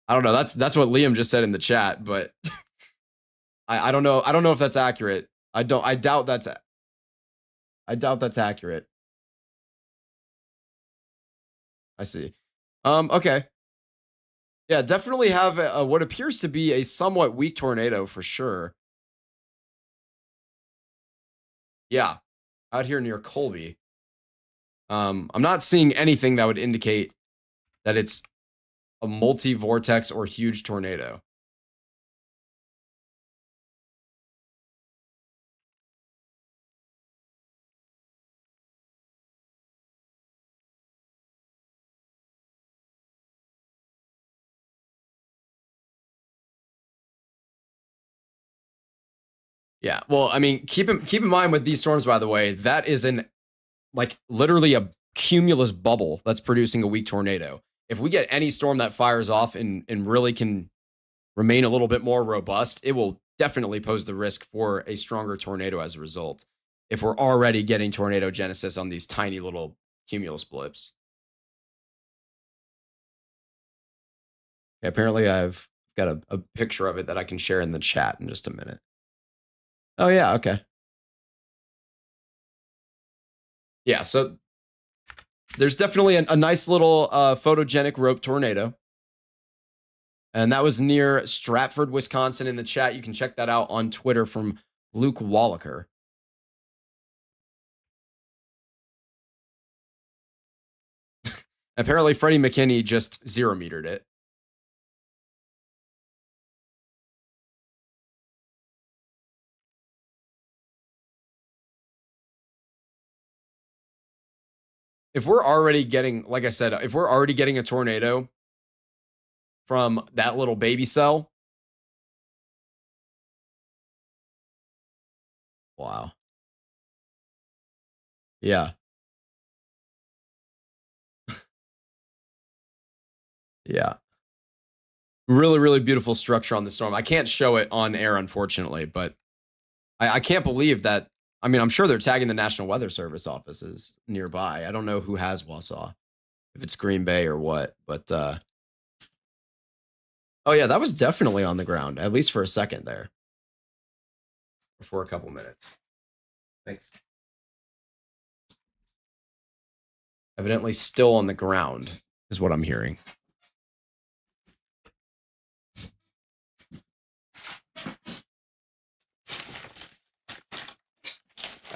Speaker 1: I don't know. That's what Liam just said in the chat, but I don't know. I don't know if that's accurate. I doubt that's accurate. I see. Okay. Yeah, definitely have what appears to be a somewhat weak tornado for sure. Yeah, out here near Colby. I'm not seeing anything that would indicate that it's a multi-vortex or huge tornado. Yeah, well, I mean, keep in mind with these storms, by the way, that is an like literally a cumulus bubble that's producing a weak tornado. If we get any storm that fires off and really can remain a little bit more robust, it will definitely pose the risk for a stronger tornado as a result. If we're already getting tornado genesis on these tiny little cumulus blips. Okay, apparently, I've got a picture of it that I can share in the chat in just a minute. Oh, yeah. Okay. Yeah. So there's definitely a nice little photogenic rope tornado. And that was near Stratford, Wisconsin in the chat. You can check that out on Twitter from Luke Wallaker. Apparently, Freddie McKinney just 0-metered it. If we're already getting, like I said, if we're already getting a tornado from that little baby cell. Wow. Yeah. Yeah. Really, really beautiful structure on the storm. I can't show it on air, unfortunately, but I can't believe that. I mean, I'm sure they're tagging the National Weather Service offices nearby. I don't know who has Wausau, if it's Green Bay or what, but oh yeah, that was definitely on the ground, at least for a second there. For a couple minutes. Thanks. Evidently still on the ground is what I'm hearing.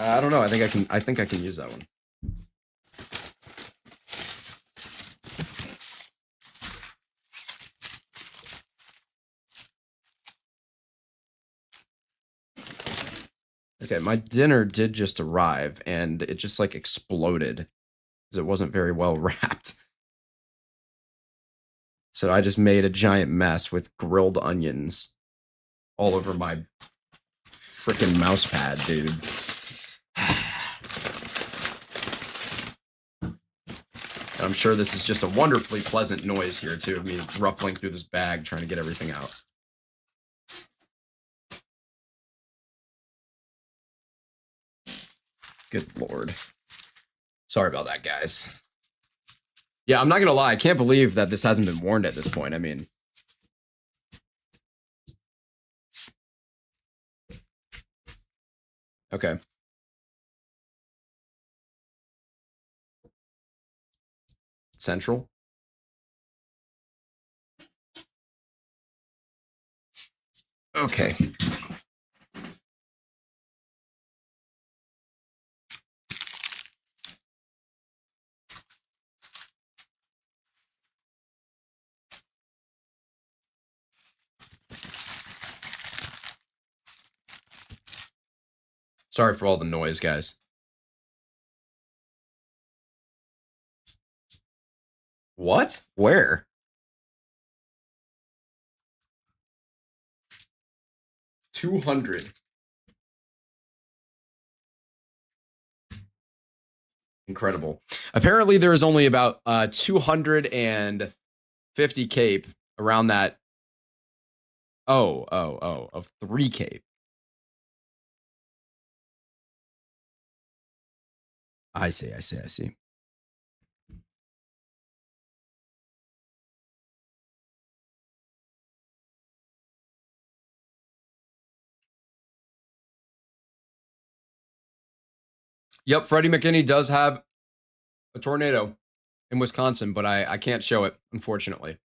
Speaker 1: I don't know. I think I can use that one. Okay, my dinner did just arrive and it just like exploded because it wasn't very well wrapped. So I just made a giant mess with grilled onions all over my freaking mouse pad, dude. And I'm sure this is just a wonderfully pleasant noise here, too, of me ruffling through this bag trying to get everything out. Good Lord. Sorry about that, guys. Yeah, I'm not going to lie. I can't believe that this hasn't been warned at this point. I mean, okay. Central. Okay. Sorry for all the noise, guys. What? Where? $200. Incredible. Apparently, there is only about 250 cape around that. Of 3 cape. I see. Yep, Freddie McKinney does have a tornado in Wisconsin, but I can't show it, unfortunately.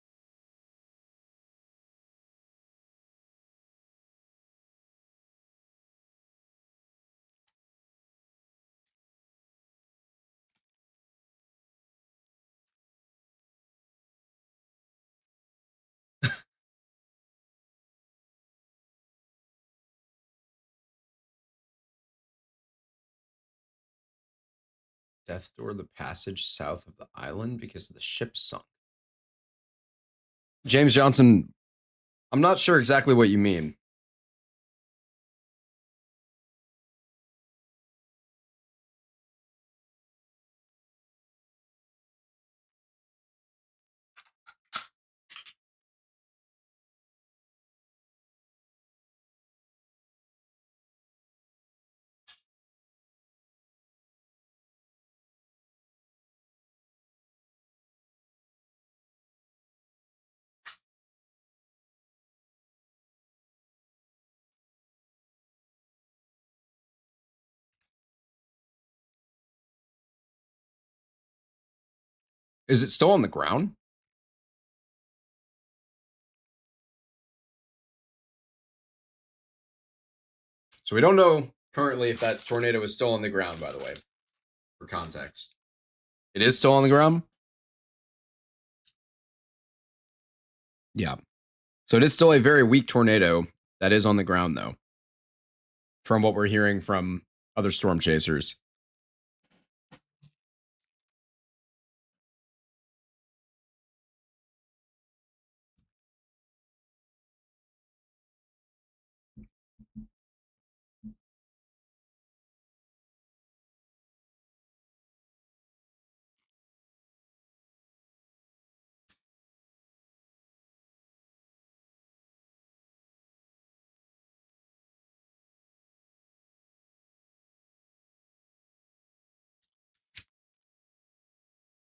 Speaker 1: Death door the passage south of the island because the ship sunk. James Johnson, I'm not sure exactly what you mean. Is it still on the ground? So we don't know currently if that tornado is still on the ground, by the way, for context. It is still on the ground? Yeah. So it is still a very weak tornado that is on the ground, though, from what we're hearing from other storm chasers.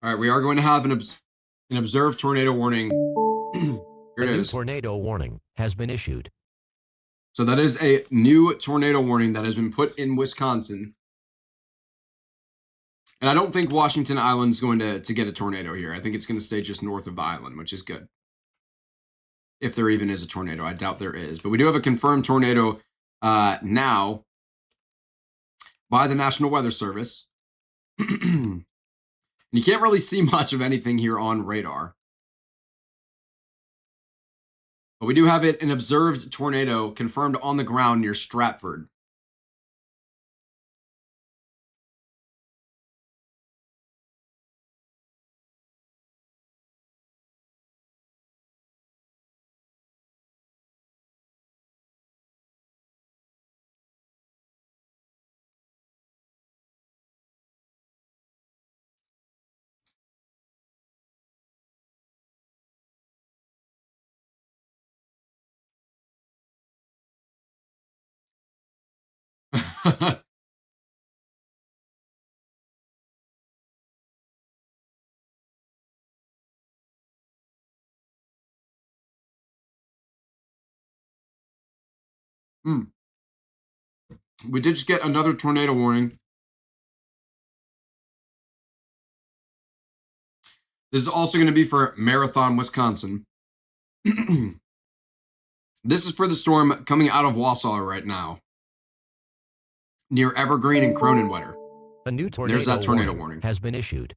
Speaker 1: All right, we are going to have an observed tornado warning. Here it
Speaker 2: A new
Speaker 1: is.
Speaker 2: tornado warning has been issued.
Speaker 1: So that is a new tornado warning that has been put in Wisconsin. And I don't think Washington Island's going to get a tornado here. I think it's going to stay just north of the island, which is good. If there even is a tornado. I doubt there is. But we do have a confirmed tornado now by the National Weather Service. You can't really see much of anything here on radar. But we do have an observed tornado confirmed on the ground near Stratford. We did just get another tornado warning. This is also going to be for Marathon, Wisconsin. This is for the storm coming out of Wausau right now, near Evergreen and Cronenwetter.
Speaker 2: A new
Speaker 1: There's that tornado warning.
Speaker 2: has been issued.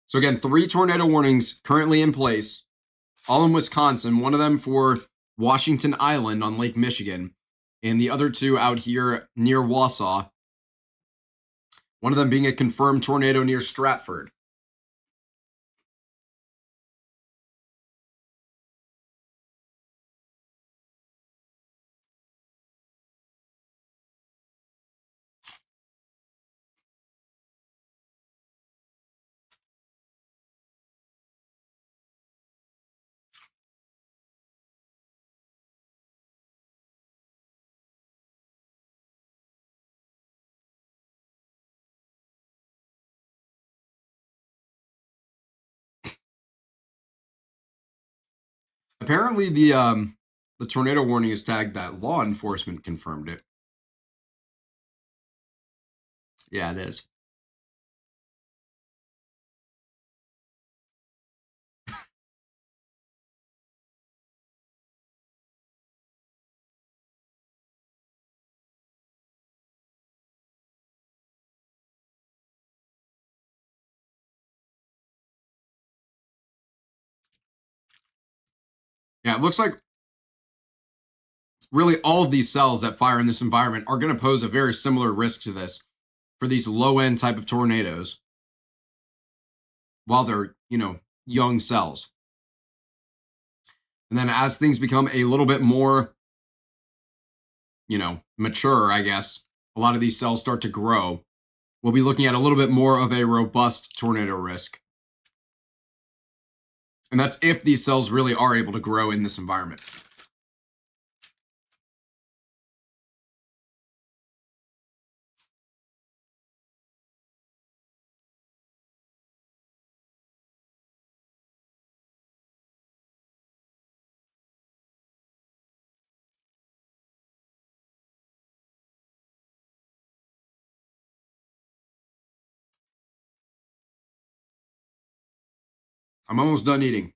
Speaker 1: So again, 3 tornado warnings currently in place, all in Wisconsin. One of them for Washington Island on Lake Michigan, and the other 2 out here near Wausau. One of them being a confirmed tornado near Stratford. Apparently, the tornado warning is tagged that law enforcement confirmed it. Yeah, it is. Yeah, it looks like really all of these cells that fire in this environment are going to pose a very similar risk to this for these low-end type of tornadoes while they're, young cells. And then as things become a little bit more, mature, I guess, a lot of these cells start to grow. We'll be looking at a little bit more of a robust tornado risk. And that's if these cells really are able to grow in this environment. I'm almost done eating.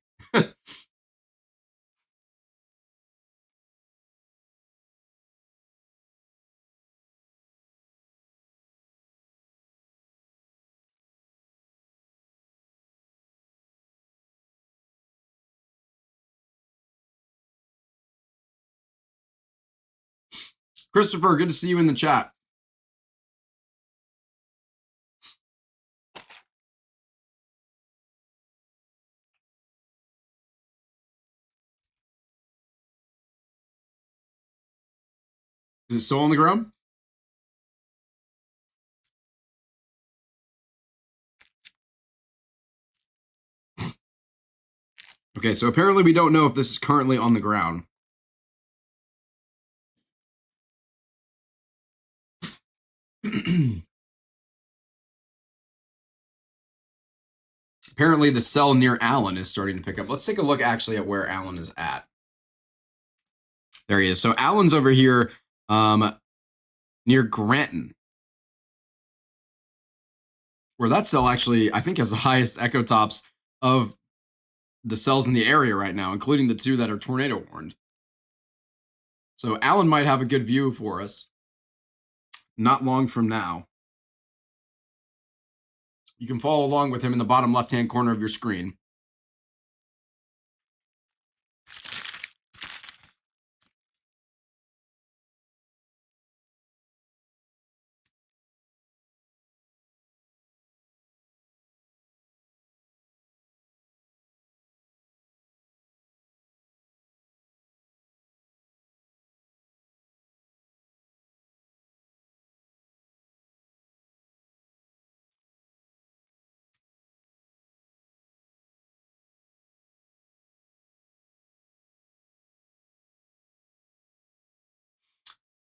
Speaker 1: Christopher, good to see you in the chat. Is it still on the ground? Okay, so apparently we don't know if this is currently on the ground. Apparently the cell near Allen is starting to pick up. Let's take a look actually at where Allen is at. There he is. So Allen's over here near Granton, where that cell actually, I think, has the highest echo tops of the cells in the area right now, including the two that are tornado warned. So Allen might have a good view for us not long from now. You can follow along with him in the bottom left-hand corner of your screen.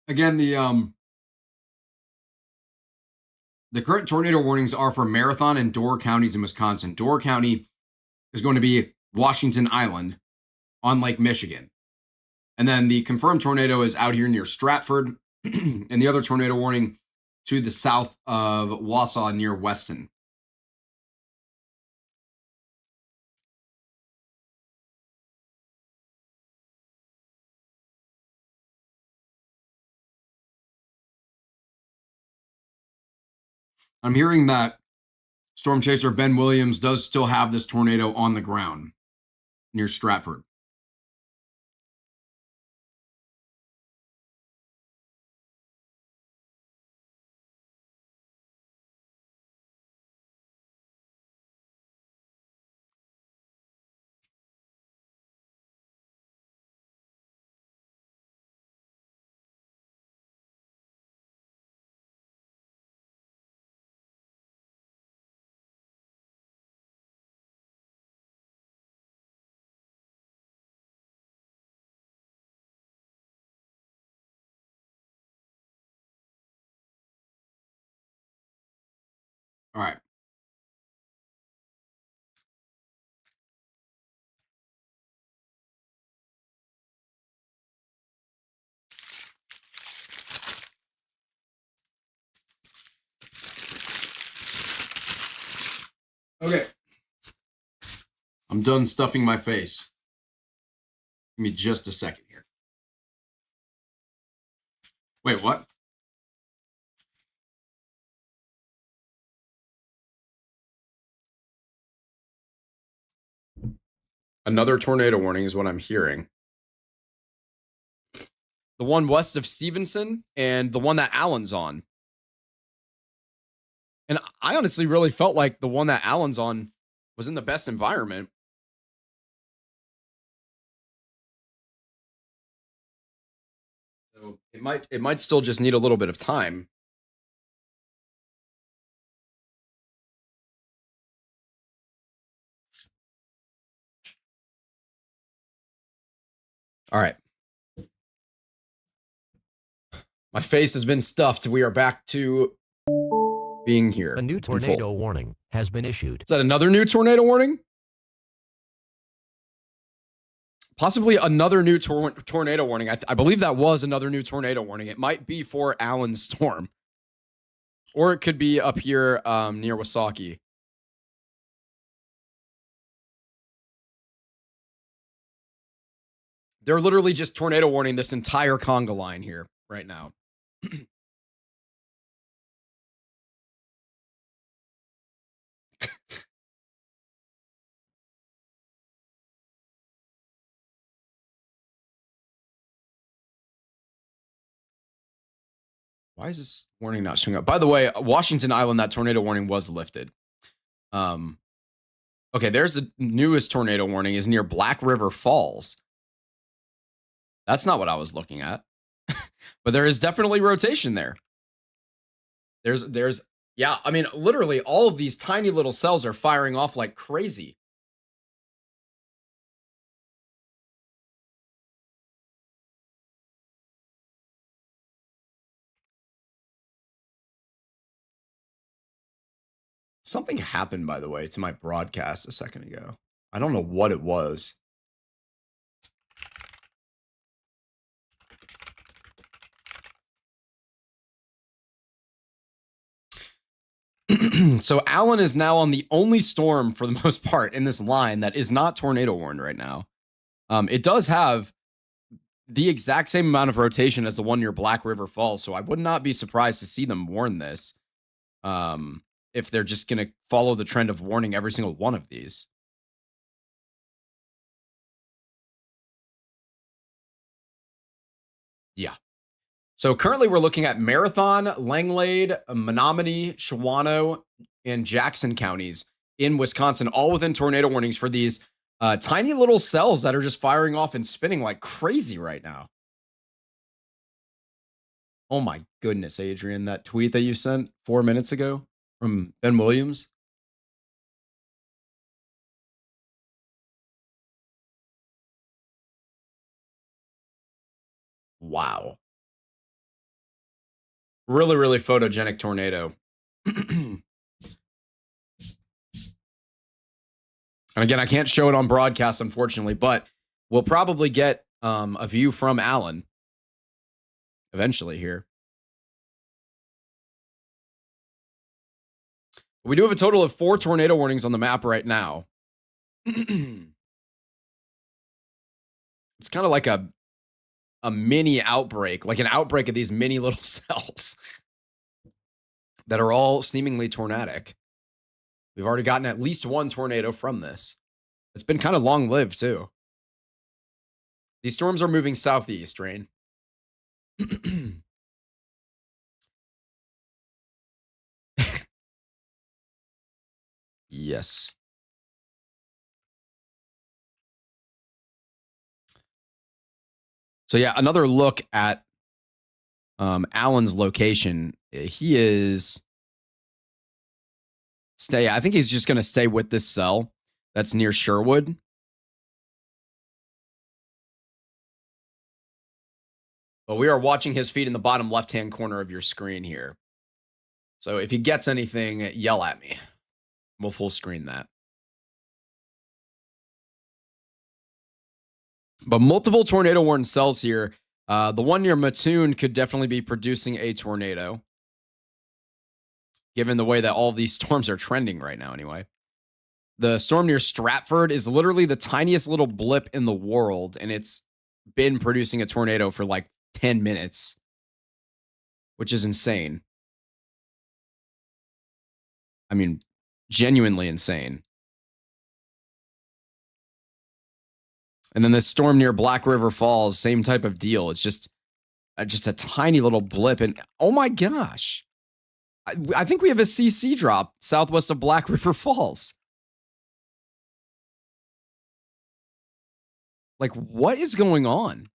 Speaker 1: Again, the current tornado warnings are for Marathon and Door counties in Wisconsin. Door County is going to be Washington Island on Lake Michigan. And then the confirmed tornado is out here near Stratford, and the other tornado warning to the south of Wausau near Weston. I'm hearing that storm chaser Ben Williams does still have this tornado on the ground near Stratford. All right. Okay. I'm done stuffing my face. Give me just a second here. Wait, what? Another tornado warning is what I'm hearing. The one west of Stevenson and the one that Allen's on. And I honestly really felt like the one that Allen's on was in the best environment. So it might still just need a little bit of time. All right. My face has been stuffed. We are back to being here.
Speaker 2: A new tornado warning has been issued.
Speaker 1: Is that another new tornado warning? Possibly another new tornado warning. I believe that was another new tornado warning. It might be for Allen's storm. Or it could be up here near Wasaki. They're literally just tornado warning this entire conga line here right now. Why is this warning not showing up? By the way, Washington Island, that tornado warning was lifted. Okay, there's the newest tornado warning is near Black River Falls. That's not what I was looking at. But there is definitely rotation there. Yeah, I mean, literally all of these tiny little cells are firing off like crazy. Something happened, by the way, to my broadcast a second ago. I don't know what it was. So Allen is now on the only storm for the most part in this line that is not tornado warned right now. It does have the exact same amount of rotation as the one near Black River Falls, so I would not be surprised to see them warn this. If they're just going to follow the trend of warning every single one of these. Yeah. So currently we're looking at Marathon, Langlade, Menominee, Shawano, and Jackson counties in Wisconsin, all within tornado warnings for these tiny little cells that are just firing off and spinning like crazy right now. Oh my goodness, Adrian, that tweet that you sent 4 minutes ago from Ben Williams. Wow. Really, really photogenic tornado. And again, I can't show it on broadcast, unfortunately, but we'll probably get a view from Allen eventually here. We do have a total of 4 tornado warnings on the map right now. It's kind of like a mini outbreak, like an outbreak of these mini little cells that are all seemingly tornadic. We've already gotten at least one tornado from this. It's been kind of long-lived, too. These storms are moving southeast, Rain. Yes. So yeah, another look at Allen's location. He is I think he's just going to stay with this cell that's near Sherwood. But we are watching his feed in the bottom left-hand corner of your screen here. So if he gets anything, yell at me. We'll full screen that. But multiple tornado warning cells here. The one near Mattoon could definitely be producing a tornado, given the way that all these storms are trending right now anyway. The storm near Stratford is literally the tiniest little blip in the world, and it's been producing a tornado for like 10 minutes, which is insane. I mean, genuinely insane. And then this storm near Black River Falls, same type of deal. It's just a tiny little blip. And oh my gosh, I think we have a CC drop southwest of Black River Falls. Like, what is going on?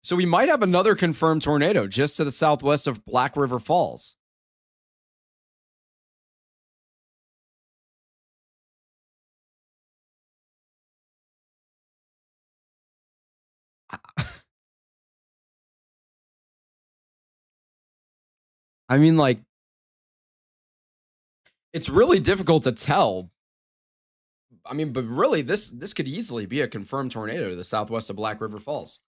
Speaker 1: So we might have another confirmed tornado just to the southwest of Black River Falls. I mean, like, it's really difficult to tell. I mean, but really, this could easily be a confirmed tornado to the southwest of Black River Falls.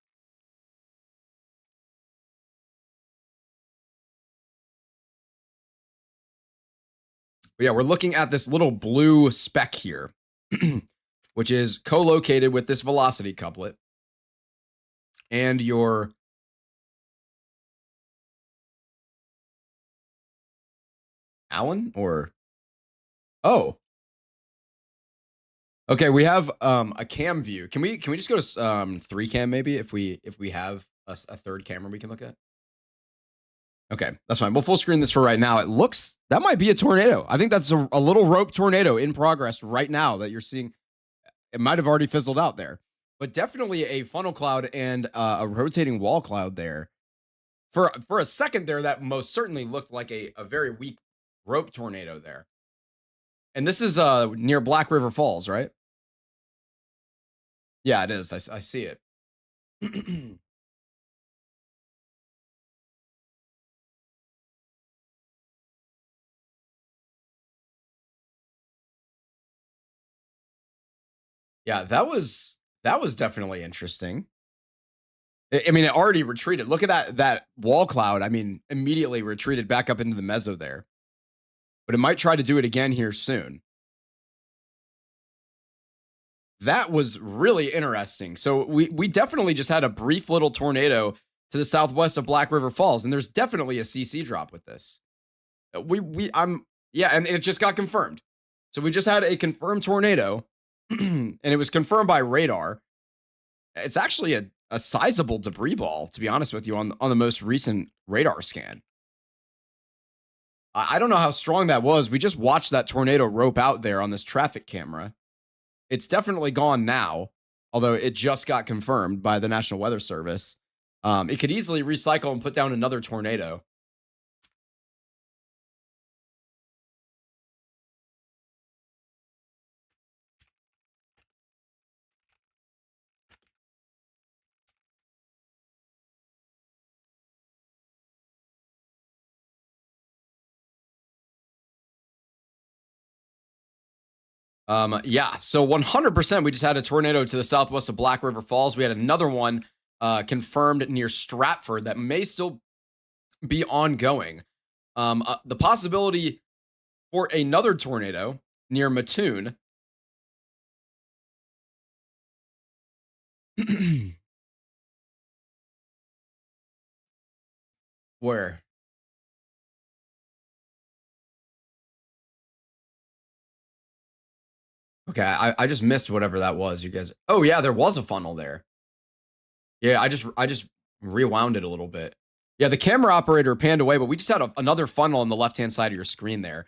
Speaker 1: But yeah, we're looking at this little blue speck here, which is co-located with this velocity couplet and your Allen or okay, we have a cam view. Can we just go to 3 cam maybe if we have a third camera we can look at? Okay, that's fine. We'll full screen this for right now. It looks that might be a tornado. I think that's a little rope tornado in progress right now that you're seeing. It might have already fizzled out there, but definitely a funnel cloud and a rotating wall cloud there. For a second there, that most certainly looked like a very weak rope tornado there. And this is near Black River Falls, right? Yeah, it is. I see it. Yeah, that was definitely interesting. I mean, it already retreated. Look at that wall cloud. I mean, immediately retreated back up into the meso there. But it might try to do it again here soon. That was really interesting. So we definitely just had a brief little tornado to the southwest of Black River Falls, and there's definitely a CC drop with this. Yeah, and it just got confirmed. So we just had a confirmed tornado, and it was confirmed by radar. It's actually a sizable debris ball, to be honest with you, on the most recent radar scan. I don't know how strong that was. We just watched that tornado rope out there on this traffic camera. It's definitely gone now, although it just got confirmed by the National Weather Service. It could easily recycle and put down another tornado. Yeah, so 100% we just had a tornado to the southwest of Black River Falls. We had another one confirmed near Stratford that may still be ongoing. The possibility for another tornado near Mattoon. Where? Okay, I just missed whatever that was, you guys. Oh yeah, there was a funnel there. Yeah, I just rewound it a little bit. Yeah, the camera operator panned away, but we just had another funnel on the left-hand side of your screen there.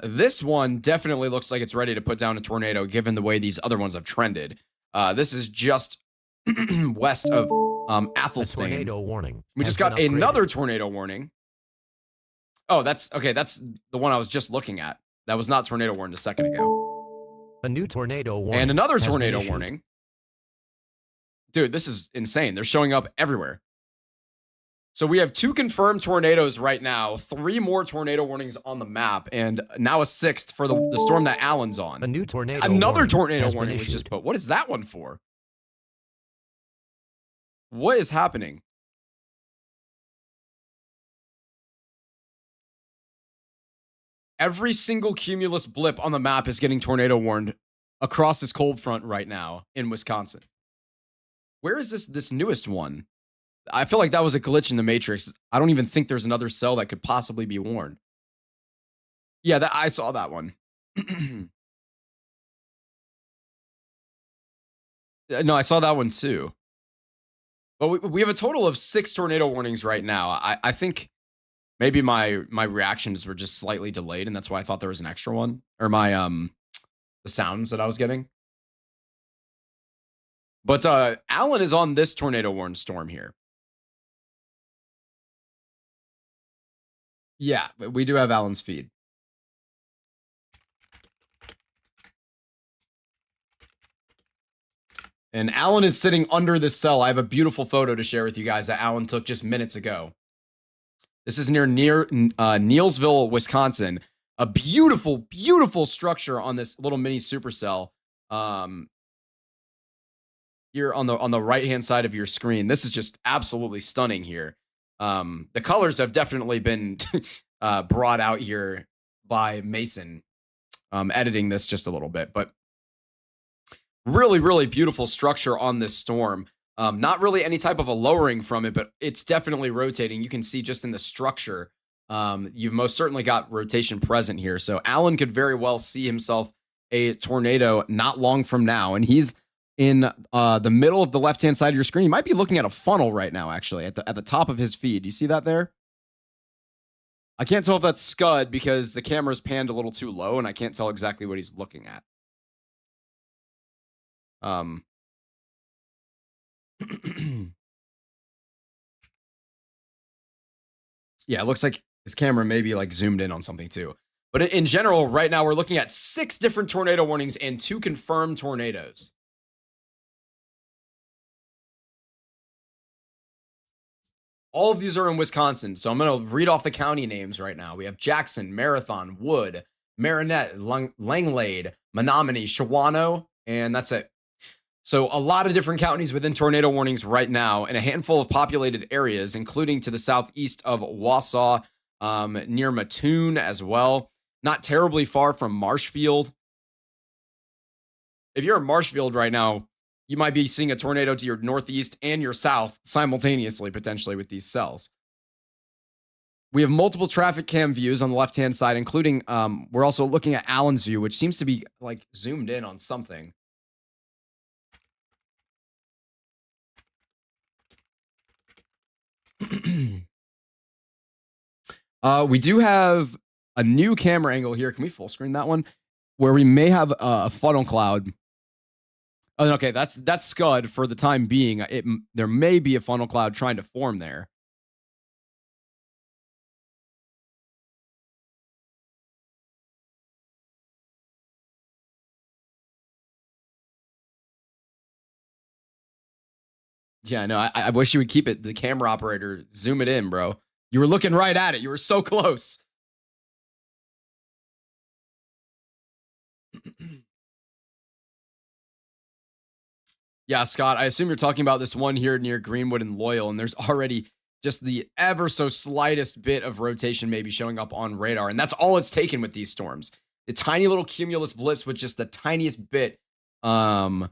Speaker 1: This one definitely looks like it's ready to put down a tornado, given the way these other ones have trended. This is just west of Athelstan.
Speaker 2: Tornado warning.
Speaker 1: We just got another tornado warning. Oh, that's okay. That's the one I was just looking at. That was not tornado warned a second ago.
Speaker 2: A new tornado warning.
Speaker 1: And another tornado warning. Dude, this is insane. They're showing up everywhere. So we have 2 confirmed tornadoes right now, 3 more tornado warnings on the map, and now a 6th for the storm that Allen's on.
Speaker 2: A new tornado.
Speaker 1: Another tornado warning was just put. What is that one for? What is happening? Every single cumulus blip on the map is getting tornado warned across this cold front right now in Wisconsin. Where is this newest one? I feel like that was a glitch in the matrix. I don't even think there's another cell that could possibly be warned. Yeah, I saw that one. No, I saw that one too. But we have a total of 6 tornado warnings right now. I think maybe my reactions were just slightly delayed, and that's why I thought there was an extra one, or my the sounds that I was getting. But Alan is on this tornado warn storm here. Yeah, we do have Alan's feed. And Alan is sitting under this cell. I have a beautiful photo to share with you guys that Alan took just minutes ago. This is near Neillsville, Wisconsin. A beautiful, beautiful structure on this little mini supercell. Here on the right hand side of your screen. This is just absolutely stunning here. The colors have definitely been brought out here by Mason, editing this just a little bit, but really, really beautiful structure on this storm. Not really any type of a lowering from it, but it's definitely rotating. You can see just in the structure, you've most certainly got rotation present here. So Alan could very well see himself a tornado not long from now, and he's in the middle of the left-hand side of your screen. You might be looking at a funnel right now, actually, at the top of his feed. You see that there? I can't tell if that's Scud because the camera's panned a little too low, and I can't tell exactly what he's looking at. Yeah, it looks like his camera may be like zoomed in on something too. But in general, right now we're looking at 6 different tornado warnings and 2 confirmed tornadoes. All of these are in Wisconsin, so I'm going to read off the county names right now. We have Jackson, Marathon, Wood, Marinette, Langlade, Menominee, Shawano, and that's it. So a lot of different counties within tornado warnings right now, and a handful of populated areas, including to the southeast of Wausau, near Mattoon as well. Not terribly far from Marshfield. If you're in Marshfield right now, you might be seeing a tornado to your northeast and your south simultaneously, potentially, with these cells. We have multiple traffic cam views on the left-hand side, including, we're also looking at Alan's view, which seems to be like zoomed in on something. We do have a new camera angle here. Can we full screen that one? Where we may have a funnel cloud. Oh, okay, that's Scud for the time being. There may be a funnel cloud trying to form there. Yeah, no, I wish you would keep it. The camera operator, zoom it in, bro. You were looking right at it. You were so close. Yeah, Scott, I assume you're talking about this one here near Greenwood and Loyal, and there's already just the ever so slightest bit of rotation maybe showing up on radar, and that's all it's taken with these storms. The tiny little cumulus blips with just the tiniest bit of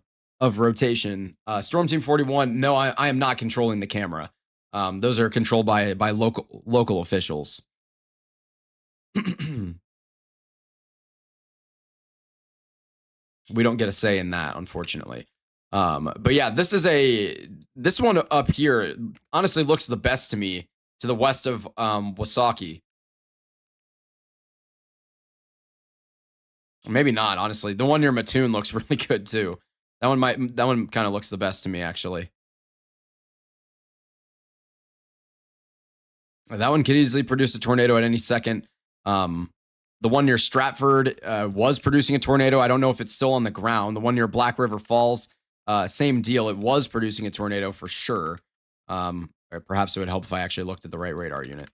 Speaker 1: rotation. Storm Team 41, no, I am not controlling the camera. Those are controlled by local officials. We don't get a say in that, unfortunately. But yeah, this one up here honestly looks the best to me, to the west of Wasaki. Or maybe not, honestly. The one near Mattoon looks really good too. That one kind of looks the best to me, actually. That one could easily produce a tornado at any second. The one near Stratford was producing a tornado. I don't know if it's still on the ground. The one near Black River Falls, same deal. It was producing a tornado for sure. Or perhaps it would help if I actually looked at the right radar unit.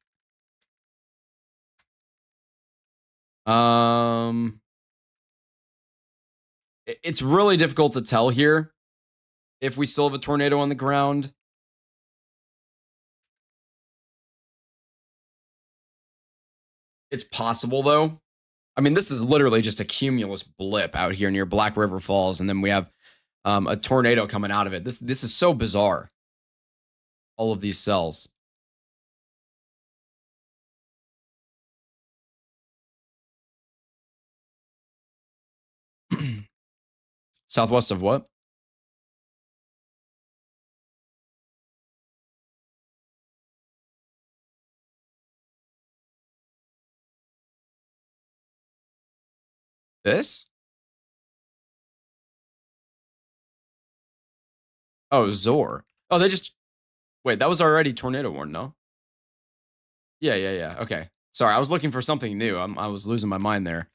Speaker 1: It's really difficult to tell here if we still have a tornado on the ground. It's possible, though. I mean, this is literally just a cumulus blip out here near Black River Falls, and then we have a tornado coming out of it. This is so bizarre. All of these cells. Southwest of what? This? Oh, Zor. Oh, they just wait. That was already tornado warned, no? Yeah. Okay. Sorry, I was looking for something new. I was losing my mind there.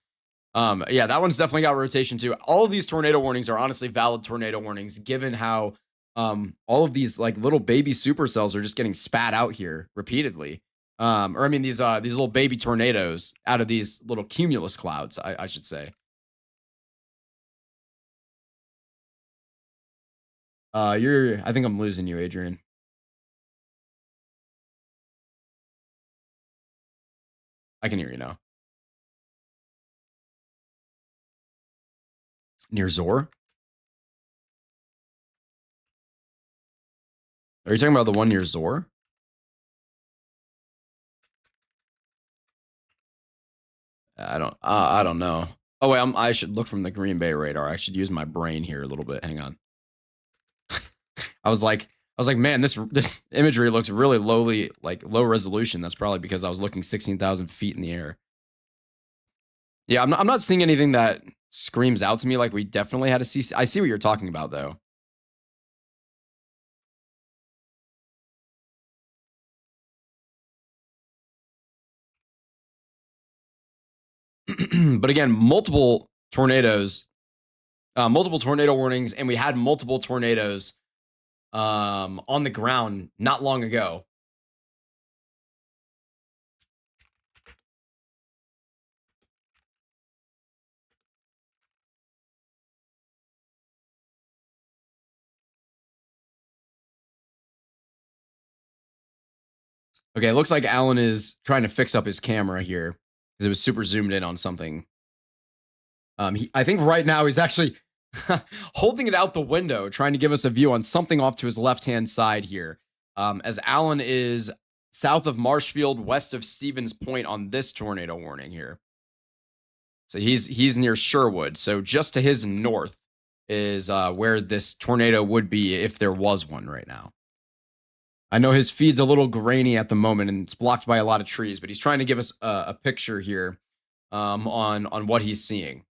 Speaker 1: Yeah, that one's definitely got rotation too. All of these tornado warnings are honestly valid tornado warnings, given how all of these like little baby supercells are just getting spat out here repeatedly. Or I mean these little baby tornadoes out of these little cumulus clouds, I should say. I think I'm losing you, Adrian. I can hear you now. Near Zor? Are you talking about the one near Zor? I don't know. Oh wait, I should look from the Green Bay radar. I should use my brain here a little bit. Hang on. I was like, man, this imagery looks really low resolution. That's probably because I was looking 16,000 feet in the air. Yeah, I'm not seeing anything that screams out to me like we definitely had a CC. I see what you're talking about though. But again, multiple tornado warnings, and we had multiple tornadoes on the ground not long ago. Okay, it looks like Alan is trying to fix up his camera here because it was super zoomed in on something. I think right now he's actually holding it out the window, trying to give us a view on something off to his left-hand side here. As Alan is south of Marshfield, west of Stevens Point on this tornado warning here. So he's near Sherwood. So just to his north is where this tornado would be if there was one right now. I know his feed's a little grainy at the moment and it's blocked by a lot of trees, but he's trying to give us a picture here on what he's seeing.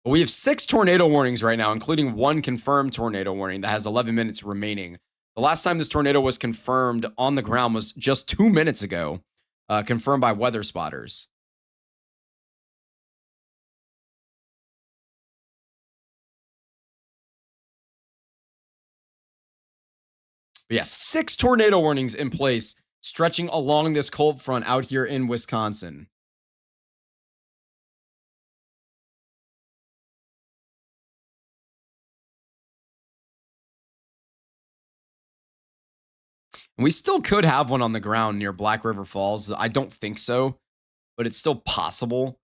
Speaker 1: But we have 6 tornado warnings right now, including one confirmed tornado warning that has 11 minutes remaining. The last time this tornado was confirmed on the ground was just 2 minutes ago, confirmed by weather spotters. But yeah, 6 tornado warnings in place, stretching along this cold front out here in Wisconsin. And we still could have one on the ground near Black River Falls. I don't think so, but it's still possible.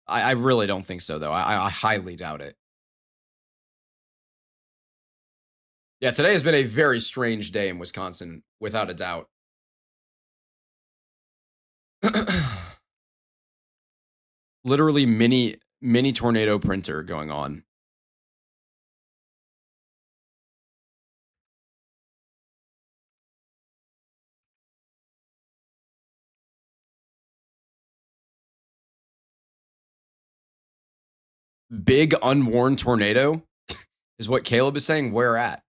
Speaker 1: I really don't think so, though. I highly doubt it. Yeah, today has been a very strange day in Wisconsin, without a doubt. Literally mini tornado printer going on. Big unwarned tornado is what Caleb is saying. Where at?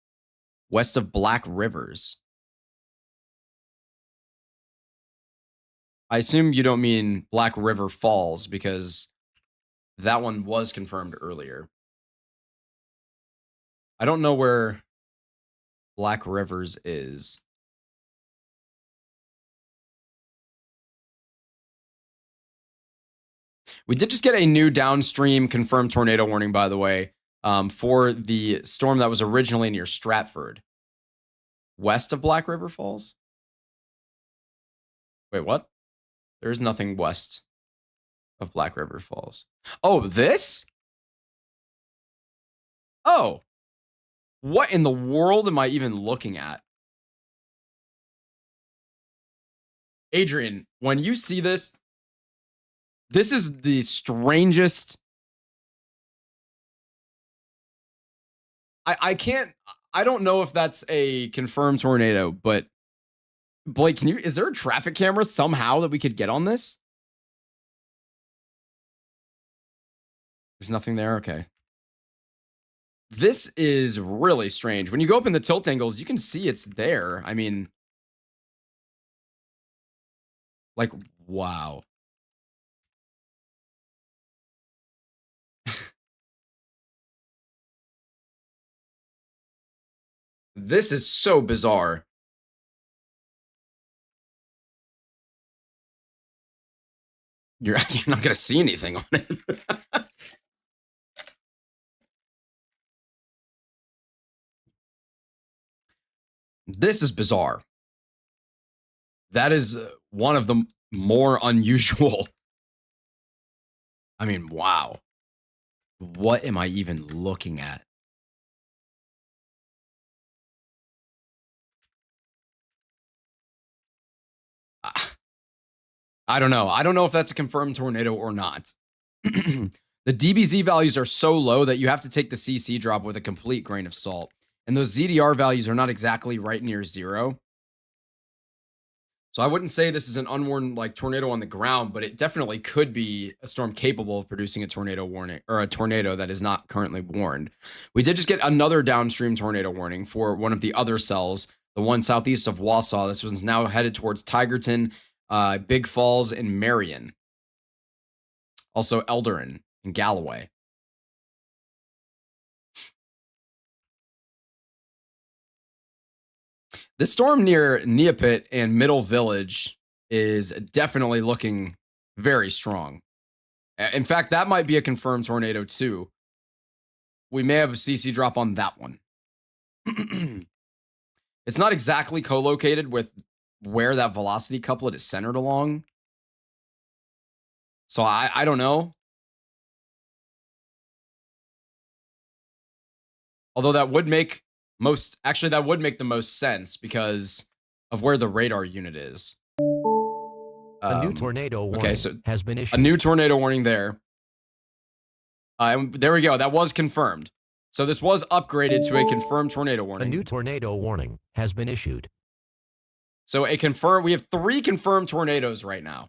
Speaker 1: West of Black Rivers. I assume you don't mean Black River Falls because that one was confirmed earlier. I don't know where Black Rivers is. We did just get a new downstream confirmed tornado warning, by the way, for the storm that was originally near Stratford. West of Black River Falls? Wait, what? There's nothing west of Black River Falls. Oh, this? Oh. What in the world am I even looking at? Adrian, when you see this, this is the strangest. I don't know if that's a confirmed tornado, but Blake, is there a traffic camera somehow that we could get on this? There's nothing there? Okay. This is really strange. When you go up in the tilt angles, you can see it's there. I mean, like, wow. This is so bizarre. You're not going to see anything on it. This is bizarre. That is one of the more unusual. I mean, wow. What am I even looking at? I don't know. I don't know if that's a confirmed tornado or not. The DBZ values are so low that you have to take the CC drop with a complete grain of salt. And those ZDR values are not exactly right near zero. So I wouldn't say this is an unwarned like tornado on the ground, but it definitely could be a storm capable of producing a tornado warning or a tornado that is not currently warned. We did just get another downstream tornado warning for one of the other cells, the one southeast of Wausau. This one's now headed towards Tigerton, Big Falls, and Marion. Also Elderen and Galloway. The storm near Neopit and Middle Village is definitely looking very strong. In fact, that might be a confirmed tornado too. We may have a CC drop on that one. It's not exactly co-located with where that velocity couplet is centered along. So I don't know. Although that would make that would make the most sense because of where the radar unit is.
Speaker 2: A new tornado warning has been issued.
Speaker 1: A new tornado warning there. There we go. That was confirmed. So this was upgraded to a confirmed tornado warning.
Speaker 2: A new tornado warning has been issued.
Speaker 1: So we have 3 confirmed tornadoes right now.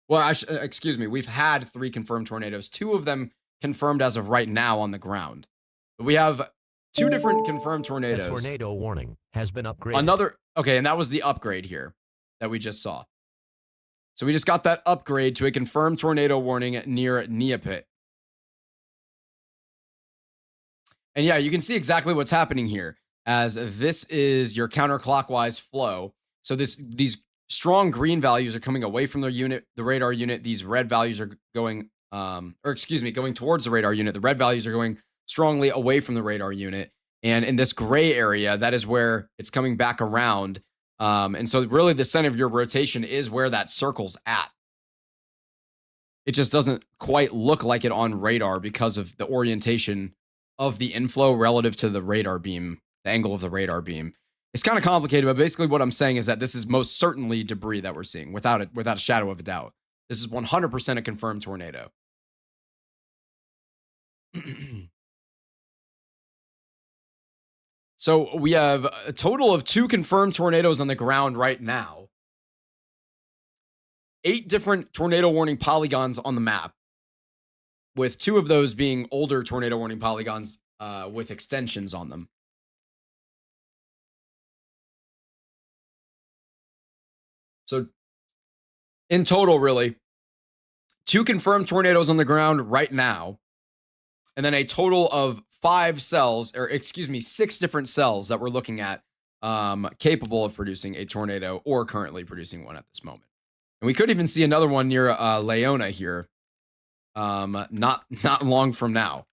Speaker 1: Well, excuse me. We've had 3 confirmed tornadoes. 2 of them confirmed as of right now on the ground. We have 2 different confirmed tornadoes.
Speaker 2: A tornado warning has been upgraded.
Speaker 1: Okay, and that was the upgrade here that we just saw. So we just got that upgrade to a confirmed tornado warning near Neopit. And yeah, you can see exactly what's happening here, as this is your counterclockwise flow. So these strong green values are coming away from the radar unit. These red values are going towards the radar unit. The red values are going strongly away from the radar unit. And in this gray area, that is where it's coming back around. And so really the center of your rotation is where that circle's at. It just doesn't quite look like it on radar because of the orientation of the inflow relative to the radar beam, the angle of the radar beam. It's kind of complicated, but basically what I'm saying is that this is most certainly debris that we're seeing without a shadow of a doubt. This is 100% a confirmed tornado. So we have a total of 2 confirmed tornadoes on the ground right now. 8 different tornado warning polygons on the map, with 2 of those being older tornado warning polygons with extensions on them. So in total, really, 2 confirmed tornadoes on the ground right now, and then a total of 6 different cells that we're looking at capable of producing a tornado or currently producing one at this moment. And we could even see another one near Leona here not long from now.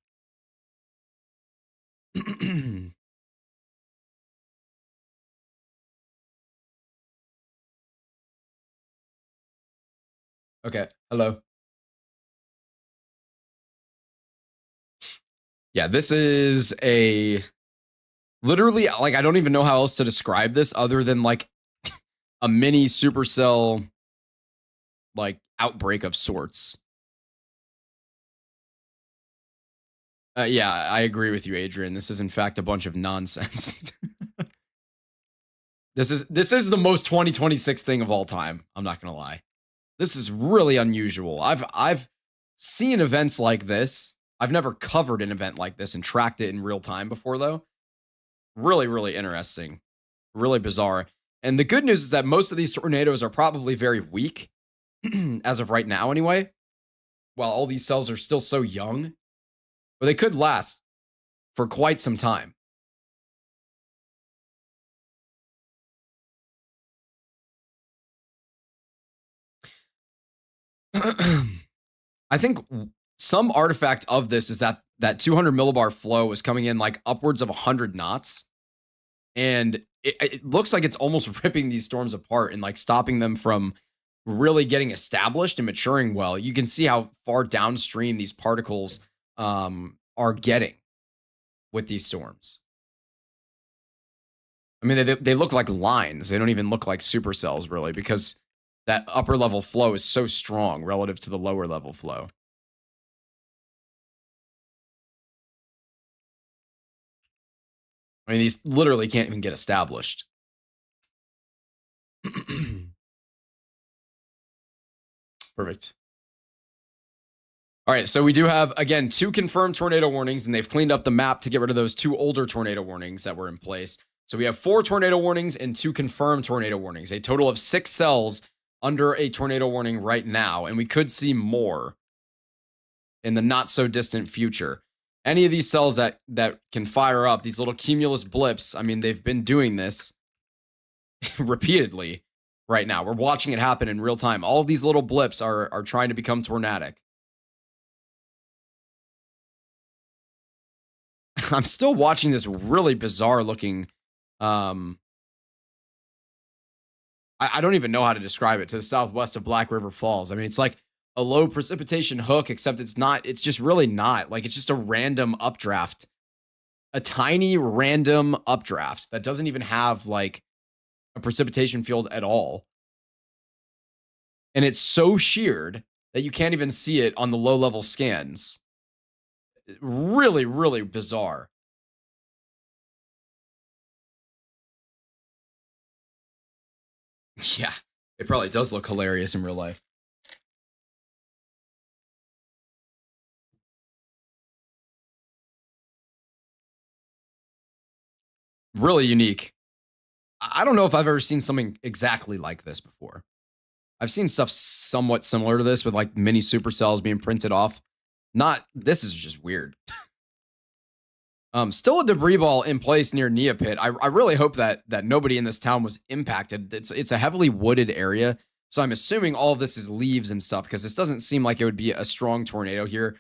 Speaker 1: Okay, hello. Yeah, this is literally, like, I don't even know how else to describe this other than like a mini supercell, like, outbreak of sorts. Yeah, I agree with you, Adrian. This is in fact a bunch of nonsense. This is the most 2026 thing of all time. I'm not gonna lie. This is really unusual. I've seen events like this. I've never covered an event like this and tracked it in real time before, though. Really, really interesting. Really bizarre. And the good news is that most of these tornadoes are probably very weak, as of right now anyway, while all these cells are still so young. But they could last for quite some time. I think some artifact of this is that 200 millibar flow was coming in like upwards of 100 knots. And it looks like it's almost ripping these storms apart and like stopping them from really getting established and maturing well. You can see how far downstream these particles are getting with these storms. I mean, they look like lines. They don't even look like supercells, really, because that upper level flow is so strong relative to the lower level flow. I mean, these literally can't even get established. Perfect. All right, so we do have, again, 2 confirmed tornado warnings, and they've cleaned up the map to get rid of those 2 older tornado warnings that were in place. So we have 4 tornado warnings and 2 confirmed tornado warnings, a total of 6 cells under a tornado warning right now, and we could see more in the not so distant future. Any of these cells that can fire up, these little cumulus blips, I mean, they've been doing this repeatedly right now. We're watching it happen in real time. All of these little blips are trying to become tornadic. I'm still watching this really bizarre looking, I don't even know how to describe it, to the southwest of Black River Falls. I mean, it's like a low precipitation hook, except it's just really not. Like, it's just a random updraft, a tiny random updraft that doesn't even have like a precipitation field at all. And it's so sheared that you can't even see it on the low level scans. Really, really bizarre. Yeah, it probably does look hilarious in real life. Really unique. I don't know if I've ever seen something exactly like this before. I've seen stuff somewhat similar to this with like mini supercells being printed off. This is just weird. Still a debris ball in place near Neopit. I really hope that nobody in this town was impacted. It's a heavily wooded area, so I'm assuming all of this is leaves and stuff, because this doesn't seem like it would be a strong tornado here,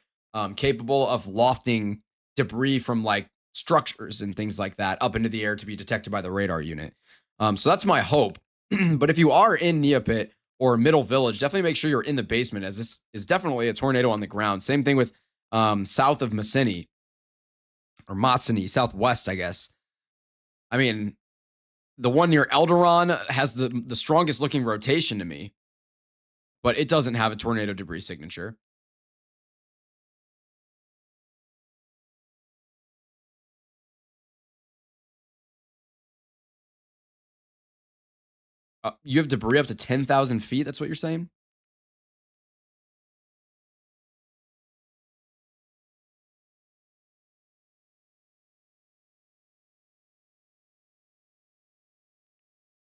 Speaker 1: capable of lofting debris from like structures and things like that up into the air to be detected by the radar unit. So that's my hope. But if you are in Neopit or Middle Village, definitely make sure you're in the basement, as this is definitely a tornado on the ground. Same thing with south of Massini. Or Matsini, southwest, I guess. I mean, the one near Elderon has the strongest looking rotation to me, but it doesn't have a tornado debris signature. You have debris up to 10,000 feet? That's what you're saying?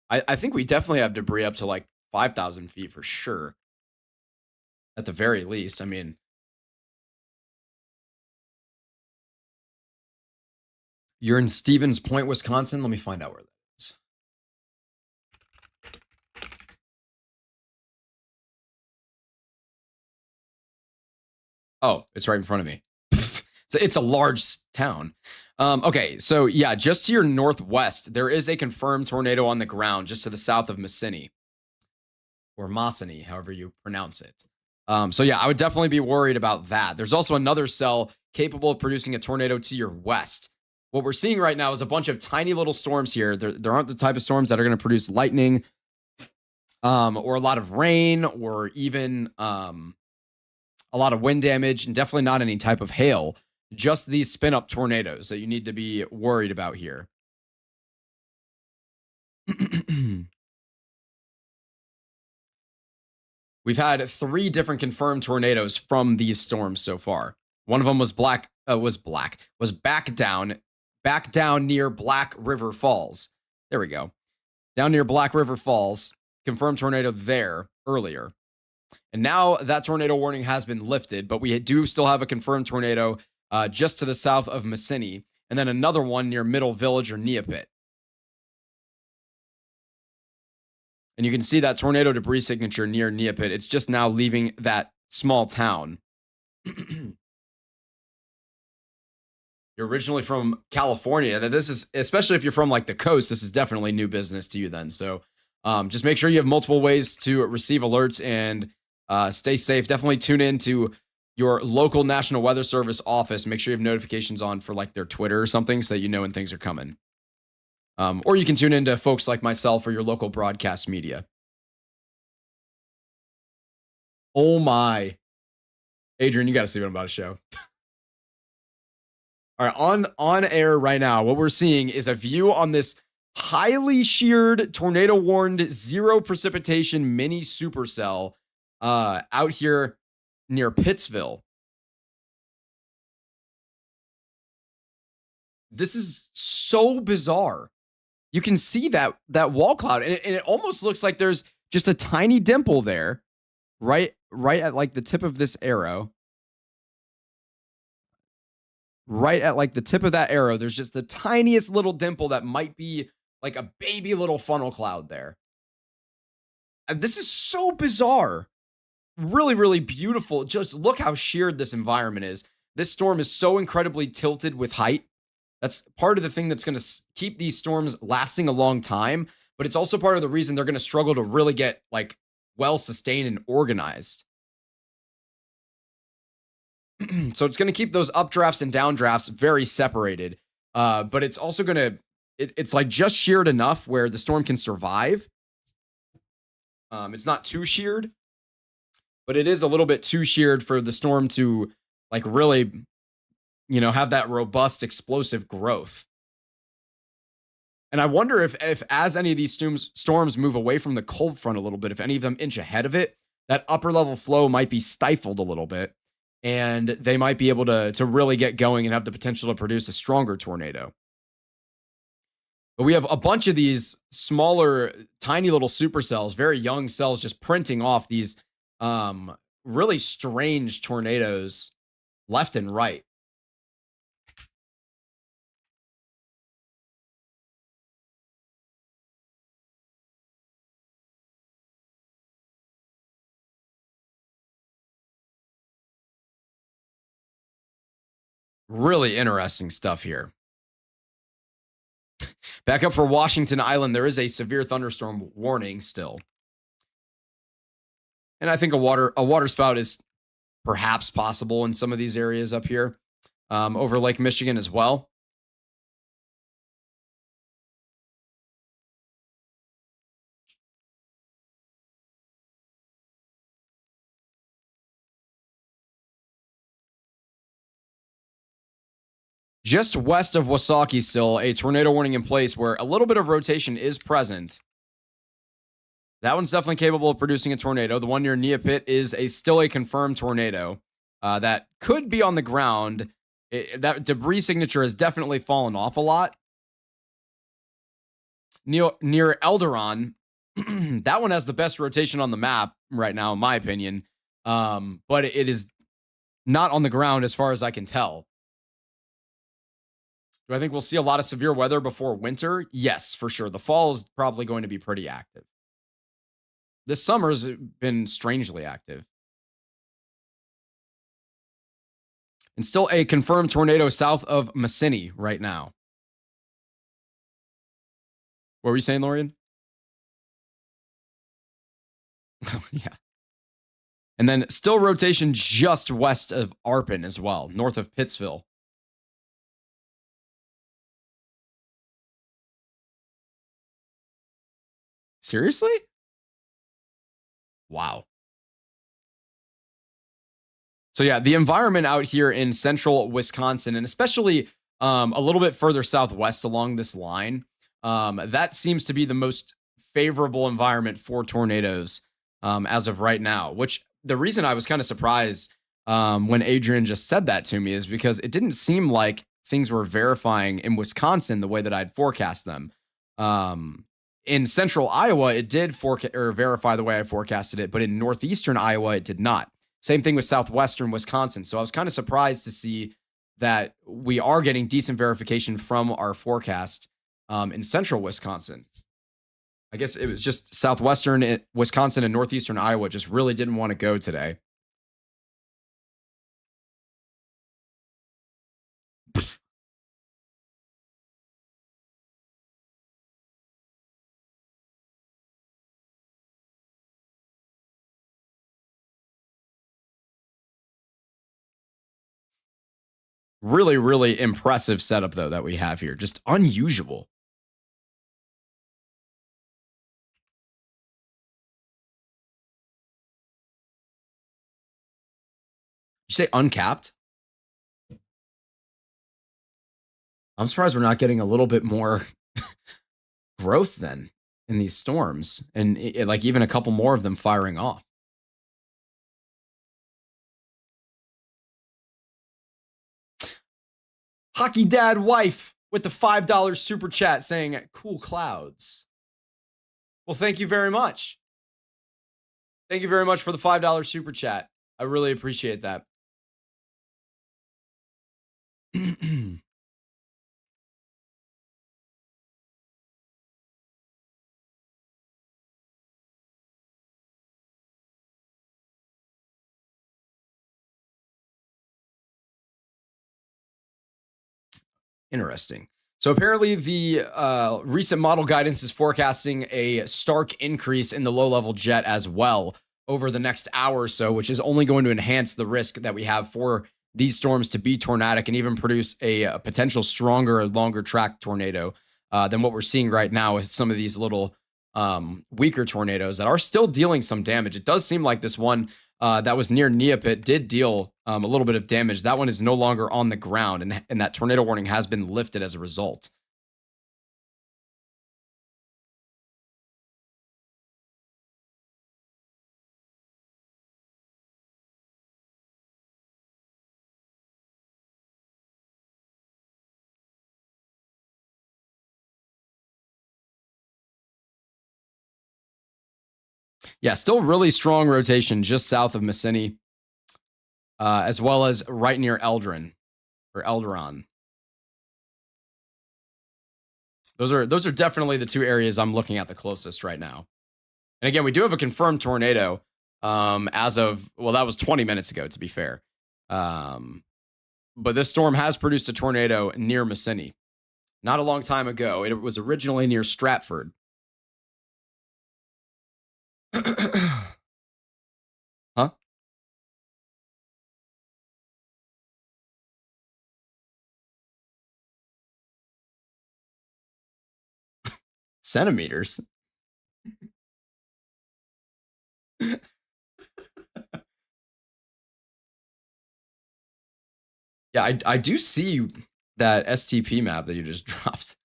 Speaker 1: I think we definitely have debris up to like 5,000 feet for sure. At the very least. I mean, you're in Stevens Point, Wisconsin. Let me find out where that is. Oh, it's right in front of me. It's a large town. Okay, so yeah, just to your northwest, there is a confirmed tornado on the ground just to the south of Massini. Or Massini, however you pronounce it. So yeah, I would definitely be worried about that. There's also another cell capable of producing a tornado to your west. What we're seeing right now is a bunch of tiny little storms here. There aren't the type of storms that are going to produce lightning, or a lot of rain, or even a lot of wind damage, and definitely not any type of hail. Just these spin up tornadoes that you need to be worried about here. We've had 3 different confirmed tornadoes from these storms so far. One of them was back down near Black River Falls. There we go. Down near Black River Falls, confirmed tornado there earlier. And now that tornado warning has been lifted, but we do still have a confirmed tornado just to the south of Messini, and then another one near Middle Village or Neopit. And you can see that tornado debris signature near Neopit. It's just now leaving that small town. You're originally from California. This is, especially if you're from like the coast, this is definitely new business to you then. So just make sure you have multiple ways to receive alerts and stay safe. Definitely tune in to your local National Weather Service office. Make sure you have notifications on for like their Twitter or something so that you know when things are coming. Or you can tune into folks like myself or your local broadcast media. Oh my. Adrian, you got to see what I'm about to show. All right, on air right now, what we're seeing is a view on this highly sheared, tornado-warned, zero precipitation mini supercell out here near Pittsville. This is so bizarre. You can see that wall cloud, and it almost looks like there's just a tiny dimple there, right at like the tip of this arrow. Right at like the tip of that arrow, there's just the tiniest little dimple that might be like a baby little funnel cloud there. And this is so bizarre. Really, really beautiful. Just look how sheared this environment is. This storm is so incredibly tilted with height. That's part of the thing that's going to keep these storms lasting a long time, but it's also part of the reason they're going to struggle to really get like well sustained and organized. So it's going to keep those updrafts and downdrafts very separated. But it's also going to, it's like just sheared enough where the storm can survive. It's not too sheared, but it is a little bit too sheared for the storm to like really, have that robust explosive growth. And I wonder if as any of these storms move away from the cold front a little bit, if any of them inch ahead of it, that upper level flow might be stifled a little bit. And they might be able to really get going and have the potential to produce a stronger tornado. But we have a bunch of these smaller, tiny little supercells, very young cells, just printing off these really strange tornadoes left and right. Really interesting stuff here. Back up for Washington Island, there is a severe thunderstorm warning still. And I think a water spout is perhaps possible in some of these areas up here over Lake Michigan as well. Just west of Wasaki still, a tornado warning in place where a little bit of rotation is present. That one's definitely capable of producing a tornado. The one near Neopit is still a confirmed tornado that could be on the ground. That debris signature has definitely fallen off a lot. Near Elderon, that one has the best rotation on the map right now, in my opinion. But it is not on the ground as far as I can tell. Do I think we'll see a lot of severe weather before winter? Yes, for sure. The fall is probably going to be pretty active. This summer's been strangely active. And still a confirmed tornado south of Messini right now. What were you saying, Lorian? Yeah. And then still rotation just west of Arpin as well, north of Pittsville. Seriously? Wow. So yeah, the environment out here in central Wisconsin, and especially a little bit further southwest along this line, that seems to be the most favorable environment for tornadoes as of right now, which the reason I was kind of surprised when Adrian just said that to me is because it didn't seem like things were verifying in Wisconsin the way that I'd forecast them. In central Iowa, it did verify the way I forecasted it, but in northeastern Iowa, it did not. Same thing with southwestern Wisconsin. So I was kind of surprised to see that we are getting decent verification from our forecast in central Wisconsin. I guess it was just southwestern Wisconsin and northeastern Iowa just really didn't want to go today. Really, really impressive setup, though, that we have here. Just unusual. You say uncapped? I'm surprised we're not getting a little bit more growth then in these storms and like even a couple more of them firing off. Hockey Dad Wife with the $5 super chat saying cool clouds. Well, thank you very much. Thank you very much for the $5 super chat. I really appreciate that. Interesting. So apparently the recent model guidance is forecasting a stark increase in the low-level jet as well over the next hour or so, which is only going to enhance the risk that we have for these storms to be tornadic and even produce a potential stronger, longer track tornado than what we're seeing right now with some of these little weaker tornadoes that are still dealing some damage. It does seem like this one that was near Neopit did deal a little bit of damage. That one is no longer on the ground, and that tornado warning has been lifted as a result. Yeah, still really strong rotation just south of Messini, as well as right near Eldrin or Elderon. Those are definitely the two areas I'm looking at the closest right now. And again, we do have a confirmed tornado as of, well, that was 20 minutes ago, to be fair. But this storm has produced a tornado near Messini. Not a long time ago. It was originally near Stratford. Huh? Centimeters? Yeah, I do see that STP map that you just dropped.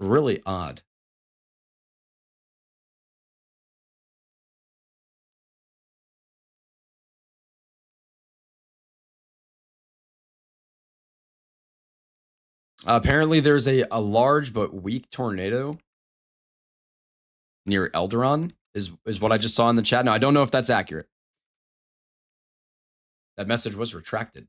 Speaker 1: Really odd. Apparently, there's a large but weak tornado near Elderon, is what I just saw in the chat. Now, I don't know if that's accurate. That message was retracted.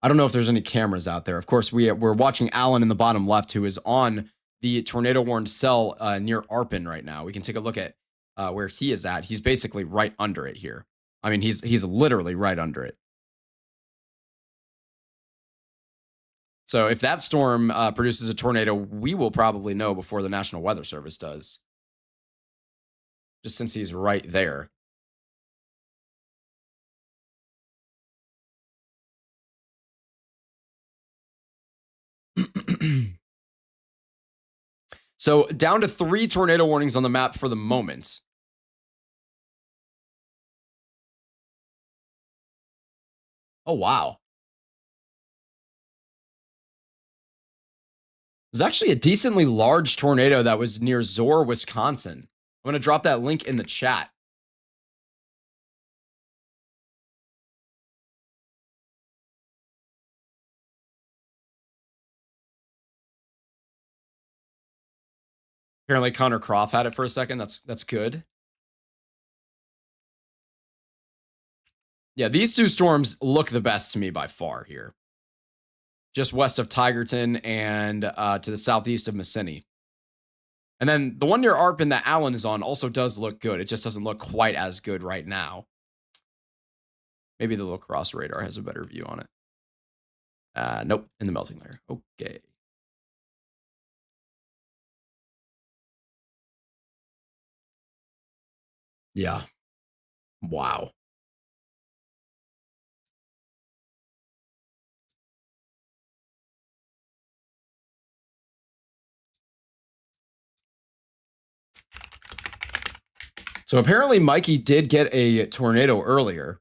Speaker 1: I don't know if there's any cameras out there. Of course, we're watching Alan in the bottom left, who is on the tornado warned cell near Arpin right now. We can take a look at where he is at. He's basically right under it here. I mean, he's literally right under it. So if that storm produces a tornado, we will probably know before the National Weather Service does. Just since he's right there. So down to 3 tornado warnings on the map for the moment. Oh, wow. There's actually a decently large tornado that was near Zor, Wisconsin. I'm going to drop that link in the chat. Apparently Connor Croft had it for a second. That's good. Yeah, these two storms look the best to me by far here. Just west of Tigerton and to the southeast of Messini. And then the one near Arpin that Allen is on also does look good. It just doesn't look quite as good right now. Maybe the lacrosse radar has a better view on it. Nope, in the melting layer. Okay. Yeah. Wow. So apparently Mikey did get a tornado earlier.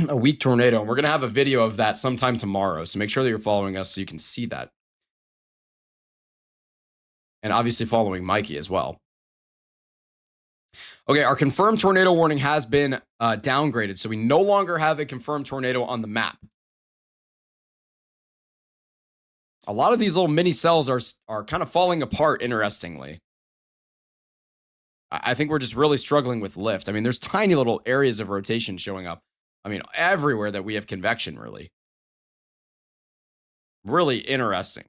Speaker 1: A weak tornado. And we're going to have a video of that sometime tomorrow. So make sure that you're following us so you can see that. And obviously following Mikey as well. Okay, our confirmed tornado warning has been downgraded. So we no longer have a confirmed tornado on the map. A lot of these little mini cells are kind of falling apart, interestingly. I think we're just really struggling with lift. I mean, there's tiny little areas of rotation showing up. I mean, everywhere that we have convection, really. Really interesting.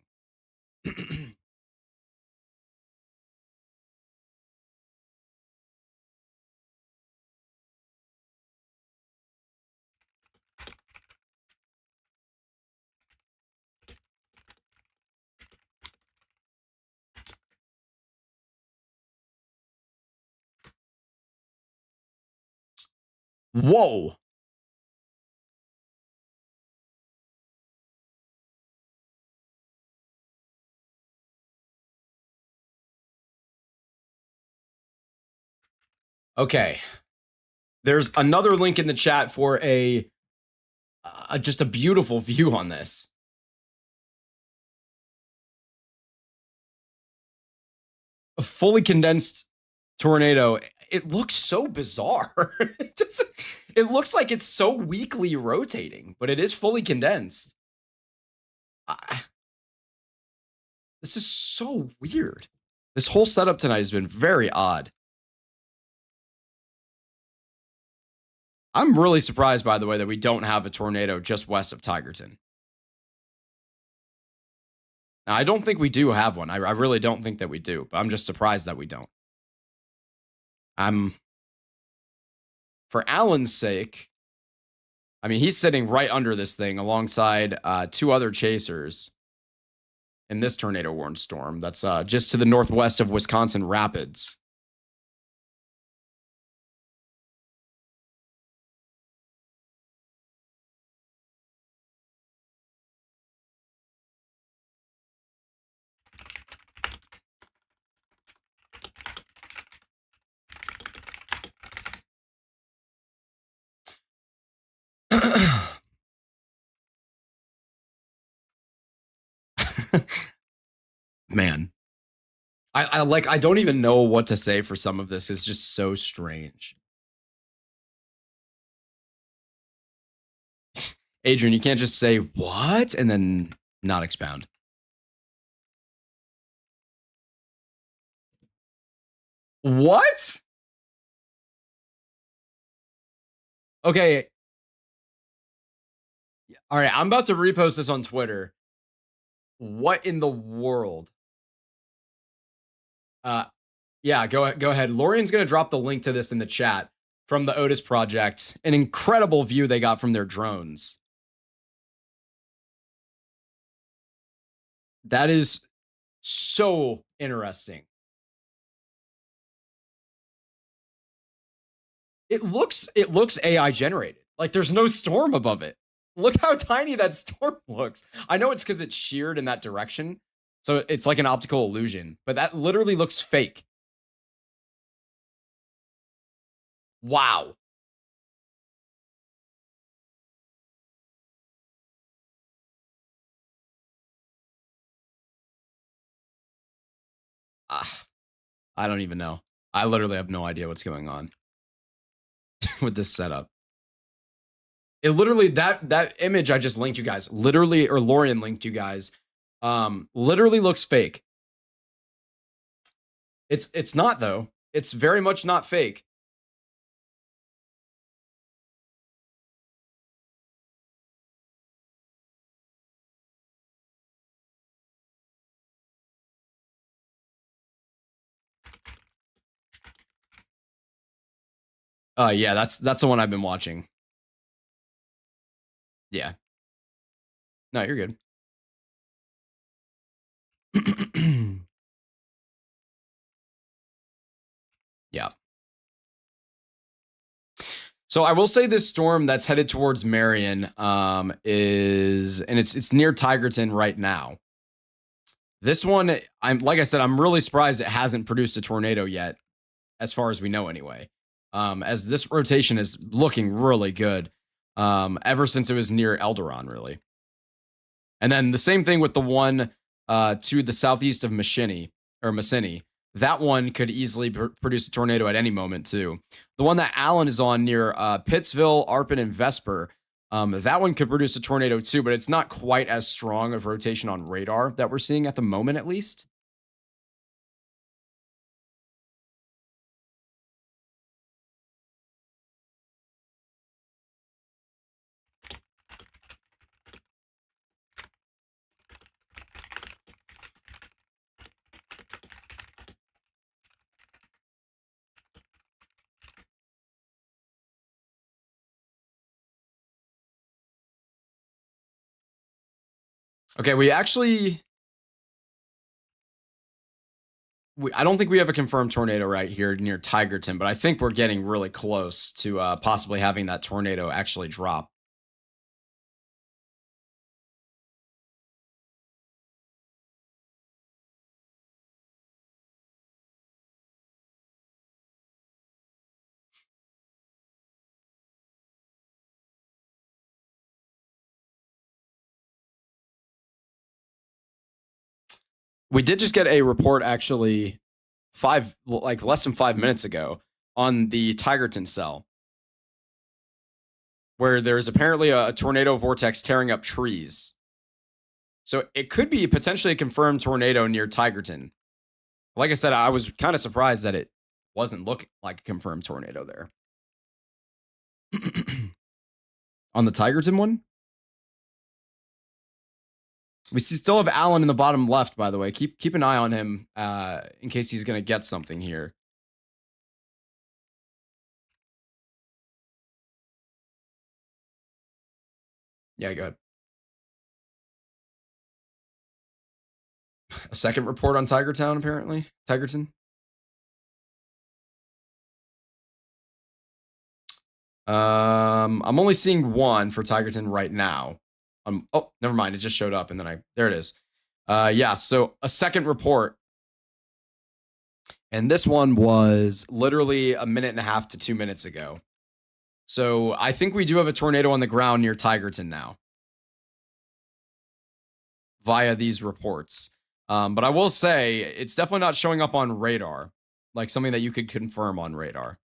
Speaker 1: Whoa. Okay. There's another link in the chat for just a beautiful view on this. A fully condensed tornado. It looks so bizarre. It looks like it's so weakly rotating, but it is fully condensed. This is so weird. This whole setup tonight has been very odd. I'm really surprised, by the way, that we don't have a tornado just west of Tigerton. Now, I don't think we do have one. I really don't think that we do, but I'm just surprised that we don't. For Alan's sake, I mean, he's sitting right under this thing alongside two other chasers in this tornado warned storm. That's just to the northwest of Wisconsin Rapids. Man, I don't even know what to say for some of this. It's just so strange. Adrian, you can't just say what and then not expound. What? Okay. All right, I'm about to repost this on Twitter. What in the world? Yeah, go ahead. Lorian's going to drop the link to this in the chat from the Otis project. An incredible view they got from their drones. That is so interesting. It looks AI generated. Like there's no storm above it. Look how tiny that storm looks. I know it's because it's sheared in that direction. So it's like an optical illusion, but that literally looks fake. Wow. I don't even know. I literally have no idea what's going on with this setup. It literally, that image I just linked you guys, literally, or Lorian linked you guys, literally looks fake. It's not though. It's very much not fake. Yeah, that's the one I've been watching. Yeah. No, you're good. Yeah. So I will say this storm that's headed towards Marion is, and it's near Tigerton right now. This one, like I said, I'm really surprised it hasn't produced a tornado yet, as far as we know anyway. As this rotation is looking really good ever since it was near Elderon, really. And then the same thing with the one to the southeast of Massini. That one could easily produce a tornado at any moment, too. The one that Allen is on near Pittsville, Arpin, and Vesper, that one could produce a tornado, too, but it's not quite as strong of rotation on radar that we're seeing at the moment, at least. Okay, I don't think we have a confirmed tornado right here near Tigerton, but I think we're getting really close to possibly having that tornado actually drop. We did just get a report actually less than 5 minutes ago on the Tigerton cell, where there's apparently a tornado vortex tearing up trees. So it could be potentially a confirmed tornado near Tigerton. Like I said, I was kind of surprised that it wasn't looking like a confirmed tornado there. On the Tigerton one? We still have Allen in the bottom left, by the way. Keep an eye on him in case he's going to get something here. Yeah, go ahead. A second report on Tigerton, apparently. Tigerton. I'm only seeing one for Tigerton right now. Oh, never mind. It just showed up, and then there it is. Yeah, so a second report. And this one was literally a minute and a half to 2 minutes ago. So I think we do have a tornado on the ground near Tigerton now via these reports. But I will say it's definitely not showing up on radar, like something that you could confirm on radar.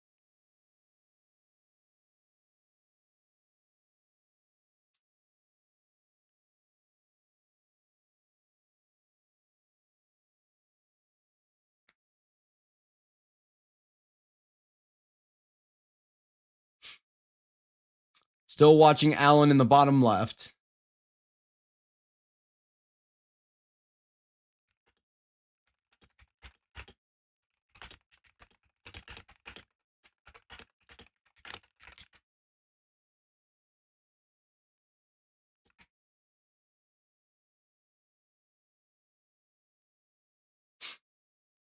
Speaker 1: Still watching Allen in the bottom left.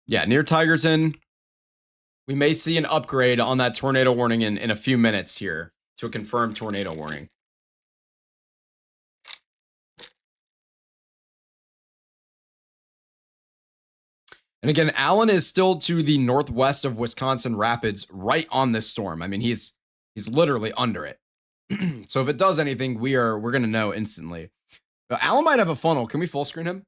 Speaker 1: Yeah, near Tigerton. We may see an upgrade on that tornado warning in a few minutes here to a confirmed tornado warning. And again, Allen is still to the northwest of Wisconsin Rapids, right on this storm. I mean, he's literally under it. So if it does anything, we're going to know instantly. Allen might have a funnel. Can we full screen him?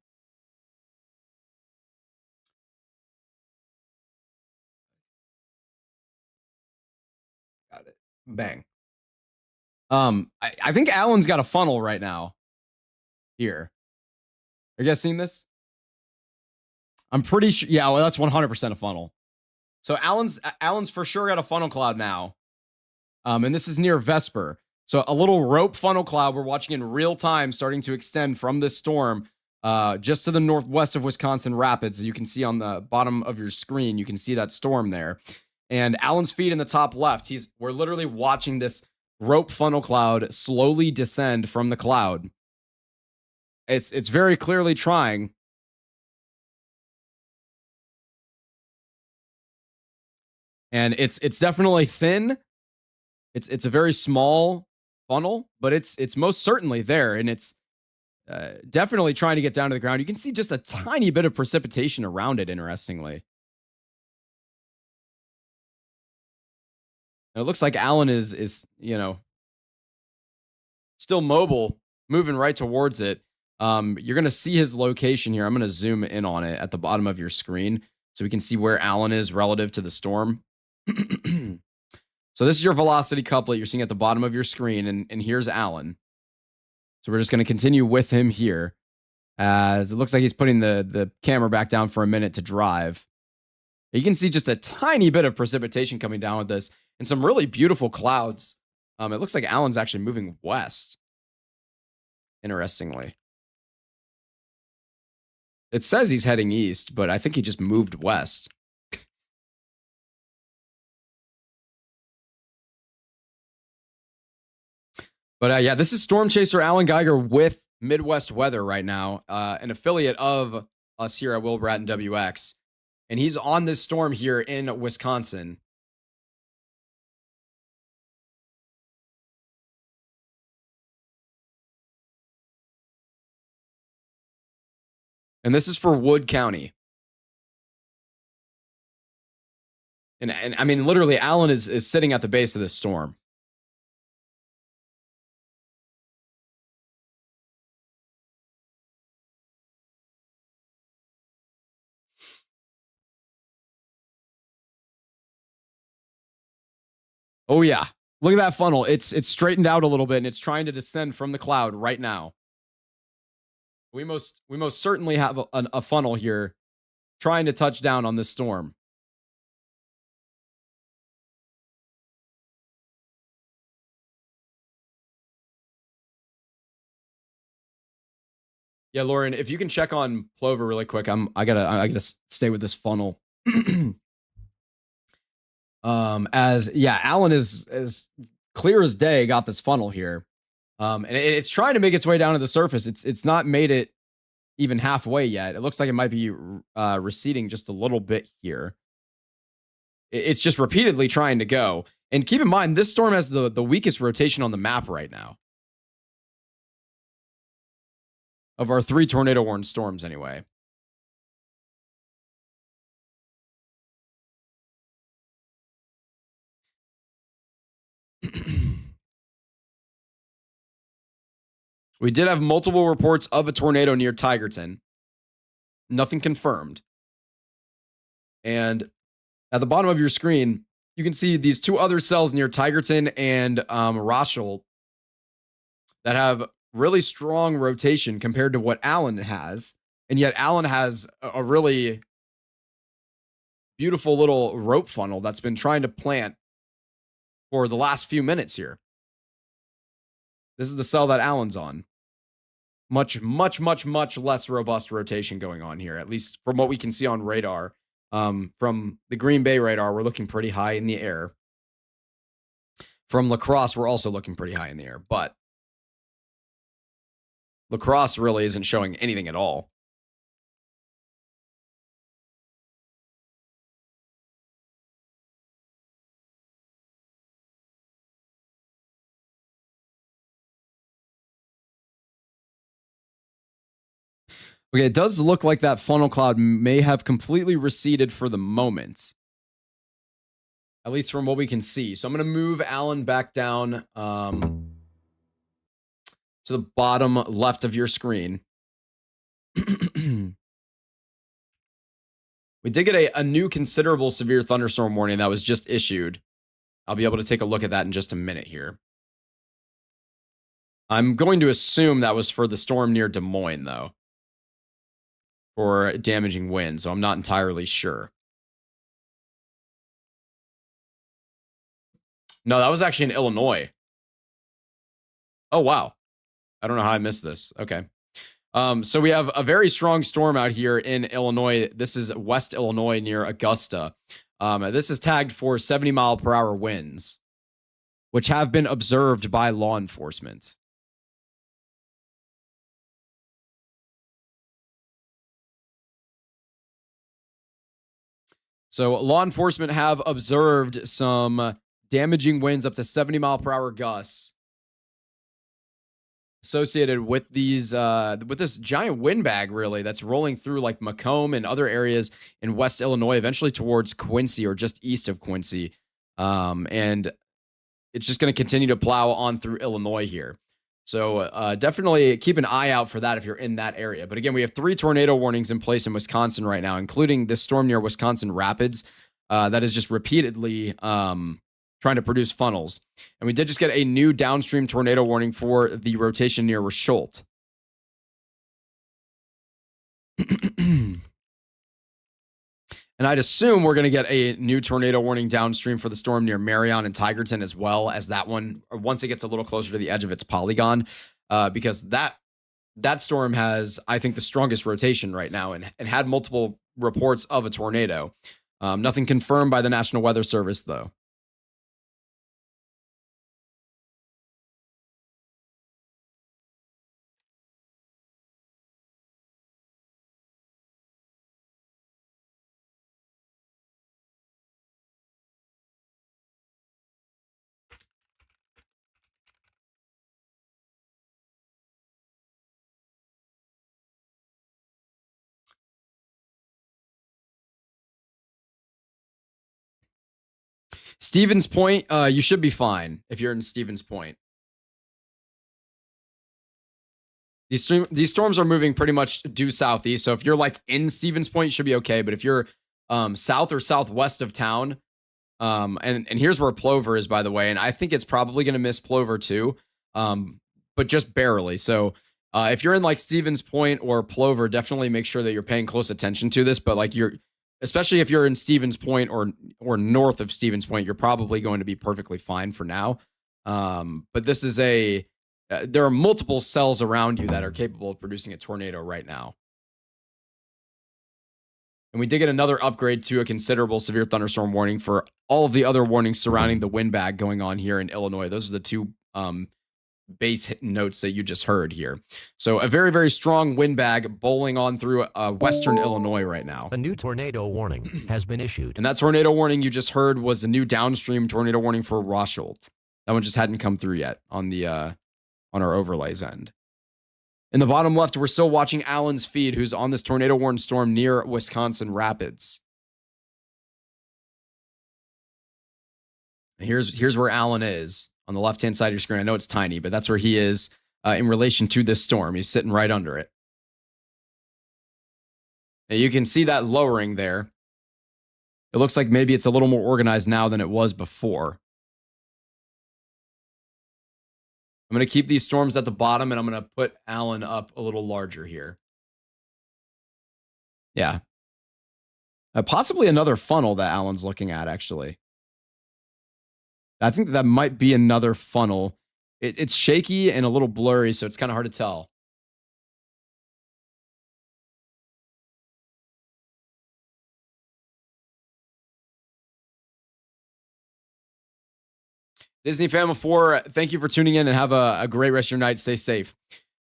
Speaker 1: Bang. I think Alan's got a funnel right now. Here. Are you guys seeing this? I'm pretty sure. Yeah, well, that's 100% a funnel. So Alan's for sure got a funnel cloud now. And this is near Vesper. So a little rope funnel cloud we're watching in real time starting to extend from this storm just to the northwest of Wisconsin Rapids. You can see on the bottom of your screen, you can see that storm there. And Alan's feed in the top left, we're literally watching this rope funnel cloud slowly descend from the cloud. It's very clearly trying. And it's definitely thin. It's a very small funnel, but it's most certainly there, and it's definitely trying to get down to the ground. You can see just a tiny bit of precipitation around it, interestingly. And it looks like Alan is still mobile, moving right towards it. You're going to see his location here. I'm going to zoom in on it at the bottom of your screen so we can see where Alan is relative to the storm. So this is your velocity couplet you're seeing at the bottom of your screen, and here's Alan. So we're just going to continue with him here as it looks like he's putting the camera back down for a minute to drive. You can see just a tiny bit of precipitation coming down with this and some really beautiful clouds. It looks like Alan's actually moving west, interestingly. It says he's heading east, but I think he just moved west. But yeah, this is Storm Chaser Alan Geiger with Midwest Weather right now, an affiliate of us here at WillBrattonWx. And he's on this storm here in Wisconsin. And this is for Wood County. And I mean, literally, Alan is sitting at the base of this storm. Oh yeah, look at that funnel. It's straightened out a little bit and it's trying to descend from the cloud right now. We most certainly have a funnel here trying to touch down on this storm. Yeah, Lauren, if you can check on Clover really quick, I gotta stay with this funnel. Alan is as clear as day got this funnel here. And it's trying to make its way down to the surface. It's not made it even halfway yet. It looks like it might be receding just a little bit here. It's just repeatedly trying to go. And keep in mind, this storm has the weakest rotation on the map right now. Of our 3 tornado warned storms, anyway. We did have multiple reports of a tornado near Tigerton. Nothing confirmed. And at the bottom of your screen, you can see these 2 other cells near Tigerton and Rothschild that have really strong rotation compared to what Alan has. And yet Alan has a really beautiful little rope funnel that's been trying to plant for the last few minutes here. This is the cell that Alan's on. Much less robust rotation going on here, at least from what we can see on radar. From the Green Bay radar, we're looking pretty high in the air. From La Crosse, we're also looking pretty high in the air, but La Crosse really isn't showing anything at all. Okay, it does look like that funnel cloud may have completely receded for the moment. At least from what we can see. So I'm going to move Alan back down to the bottom left of your screen. We did get a new considerable severe thunderstorm warning that was just issued I'll be able to take a look at that in just a minute here. I'm going to assume that was for the storm near Des Moines, though, for damaging wind, so I'm not entirely sure. No, that was actually in Illinois. Oh, wow. I don't know how I missed this. Okay. So we have a very strong storm out here in Illinois. This is West Illinois near Augusta. This is tagged for 70-mile-per-hour winds, which have been observed by law enforcement. So law enforcement have observed some damaging winds up to 70-mile-per-hour gusts associated with these with this giant windbag, really, that's rolling through like Macomb and other areas in West Illinois, eventually towards Quincy or just east of Quincy. And it's just going to continue to plow on through Illinois here. So definitely keep an eye out for that if you're in that area. But again, we have 3 tornado warnings in place in Wisconsin right now, including this storm near Wisconsin Rapids that is just repeatedly trying to produce funnels. And we did just get a new downstream tornado warning for the rotation near Richelt. And I'd assume we're going to get a new tornado warning downstream for the storm near Marion and Tigerton, as well as that one, once it gets a little closer to the edge of its polygon, because that storm has, I think, the strongest rotation right now and had multiple reports of a tornado. Nothing confirmed by the National Weather Service, though. Stevens Point, you should be fine if you're in Stevens Point. These storms are moving pretty much due southeast. So if you're like in Stevens Point, you should be okay. But if you're south or southwest of town, and here's where Clover is, by the way, and I think it's probably going to miss Clover too, but just barely. So if you're in like Stevens Point or Clover, definitely make sure that you're paying close attention to this. But like especially if you're in Stevens Point or north of Stevens Point, you're probably going to be perfectly fine for now. But this is there are multiple cells around you that are capable of producing a tornado right now. And we did get another upgrade to a considerable severe thunderstorm warning for all of the other warnings surrounding the windbag going on here in Illinois. Those are the 2 base notes that you just heard here. So a very, very strong windbag bowling on through western Illinois right now.
Speaker 2: A new tornado warning has been issued.
Speaker 1: And that tornado warning you just heard was a new downstream tornado warning for Richelt. That one just hadn't come through yet on the on our overlays end. In the bottom left, we're still watching Alan's feed, who's on this tornado warned storm near Wisconsin Rapids. Here's where Alan is on the left-hand side of your screen. I know it's tiny, but that's where he is in relation to this storm. He's sitting right under it. Now you can see that lowering there. It looks like maybe it's a little more organized now than it was before. I'm going to keep these storms at the bottom, and I'm going to put Alan up a little larger here. Yeah. Possibly another funnel that Alan's looking at, actually. I think that might be another funnel. It's shaky and a little blurry, so it's kind of hard to tell. Disney Fam 4, thank you for tuning in and have a great rest of your night. Stay safe.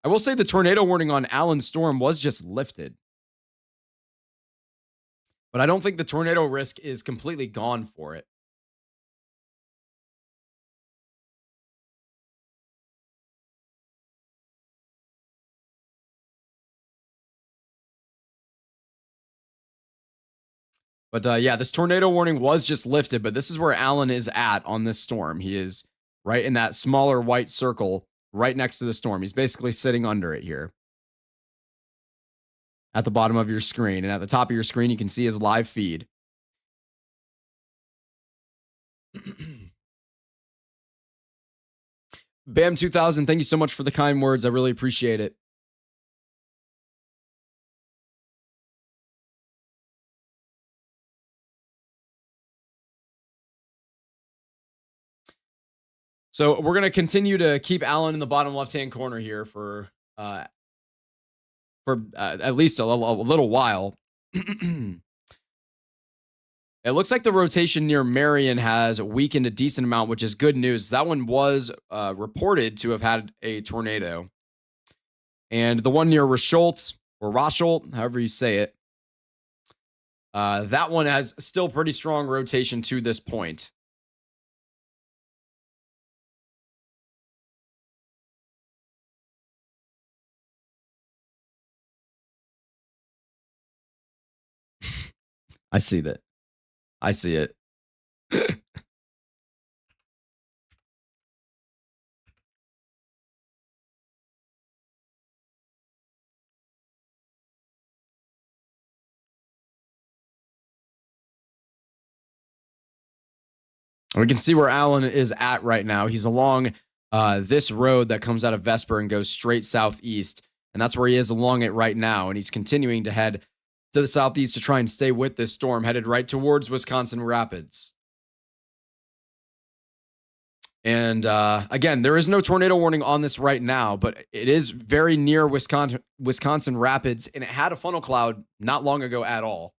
Speaker 1: I will say the tornado warning on Alan's storm was just lifted. But I don't think the tornado risk is completely gone for it. But yeah, this tornado warning was just lifted, but this is where Alan is at on this storm. He is right in that smaller white circle right next to the storm. He's basically sitting under it here at the bottom of your screen. And at the top of your screen, you can see his live feed. Bam 2000, thank you so much for the kind words. I really appreciate it. So we're going to continue to keep Alan in the bottom left-hand corner here for at least a little while. It looks like the rotation near Marion has weakened a decent amount, which is good news. That one was reported to have had a tornado. And the one near Rasholt, or Rasholt, however you say it, that one has still pretty strong rotation to this point. I see that. I see it. We can see where Alan is at right now. He's along this road that comes out of Vesper and goes straight southeast. And that's where he is along it right now. And he's continuing to head to the southeast to try and stay with this storm, headed right towards Wisconsin Rapids. And again, there is no tornado warning on this right now, but it is very near Wisconsin Rapids, and it had a funnel cloud not long ago at all.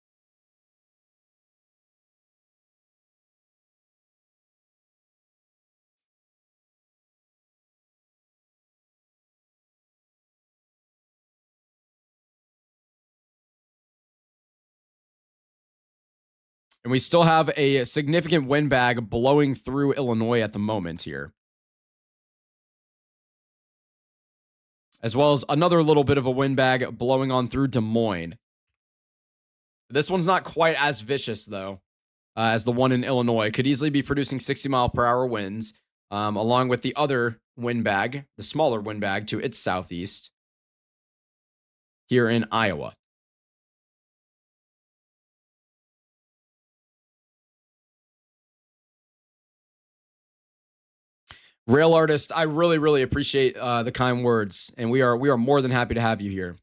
Speaker 1: And we still have a significant wind bag blowing through Illinois at the moment here. As well as another little bit of a wind bag blowing on through Des Moines. This one's not quite as vicious, though, as the one in Illinois. It could easily be producing 60-mile-per-hour winds, along with the other wind bag, the smaller wind bag, to its southeast here in Iowa. Rail Artist, I really, really appreciate the kind words, and we are more than happy to have you here.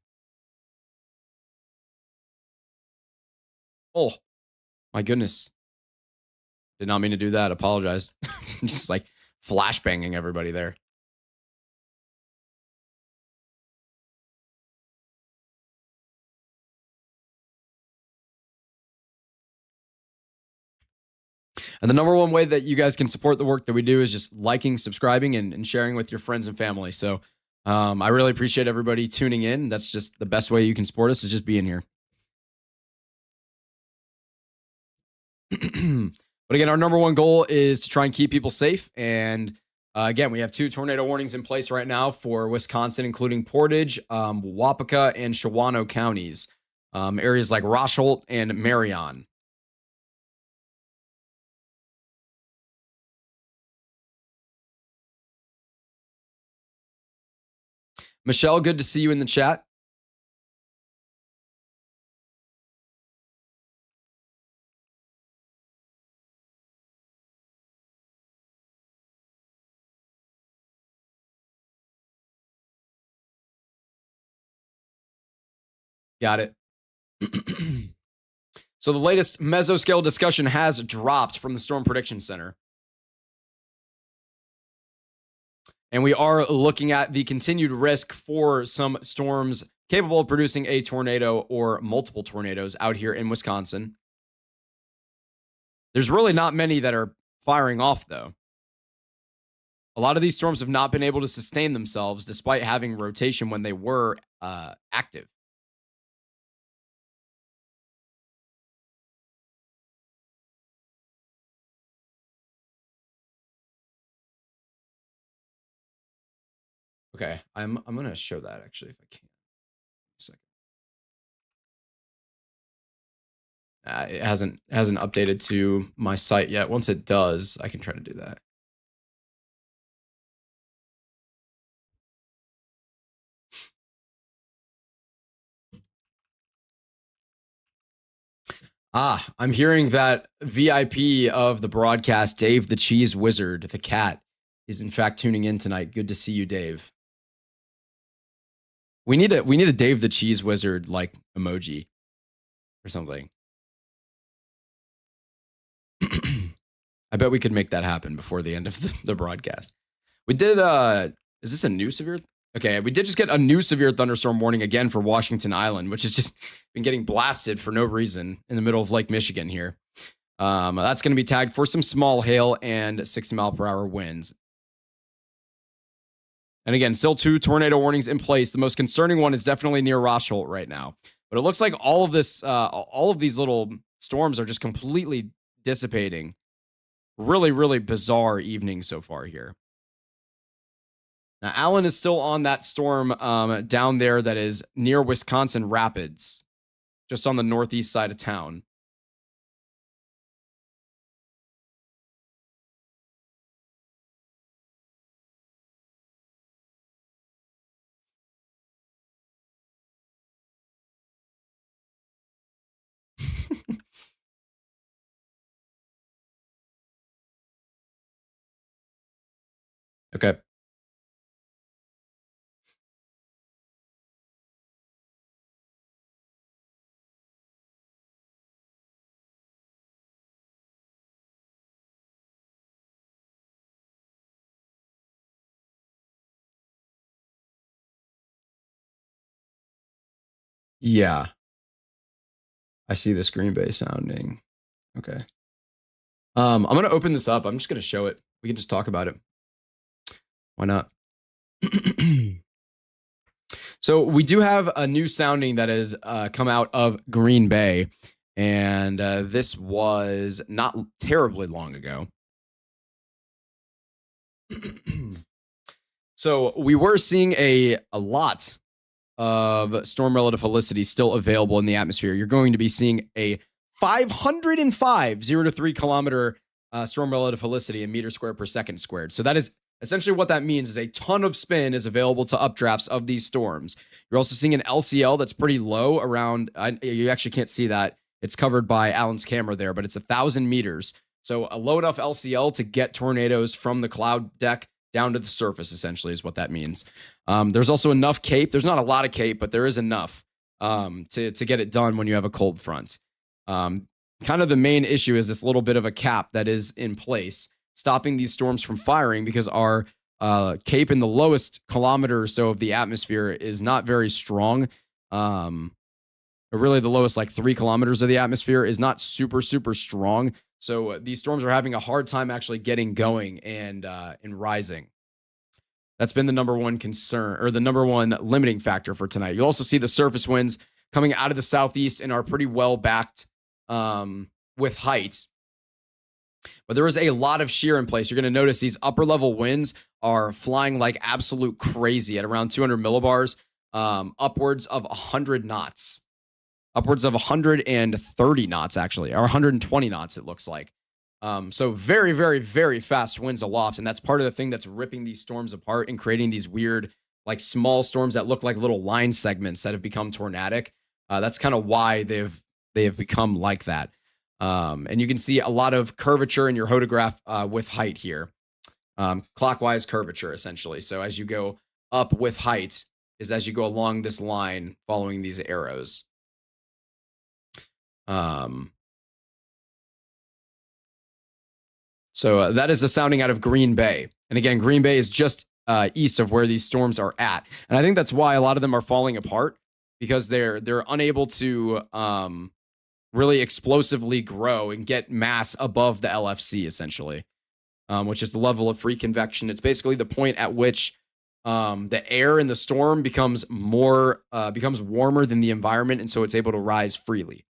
Speaker 1: Oh, my goodness. Did not mean to do that. Apologize. Just like flashbanging everybody there. And the number one way that you guys can support the work that we do is just liking, subscribing, and sharing with your friends and family. So I really appreciate everybody tuning in. That's just the best way you can support us, is just being here. But again, our number one goal is to try and keep people safe. And again, we have 2 tornado warnings in place right now for Wisconsin, including Portage, Wapaka, and Shawano counties. Areas like Rasholt and Marion. Michelle, good to see you in the chat. Got it. So the latest mesoscale discussion has dropped from the Storm Prediction Center. And we are looking at the continued risk for some storms capable of producing a tornado or multiple tornadoes out here in Wisconsin. There's really not many that are firing off, though. A lot of these storms have not been able to sustain themselves despite having rotation when they were active. Okay, I'm gonna show that actually if I can. A second. It hasn't updated to my site yet. Once it does, I can try to do that. I'm hearing that VIP of the broadcast, Dave the Cheese Wizard, the cat, is in fact tuning in tonight. Good to see you, Dave. We need a Dave the Cheese Wizard like emoji or something. I bet we could make that happen before the end of the broadcast. We did, is this a new severe? Okay, we did just get a new severe thunderstorm warning again for Washington Island, which has just been getting blasted for no reason in the middle of Lake Michigan here. That's going to be tagged for some small hail and 60-mile-per-hour winds. And again, still 2 tornado warnings in place. The most concerning one is definitely near Rosholt right now. But it looks like all of these little storms are just completely dissipating. Really, really bizarre evening so far here. Now, Alan is still on that storm down there that is near Wisconsin Rapids, just on the northeast side of town. Okay. Yeah. I see this Green Bay sounding. Okay. I'm going to open this up. I'm just going to show it. We can just talk about it. Why not? So we do have a new sounding that has come out of Green Bay. And this was not terribly long ago. So we were seeing a lot of storm relative helicity still available in the atmosphere. You're going to be seeing a 505 0 to 3 kilometer storm relative helicity in meters squared per second squared. So that is essentially what that means is a ton of spin is available to updrafts of these storms. You're also seeing an LCL that's pretty low around, you actually can't see that. It's covered by Alan's camera there, but it's 1,000 meters. So a low enough LCL to get tornadoes from the cloud deck down to the surface, essentially, is what that means. There's also enough CAPE. There's not a lot of CAPE, but there is enough to get it done when you have a cold front. Kind of the main issue is this little bit of a cap that is in place, stopping these storms from firing because our CAPE in the lowest kilometer or so of the atmosphere is not very strong. Really, the lowest, like 3 kilometers of the atmosphere, is not super, super strong. So these storms are having a hard time actually getting going and rising. That's been the number one concern, or the number one limiting factor for tonight. You'll also see the surface winds coming out of the southeast and are pretty well backed with height. But there is a lot of shear in place. You're going to notice these upper level winds are flying like absolute crazy at around 200 millibars, upwards of 100 knots. Upwards of 130 knots, actually, or 120 knots, it looks like. So very, very, very fast winds aloft. And that's part of the thing that's ripping these storms apart and creating these weird, like small storms that look like little line segments that have become tornadic. That's kind of why they have become like that. And you can see a lot of curvature in your photograph with height here. Clockwise curvature, essentially. So as you go up with height is as you go along this line following these arrows. So that is the sounding out of Green Bay. And again, Green Bay is just east of where these storms are at. And I think that's why a lot of them are falling apart, because they're unable to really explosively grow and get mass above the LFC, essentially, which is the level of free convection. It's basically the point at which the air in the storm becomes warmer than the environment, and so it's able to rise freely.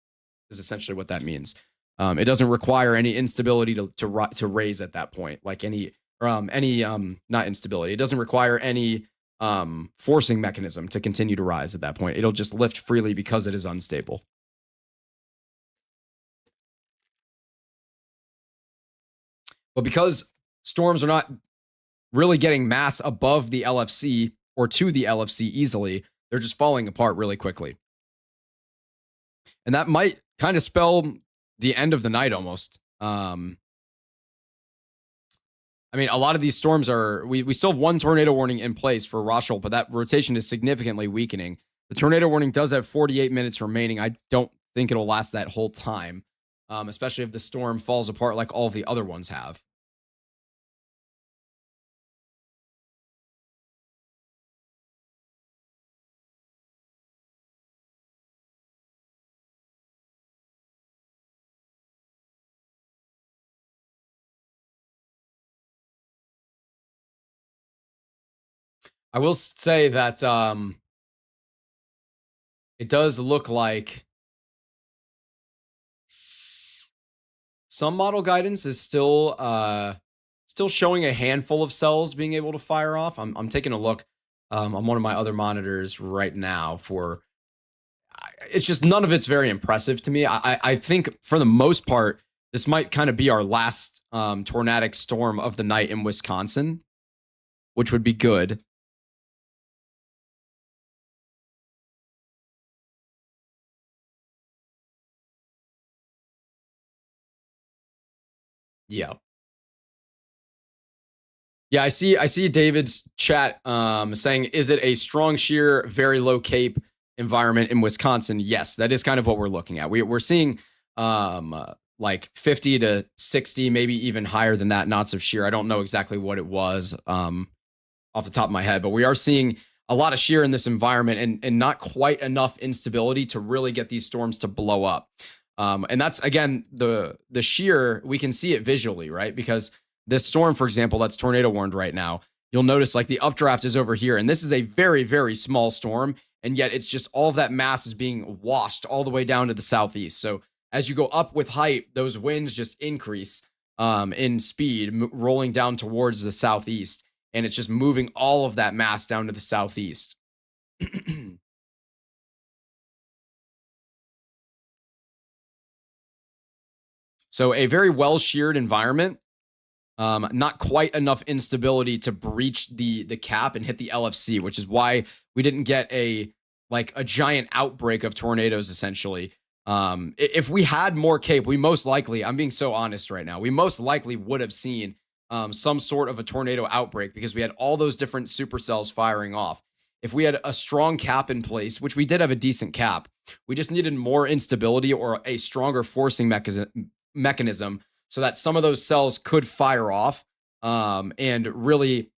Speaker 1: Is essentially what that means. It doesn't require any instability to raise at that point, like not instability. It doesn't require any forcing mechanism to continue to rise at that point. It'll just lift freely because it is unstable. But because storms are not really getting mass above the LFC or to the LFC easily, they're just falling apart really quickly. And that might kind of spell the end of the night almost. I mean, a lot of these storms are, we still have one tornado warning in place for Rochelle, but that rotation is significantly weakening. The tornado warning does have 48 minutes remaining. I don't think it'll last that whole time, especially if the storm falls apart like all of the other ones have. I will say that it does look like some model guidance is still showing a handful of cells being able to fire off. I'm taking a look on one of my other monitors right now for. It's just none of it's very impressive to me. I think for the most part, this might kind of be our last tornadic storm of the night in Wisconsin, which would be good. Yeah. Yeah, I see David's chat saying, is it a strong shear, very low cape environment in Wisconsin? Yes, that is kind of what we're looking at. We're seeing like 50 to 60, maybe even higher than that knots of shear. I don't know exactly what it was off the top of my head, but we are seeing a lot of shear in this environment and not quite enough instability to really get these storms to blow up. And that's, again, the shear, we can see it visually, right? Because this storm, for example, that's tornado warned right now, you'll notice like the updraft is over here. And this is a very, very small storm. And yet it's just all of that mass is being washed all the way down to the southeast. So as you go up with height, those winds just increase in speed, rolling down towards the southeast. And it's just moving all of that mass down to the southeast. So a very well sheared environment. Not quite enough instability to breach the cap and hit the LFC, which is why we didn't get a giant outbreak of tornadoes, essentially. If we had more cape, we most likely, I'm being so honest right now, we most likely would have seen some sort of a tornado outbreak because we had all those different supercells firing off. If we had a strong cap in place, which we did have a decent cap, we just needed more instability or a stronger forcing mechanism so that some of those cells could fire off and really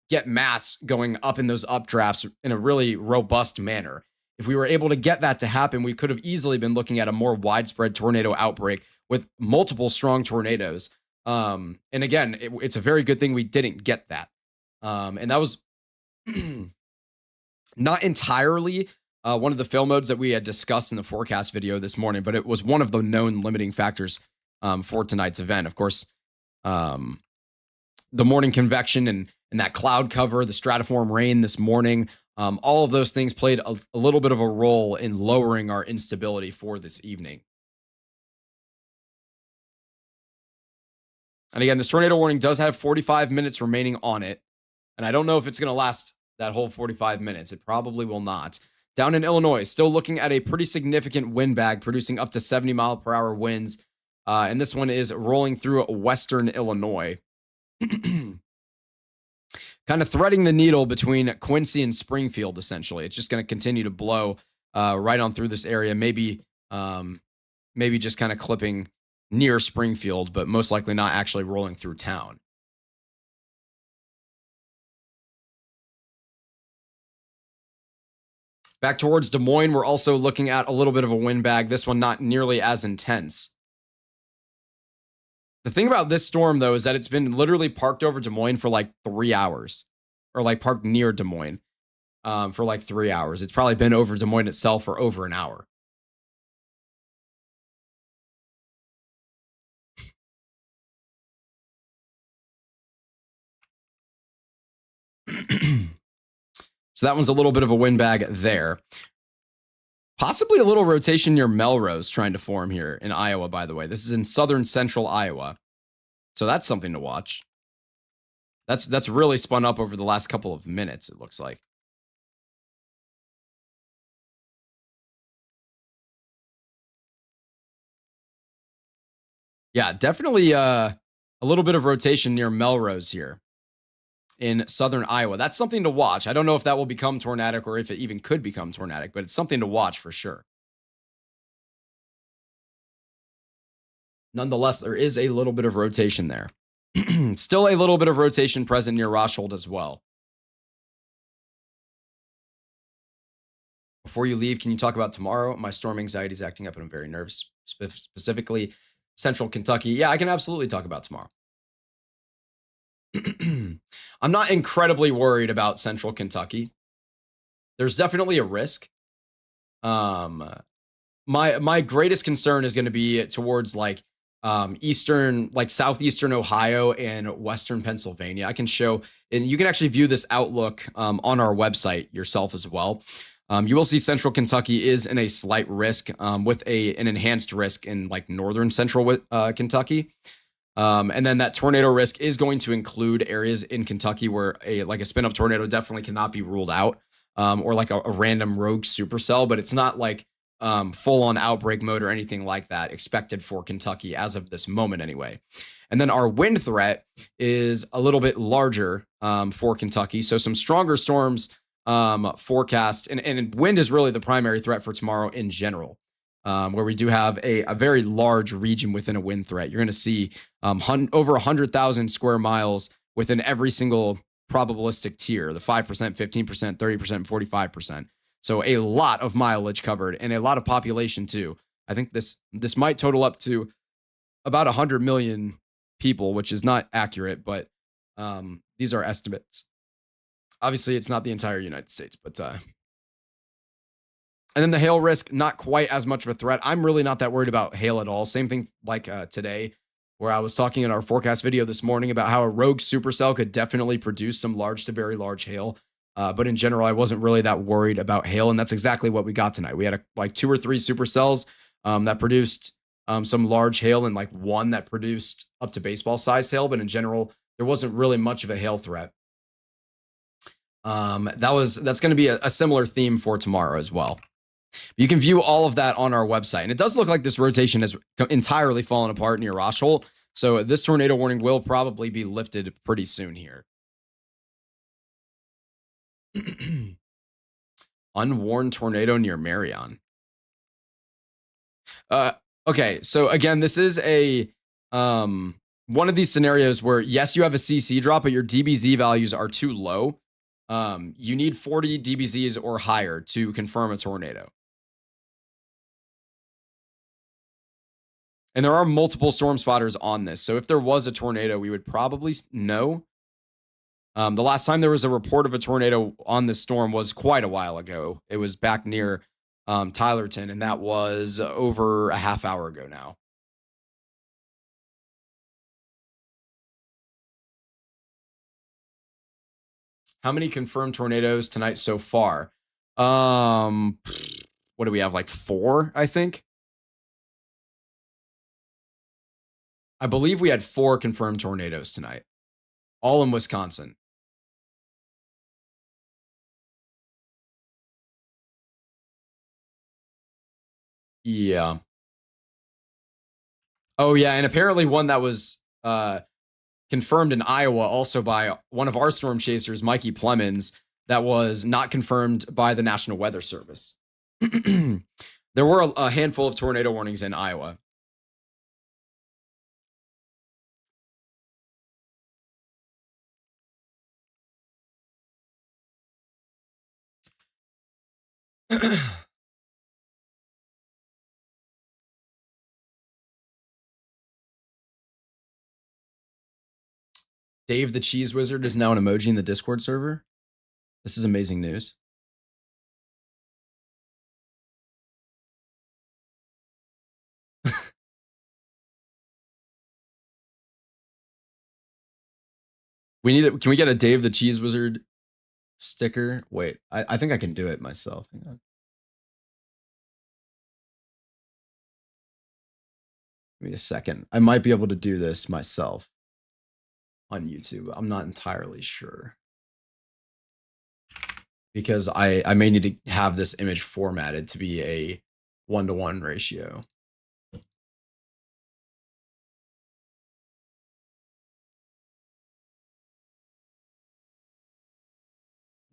Speaker 1: get mass going up in those updrafts in a really robust manner. If we were able to get that to happen, we could have easily been looking at a more widespread tornado outbreak with multiple strong tornadoes. And again, it's a very good thing we didn't get that. And that was not entirely one of the fail modes that we had discussed in the forecast video this morning, but it was one of the known limiting factors for tonight's event. Of course, the morning convection and that cloud cover, the stratiform rain this morning, all of those things played a little bit of a role in lowering our instability for this evening. And again, this tornado warning does have 45 minutes remaining on it. And I don't know if it's going to last that whole 45 minutes. It probably will not. Down in Illinois, still looking at a pretty significant wind bag, producing up to 70-mile-per-hour winds. And this one is rolling through western Illinois. Kind of threading the needle between Quincy and Springfield, essentially. It's just going to continue to blow right on through this area. Maybe just kind of clipping near Springfield, but most likely not actually rolling through town. Back towards Des Moines, we're also looking at a little bit of a wind bag. This one not nearly as intense. The thing about this storm, though, is that it's been literally parked over Des Moines for like 3 hours, or like parked near Des Moines for like 3 hours. It's probably been over Des Moines itself for over an hour. So that one's a little bit of a wind bag there. Possibly a little rotation near Melrose trying to form here in Iowa, by the way. This is in southern central Iowa. So that's something to watch. That's really spun up over the last couple of minutes, it looks like. Yeah, definitely a a little bit of rotation near Melrose here in southern Iowa. That's something to watch. I don't know if that will become tornadic or if it even could become tornadic, but it's something to watch for sure. Nonetheless, there is a little bit of rotation there. Still a little bit of rotation present near Roshold as well. Before you leave, can you talk about tomorrow? My storm anxiety is acting up and I'm very nervous, specifically central Kentucky. Yeah, I can absolutely talk about tomorrow. I'm not incredibly worried about central Kentucky. There's definitely a risk. My greatest concern is going to be towards like eastern, like southeastern Ohio and western Pennsylvania. I can show, and you can actually view this outlook on our website yourself as well. You will see central Kentucky is in a slight risk with an enhanced risk in like northern central Kentucky. And then that tornado risk is going to include areas in Kentucky where a spin up tornado definitely cannot be ruled out, or like a random rogue supercell, but it's not like full on outbreak mode or anything like that expected for Kentucky as of this moment anyway. And then our wind threat is a little bit larger for Kentucky. So some stronger storms forecast, and wind is really the primary threat for tomorrow in general. Where we do have a very large region within a wind threat. You're going to see over 100,000 square miles within every single probabilistic tier, the 5%, 15%, 30%, 45%. So a lot of mileage covered and a lot of population too. I think this might total up to about 100 million people, which is not accurate, but these are estimates. Obviously, it's not the entire United States, but and then the hail risk, not quite as much of a threat. I'm really not that worried about hail at all. Same thing like today, where I was talking in our forecast video this morning about how a rogue supercell could definitely produce some large to very large hail. But in general, I wasn't really that worried about hail. And that's exactly what we got tonight. We had like 2 or 3 supercells that produced some large hail and like one that produced up to baseball sized hail. But in general, there wasn't really much of a hail threat. That's going to be a similar theme for tomorrow as well. You can view all of that on our website. And it does look like this rotation has entirely fallen apart near Roshold. So this tornado warning will probably be lifted pretty soon here. Unwarned tornado near Marion. Okay, so again, this is a one of these scenarios where, yes, you have a CC drop, but your DBZ values are too low. You need 40 DBZs or higher to confirm a tornado. And there are multiple storm spotters on this. So if there was a tornado, we would probably know. The last time there was a report of a tornado on this storm was quite a while ago. It was back near Tylerton, and that was over a half hour ago now. How many confirmed tornadoes tonight so far? What do we have? Like 4, I think. I believe we had 4 confirmed tornadoes tonight, all in Wisconsin. Yeah. Oh, yeah. And apparently one that was confirmed in Iowa also by one of our storm chasers, Mikey Plemons, that was not confirmed by the National Weather Service. There were a handful of tornado warnings in Iowa. Dave the Cheese Wizard is now an emoji in the Discord server. This is amazing news. Can we get a Dave the Cheese Wizard sticker? Wait, I think I can do it myself. Hang on. Give me a second. I might be able to do this myself on YouTube. I'm not entirely sure, because I may need to have this image formatted to be a 1-to-1 ratio.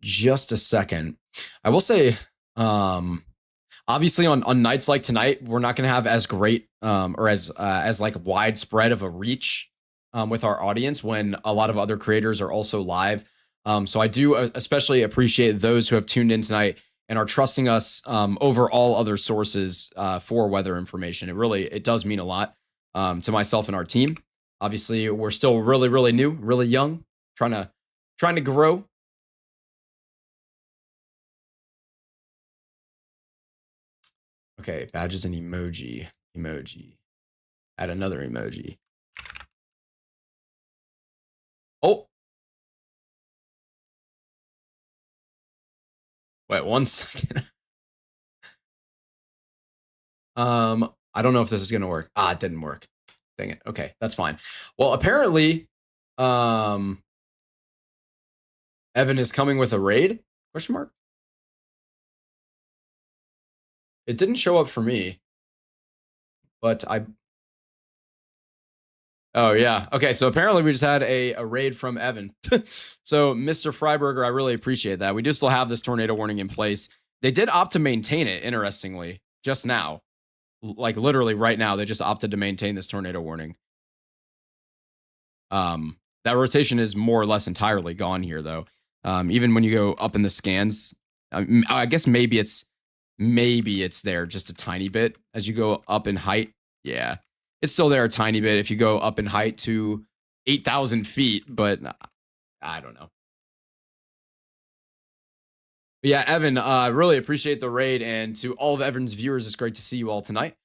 Speaker 1: just a second. I will say, obviously on nights like tonight, we're not going to have as great or as like widespread of a reach with our audience when a lot of other creators are also live. So I do especially appreciate those who have tuned in tonight and are trusting us over all other sources for weather information. It does mean a lot to myself and our team. Obviously, we're still really new, really young, trying to grow. Okay, badges and emoji. Add another emoji. Oh. Wait 1 second. I don't know if this is gonna work. It didn't work. Dang it. Okay, that's fine. Well, apparently, Evan is coming with a raid? Question mark? It didn't show up for me, but oh yeah. Okay, so apparently we just had a raid from Evan. So Mr. Freiberger, I really appreciate that. We do still have this tornado warning in place. They did opt to maintain it, interestingly, just now. Like literally right now, they just opted to maintain this tornado warning. That rotation is more or less entirely gone here, though. Even when you go up in the scans, I guess maybe it's there just a tiny bit as you go up in height. Yeah, it's still there a tiny bit if you go up in height to 8,000 feet, but I don't know. But yeah, Evan, I really appreciate the raid, and to all of Evan's viewers, it's great to see you all tonight.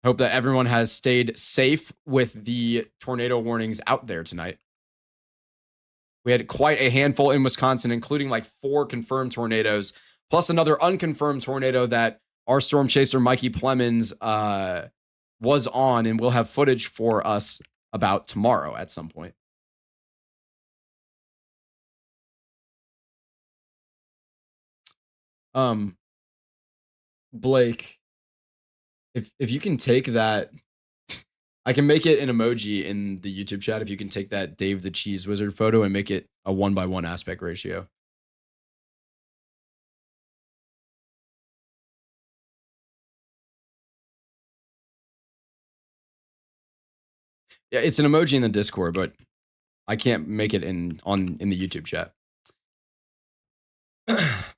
Speaker 1: Hope that everyone has stayed safe with the tornado warnings out there tonight. We had quite a handful in Wisconsin, including like 4 confirmed tornadoes, plus another unconfirmed tornado that our storm chaser, Mikey Plemons, was on and will have footage for us about tomorrow at some point. Blake, if you can take that, I can make it an emoji in the YouTube chat. If you can take that Dave the Cheese Wizard photo and make it a 1:1 aspect ratio. Yeah, it's an emoji in the Discord, but I can't make it in the YouTube chat.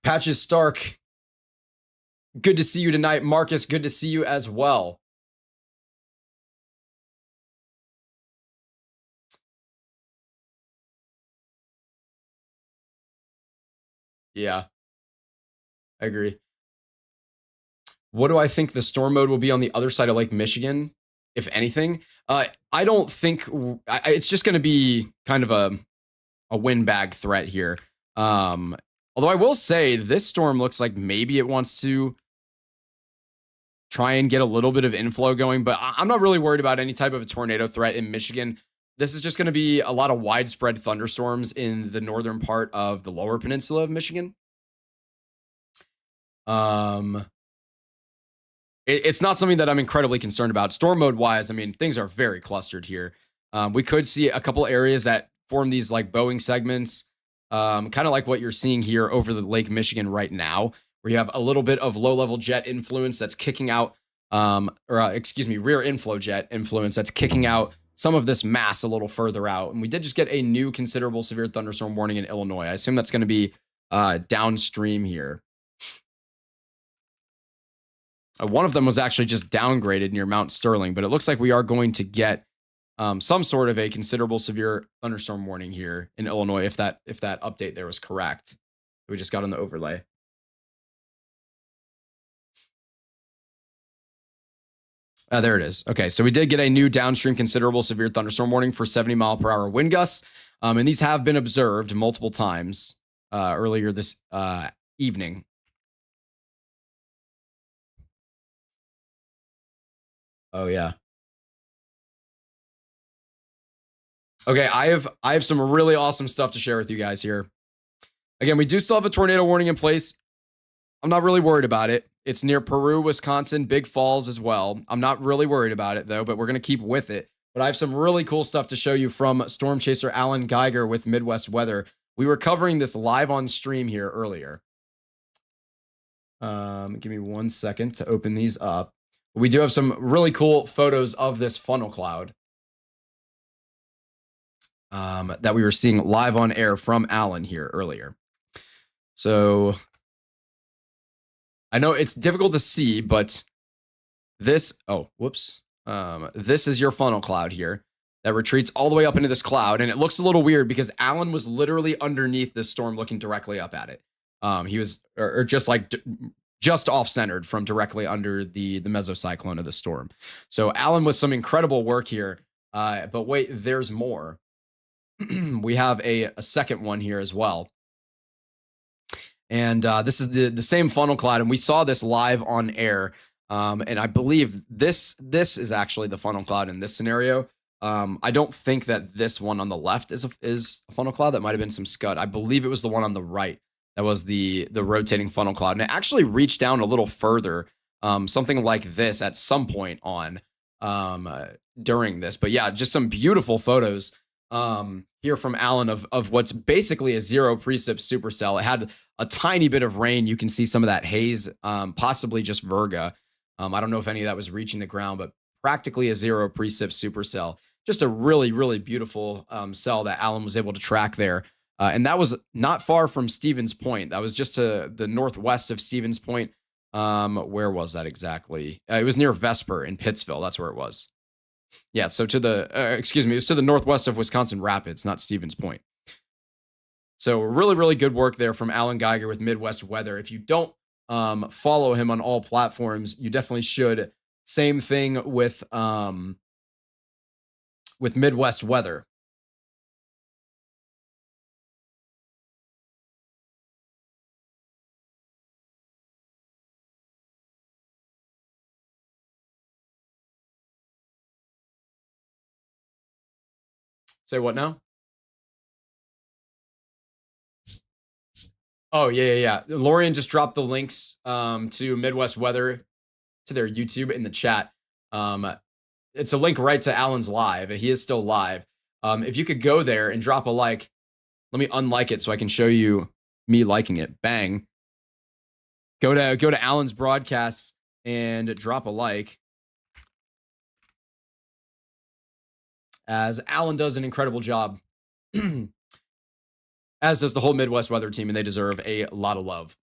Speaker 1: Patches Stark, good to see you tonight. Marcus, good to see you as well. Yeah, I agree. What do I think the storm mode will be on the other side of Lake Michigan, if anything? I don't think it's just going to be kind of a windbag threat here. Although I will say this storm looks like maybe it wants to try and get a little bit of inflow going, but I'm not really worried about any type of a tornado threat in Michigan. This is just going to be a lot of widespread thunderstorms in the northern part of the lower peninsula of Michigan. It's not something that I'm incredibly concerned about. Storm mode wise, I mean, things are very clustered here. We could see a couple areas that form these like Boeing segments, kind of like what you're seeing here over the Lake Michigan right now, where you have a little bit of low-level jet influence that's kicking out, rear inflow jet influence that's kicking out some of this mass a little further out. And we did just get a new considerable severe thunderstorm warning in Illinois. I assume that's going to be downstream here. One of them was actually just downgraded near Mount Sterling, but it looks like we are going to get some sort of a considerable severe thunderstorm warning here in Illinois, if that update there was correct. We just got on the overlay. There it is. Okay, so we did get a new downstream considerable severe thunderstorm warning for 70-mile-per-hour wind gusts, and these have been observed multiple times earlier this evening. Oh yeah. Okay, I have some really awesome stuff to share with you guys here. Again, we do still have a tornado warning in place. I'm not really worried about it. It's near Peru, Wisconsin, Big Falls as well. I'm not really worried about it though, but we're going to keep with it. But I have some really cool stuff to show you from Storm Chaser Alan Geiger with Midwest Weather. We were covering this live on stream here earlier. Give me 1 second to open these up. We do have some really cool photos of this funnel cloud that we were seeing live on air from Alan here earlier. So I know it's difficult to see, but this, this is your funnel cloud here that retreats all the way up into this cloud. And it looks a little weird because Alan was literally underneath this storm looking directly up at it. He was just off-centered from directly under the mesocyclone of the storm. So Alan with some incredible work here. But wait, there's more. We have a second one here as well. And this is the same funnel cloud. And we saw this live on air. And I believe this is actually the funnel cloud in this scenario. I don't think that this one on the left is a funnel cloud. That might have been some scud. I believe it was the one on the right. That was the rotating funnel cloud. And it actually reached down a little further, something like this at some point on during this. But yeah, just some beautiful photos here from Alan of what's basically a zero precip supercell. It had a tiny bit of rain. You can see some of that haze, possibly just virga. I don't know if any of that was reaching the ground, but practically a zero precip supercell. Just a really, really beautiful cell that Alan was able to track there. And that was not far from Stevens Point. That was just to the northwest of Stevens Point. Where was that exactly? It was near Vesper in Pittsville. That's where it was. Yeah, so to the, it was to the northwest of Wisconsin Rapids, not Stevens Point. So really, really good work there from Alan Geiger with Midwest Weather. If you don't follow him on all platforms, you definitely should. Same thing with Midwest Weather. Say what now? Oh, yeah. Lorian just dropped the links to Midwest Weather to their YouTube in the chat. It's a link right to Alan's live. He is still live. If you could go there and drop a like, let me unlike it so I can show you me liking it. Bang. Go to Alan's broadcast and drop a like. As Alan does an incredible job, as does the whole Midwest Weather team, and they deserve a lot of love.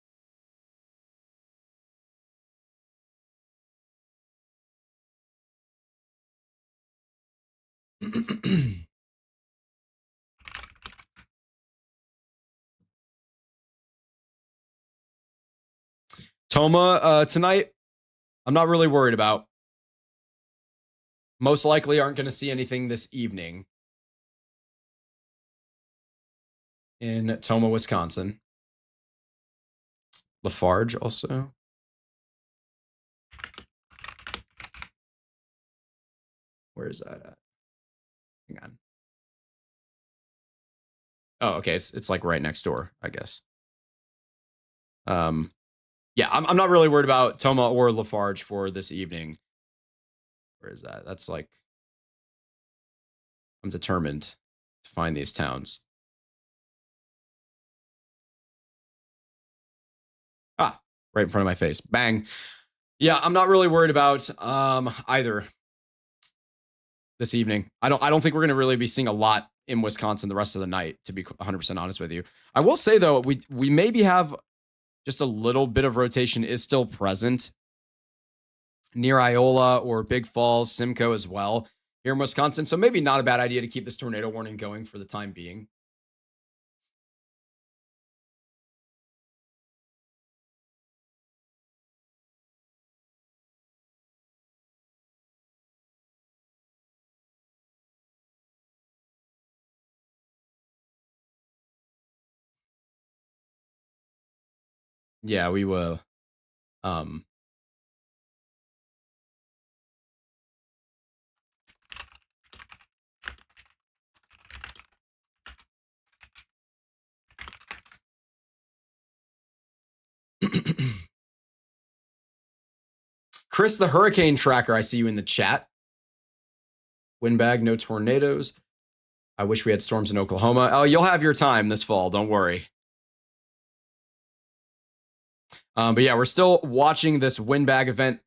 Speaker 1: Toma, tonight, I'm not really worried about. Most likely aren't going to see anything this evening in Toma, Wisconsin. Lafarge also. Where is that at? Hang on. Oh, okay. It's like right next door, I guess. Yeah, I'm not really worried about Toma or Lafarge for this evening. Where is that? That's like, I'm determined to find these towns. Ah, right in front of my face. Bang. Yeah, I'm not really worried about either this evening. I don't think we're going to really be seeing a lot in Wisconsin the rest of the night, to be 100% honest with you. I will say, though, we maybe have just a little bit of rotation is still present near Iola or Big Falls, Simcoe as well here in Wisconsin. So maybe not a bad idea to keep this tornado warning going for the time being. Yeah, we will. Chris, the hurricane tracker, I see you in the chat. Windbag, no tornadoes. I wish we had storms in Oklahoma. Oh, you'll have your time this fall. Don't worry. But yeah, we're still watching this windbag event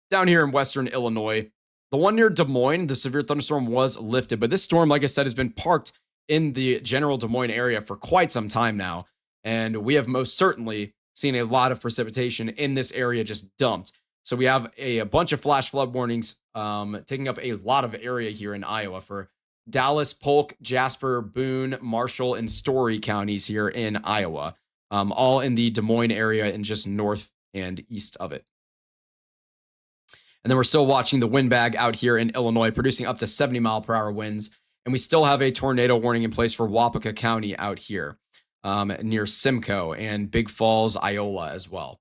Speaker 1: down here in western Illinois. The one near Des Moines, the severe thunderstorm was lifted, but this storm, like I said, has been parked in the general Des Moines area for quite some time now. And we have most certainly seen a lot of precipitation in this area just dumped. So we have a bunch of flash flood warnings taking up a lot of area here in Iowa for Dallas, Polk, Jasper, Boone, Marshall, and Story counties here in Iowa, all in the Des Moines area and just north and east of it. And then we're still watching the windbag out here in Illinois, producing up to 70-mile-per-hour winds. And we still have a tornado warning in place for Wapaka County out here near Simcoe and Big Falls, Iola as well.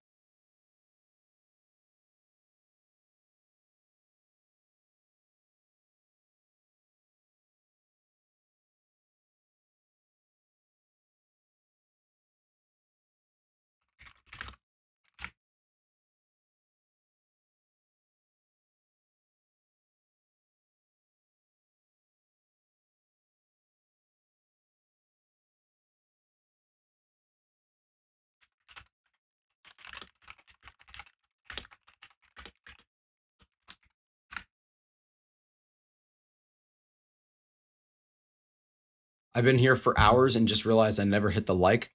Speaker 1: I've been here for hours and just realized I never hit the like.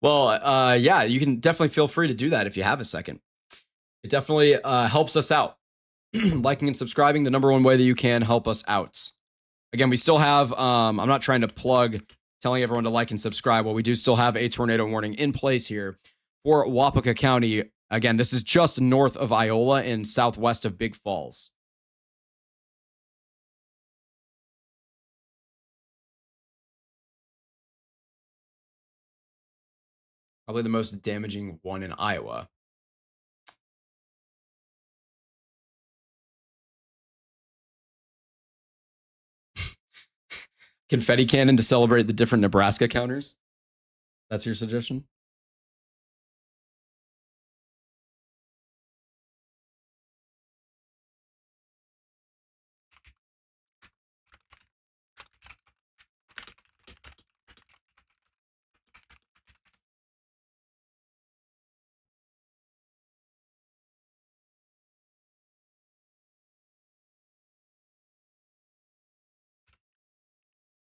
Speaker 1: Well, yeah, you can definitely feel free to do that if you have a second. It definitely helps us out. Liking and subscribing, the number one way that you can help us out. Again, we still have, I'm not trying to plug telling everyone to like and subscribe. Well, we do still have a tornado warning in place here for Wapaka County. Again, this is just north of Iola and southwest of Big Falls. Probably the most damaging one in Iowa. Confetti cannon to celebrate the different Nebraska counters? That's your suggestion?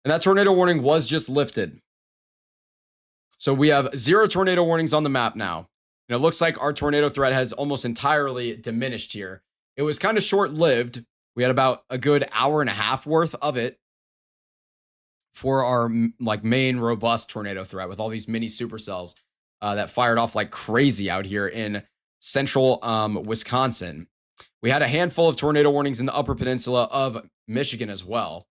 Speaker 1: And that tornado warning was just lifted. So we have 0 tornado warnings on the map now. And it looks like our tornado threat has almost entirely diminished here. It was kind of short-lived. We had about a good hour and a half worth of it for our main robust tornado threat with all these mini supercells that fired off like crazy out here in central Wisconsin. We had a handful of tornado warnings in the Upper Peninsula of Michigan as well.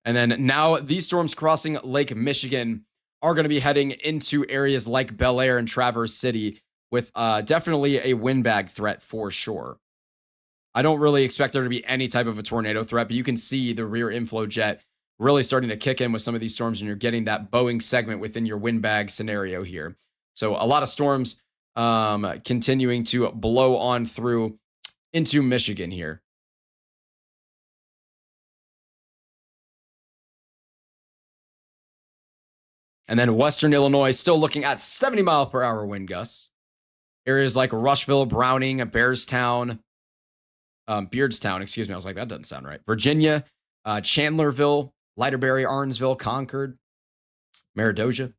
Speaker 1: And then now these storms crossing Lake Michigan are going to be heading into areas like Bel Air and Traverse City with definitely a windbag threat for sure. I don't really expect there to be any type of a tornado threat, but you can see the rear inflow jet really starting to kick in with some of these storms, and you're getting that Boeing segment within your windbag scenario here. So a lot of storms continuing to blow on through into Michigan here. And then Western Illinois still looking at 70-mile-per-hour wind gusts. Areas like Rushville, Browning, Beardstown, excuse me. I was like, that doesn't sound right. Virginia, Chandlerville, Lighterberry, Arnsville, Concord, Meridosia.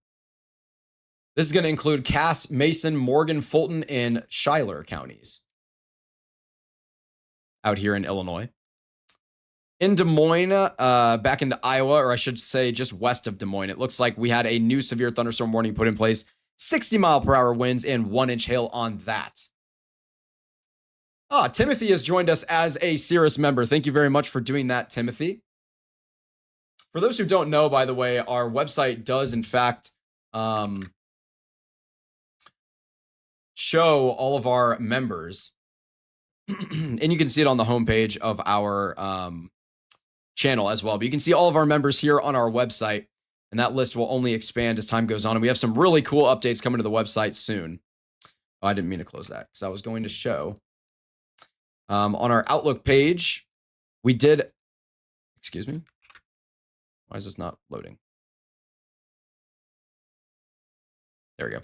Speaker 1: This is going to include Cass, Mason, Morgan, Fulton, and Schuyler counties out here in Illinois. In Des Moines, back into Iowa, or I should say just west of Des Moines, it looks like we had a new severe thunderstorm warning put in place. 60-mile-per-hour winds and 1-inch hail on that. Timothy has joined us as a Cirrus member. Thank you very much for doing that, Timothy. For those who don't know, by the way, our website does, in fact, show all of our members. And you can see it on the homepage of our channel as well. But you can see all of our members here on our website, and that list will only expand as time goes on. And we have some really cool updates coming to the website soon. Oh, I didn't mean to close that because I was going to show On our Outlook page, we did, excuse me. Why is this not loading? There we go.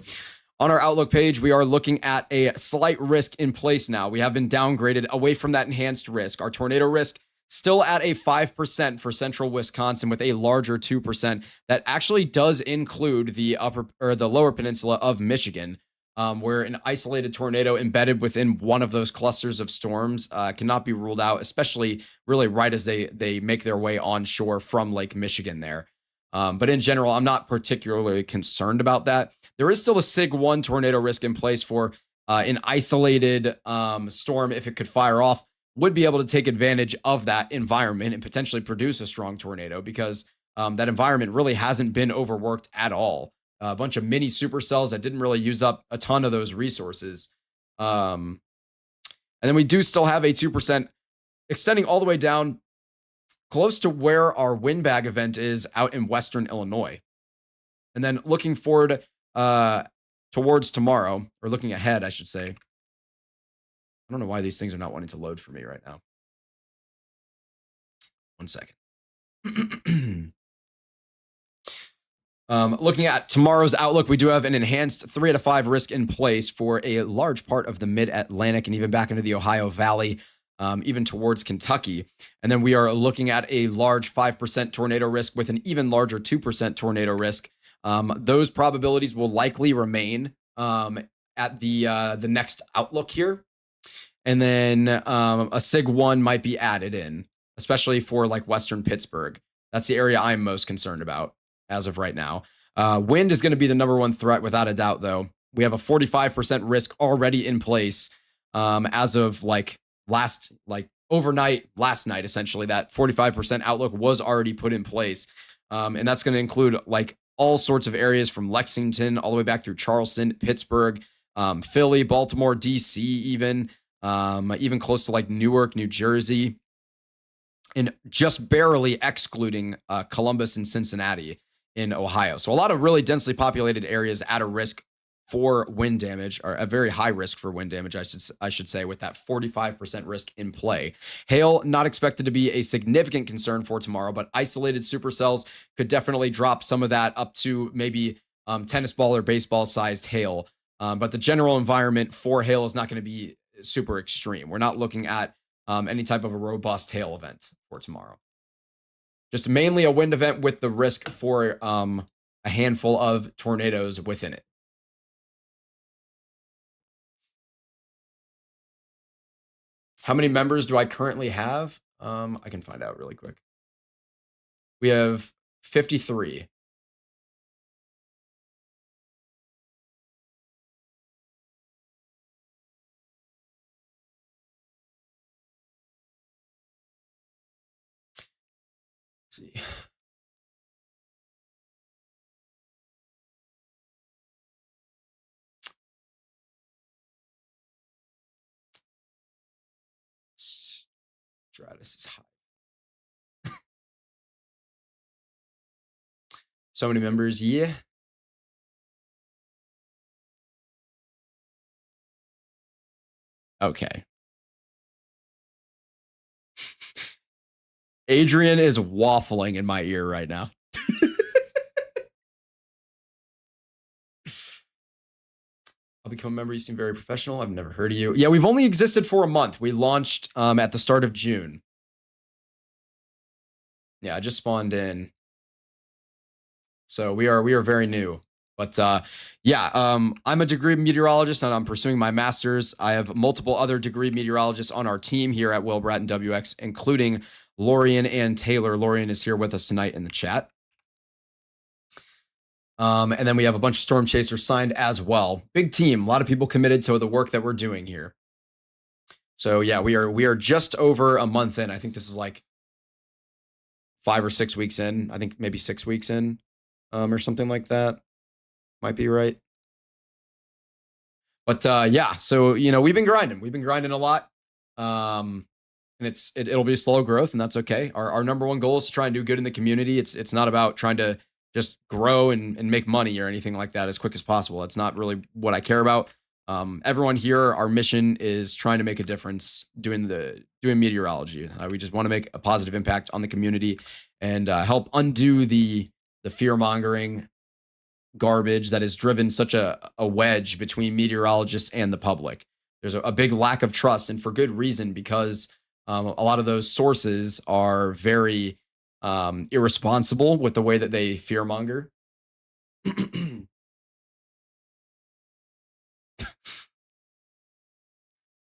Speaker 1: On our Outlook page, we are looking at a slight risk in place now. We have been downgraded away from that enhanced risk. Our tornado risk still at a 5% for central Wisconsin with a larger 2% that actually does include the upper or the lower peninsula of Michigan, where an isolated tornado embedded within one of those clusters of storms cannot be ruled out, especially really right as they make their way onshore from Lake Michigan there. But in general, I'm not particularly concerned about that. There is still a SIG 1 tornado risk in place for an isolated storm, if it could fire off, would be able to take advantage of that environment and potentially produce a strong tornado because that environment really hasn't been overworked at all. A bunch of mini supercells that didn't really use up a ton of those resources. And then we do still have a 2% extending all the way down close to where our windbag event is out in Western Illinois. And then looking forward towards tomorrow, or looking ahead, I should say. I don't know why these things are not wanting to load for me right now. One second. Looking at tomorrow's outlook, we do have an enhanced 3 out of 5 risk in place for a large part of the mid-Atlantic and even back into the Ohio Valley, even towards Kentucky. And then we are looking at a large 5% tornado risk with an even larger 2% tornado risk. Those probabilities will likely remain at the next outlook here. And then a SIG 1 might be added in, especially for like Western Pittsburgh. That's the area I'm most concerned about as of right now. Wind is going to be the number one threat without a doubt, though. We have a 45% risk already in place as of overnight, last night, essentially. That 45% outlook was already put in place. And that's going to include like all sorts of areas from Lexington all the way back through Charleston, Pittsburgh, Philly, Baltimore, DC, even close to like Newark, New Jersey, and just barely excluding Columbus and Cincinnati in Ohio. So a lot of really densely populated areas at a risk for wind damage, or a very high risk for wind damage, I should say, with that 45% risk in play. Hail not expected to be a significant concern for tomorrow, but isolated supercells could definitely drop some of that up to maybe tennis ball or baseball sized hail. But the general environment for hail is not going to be super extreme. We're not looking at any type of a robust hail event for tomorrow. Just mainly a wind event with the risk for a handful of tornadoes within it. How many members do I currently have? I can find out really quick. We have 53. Let's see. Stratus is high. So many members, yeah. Okay. Adrian is waffling in my ear right now. I'll become a member. You seem very professional. I've never heard of you. Yeah, we've only existed for a month. We launched at the start of June. Yeah, I just spawned in. So we are very new. But I'm a degree meteorologist and I'm pursuing my master's. I have multiple other degree meteorologists on our team here at WillBrattonWx, including Lorian and Taylor. Lorian is here with us tonight in the chat. And then we have a bunch of storm chasers signed as well. Big team, a lot of people committed to the work that we're doing here. So yeah, we are just over a month in. I think this is like 5 or 6 weeks in. I think maybe 6 weeks in, or something like that. Might be right. But yeah, so we've been grinding. We've been grinding a lot. And it'll be a slow growth, and that's okay. Our number one goal is to try and do good in the community. It's not about trying to just grow and make money or anything like that as quick as possible. That's not really what I care about. Everyone here, our mission is trying to make a difference doing meteorology. We just want to make a positive impact on the community and help undo the fear mongering garbage that has driven such a wedge between meteorologists and the public. There's a big lack of trust, and for good reason, because a lot of those sources are very irresponsible with the way that they fearmonger.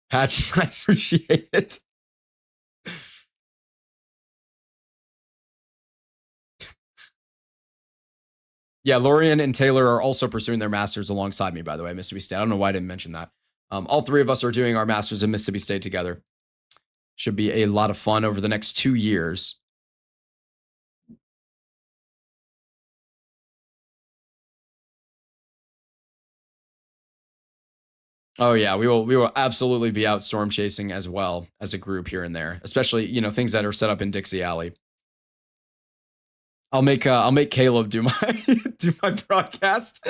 Speaker 1: Patches, I appreciate it. Yeah, Lorian and Taylor are also pursuing their masters alongside me, by the way, Mississippi State. I don't know why I didn't mention that. All three of us are doing our masters in Mississippi State together. Should be a lot of fun over the next 2 years. Oh yeah, we will absolutely be out storm chasing as well as a group here and there, especially, you know, things that are set up in Dixie Alley. I'll make Caleb do my broadcast.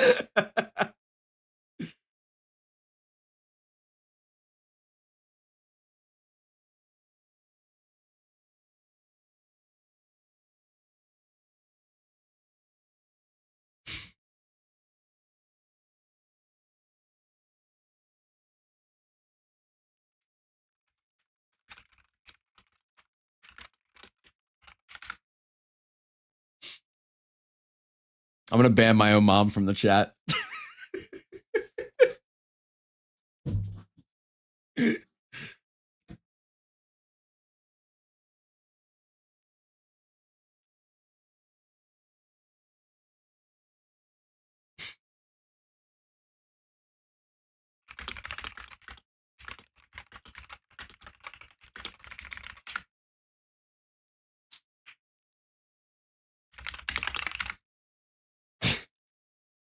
Speaker 1: I'm going to ban my own mom from the chat.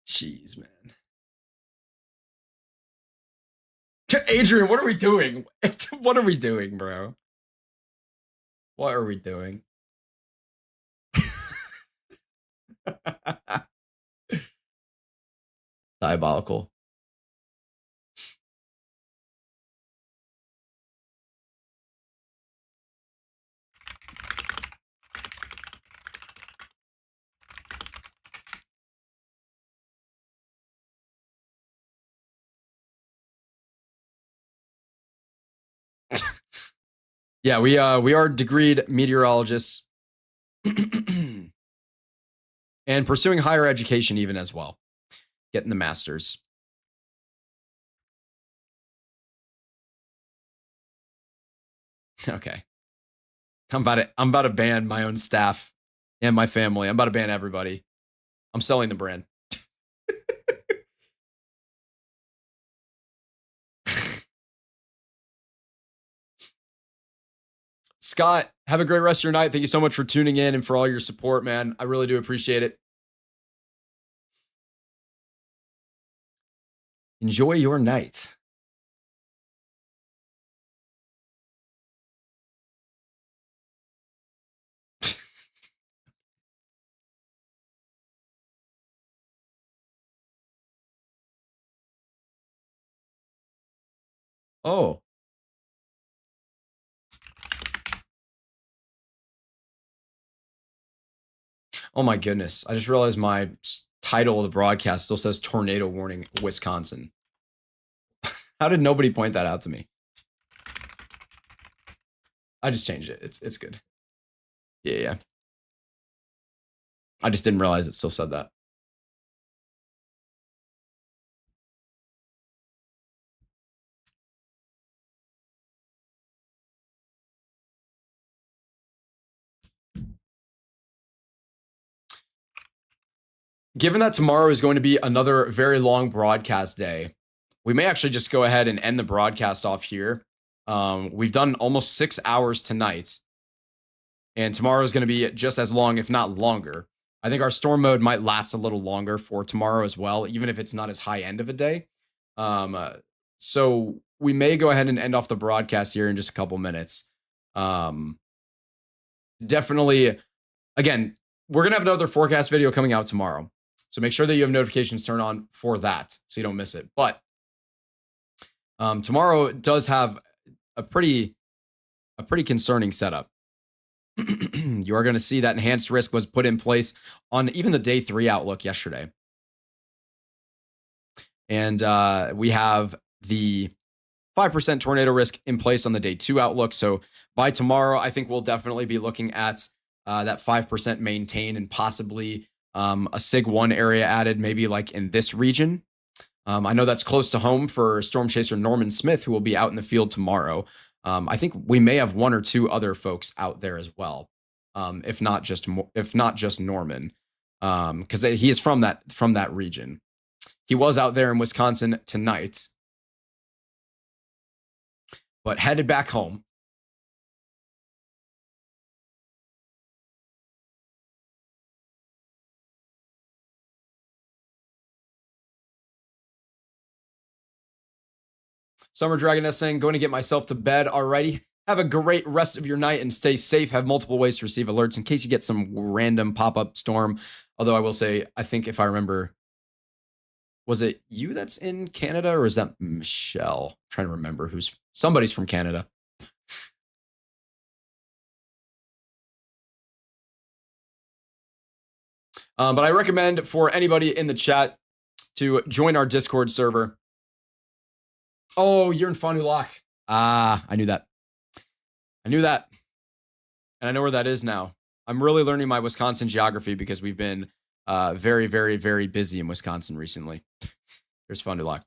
Speaker 1: Jeez, man. Adrian, what are we doing? What are we doing, bro? What are we doing? Diabolical. Yeah, we are degreed meteorologists and pursuing higher education even as well. Getting the masters. Okay. I'm about to ban my own staff and my family. I'm about to ban everybody. I'm selling the brand. Scott, have a great rest of your night. Thank you so much for tuning in and for all your support, man. I really do appreciate it. Enjoy your night. Oh. Oh my goodness. I just realized my title of the broadcast still says tornado warning, Wisconsin. How did nobody point that out to me? I just changed it. It's good. Yeah. I just didn't realize it still said that. Given that tomorrow is going to be another very long broadcast day, we may actually just go ahead and end the broadcast off here. We've done almost 6 hours tonight, and tomorrow is going to be just as long, if not longer. I think our storm mode might last a little longer for tomorrow as well, even if it's not as high end of a day. So we may go ahead and end off the broadcast here in just a couple minutes. Definitely, again, we're going to have another forecast video coming out tomorrow. So make sure that you have notifications turned on for that so you don't miss it. But Tomorrow does have a pretty concerning setup. You are going to see that enhanced risk was put in place on even the day 3 outlook yesterday. And we have the 5% tornado risk in place on the day 2 outlook. So by tomorrow, I think we'll definitely be looking at that 5% maintained and possibly a SIG 1 area added, maybe like in this region. I know that's close to home for storm chaser Norman Smith, who will be out in the field tomorrow. I think we may have 1 or 2 other folks out there as well, if not just Norman, because he is from that region. He was out there in Wisconsin tonight, but headed back home. Summer Dragoness saying, going to get myself to bed already. Have a great rest of your night and stay safe. Have multiple ways to receive alerts in case you get some random pop-up storm. Although I will say, I think if I remember, was it you that's in Canada or is that Michelle? I'm trying to remember somebody's from Canada. But I recommend for anybody in the chat to join our Discord server. Oh, you're in Fond du Lac. Ah, I knew that. And I know where that is now. I'm really learning my Wisconsin geography because we've been very, very, very busy in Wisconsin recently. There's Fond du Lac.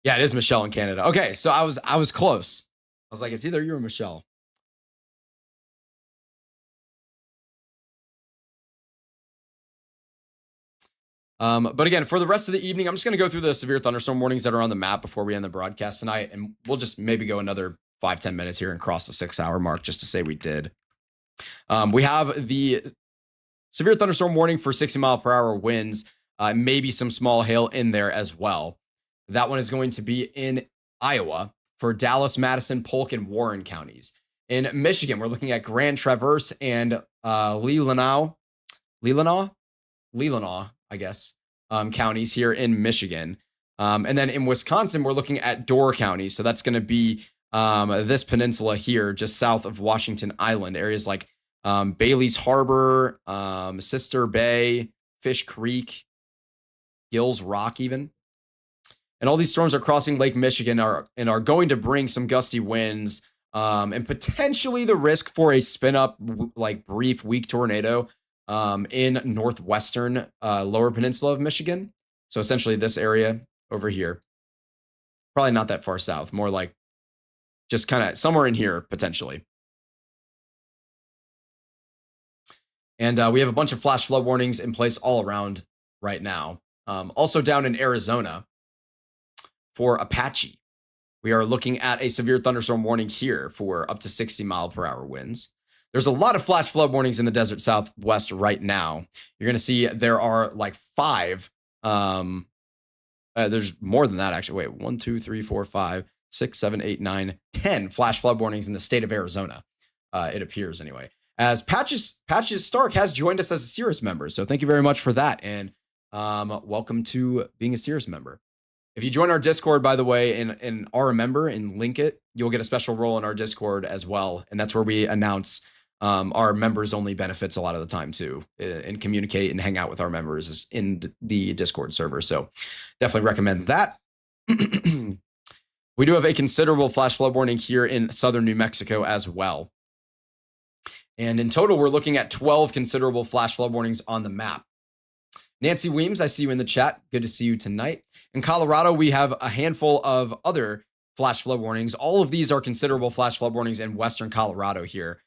Speaker 1: Yeah, it is Michelle in Canada. Okay, so I was close. I was like, it's either you or Michelle. But again, for the rest of the evening, I'm just going to go through the severe thunderstorm warnings that are on the map before we end the broadcast tonight. And we'll just maybe go another 5-10 minutes here and cross the 6-hour mark just to say we did. We have the severe thunderstorm warning for 60-mile-per-hour winds, maybe some small hail in there as well. That one is going to be in Iowa for Dallas, Madison, Polk, and Warren counties. In Michigan, we're looking at Grand Traverse and Leelanau, I guess, counties here in Michigan. And then in Wisconsin, we're looking at Door County. So that's going to be this peninsula here, just south of Washington Island, areas like Bailey's Harbor, Sister Bay, Fish Creek, Gills Rock even. And all these storms are crossing Lake Michigan and are going to bring some gusty winds and potentially the risk for a spin-up, like brief, weak tornado in northwestern lower peninsula of Michigan. So essentially this area over here. Probably not that far south, more like just kind of somewhere in here potentially. And we have a bunch of flash flood warnings in place all around right now. Also down in Arizona for Apache, we are looking at a severe thunderstorm warning here for up to 60-mile-per-hour winds. There's a lot of flash flood warnings in the desert southwest right now. You're going to see there are like 5. There's more than that, actually. Wait, 1, 2, 3, 4, 5, 6, 7, 8, 9, 10 flash flood warnings in the state of Arizona. It appears anyway. As Patches Stark has joined us as a Cirrus member. So thank you very much for that. And welcome to being a Cirrus member. If you join our Discord, by the way, and are a member and link it, you'll get a special role in our Discord as well. And that's where we announce our members only benefits a lot of the time too, and communicate and hang out with our members in the Discord server. So definitely recommend that. We do have a considerable flash flood warning here in southern New Mexico as well. And in total, we're looking at 12 considerable flash flood warnings on the map. Nancy Weems, I see you in the chat. Good to see you tonight. In Colorado, we have a handful of other flash flood warnings. All of these are considerable flash flood warnings in western Colorado here,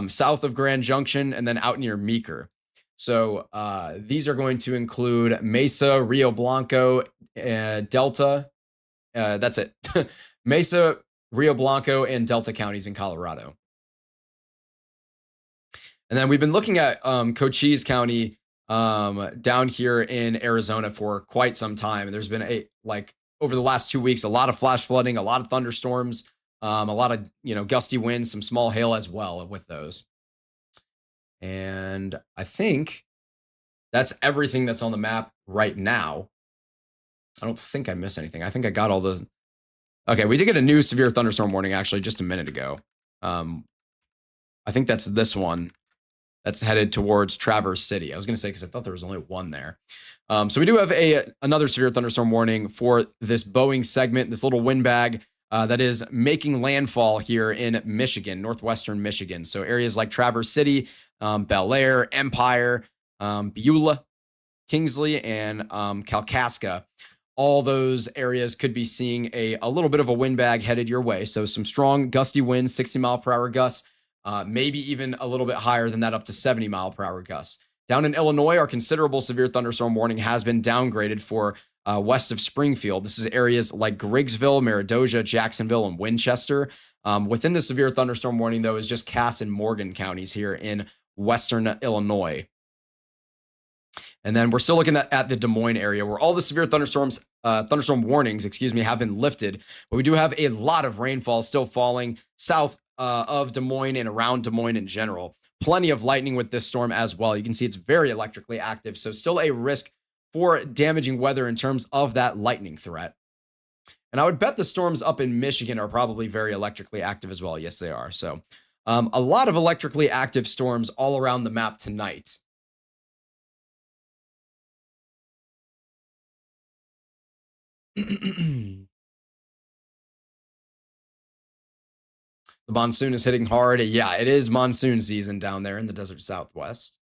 Speaker 1: south of Grand Junction and then out near Meeker. So these are going to include Mesa, Rio Blanco, Delta. That's it. Mesa, Rio Blanco, and Delta counties in Colorado. And then we've been looking at Cochise County down here in Arizona for quite some time. And there's been over the last 2 weeks, a lot of flash flooding, a lot of thunderstorms, a lot of, gusty winds, some small hail as well with those. And I think that's everything that's on the map right now. I don't think I missed anything. I think I got all the. Okay, we did get a new severe thunderstorm warning actually just a minute ago. I think that's this one that's headed towards Traverse City. I was going to say because I thought there was only one there. So we do have another severe thunderstorm warning for this Boeing segment, this little windbag that is making landfall here in Michigan, northwestern Michigan. So areas like Traverse City, Bel Air, Empire, Beulah, Kingsley, and Kalkaska. All those areas could be seeing a little bit of a windbag headed your way. So some strong gusty winds, 60 mile per hour gusts, maybe even a little bit higher than that, up to 70 mile per hour gusts. Down in Illinois, our considerable severe thunderstorm warning has been downgraded for west of Springfield. This is areas like Griggsville, Meridosia, Jacksonville, and Winchester. Within the severe thunderstorm warning, though, is just Cass and Morgan counties here in western Illinois. And then we're still looking at the Des Moines area where all the severe thunderstorm warnings, have been lifted. But we do have a lot of rainfall still falling south of Des Moines and around Des Moines in general. Plenty of lightning with this storm as well. You can see it's very electrically active. So still a risk for damaging weather in terms of that lightning threat. And I would bet the storms up in Michigan are probably very electrically active as well. Yes, they are. So a lot of electrically active storms all around the map tonight. The monsoon is hitting hard. Yeah, it is monsoon season down there in the desert Southwest.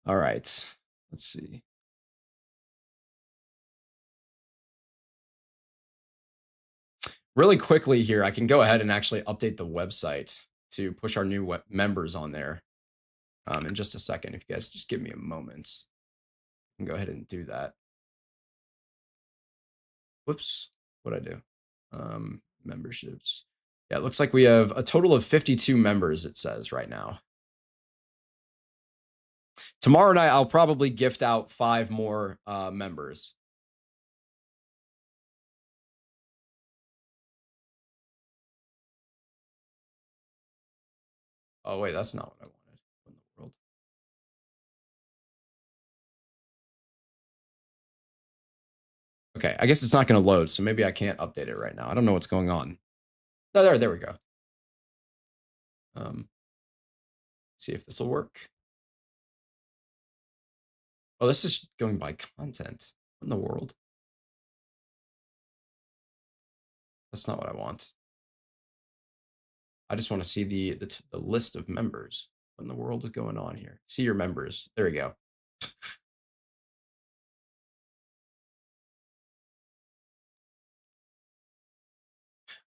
Speaker 1: All right, let's see. Really quickly here, I can go ahead and actually update the website to push our new members on there in just a second. If you guys just give me a moment, I can go ahead and do that. Whoops, what'd I do? Memberships. Yeah, it looks like we have a total of 52 members, it says right now. Tomorrow night, I'll probably gift out 5 more members. Oh, wait, that's not what I wanted in the world. Okay, I guess it's not going to load, so maybe I can't update it right now. I don't know what's going on. Oh, there we go. See if this will work. Oh, this is going by content. What in the world? That's not what I want. I just want to see the list of members. What in the world is going on here? See your members. There we go.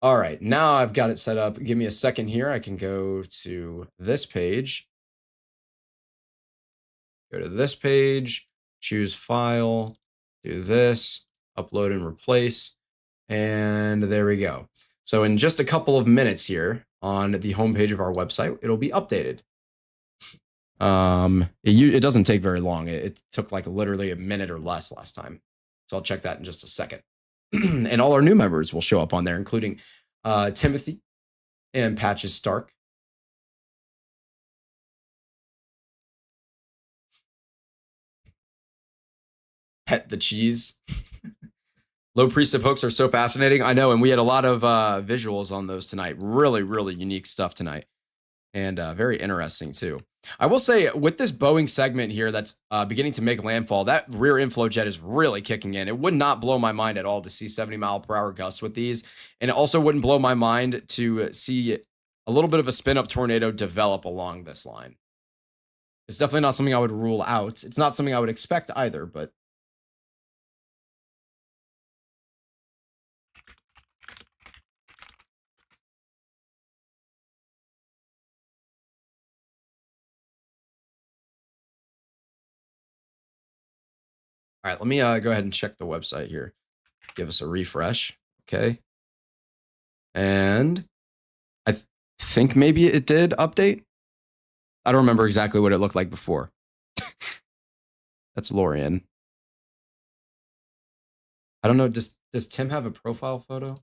Speaker 1: All right, now I've got it set up. Give me a second here. I can go to this page. Go to this page, choose file, do this, upload and replace, and there we go. So in just a couple of minutes here on the homepage of our website, it'll be updated. It doesn't take very long. It took like literally a minute or less last time. So I'll check that in just a second. And all our new members will show up on there, including Timothy and Patches Stark. Pet the cheese. Low precip hooks are so fascinating. I know, and we had a lot of visuals on those tonight. Really, really unique stuff tonight. And very interesting, too. I will say, with this Boeing segment here that's beginning to make landfall, that rear inflow jet is really kicking in. It would not blow my mind at all to see 70 mile per hour gusts with these. And it also wouldn't blow my mind to see a little bit of a spin-up tornado develop along this line. It's definitely not something I would rule out. It's not something I would expect either, but all right, let me go ahead and check the website here. Give us a refresh. Okay. And I think maybe it did update. I don't remember exactly what it looked like before. That's Lorian. I don't know. Does Tim have a profile photo?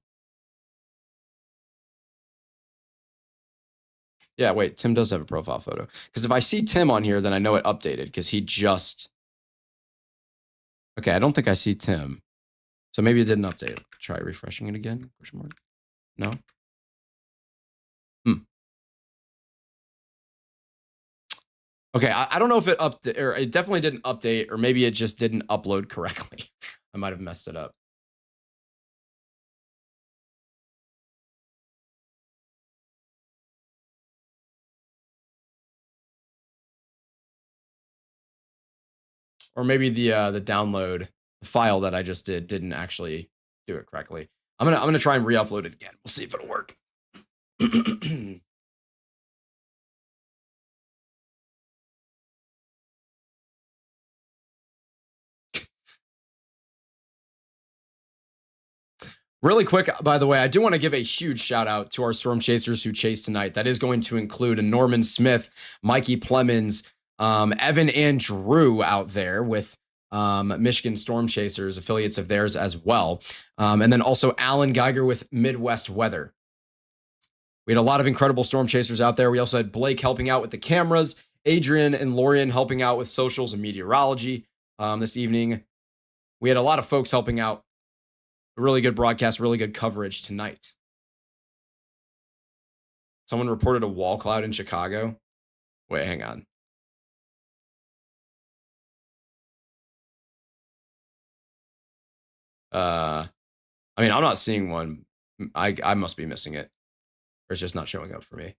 Speaker 1: Yeah, wait. Tim does have a profile photo. Because if I see Tim on here, then I know it updated because he just... Okay, I don't think I see Tim. So maybe it didn't update. Try refreshing it again? Question mark? No? Okay, I don't know if it updated, or it definitely didn't update, or maybe it just didn't upload correctly. I might have messed it up. Or maybe the download file that I just didn't actually do it correctly. I'm gonna try and re-upload it again. We'll see if it'll work. Really quick, by the way, I do want to give a huge shout out to our storm chasers who chased tonight. That is going to include a Norman Smith, Mikey Plemons, Evan and Drew out there with Michigan Storm Chasers, affiliates of theirs as well. And then also Alan Geiger with Midwest Weather. We had a lot of incredible storm chasers out there. We also had Blake helping out with the cameras, Adrian and Lorian helping out with socials and meteorology this evening. We had a lot of folks helping out. A really good broadcast, really good coverage tonight. Someone reported a wall cloud in Chicago. Wait, hang on. I mean, I'm not seeing one. I must be missing it. Or it's just not showing up for me.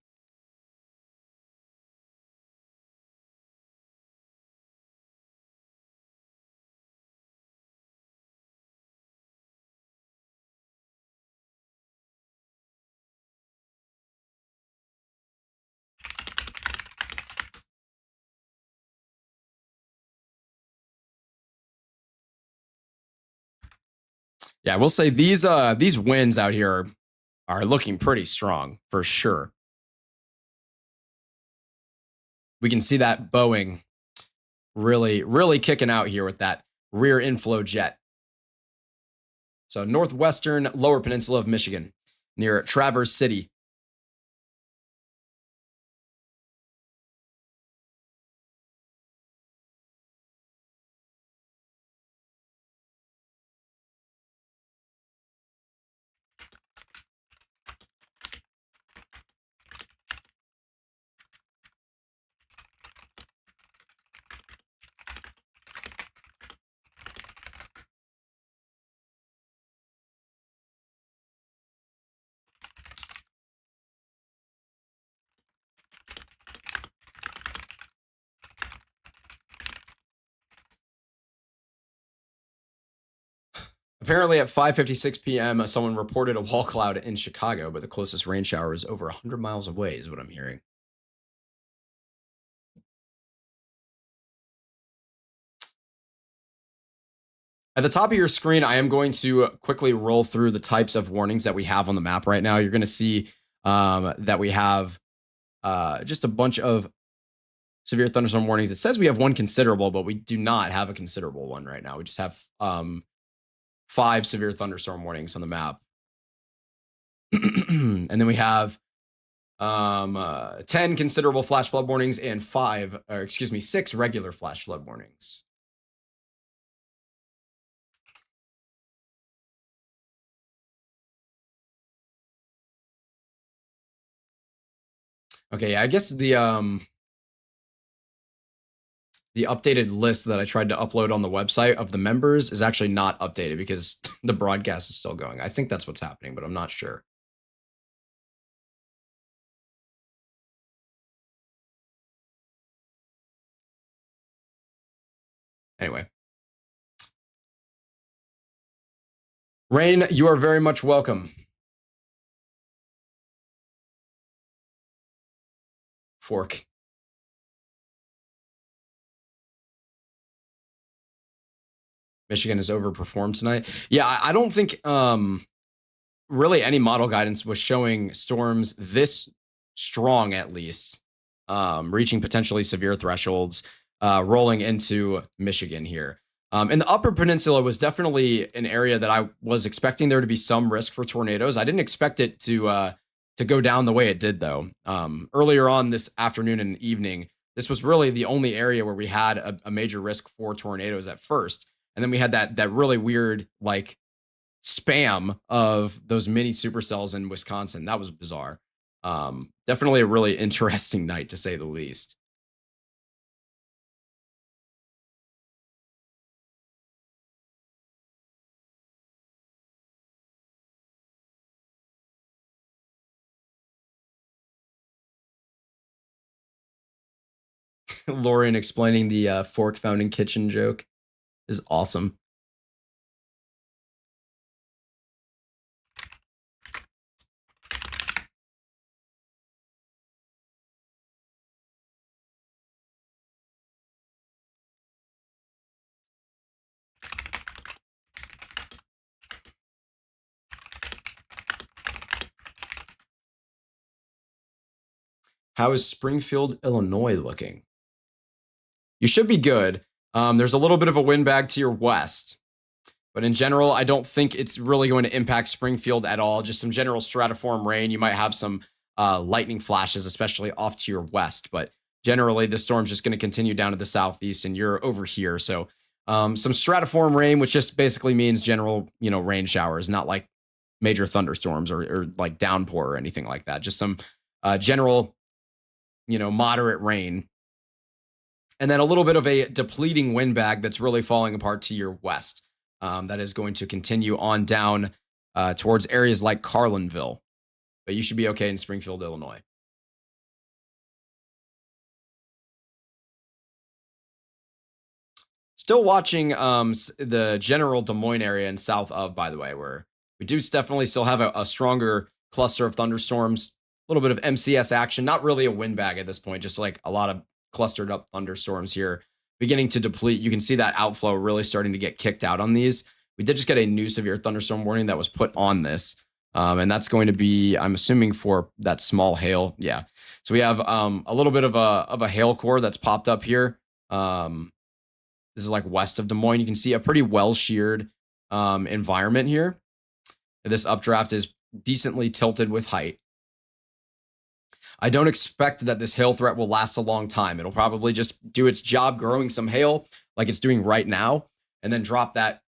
Speaker 1: Yeah, we'll say these winds out here are looking pretty strong for sure. We can see that Boeing really kicking out here with that rear inflow jet. So northwestern lower peninsula of Michigan near Traverse City. Apparently at 5:56 p.m., someone reported a wall cloud in Chicago, but the closest rain shower is over 100 miles away, is what I'm hearing. At the top of your screen, I am going to quickly roll through the types of warnings that we have on the map right now. You're going to see that we have just a bunch of severe thunderstorm warnings. It says we have one considerable, but we do not have a considerable one right now. We just have 5 severe thunderstorm warnings on the map. And then we have 10 considerable flash flood warnings and 6 regular flash flood warnings. Okay, I guess the updated list that I tried to upload on the website of the members is actually not updated because the broadcast is still going. I think that's what's happening, but I'm not sure. Anyway. Rain, you are very much welcome. Fork. Michigan has overperformed tonight. Yeah, I don't think really any model guidance was showing storms this strong, at least, reaching potentially severe thresholds, rolling into Michigan here. And the Upper Peninsula was definitely an area that I was expecting there to be some risk for tornadoes. I didn't expect it to go down the way it did, though. Earlier on this afternoon and evening, this was really the only area where we had a major risk for tornadoes at first. And then we had that really weird, like, spam of those mini supercells in Wisconsin. That was bizarre. Definitely a really interesting night, to say the least. Lauren explaining the fork found in kitchen joke is awesome. How is Springfield, Illinois looking? You should be good. There's a little bit of a windbag to your west, but in general, I don't think it's really going to impact Springfield at all. Just some general stratiform rain. You might have some lightning flashes, especially off to your west, but generally the storm's just going to continue down to the southeast, and you're over here. So some stratiform rain, which just basically means general, rain showers, not like major thunderstorms or like downpour or anything like that. Just some general, moderate rain. And then a little bit of a depleting windbag that's really falling apart to your west. That is going to continue on down towards areas like Carlinville. But you should be okay in Springfield, Illinois. Still watching the general Des Moines area and south of, by the way, where we do definitely still have a stronger cluster of thunderstorms. A little bit of MCS action, not really a windbag at this point, just like a lot of clustered up thunderstorms here beginning to deplete. You can see that outflow really starting to get kicked out on these. We did just get a new severe thunderstorm warning that was put on this. And that's going to be, I'm assuming, for that small hail. Yeah. So we have a little bit of a hail core that's popped up here. This is like west of Des Moines. You can see a pretty well-sheared environment here. This updraft is decently tilted with height. I don't expect that this hail threat will last a long time. It'll probably just do its job growing some hail like it's doing right now, and then drop that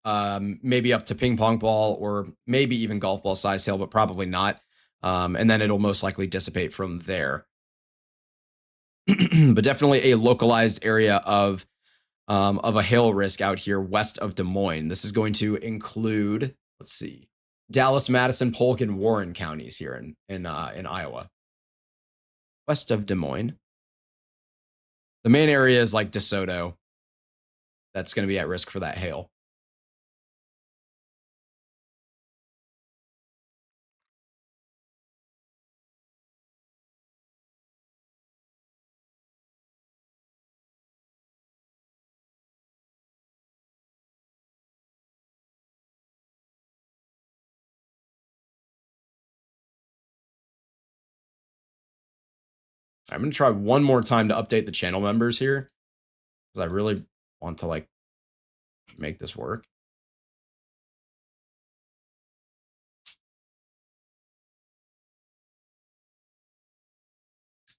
Speaker 1: maybe up to ping pong ball or maybe even golf ball size hail, but probably not. And then it'll most likely dissipate from there. But definitely a localized area of a hail risk out here west of Des Moines. This is going to include, let's see, Dallas, Madison, Polk, and Warren counties here in Iowa. West of Des Moines. The main area is like DeSoto. That's going to be at risk for that hail. I'm going to try one more time to update the channel members here, because I really want to like make this work.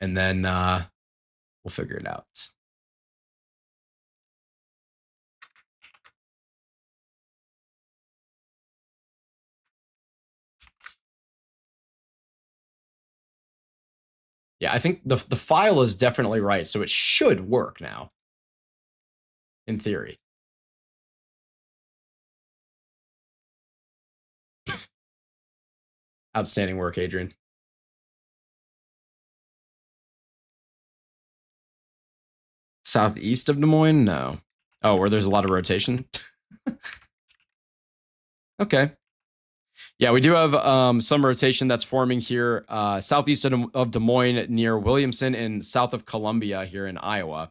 Speaker 1: And then we'll figure it out. Yeah, I think the file is definitely right, so it should work now, in theory. Outstanding work, Adrian. Southeast of Des Moines? No. Oh, where there's a lot of rotation? Okay. Yeah, we do have some rotation that's forming here southeast of Des Moines near Williamson and south of Columbia here in Iowa.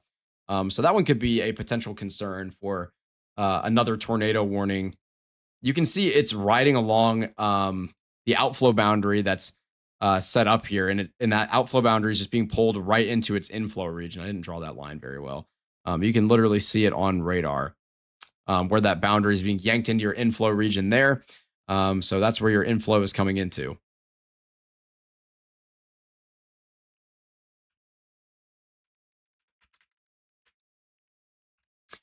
Speaker 1: So that one could be a potential concern for another tornado warning. You can see it's riding along the outflow boundary that's set up here, and that outflow boundary is just being pulled right into its inflow region. I didn't draw that line very well. You can literally see it on radar where that boundary is being yanked into your inflow region there. So that's where your inflow is coming into.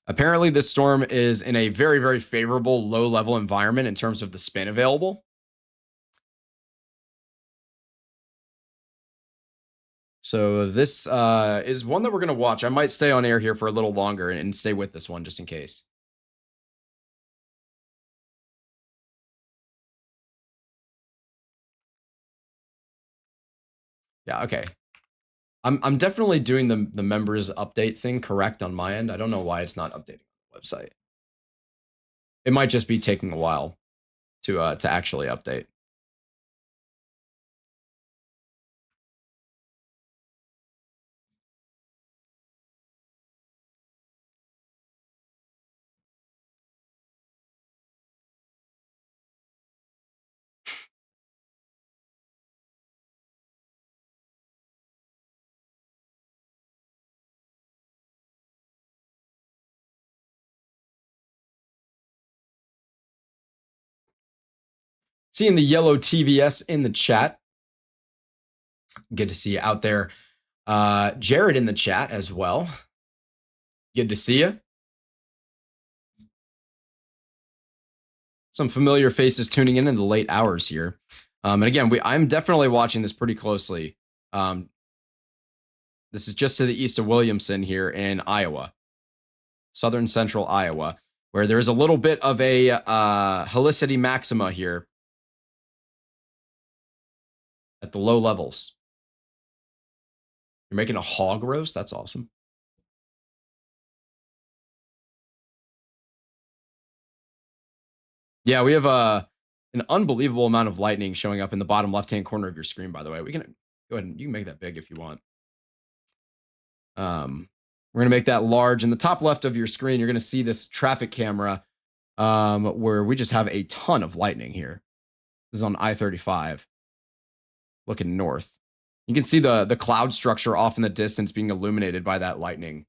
Speaker 1: Apparently, this storm is in a very, very favorable low-level environment in terms of the spin available. So this is one that we're going to watch. I might stay on air here for a little longer and stay with this one just in case. Yeah, okay. I'm definitely doing the members update thing correct on my end. I don't know why it's not updating the website. It might just be taking a while to actually update. Seeing the yellow TVS in the chat. Good to see you out there. Jared in the chat as well. Good to see you. Some familiar faces tuning in the late hours here. And again, I'm definitely watching this pretty closely. This is just to the east of Williamson here in Iowa, southern central Iowa, where there is a little bit of a helicity maxima here at the low levels. You're making a hog roast? That's awesome. Yeah, we have an unbelievable amount of lightning showing up in the bottom left-hand corner of your screen, by the way. We can go ahead and you can make that big if you want. We're going to make that large. In the top left of your screen, you're going to see this traffic camera where we just have a ton of lightning here. This is on I-35, looking north. You can see the cloud structure off in the distance being illuminated by that lightning.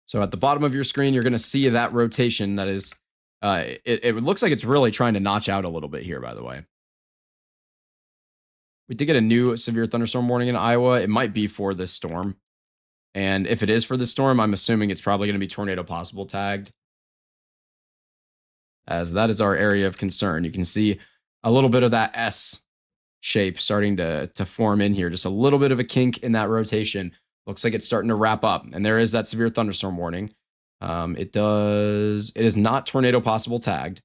Speaker 1: So at the bottom of your screen, you're going to see that rotation that is, it looks like it's really trying to notch out a little bit here, by the way. We did get a new severe thunderstorm warning in Iowa. It might be for this storm. And if it is for this storm, I'm assuming it's probably going to be tornado possible tagged, as that is our area of concern. You can see a little bit of that S shape starting to form in here. Just a little bit of a kink in that rotation. Looks like it's starting to wrap up. And there is that severe thunderstorm warning. It is not tornado possible tagged.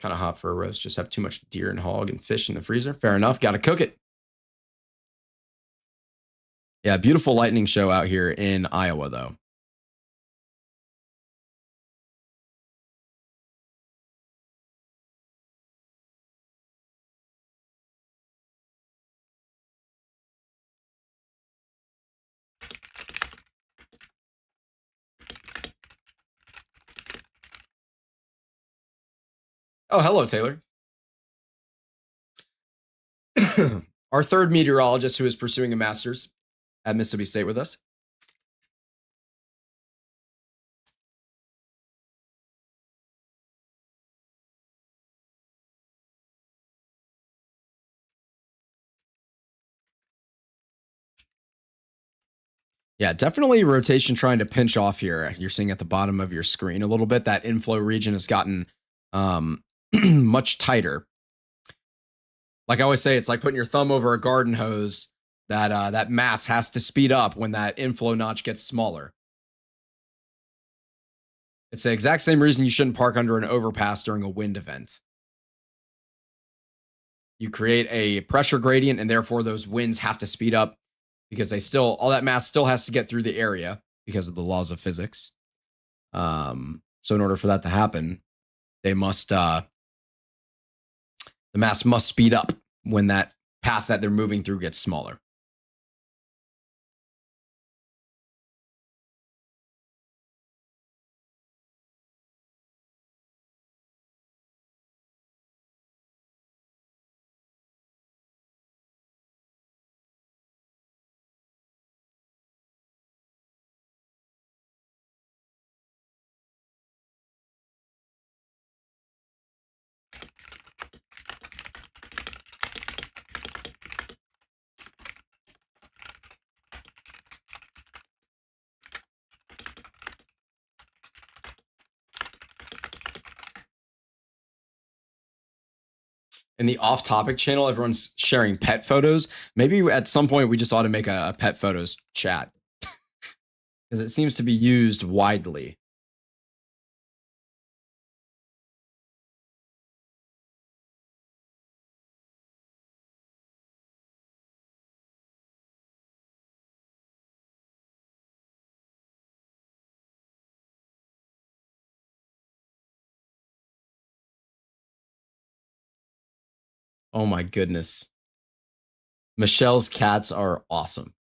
Speaker 1: Kind of hot for a roast. Just have too much deer and hog and fish in the freezer. Fair enough. Got to cook it. Yeah, beautiful lightning show out here in Iowa, though. Oh, hello, Taylor. Our third meteorologist who is pursuing a master's at Mississippi State with us. Yeah, definitely rotation trying to pinch off here. You're seeing at the bottom of your screen a little bit. That inflow region has gotten much tighter. Like I always say, it's like putting your thumb over a garden hose. That mass has to speed up when that inflow notch gets smaller. It's the exact same reason you shouldn't park under an overpass during a wind event. You create a pressure gradient, and therefore those winds have to speed up because all that mass still has to get through the area because of the laws of physics. So in order for that to happen, the mass must speed up when that path that they're moving through gets smaller. In the off-topic channel, everyone's sharing pet photos. Maybe at some point we just ought to make a pet photos chat because it seems to be used widely. Oh my goodness. Michelle's cats are awesome.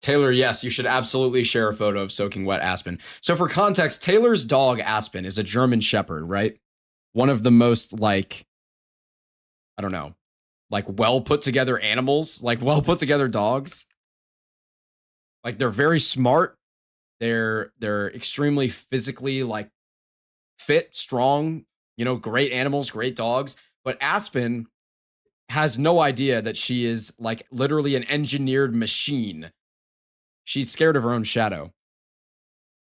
Speaker 1: Taylor, yes, you should absolutely share a photo of soaking wet Aspen. So for context, Taylor's dog Aspen is a German Shepherd, right? One of the most I don't know, well put together animals, well put together dogs. They're very smart. They're extremely physically fit, strong, great animals, great dogs. But Aspen has no idea that she is literally an engineered machine. She's scared of her own shadow.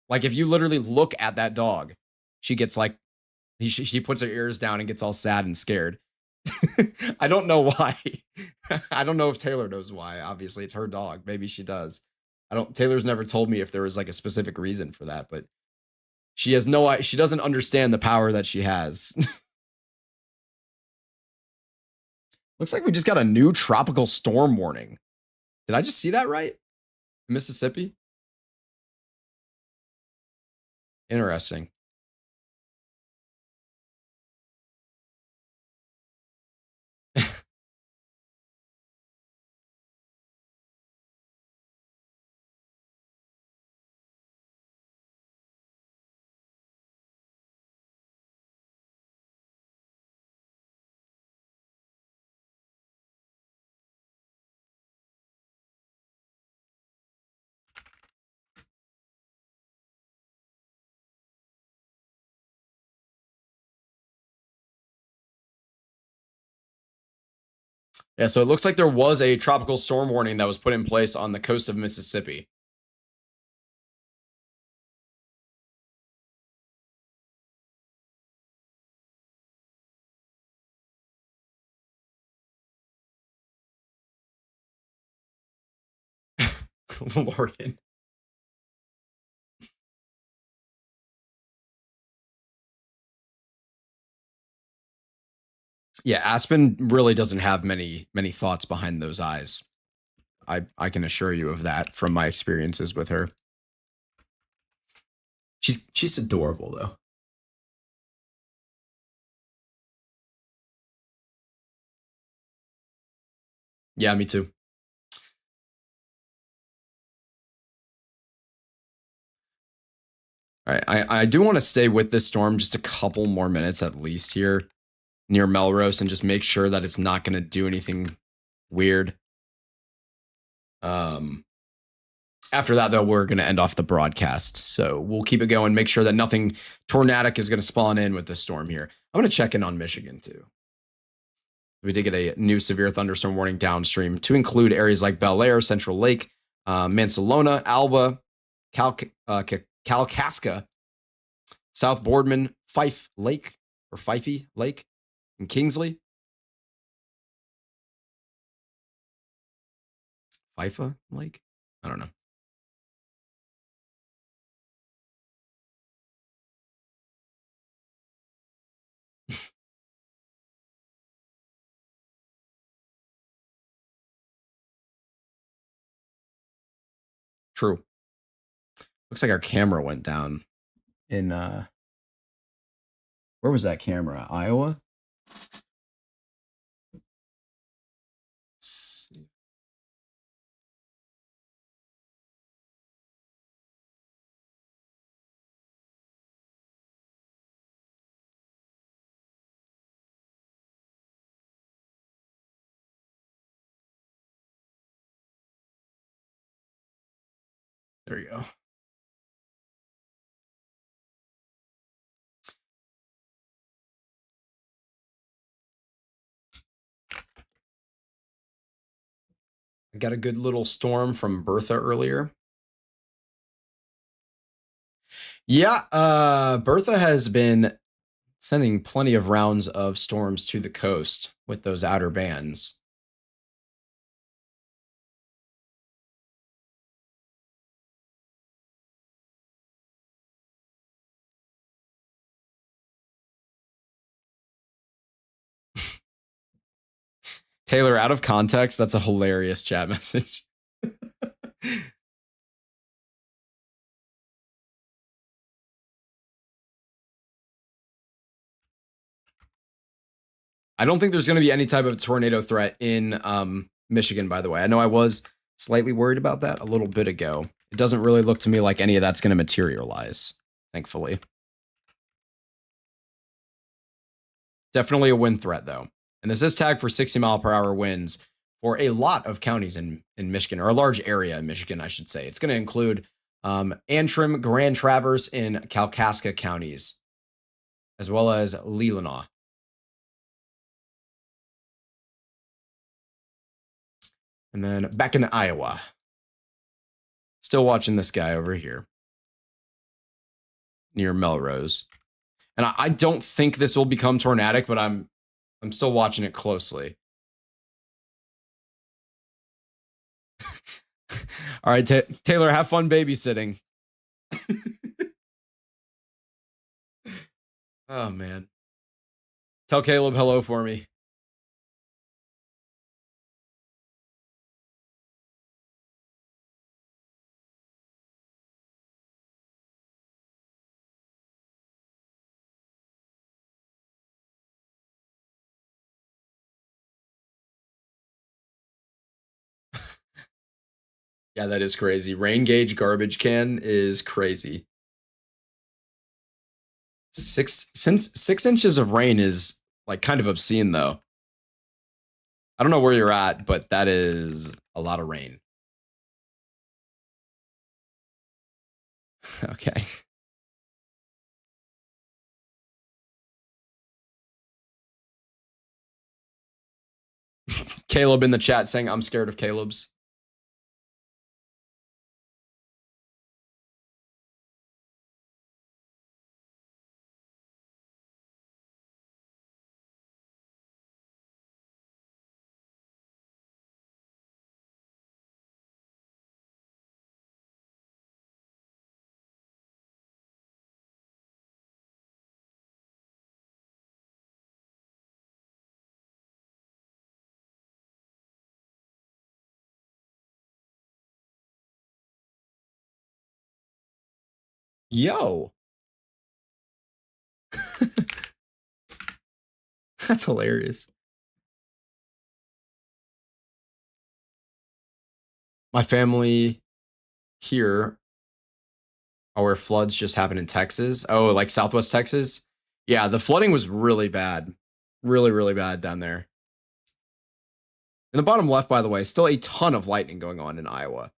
Speaker 1: If you literally look at that dog, she gets she puts her ears down and gets all sad and scared. I don't know why. I don't know if Taylor knows why. Obviously, it's her dog. Maybe she does. Taylor's never told me if there was a specific reason for that, but she doesn't understand the power that she has. Looks like we just got a new tropical storm warning. Did I just see that right? Mississippi? Interesting. Yeah, so it looks like there was a tropical storm warning that was put in place on the coast of Mississippi. Lauren. Yeah, Aspen really doesn't have many thoughts behind those eyes. I can assure you of that from my experiences with her. She's adorable though. Yeah, me too. All right, I do want to stay with this storm just a couple more minutes at least here near Melrose and just make sure that it's not going to do anything weird. After that, though, we're going to end off the broadcast. So we'll keep it going, make sure that nothing tornadic is going to spawn in with this storm here. I'm going to check in on Michigan, too. We did get a new severe thunderstorm warning downstream to include areas like Bel Air, Central Lake, Mansalona, Alba, Kalkaska, South Boardman, Fife Lake, or Fifey Lake, and Kingsley. Fifa Lake? I don't know. True. Looks like our camera went down in where was that camera? Iowa? Let's see. There you go. I got a good little storm from Bertha earlier. Yeah, Bertha has been sending plenty of rounds of storms to the coast with those outer bands. Taylor, out of context, that's a hilarious chat message. I don't think there's going to be any type of tornado threat in Michigan, by the way. I know I was slightly worried about that a little bit ago. It doesn't really look to me like any of that's going to materialize, thankfully. Definitely a wind threat, though. And this is tagged for 60-mile-per-hour winds for a lot of counties in Michigan, or a large area in Michigan, I should say. It's going to include Antrim, Grand Traverse, and Kalkaska counties, as well as Leelanau. And then back in Iowa. Still watching this guy over here near Melrose. And I don't think this will become tornadic, but I'm still watching it closely. All right, Taylor, have fun babysitting. Oh, man. Tell Caleb hello for me. Yeah, that is crazy. Rain gauge garbage can is crazy. 6 inches of rain is like kind of obscene, though. I don't know where you're at, but that is a lot of rain. Okay. Caleb in the chat saying, I'm scared of Caleb's. Yo. That's hilarious. My family here are where floods just happen in Texas. Oh, like Southwest Texas? Yeah, the flooding was really bad. Really, really bad down there. In the bottom left, by the way, still a ton of lightning going on in Iowa.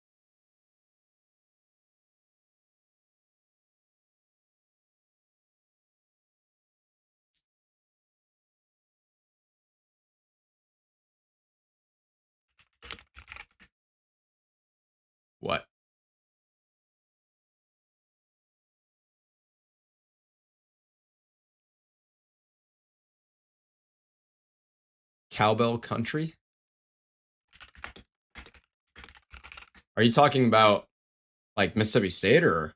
Speaker 1: What? Cowbell country? Are you talking about like Mississippi State, or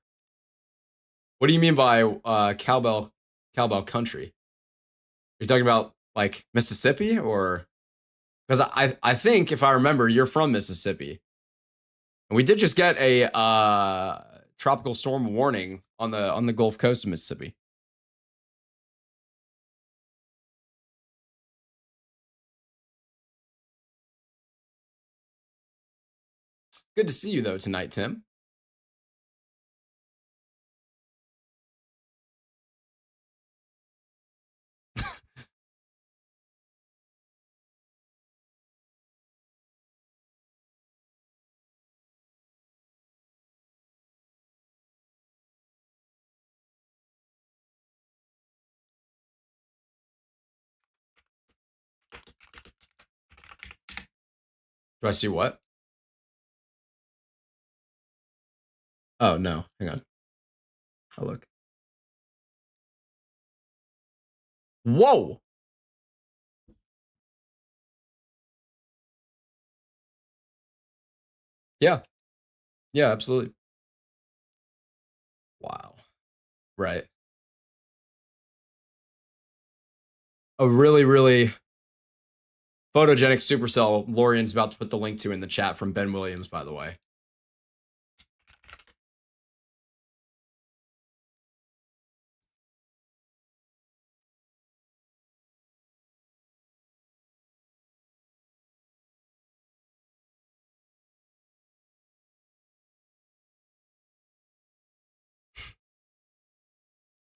Speaker 1: what do you mean by cowbell country? Are you talking about like Mississippi, or because I think if I remember, you're from Mississippi, and we did just get a tropical storm warning on the Gulf Coast of Mississippi. Good to see you though tonight, Tim. Do I see what? Oh no, hang on. I'll look. Whoa! Yeah. Yeah, absolutely. Wow. Right. A really, really photogenic supercell. Lorian's about to put the link to in the chat from Ben Williams, by the way.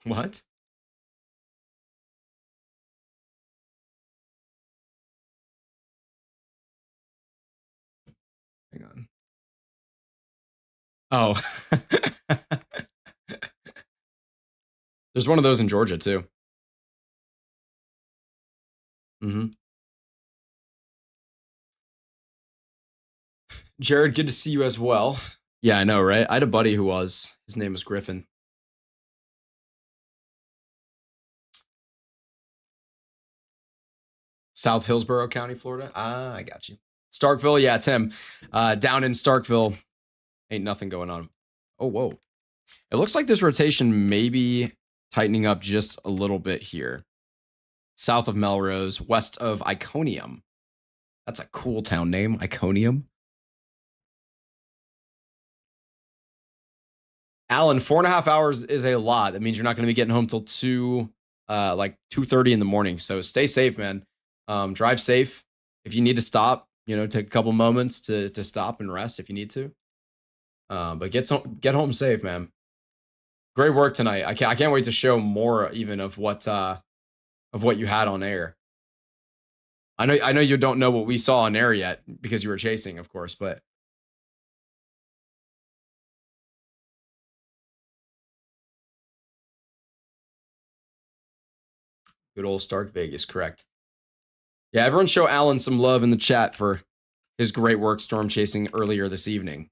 Speaker 1: What? Hang on. Oh. There's one of those in Georgia, too. Mm-hmm. Jared, good to see you as well. Yeah, I know, right? I had a buddy who was. His name was Griffin. South Hillsborough County, Florida. Ah, I got you. Starkville, yeah, Tim. Down in Starkville, ain't nothing going on. Oh, whoa. It looks like this rotation may be tightening up just a little bit here. South of Melrose, west of Iconium. That's a cool town name, Iconium. Alan, 4.5 hours is a lot. That means you're not going to be getting home till 2:30 in the morning. So stay safe, man. Drive safe. If you need to stop, take a couple moments to stop and rest if you need to. But get home safe, man. Great work tonight. I can't wait to show more even of what you had on air. I know you don't know what we saw on air yet because you were chasing, of course, but good old Stark Vegas, correct. Yeah, everyone show Alan some love in the chat for his great work storm chasing earlier this evening.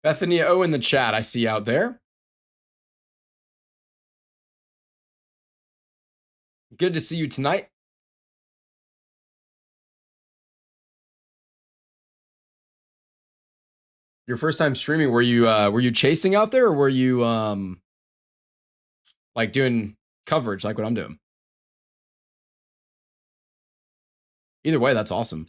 Speaker 1: Bethany O in the chat, I see out there. Good to see you tonight. Your first time streaming, were you chasing out there, or were you like doing coverage like what I'm doing? Either way, that's awesome.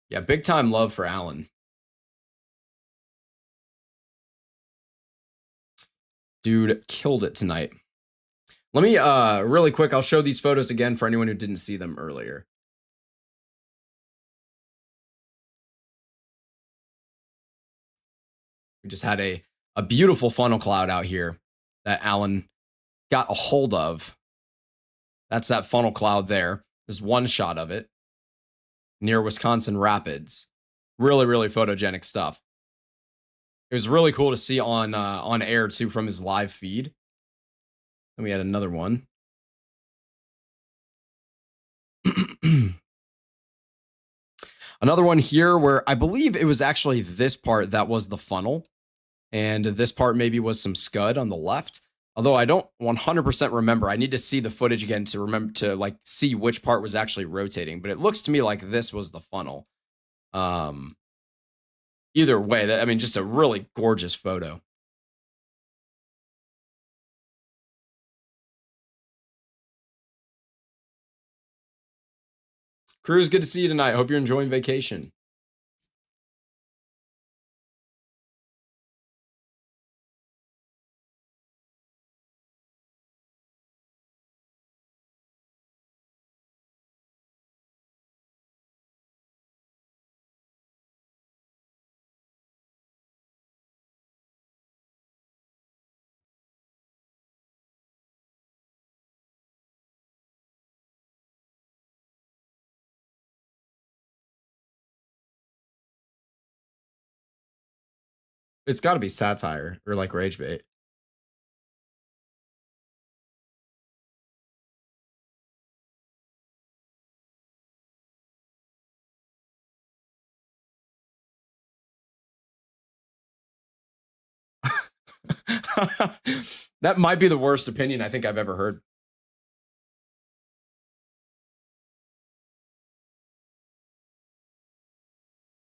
Speaker 1: Yeah, big time love for Alan. Dude killed it tonight. Let me really quick, I'll show these photos again for anyone who didn't see them earlier. We just had a beautiful funnel cloud out here that Alan got a hold of That's that funnel cloud there. There's one shot of it near Wisconsin Rapids. Really, really photogenic stuff. It was really cool to see on air too from his live feed. And we had another one. Another one here where I believe it was actually this part that was the funnel. And this part maybe was some scud on the left. Although I don't 100% remember. I need to see the footage again to remember to like see which part was actually rotating. But it looks to me like this was the funnel. Either way, I mean, just a really gorgeous photo. Cruz, good to see you tonight. Hope you're enjoying vacation. It's got to be satire or like rage bait. That might be the worst opinion I think I've ever heard.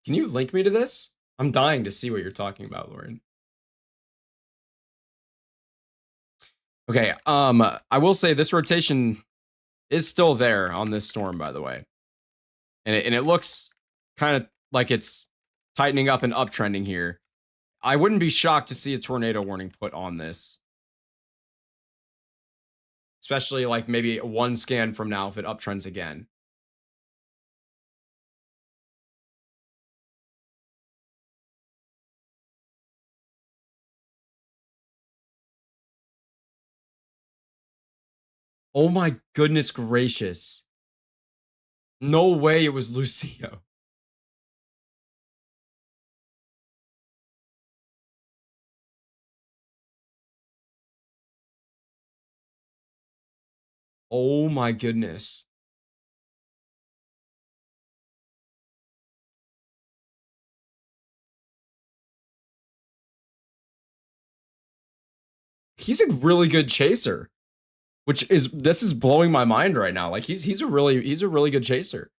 Speaker 1: Can you link me to this? I'm dying to see what you're talking about, Lauren. Okay, I will say this rotation is still there on this storm, by the way. And it looks kind of like it's tightening up and uptrending here. I wouldn't be shocked to see a tornado warning put on this. Especially like maybe one scan from now if it uptrends again. Oh my goodness gracious. No way it was Lucio. Oh my goodness. He's a really good chaser. This is blowing my mind right now. Like he's a really good chaser.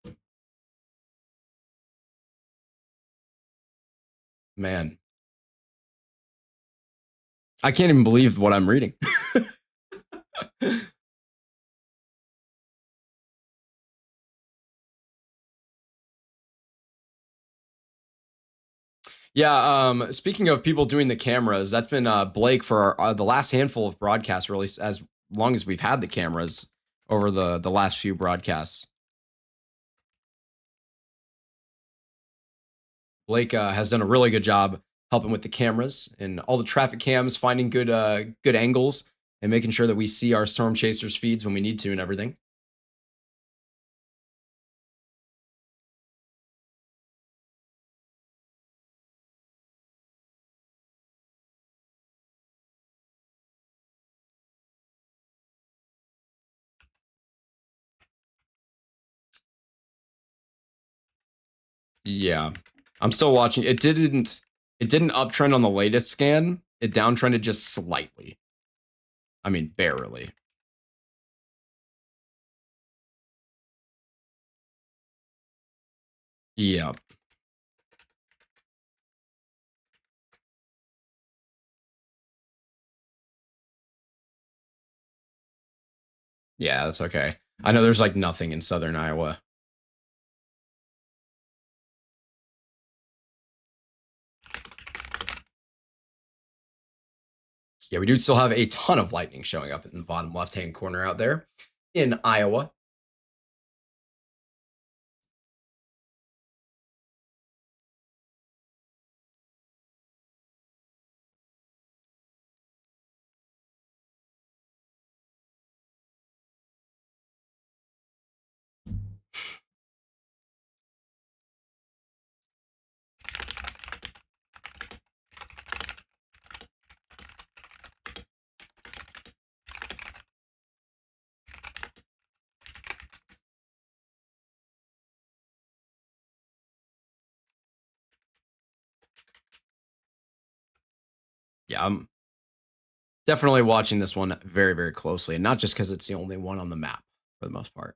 Speaker 1: Man. I can't even believe what I'm reading. Yeah, speaking of people doing the cameras, that's been Blake for the last handful of broadcasts, really as long as we've had the cameras over the last few broadcasts. Blake has done a really good job helping with the cameras and all the traffic cams, finding good angles and making sure that we see our storm chasers feeds when we need to and everything. Yeah, I'm still watching. It didn't uptrend on the latest scan. It downtrended just slightly. I mean, barely. Yep. Yeah, that's okay. I know there's like nothing in southern Iowa. Yeah, we do still have a ton of lightning showing up in the bottom left-hand corner out there in Iowa. Yeah, I'm definitely watching this one very, very closely, and not just because it's the only one on the map for the most part.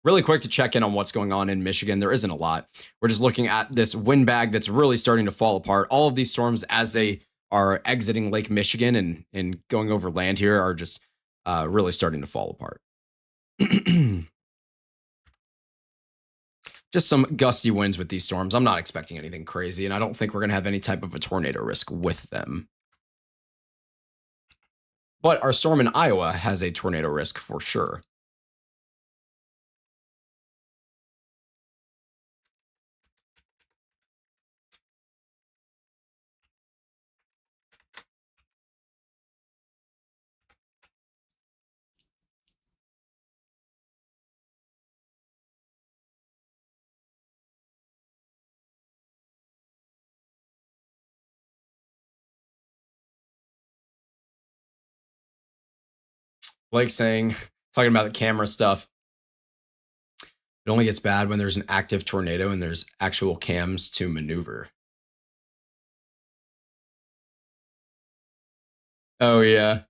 Speaker 1: Really quick to check in on what's going on in Michigan. There isn't a lot. We're just looking at this wind bag that's really starting to fall apart. All of these storms, as they are exiting Lake Michigan and going over land here, are just really starting to fall apart. Just some gusty winds with these storms. I'm not expecting anything crazy, and I don't think we're going to have any type of a tornado risk with them. But our storm in Iowa has a tornado risk for sure. Blake saying, talking about the camera stuff, it only gets bad when there's an active tornado and there's actual cams to maneuver. Oh, yeah.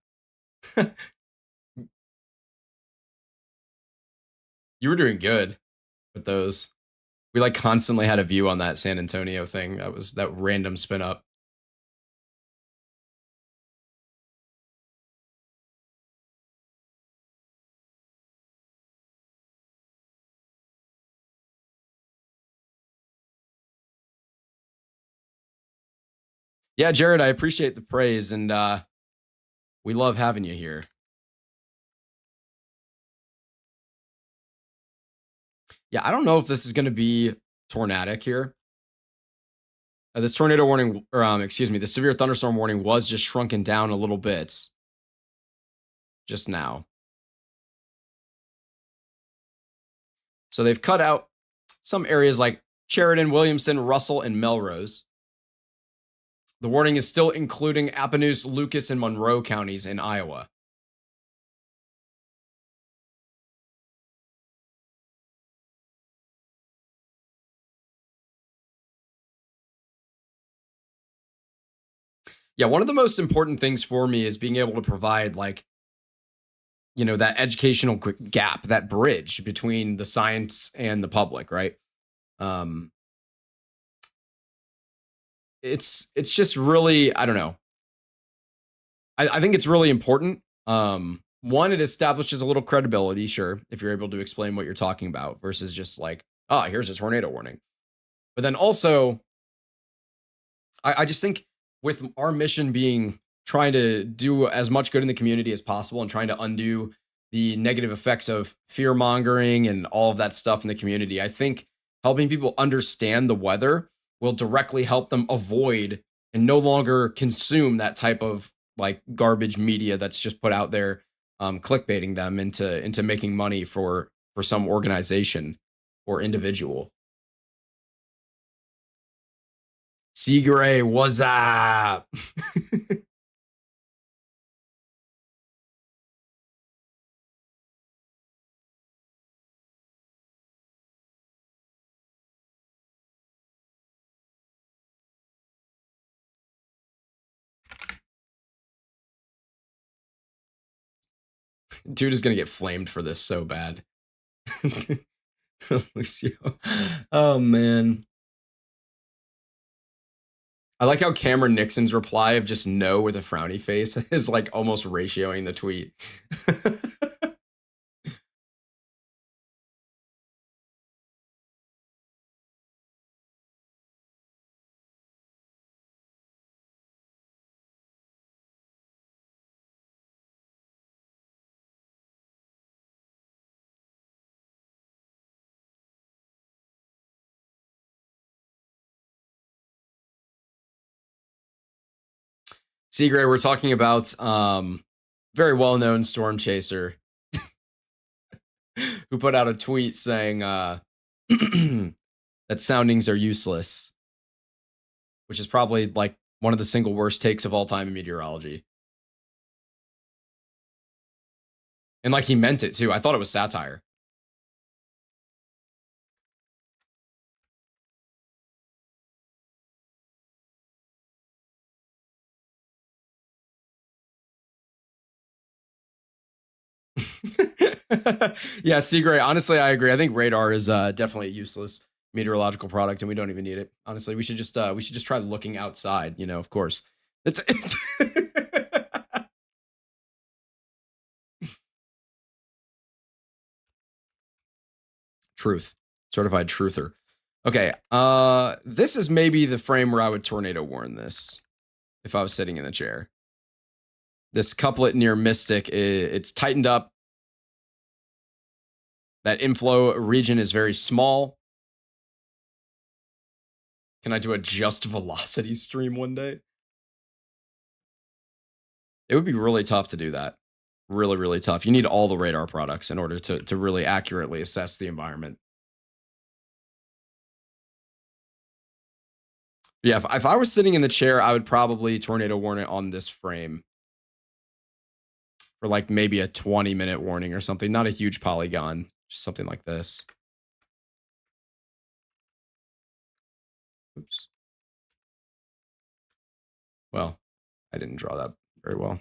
Speaker 1: You were doing good with those. We like constantly had a view on that San Antonio thing. That was that random spin up. Yeah, Jared, I appreciate the praise, and we love having you here. Yeah, I don't know if this is going to be tornadic here. This tornado warning, or excuse me, the severe thunderstorm warning was just shrunken down a little bit just now. So they've cut out some areas like Sheridan, Williamson, Russell, and Melrose. The warning is still including Appanoose, Lucas, and Monroe counties in Iowa. Yeah, one of the most important things for me is being able to provide, like, you know, that educational gap, that bridge between the science and the public, right? It's just really, I don't know. I think it's really important. One, it establishes a little credibility, sure, if you're able to explain what you're talking about versus just like, oh, here's a tornado warning. But then also, I just think with our mission being trying to do as much good in the community as possible and trying to undo the negative effects of fear mongering and all of that stuff in the community, I think helping people understand the weather will directly help them avoid and no longer consume that type of like garbage media that's just put out there, clickbaiting them into making money for some organization or individual. C Gray, what's up? Dude is gonna get flamed for this so bad. Lucio. Oh man. I like how Cameron Nixon's reply of just no with a frowny face is like almost ratioing the tweet. Seagray, we're talking about very well-known storm chaser who put out a tweet saying that soundings are useless, which is probably like one of the single worst takes of all time in meteorology. And like he meant it too. I thought it was satire. Yeah, Seagray. Honestly, I agree. I think radar is definitely a useless meteorological product, and we don't even need it. Honestly, we should just try looking outside. You know, of course. It's truth. Certified truther. Okay. This is maybe the frame where I would tornado warn this if I was sitting in the chair. This couplet near Mystic, it's tightened up. That inflow region is very small. Can I do a just velocity stream one day? It would be really tough to do that. Really, really tough. You need all the radar products in order to really accurately assess the environment. Yeah, if I was sitting in the chair, I would probably tornado warn it on this frame for like maybe a 20-minute warning or something. Not a huge polygon, just something like this. Oops. Well, I didn't draw that very well.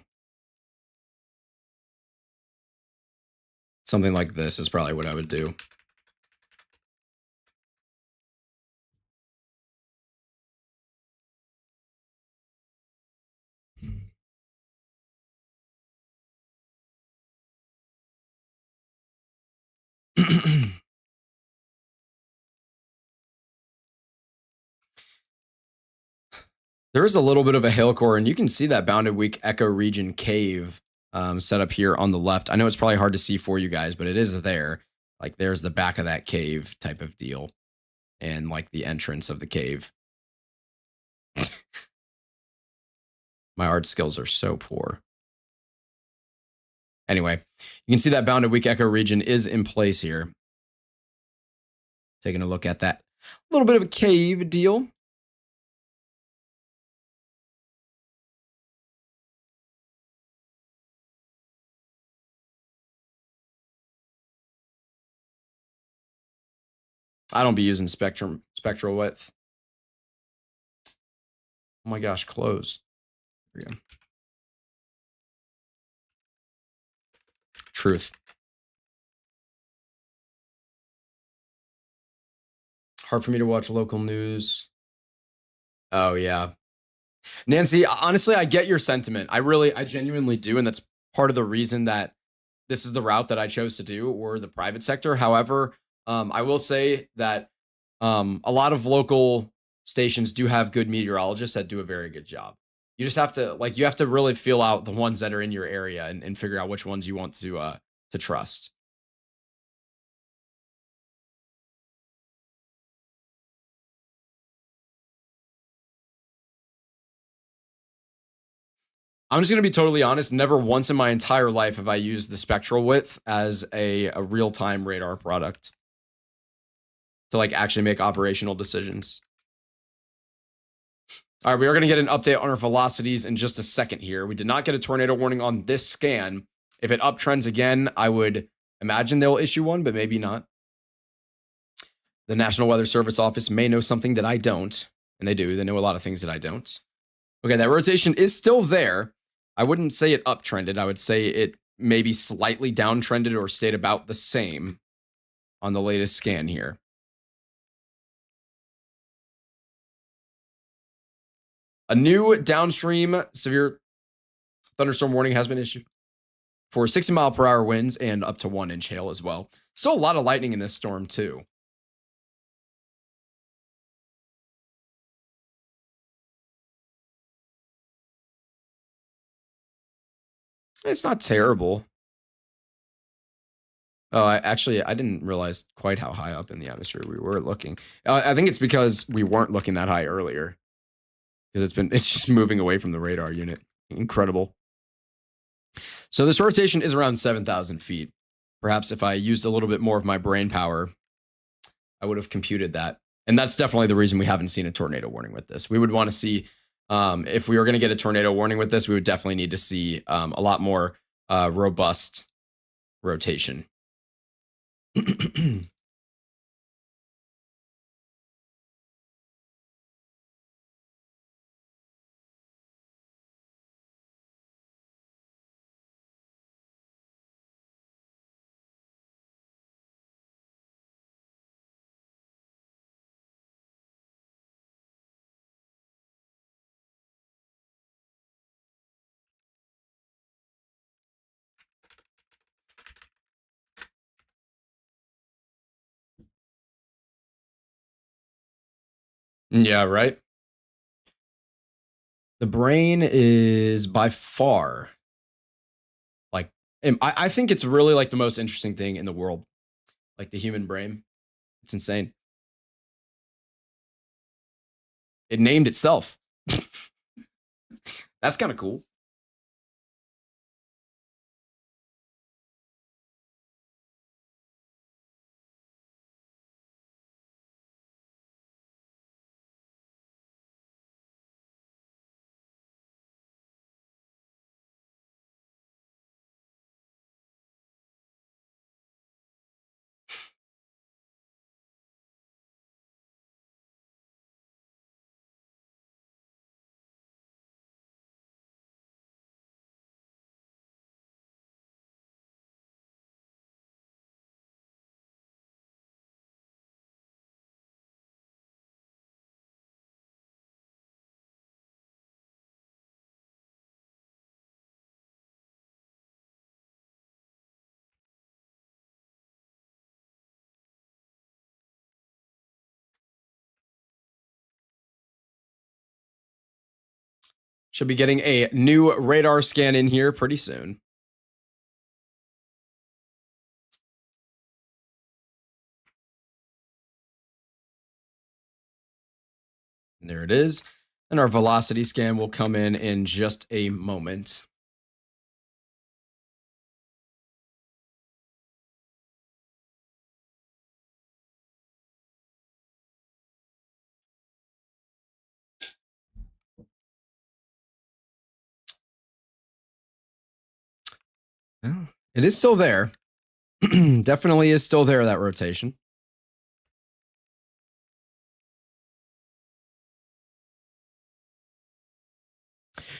Speaker 1: Something like this is probably what I would do. There is a little bit of a hail core, and you can see that bounded weak echo region cave set up here on the left. I know it's probably hard to see for you guys, but it is there. Like there's the back of that cave type of deal, and like the entrance of the cave. My art skills are so poor. Anyway, you can see that bounded weak echo region is in place here. Taking a look at that little bit of a cave deal. I don't be using spectral width. Oh my gosh, close. There we go. Truth. Hard for me to watch local news. Oh yeah. Nancy, honestly, I get your sentiment. I genuinely do. And that's part of the reason that this is the route that I chose to do, or the private sector. However, I will say that a lot of local stations do have good meteorologists that do a very good job. You just have to really feel out the ones that are in your area and figure out which ones you want to trust. I'm just going to be totally honest. Never once in my entire life have I used the spectral width as a real-time radar product to like actually make operational decisions. All right, we are going to get an update on our velocities in just a second here. We did not get a tornado warning on this scan. If it uptrends again, I would imagine they'll issue one, but maybe not. The National Weather Service office may know something that I don't, and they do. They know a lot of things that I don't. Okay, that rotation is still there. I wouldn't say it uptrended. I would say it maybe slightly downtrended or stayed about the same on the latest scan here. A new downstream severe thunderstorm warning has been issued for 60-mile-per-hour winds and up to 1-inch hail as well. Still a lot of lightning in this storm too. It's not terrible. Oh, I didn't realize quite how high up in the atmosphere we were looking. I think it's because we weren't looking that high earlier, because it's just moving away from the radar unit. Incredible. So this rotation is around 7,000 feet. Perhaps if I used a little bit more of my brain power, I would have computed that. And that's definitely the reason we haven't seen a tornado warning with this. We would want to see, if we were going to get a tornado warning with this, we would definitely need to see a lot more robust rotation. Yeah, right. The brain is by far like, I think it's really like the most interesting thing in the world, like the human brain. It's insane. It named itself. That's kind of cool. Should be getting a new radar scan in here pretty soon. And there it is. And our velocity scan will come in just a moment. Well, it is still there. Definitely is still there, that rotation.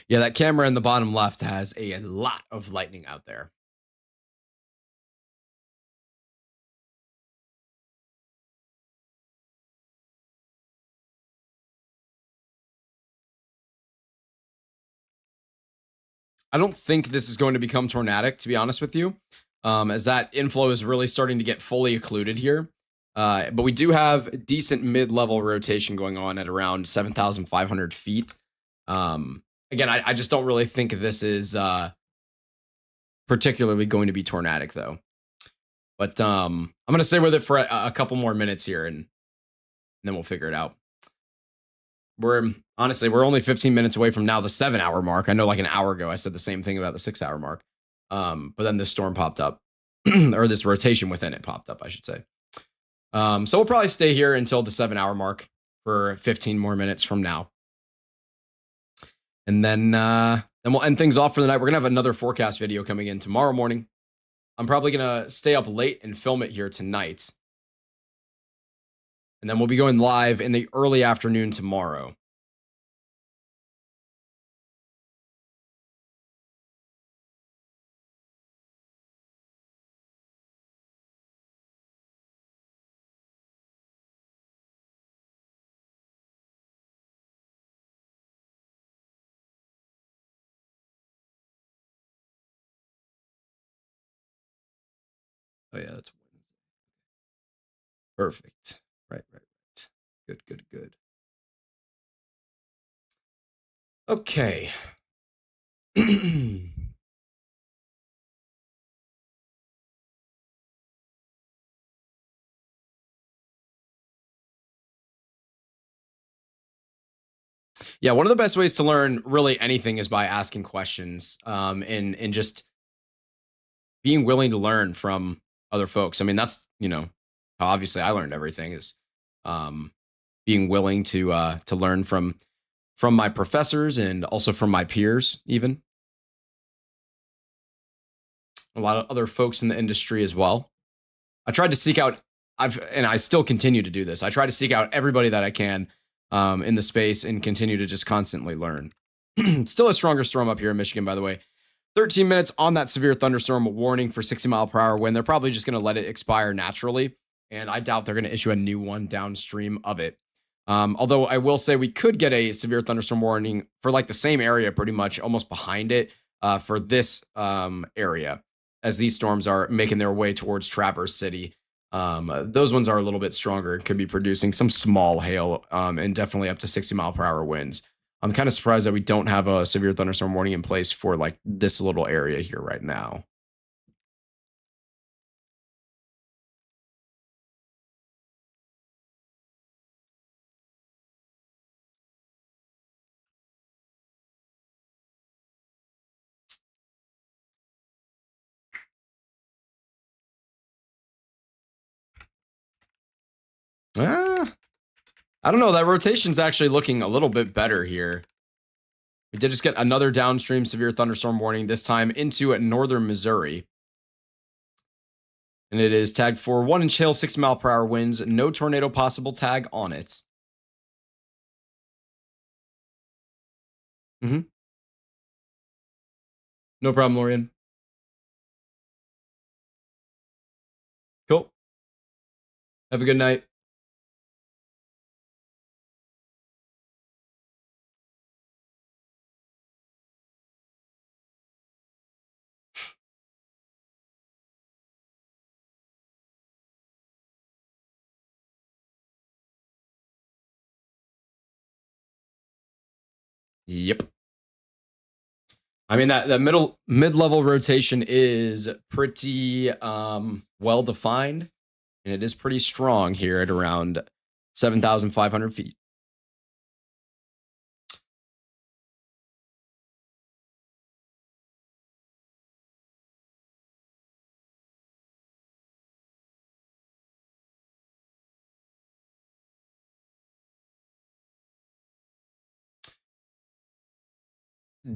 Speaker 1: Yeah, that camera in the bottom left has a lot of lightning out there. I don't think this is going to become tornadic, to be honest with you, as that inflow is really starting to get fully occluded here. But we do have decent mid-level rotation going on at around 7,500 feet. Again, I just don't really think this is particularly going to be tornadic, though. But I'm going to stay with it for a couple more minutes here, and then we'll figure it out. We're only 15 minutes away from now the 7-hour mark. I know like an hour ago I said the same thing about the 6-hour mark. But then this storm popped up, or this rotation within it popped up, I should say. So we'll probably stay here until the 7-hour mark for 15 more minutes from now. And then we'll end things off for the night. We're going to have another forecast video coming in tomorrow morning. I'm probably going to stay up late and film it here tonight. And then we'll be going live in the early afternoon tomorrow. Oh, yeah, that's perfect. Right. Good. Okay. Yeah, one of the best ways to learn really anything is by asking questions, and just being willing to learn from other folks. I mean, that's, how obviously I learned everything is being willing to learn from my professors and also from my peers, even a lot of other folks in the industry as well. I tried to seek out, and I still continue to do this. I try to seek out everybody that I can in the space and continue to just constantly learn. Still a stronger storm up here in Michigan, by the way. 13 minutes on that severe thunderstorm warning for 60-mile-per-hour wind. They're probably just going to let it expire naturally, and I doubt they're going to issue a new one downstream of it. Although I will say we could get a severe thunderstorm warning for like the same area, pretty much almost behind it, for this area, as these storms are making their way towards Traverse City. Those ones are a little bit stronger and could be producing some small hail and definitely up to 60-mile-per-hour winds. I'm kind of surprised that we don't have a severe thunderstorm warning in place for like this little area here right now. I don't know. That rotation's actually looking a little bit better here. We did just get another downstream severe thunderstorm warning, this time into northern Missouri. And it is tagged for 1-inch hail, 60-mile-per-hour winds. No tornado possible tag on it. No problem, Lorian. Cool. Have a good night. Yep. I mean, that mid-level rotation is pretty well defined, and it is pretty strong here at around 7,500 feet.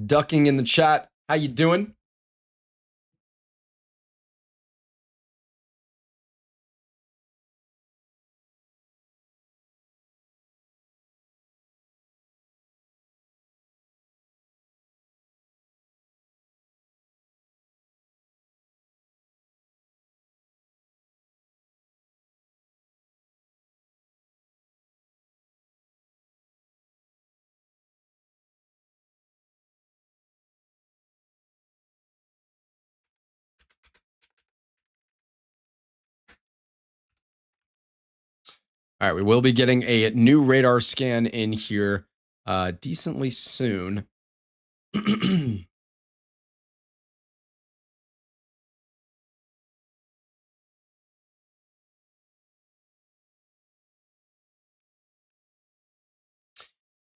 Speaker 1: Ducking in the chat. How you doing? All right, we will be getting a new radar scan in here decently soon.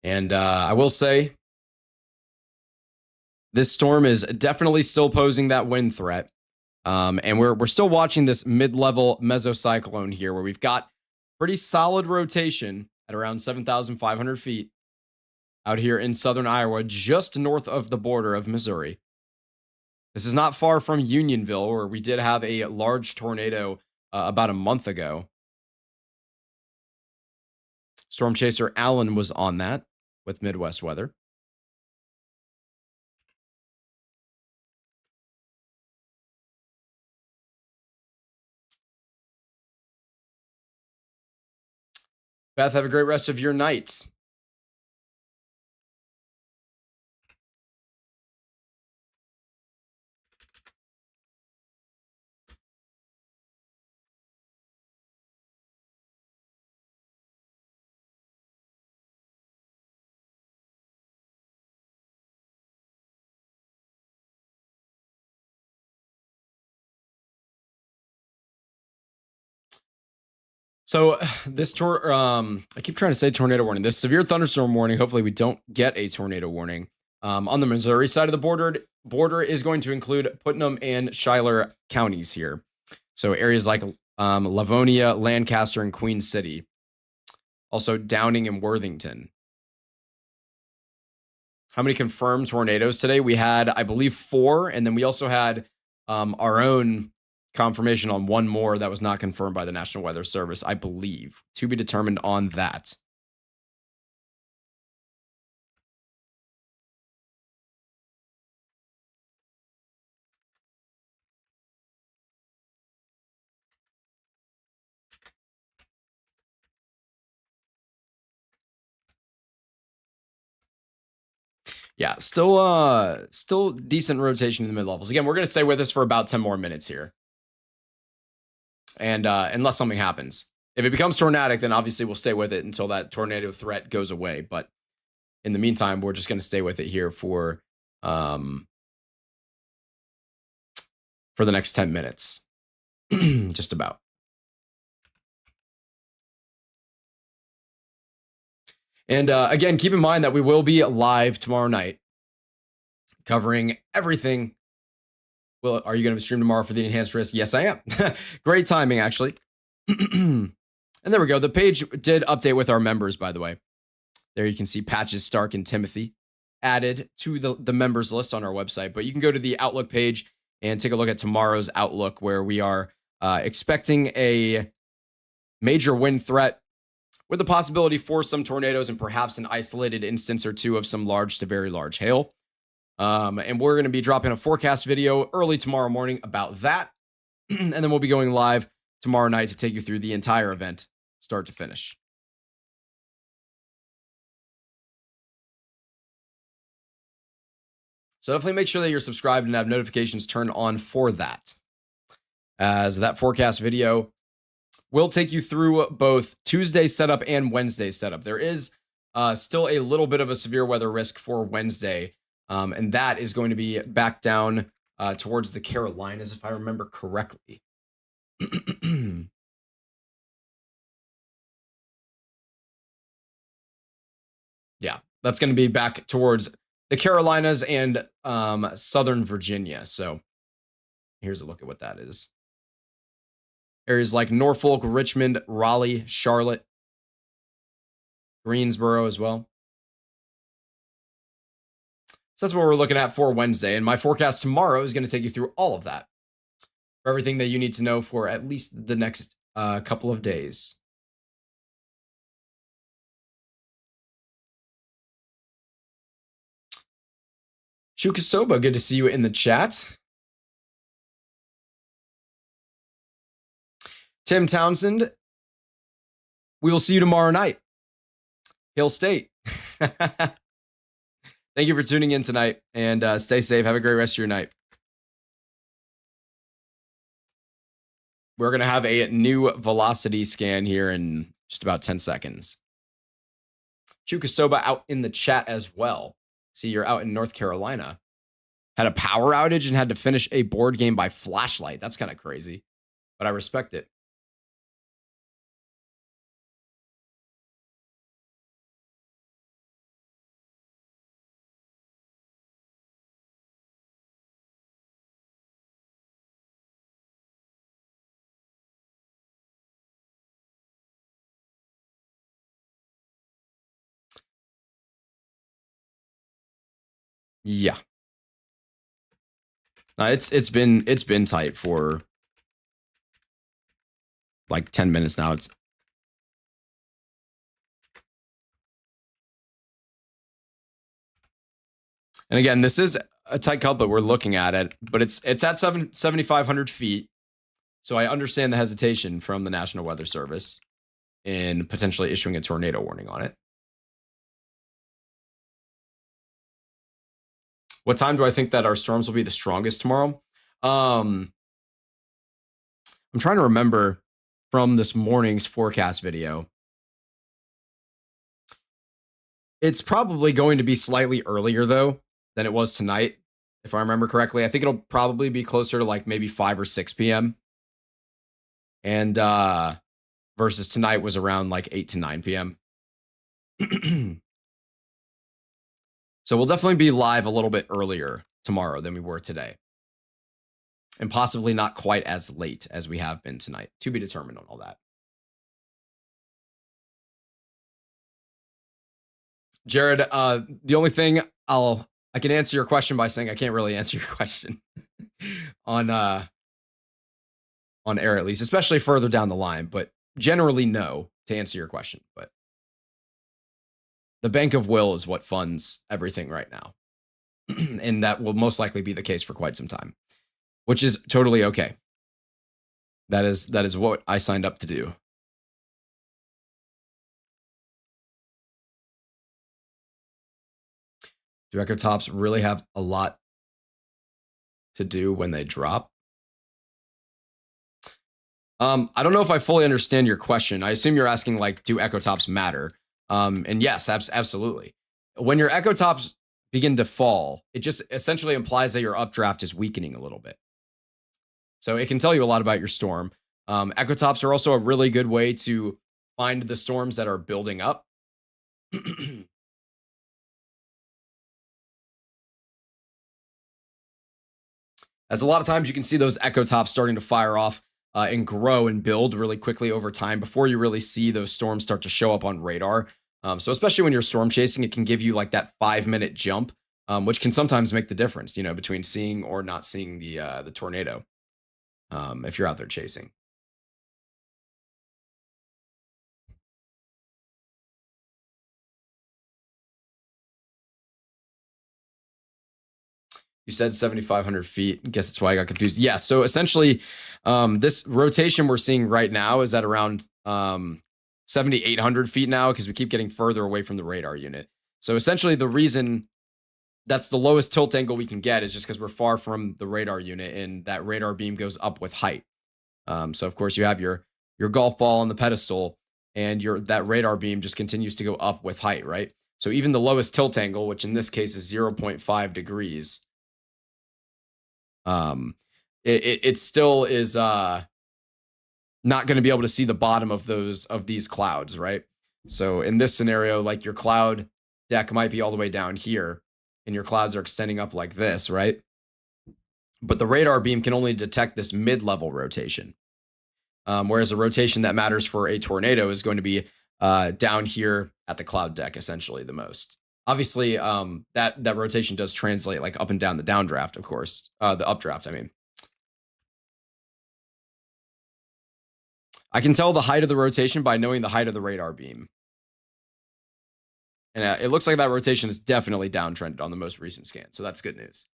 Speaker 1: And I will say, this storm is definitely still posing that wind threat. And we're still watching this mid-level mesocyclone here, where we've got pretty solid rotation at around 7,500 feet out here in southern Iowa, just north of the border of Missouri. This is not far from Unionville, where we did have a large tornado about a month ago. Storm chaser Allen was on that with Midwest weather. Beth, have a great rest of your night. So this I keep trying to say tornado warning. This severe thunderstorm warning. Hopefully we don't get a tornado warning. On the Missouri side of the border is going to include Putnam and Schuyler counties here. So areas like Livonia, Lancaster, and Queen City. Also Downing and Worthington. How many confirmed tornadoes today? We had, I believe, 4, and then we also had our own confirmation on one more that was not confirmed by the National Weather Service, I believe. To be determined on that. Yeah, still decent rotation in the mid-levels. Again, we're going to stay with us for about 10 more minutes here. and unless something happens. If it becomes tornadic, then obviously we'll stay with it until that tornado threat goes away. But in the meantime, we're just going to stay with it here for the next 10 minutes, just about. And again, keep in mind that we will be live tomorrow night covering everything. Well, are you going to stream tomorrow for the enhanced risk? Yes, I am. Great timing, actually. And there we go. The page did update with our members, by the way. There you can see Patches, Stark, and Timothy added to the members list on our website. But you can go to the Outlook page and take a look at tomorrow's Outlook, where we are expecting a major wind threat with the possibility for some tornadoes and perhaps an isolated instance or two of some large to very large hail. And we're going to be dropping a forecast video early tomorrow morning about that. And then we'll be going live tomorrow night to take you through the entire event, start to finish. So definitely make sure that you're subscribed and have notifications turned on for that, as that forecast video will take you through both Tuesday setup and Wednesday setup. There is still a little bit of a severe weather risk for Wednesday, and that is going to be back down towards the Carolinas, if I remember correctly. Yeah, that's going to be back towards the Carolinas and Southern Virginia. So here's a look at what that is. Areas like Norfolk, Richmond, Raleigh, Charlotte, Greensboro as well. So that's what we're looking at for Wednesday. And my forecast tomorrow is going to take you through all of that, for everything that you need to know for at least the next couple of days. Chukasoba, good to see you in the chat. Tim Townsend, we will see you tomorrow night. Hill State. Thank you for tuning in tonight, and stay safe. Have a great rest of your night. We're going to have a new velocity scan here in just about 10 seconds. Chukasoba out in the chat as well. See, you're out in North Carolina. Had a power outage and had to finish a board game by flashlight. That's kind of crazy, but I respect it. Yeah. It's been tight for like 10 minutes now. And again, this is a tight culprit we're looking at it, but it's at 7,500 feet. So I understand the hesitation from the National Weather Service in potentially issuing a tornado warning on it. What time do I think that our storms will be the strongest tomorrow? I'm trying to remember from this morning's forecast video. It's probably going to be slightly earlier, though, than it was tonight, if I remember correctly. I think it'll probably be closer to like maybe 5 or 6 p.m. And versus tonight was around like 8 to 9 p.m. So we'll definitely be live a little bit earlier tomorrow than we were today. And possibly not quite as late as we have been tonight. To be determined on all that. Jared, the only thing I can answer your question by saying I can't really answer your question on air, at least, especially further down the line, but generally no to answer your question. But the Bank of Will is what funds everything right now. And that will most likely be the case for quite some time, which is totally okay. That is what I signed up to do. Do echo tops really have a lot to do when they drop? I don't know if I fully understand your question. I assume you're asking, like, do echo tops matter? And yes, absolutely. When your echo tops begin to fall, it just essentially implies that your updraft is weakening a little bit. So it can tell you a lot about your storm. Echo tops are also a really good way to find the storms that are building up. As a lot of times you can see those echo tops starting to fire off and grow and build really quickly over time before you really see those storms start to show up on radar. So especially when you're storm chasing, it can give you like that 5-minute jump, which can sometimes make the difference, you know, between seeing or not seeing the tornado if you're out there chasing. You said 7,500 feet. I guess that's why I got confused. Yeah. So essentially, this rotation we're seeing right now is at around 7,800 feet now because we keep getting further away from the radar unit. So essentially, the reason that's the lowest tilt angle we can get is just because we're far from the radar unit, and that radar beam goes up with height. So of course, you have your golf ball on the pedestal, and that radar beam just continues to go up with height, right? So even the lowest tilt angle, which in this case is 0.5 degrees. It still is not going to be able to see the bottom of these clouds, right? So in this scenario, like your cloud deck might be all the way down here and your clouds are extending up like this, right? But the radar beam can only detect this mid-level rotation. Whereas a rotation that matters for a tornado is going to be down here at the cloud deck, essentially the most. Obviously, that rotation does translate like up and down the downdraft, of course. The updraft, I mean. I can tell the height of the rotation by knowing the height of the radar beam. And it looks like that rotation is definitely downtrended on the most recent scan. So that's good news.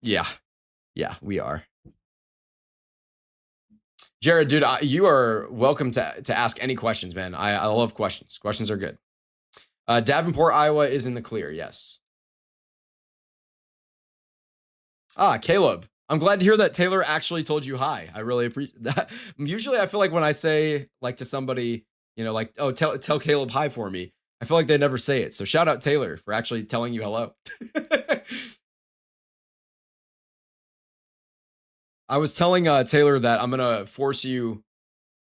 Speaker 1: Yeah. Yeah, we are. Jared, dude, you are welcome to ask any questions, man. I love questions. Questions are good. Davenport, Iowa is in the clear, yes. Caleb. I'm glad to hear that Taylor actually told you hi. I really appreciate that. Usually I feel like when I say like to somebody, you know, like, oh, tell Caleb hi for me, I feel like they never say it. So shout out Taylor for actually telling you hello. I was telling Taylor that I'm gonna force you,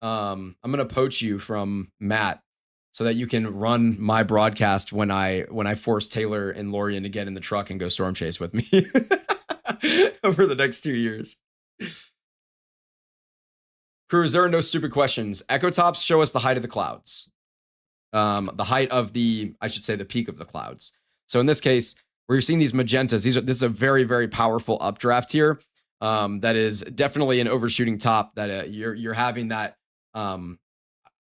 Speaker 1: I'm gonna poach you from Matt so that you can run my broadcast when I force Taylor and Lorian to get in the truck and go storm chase with me over the next 2 years. Cruz, there are no stupid questions. Echo tops show us the height of the clouds, the height of I should say the peak of the clouds. So in this case, where you're seeing these magentas, this is a very, very powerful updraft here. That is definitely an overshooting top that you're having that. I'm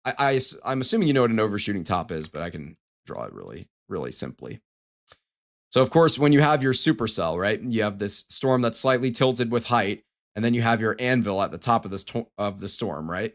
Speaker 1: assuming you know what an overshooting top is, but I can draw it really, really simply. So of course, when you have your supercell, right, you have this storm that's slightly tilted with height, and then you have your anvil at the top of the storm, right?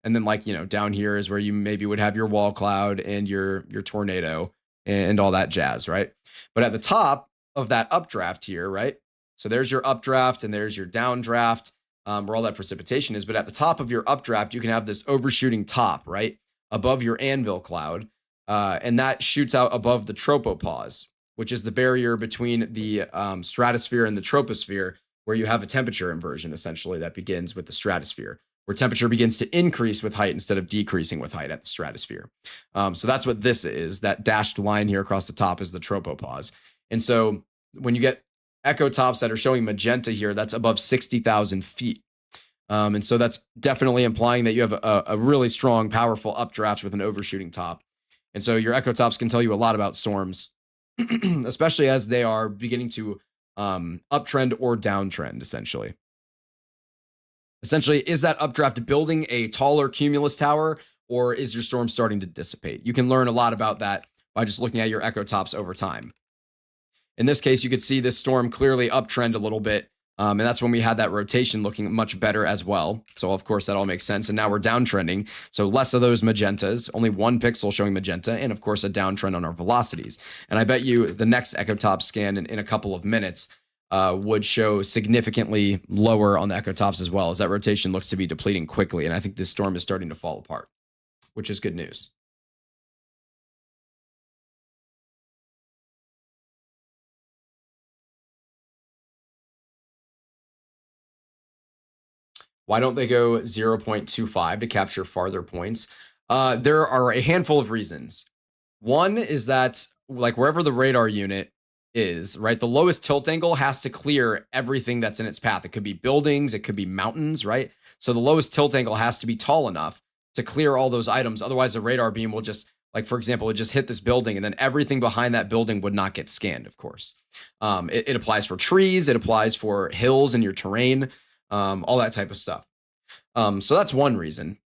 Speaker 1: And then like, you know, down here is where you maybe would have your wall cloud and your tornado and all that jazz, right? But at the top of that updraft here, right? So there's your updraft and there's your downdraft, where all that precipitation is. But at the top of your updraft, you can have this overshooting top, right? Above your anvil cloud. And that shoots out above the tropopause, which is the barrier between the stratosphere and the troposphere, where you have a temperature inversion, essentially, that begins with the stratosphere, where temperature begins to increase with height instead of decreasing with height at the stratosphere. So that's what this is. That dashed line here across the top is the tropopause. And so when you get echo tops that are showing magenta here, that's above 60,000 feet. And so that's definitely implying that you have a really strong, powerful updraft with an overshooting top. And so your echo tops can tell you a lot about storms, especially as they are beginning to uptrend or downtrend, essentially. Essentially, is that updraft building a taller cumulus tower, or is your storm starting to dissipate? You can learn a lot about that by just looking at your echo tops over time. In this case, you could see this storm clearly uptrend a little bit. And that's when we had that rotation looking much better as well. So of course that all makes sense. And now we're downtrending. So less of those magentas, only 1 pixel showing magenta, and of course a downtrend on our velocities. And I bet you the next echo top scan in a couple of minutes, would show significantly lower on the echotops as well, as that rotation looks to be depleting quickly. And I think this storm is starting to fall apart, which is good news. Why don't they go 0.25 to capture farther points? There are a handful of reasons. One is that, like, wherever the radar unit is, right, the lowest tilt angle has to clear everything that's in its path. It could be buildings, it could be mountains, right? So the lowest tilt angle has to be tall enough to clear all those items. Otherwise, the radar beam will just, like, for example, it just hit this building, and then everything behind that building would not get scanned, of course. It applies for trees, it applies for hills in your terrain, all that type of stuff. So that's one reason.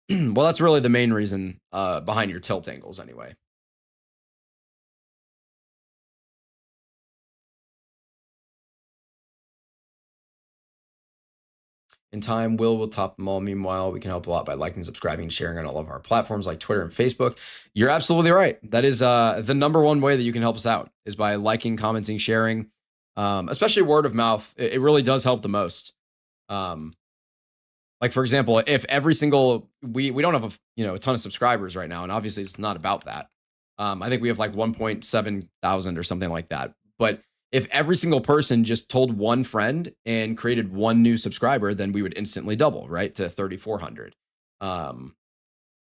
Speaker 1: Well, that's really the main reason behind your tilt angles anyway. In time, will top them all. Meanwhile, we can help a lot by liking, subscribing, and sharing on all of our platforms like Twitter and Facebook. You're absolutely right. That is the number one way that you can help us out, is by liking, commenting, sharing, especially word of mouth. It really does help the most. Like, for example, if every single, we don't have a ton of subscribers right now, and obviously it's not about that. I think we have like 1.7 thousand or something like that. But if every single person just told one friend and created one new subscriber, then we would instantly double, right, to 3,400.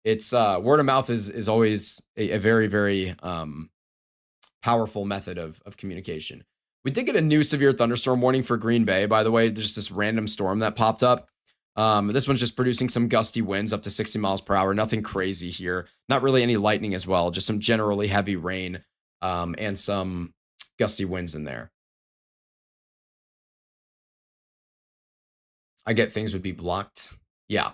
Speaker 1: It's word of mouth is always a very, very powerful method of communication. We did get a new severe thunderstorm warning for Green Bay, by the way. There's just this random storm that popped up. This one's just producing some gusty winds up to 60 miles per hour. Nothing crazy here. Not really any lightning as well. Just some generally heavy rain and some gusty winds in there. I get things would be blocked. Yeah.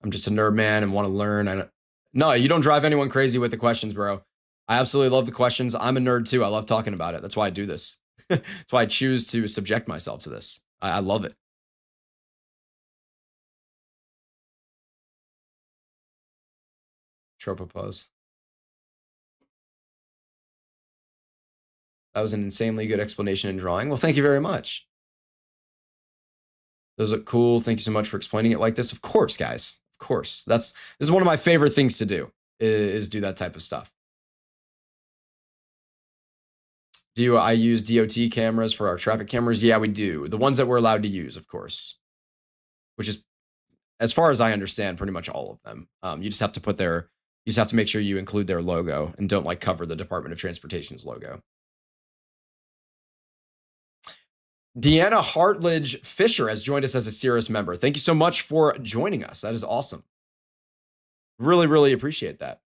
Speaker 1: I'm just a nerd, man, and want to learn. No, you don't drive anyone crazy with the questions, bro. I absolutely love the questions. I'm a nerd too. I love talking about it. That's why I do this. That's why I choose to subject myself to this. I love it. Tropopause. That was an insanely good explanation and drawing. Well, thank you very much. Those look cool. Thank you so much for explaining it like this. Of course, guys. Of course. This is one of my favorite things to do, is do that type of stuff. Do I use DOT cameras for our traffic cameras? Yeah, we do. The ones that we're allowed to use, of course. Which is, as far as I understand, pretty much all of them. You just have to you just have to make sure you include their logo and don't like cover the Department of Transportation's logo. Deanna Hartledge Fisher has joined us as a Cirrus member. Thank you so much for joining us. That is awesome. Really, really appreciate that.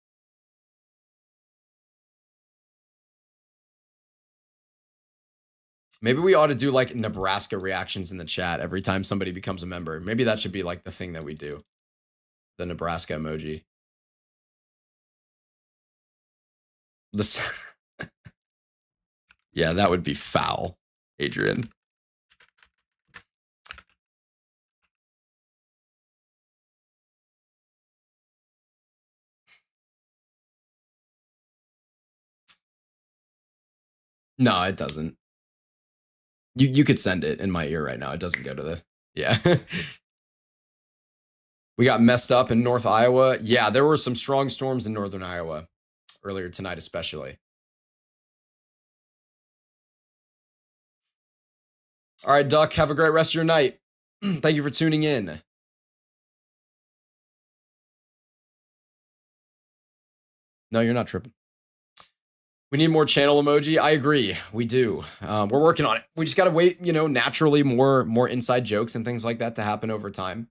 Speaker 1: Maybe we ought to do like Nebraska reactions in the chat every time somebody becomes a member. Maybe that should be like the thing that we do. The Nebraska emoji. Yeah, that would be foul, Adrian. No, it doesn't. You could send it in my ear right now. It doesn't go to the, yeah. We got messed up in North Iowa. Yeah, there were some strong storms in Northern Iowa earlier tonight, especially. All right, Duck, have a great rest of your night. Thank you for tuning in. No, you're not tripping. We need more channel emoji. I agree. We do. We're working on it. We just got to wait, naturally more inside jokes and things like that to happen over time.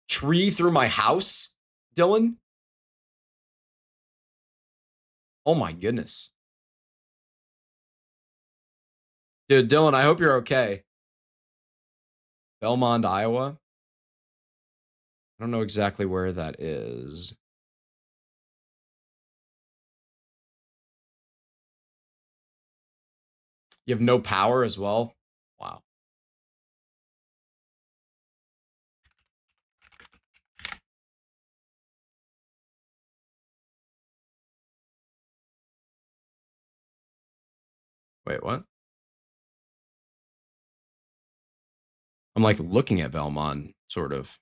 Speaker 1: Tree through my house, Dylan? Oh my goodness. Dude, Dylan, I hope you're okay. Belmont, Iowa. I don't know exactly where that is. You have no power as well? Wow. Wait, what? I'm like looking at Belmont, sort of.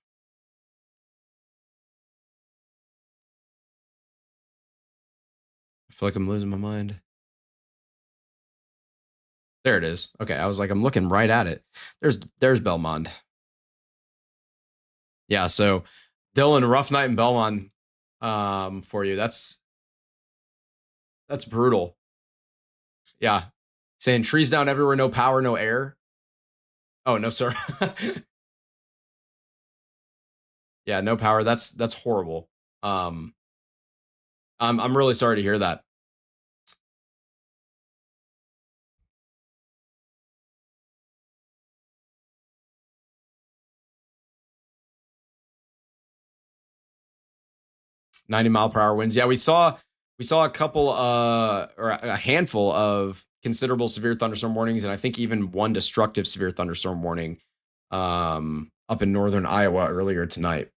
Speaker 1: I feel like I'm losing my mind. There it is. Okay, I was like, I'm looking right at it. There's Belmont. Yeah, so Dylan, rough night in Belmont for you. That's brutal. Yeah. Saying trees down everywhere, no power, no air. Oh, no, sir. Yeah, no power. That's horrible. I'm really sorry to hear that. $90-mile-per-hour winds. Yeah, we saw a couple or a handful of considerable severe thunderstorm warnings, and I think even one destructive severe thunderstorm warning up in northern Iowa earlier tonight.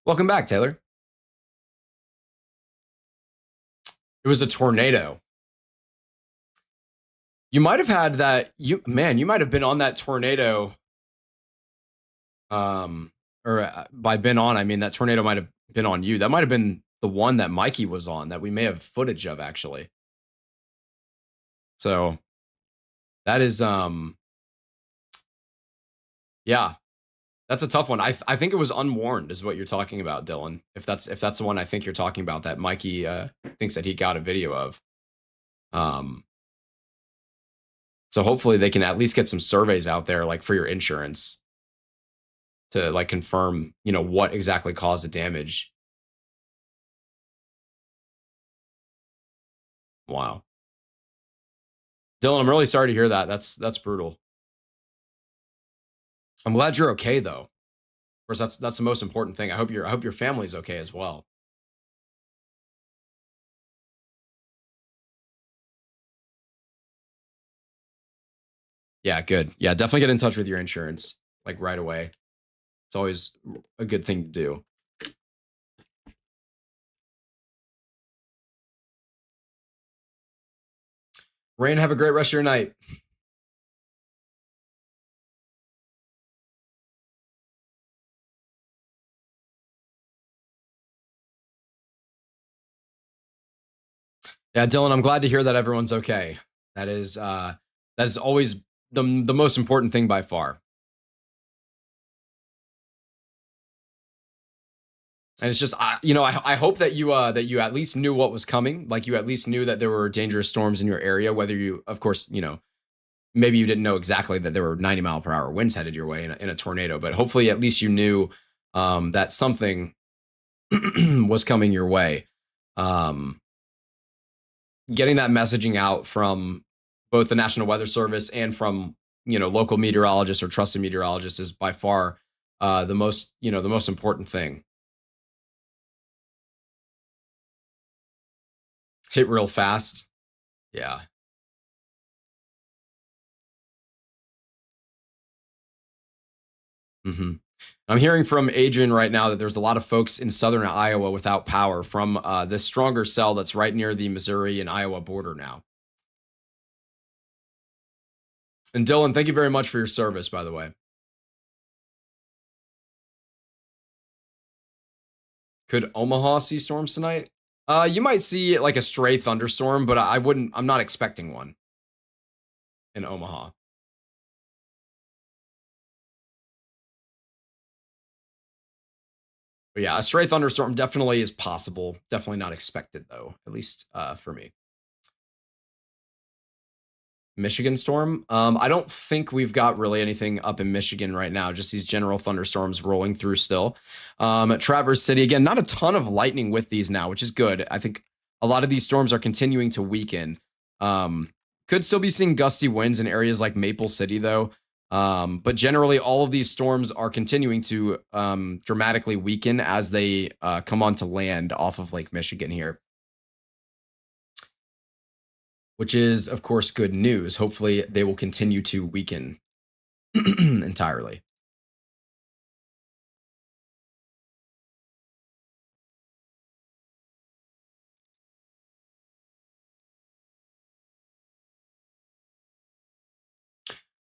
Speaker 1: Welcome back, Taylor. It was a tornado. You might have had that. You might have been on that tornado. Or by been on, I mean that tornado might have been on you. That might have been the one that Mikey was on that we may have footage of, actually. So that is yeah, that's a tough one. I think it was unwarned is what you're talking about, Dylan. If that's the one I think you're talking about that Mikey thinks that he got a video of. So hopefully they can at least get some surveys out there, like for your insurance, to like confirm, what exactly caused the damage. Wow. Dylan, I'm really sorry to hear that. That's brutal. I'm glad you're okay though. Of course, that's the most important thing. I hope your family's okay as well. Yeah, good. Yeah, definitely get in touch with your insurance like right away. It's always a good thing to do. Rain, have a great rest of your night. Yeah, Dylan, I'm glad to hear that everyone's okay. That is always the most important thing by far. And it's just, I hope that you at least knew what was coming. Like you at least knew that there were dangerous storms in your area, whether you, of course, maybe you didn't know exactly that there were 90-mile-per-hour winds headed your way in a tornado, but hopefully at least you knew that something was coming your way. Getting that messaging out from both the National Weather Service and from, local meteorologists or trusted meteorologists is by far the most important thing. Hit real fast. Yeah. I'm hearing from Adrian right now that there's a lot of folks in southern Iowa without power from this stronger cell that's right near the Missouri and Iowa border now. And Dylan, thank you very much for your service, by the way. Could Omaha see storms tonight? You might see like a stray thunderstorm, but I'm not expecting one in Omaha. But yeah, a stray thunderstorm definitely is possible. Definitely not expected though, at least for me. Michigan storm. I don't think we've got really anything up in Michigan right now. Just these general thunderstorms rolling through still. Traverse City, again, not a ton of lightning with these now, which is good. I think a lot of these storms are continuing to weaken. Could still be seeing gusty winds in areas like Maple City though. But generally all of these storms are continuing to dramatically weaken as they come onto land off of Lake Michigan here. which is, of course, good news. Hopefully, they will continue to weaken entirely.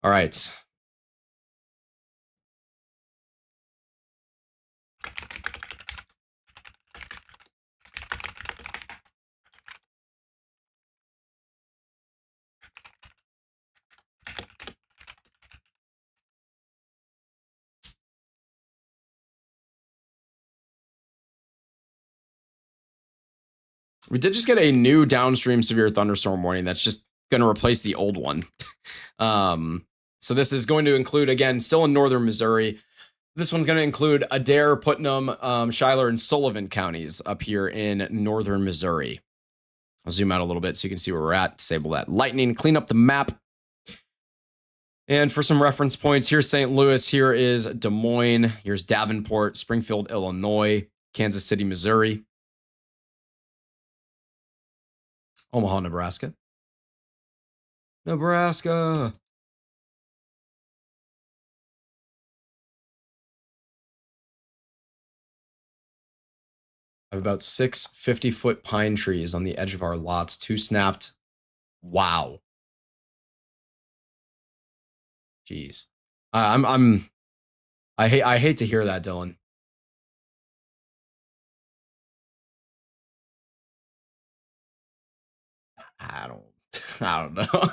Speaker 1: All right. We did just get a new downstream severe thunderstorm warning that's just going to replace the old one. So this is going to include, again, still in northern Missouri. This one's going to include Adair, Putnam, Schuyler, and Sullivan counties up here in northern Missouri. I'll zoom out a little bit so you can see where we're at. Disable that lightning, clean up the map. And for some reference points, here's St. Louis, here is Des Moines, here's Davenport, Springfield, Illinois, Kansas City, Missouri, Omaha, Nebraska. Nebraska. I have about 6 50-foot pine trees on the edge of our lots. 2 snapped. Wow. Jeez. I hate to hear that, Dylan. I don't know.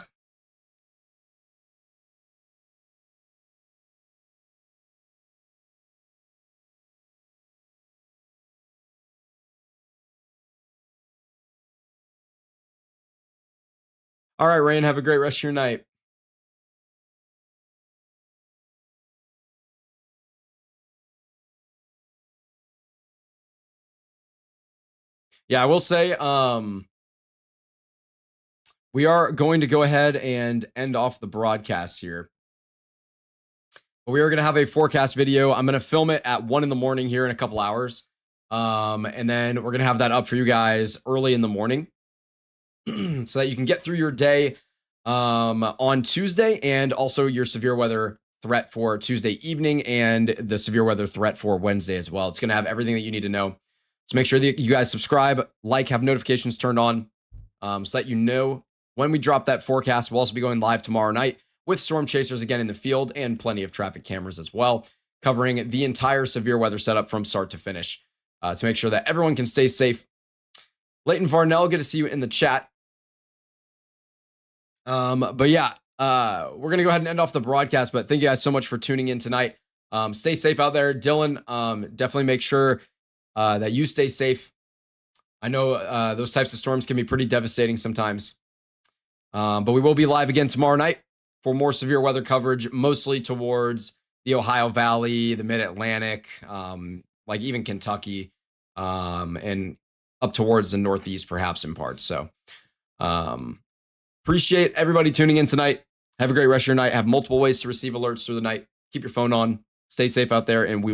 Speaker 1: All right, Rain, have a great rest of your night. Yeah, I will say, we are going to go ahead and end off the broadcast here. We are going to have a forecast video. I'm going to film it at 1 in the morning here in a couple hours. And then we're going to have that up for you guys early in the morning so that you can get through your day on Tuesday, and also your severe weather threat for Tuesday evening and the severe weather threat for Wednesday as well. It's going to have everything that you need to know. So make sure that you guys subscribe, like, have notifications turned on so that you know when we drop that forecast. We'll also be going live tomorrow night with storm chasers again in the field and plenty of traffic cameras as well, covering the entire severe weather setup from start to finish to make sure that everyone can stay safe. Leighton Varnell, good to see you in the chat. But yeah, we're going to go ahead and end off the broadcast, but thank you guys so much for tuning in tonight. Stay safe out there. Dylan, definitely make sure that you stay safe. I know those types of storms can be pretty devastating sometimes. But we will be live again tomorrow night for more severe weather coverage, mostly towards the Ohio Valley, the Mid-Atlantic, like even Kentucky, and up towards the Northeast, perhaps in parts. So, appreciate everybody tuning in tonight. Have a great rest of your night. Have multiple ways to receive alerts through the night. Keep your phone on. Stay safe out there, and we will